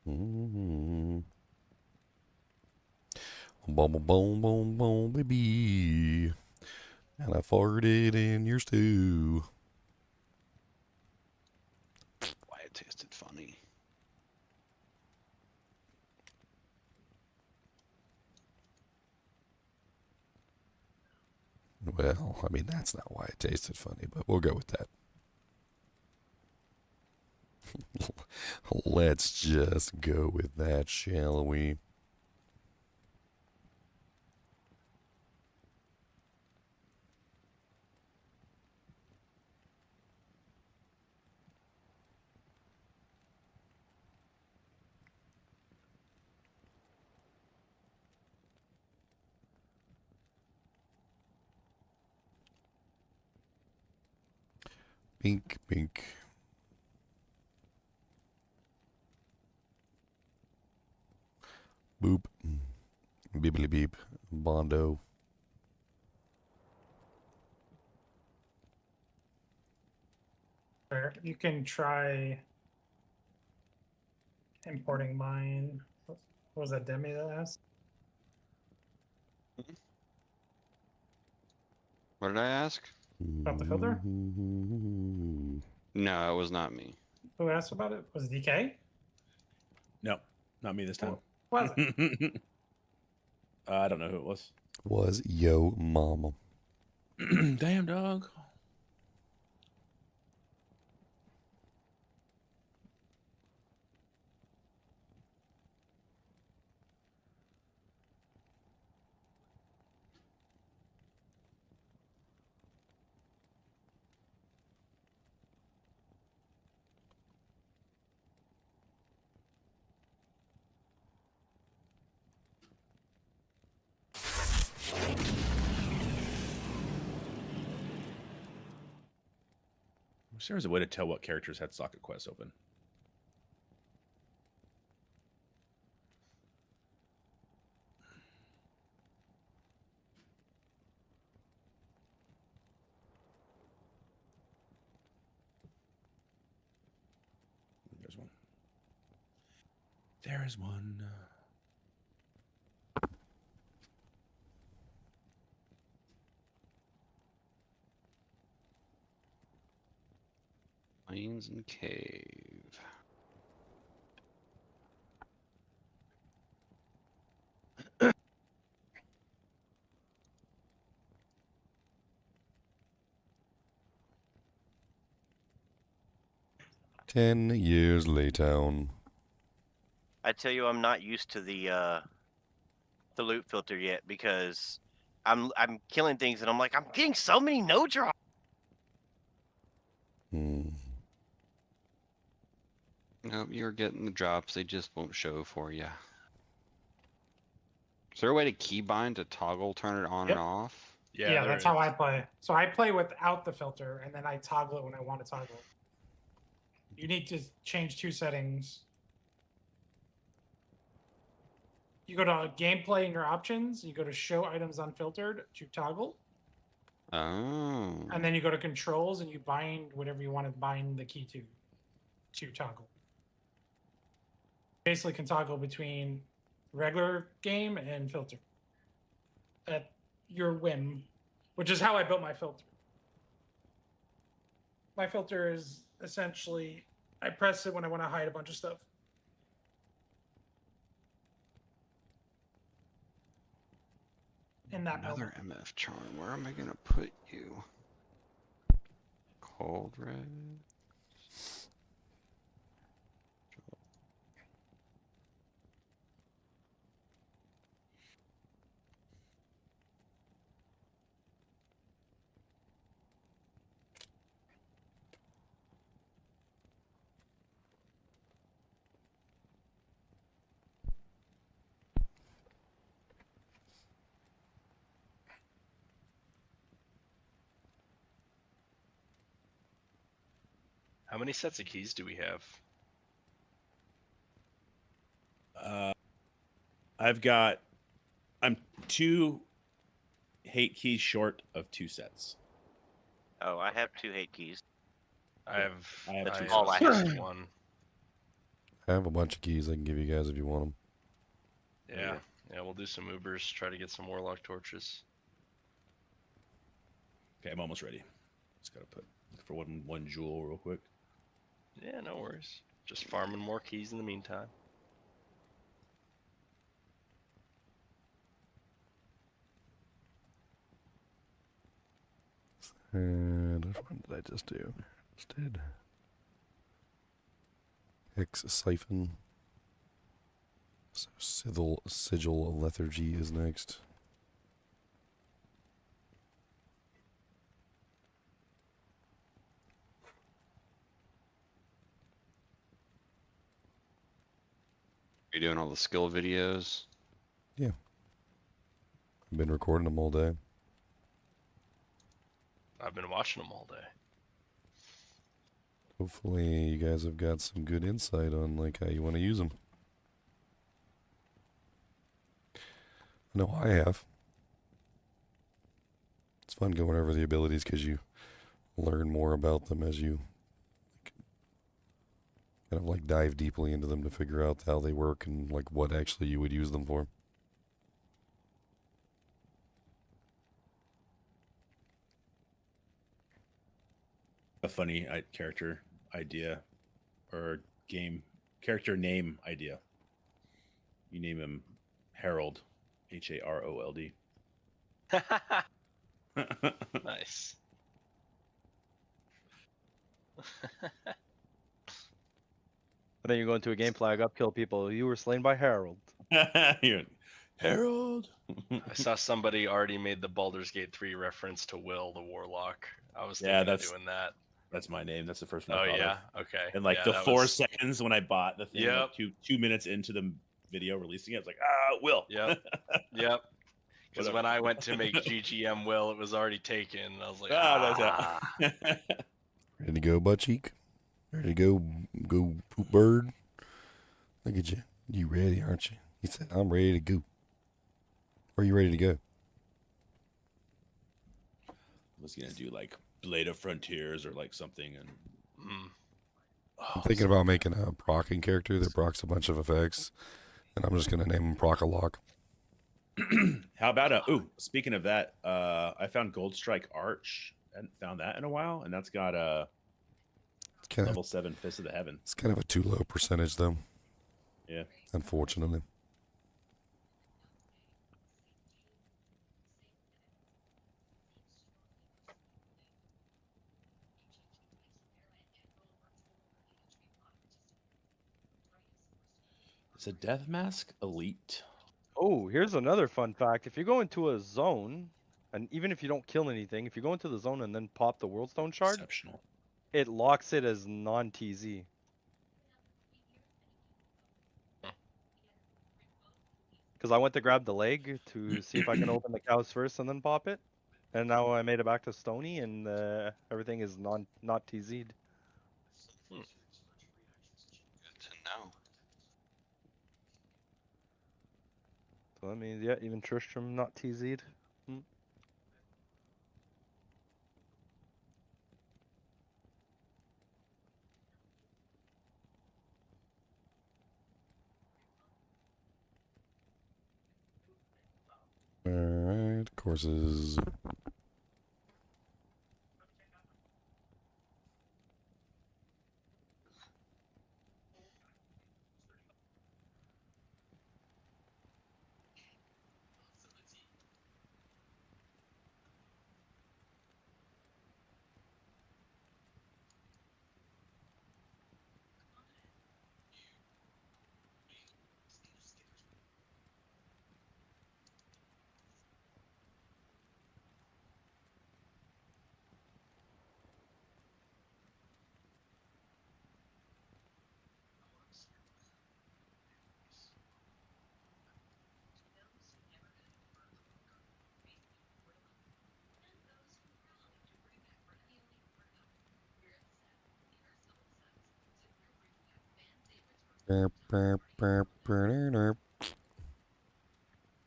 Mm-hmm. Boom, boom, boom, boom, boom, baby. And I farted in your stew. Why it tasted funny. Well, I mean, that's not why it tasted funny, but we'll go with that. Let's just go with that, shall we? Pink, pink. Boop. Bibbly beep. Bondo. Or you can try importing mine. What was that Demi that asked? What did I ask? About the filter? No, it was not me. Who asked about it? Was it DK? No, not me this time. Was it? I don't know who it was. Was yo mama. Damn dog. I wish there was a way to tell what characters had socket quests open. There's one. There is one. Plains and cave. $10 later. I tell you, I'm not used to the loot filter yet because I'm killing things and I'm like, I'm getting so many no drops. Nope, you're getting the drops. They just won't show for you. Is there a way to keybind to toggle, turn it on and off? Yeah, that's how I play. So I play without the filter, and then I toggle it when I want to toggle it. You need to change two settings. You go to gameplay in your options. You go to show items unfiltered to toggle. Oh. And then you go to controls and you bind whatever you want to bind the key to toggle. Basically can toggle between regular game and filter at your whim, which is how I built my filter. My filter is essentially, I press it when I want to hide a bunch of stuff. In that Another build. MF charm. Where am I gonna put you? Cold red. How many sets of keys do we have? I'm 2 hate keys short of 2 sets. Oh, I have 2 hate keys. I have That's I all I have have. one. I have a bunch of keys I can give you guys if you want them. Yeah, we'll do some Ubers, try to get some Warlock torches. Okay, I'm almost ready. Just gotta put for one jewel real quick. Yeah, no worries. Just farming more keys in the meantime. And which one did I just do? Just did Hex siphon. So Sigil Lethargy is next. Are you doing all the skill videos? Yeah. I've been recording them all day. I've been watching them all day. Hopefully you guys have got some good insight on like how you want to use them. I know I have. It's fun going over the abilities because you learn more about them as you kind of like dive deeply into them to figure out how they work and like what actually you would use them for. a funny character idea or game character name idea. You name him Harold, Harold. Nice. And then you go into a game, flag up, kill people. You were slain by Harold. Harold. I saw somebody already made the Baldur's Gate 3 reference to Will the Warlock. I was Yeah, thinking of that's doing that. That's my name. That's the first one. Oh I thought yeah, of. okay. And like Yeah, the that 4 was- seconds when I bought the thing, Yep. like two minutes into the video releasing it, I was like, Will. Yep. Yep. Because Whatever. when I went to make GGM Will, it was already taken. I was like, That's Ready to go, butt cheek? Ready to go poop bird? Look at you. You ready, aren't you? He said, I'm ready to go. Are you ready to go? I was gonna do like Blade of Frontiers or like something, and I'm thinking about making a procking character that procs a bunch of effects, and I'm just gonna name him Proc-a-Lock. how about speaking of that, I found Gold Strike Arch. I hadn't found that in a while, and that's got a level 7 Fist of the Heaven. It's kind of a too low percentage, though. Yeah. Unfortunately. It's a Death Mask Elite. Oh, here's another fun fact. If you go into a zone, and even if you don't kill anything, if you go into the zone and then pop the Worldstone shard, Exceptional. it locks it as non-TZ. Because I went to grab the leg to see if I can open the cows first and then pop it. And now I made it back to Stony and everything is not TZ'd. Good to know. So that means, yeah, even Tristram not TZ'd. Alright, courses.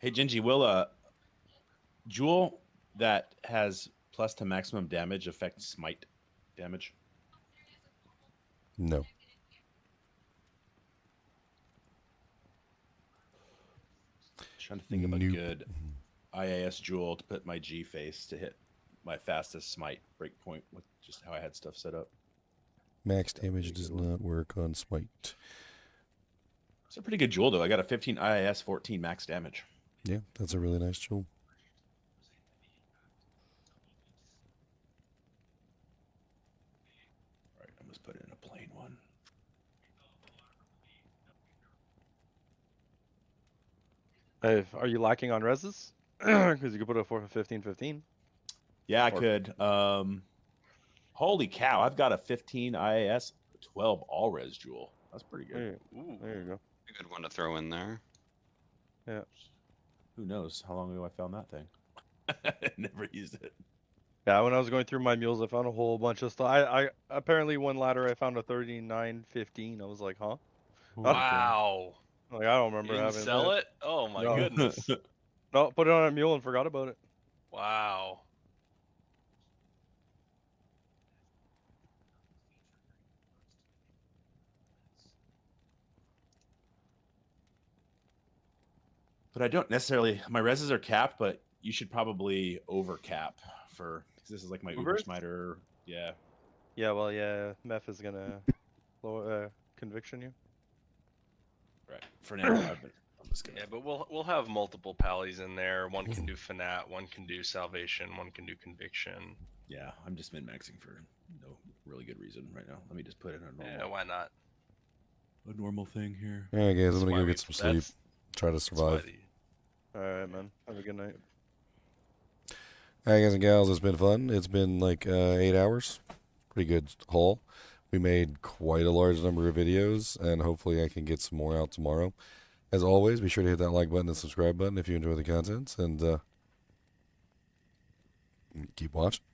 Hey Gingy, will a jewel that has plus to maximum damage affect smite damage? No. Trying to think of a good IAS jewel to put my G face to hit my fastest smite breakpoint with just how I had stuff set up. Max damage does not work on smite. It's a pretty good jewel though. I got a 15 IAS, 14 max damage. Yeah, that's a really nice jewel. All right, I must put in a plain one. Are you lacking on reses? Because you could put a 15-15. Yeah, I could. Holy cow, I've got a 15 IAS, 12 all res jewel. That's pretty good. There you go. A good one to throw in there. Yeah. Who knows how long ago I found that thing? Never used it. Yeah, when I was going through my mules, I found a whole bunch of stuff. I apparently one ladder I found a 39-15. I was like, huh? Wow. Like I don't remember You didn't having sell that. it? Oh my No. goodness. No, put it on a mule and forgot about it. Wow. But I don't necessarily. My reses are capped, but you should probably over cap for because this is like my Uber Ubers? smiter. Yeah. Yeah, well, yeah, meth is gonna lower conviction you. Right. For now, I'm just gonna. Yeah, but we'll have multiple pallies in there. One can do Fanat, one can do Salvation, one can do Conviction. Yeah, I'm just min maxing for no really good reason right now. Let me just put in a normal. Yeah, why not? A normal thing here. All right, guys, I'm That's gonna why go we- get some sleep. that's- Try to That's why survive. All right, man. Have a good night. All right, guys and gals, it's been fun. It's been like 8 hours. Pretty good haul. We made quite a large number of videos, and hopefully I can get some more out tomorrow. As always, be sure to hit that like button and subscribe button if you enjoy the content, and keep watching.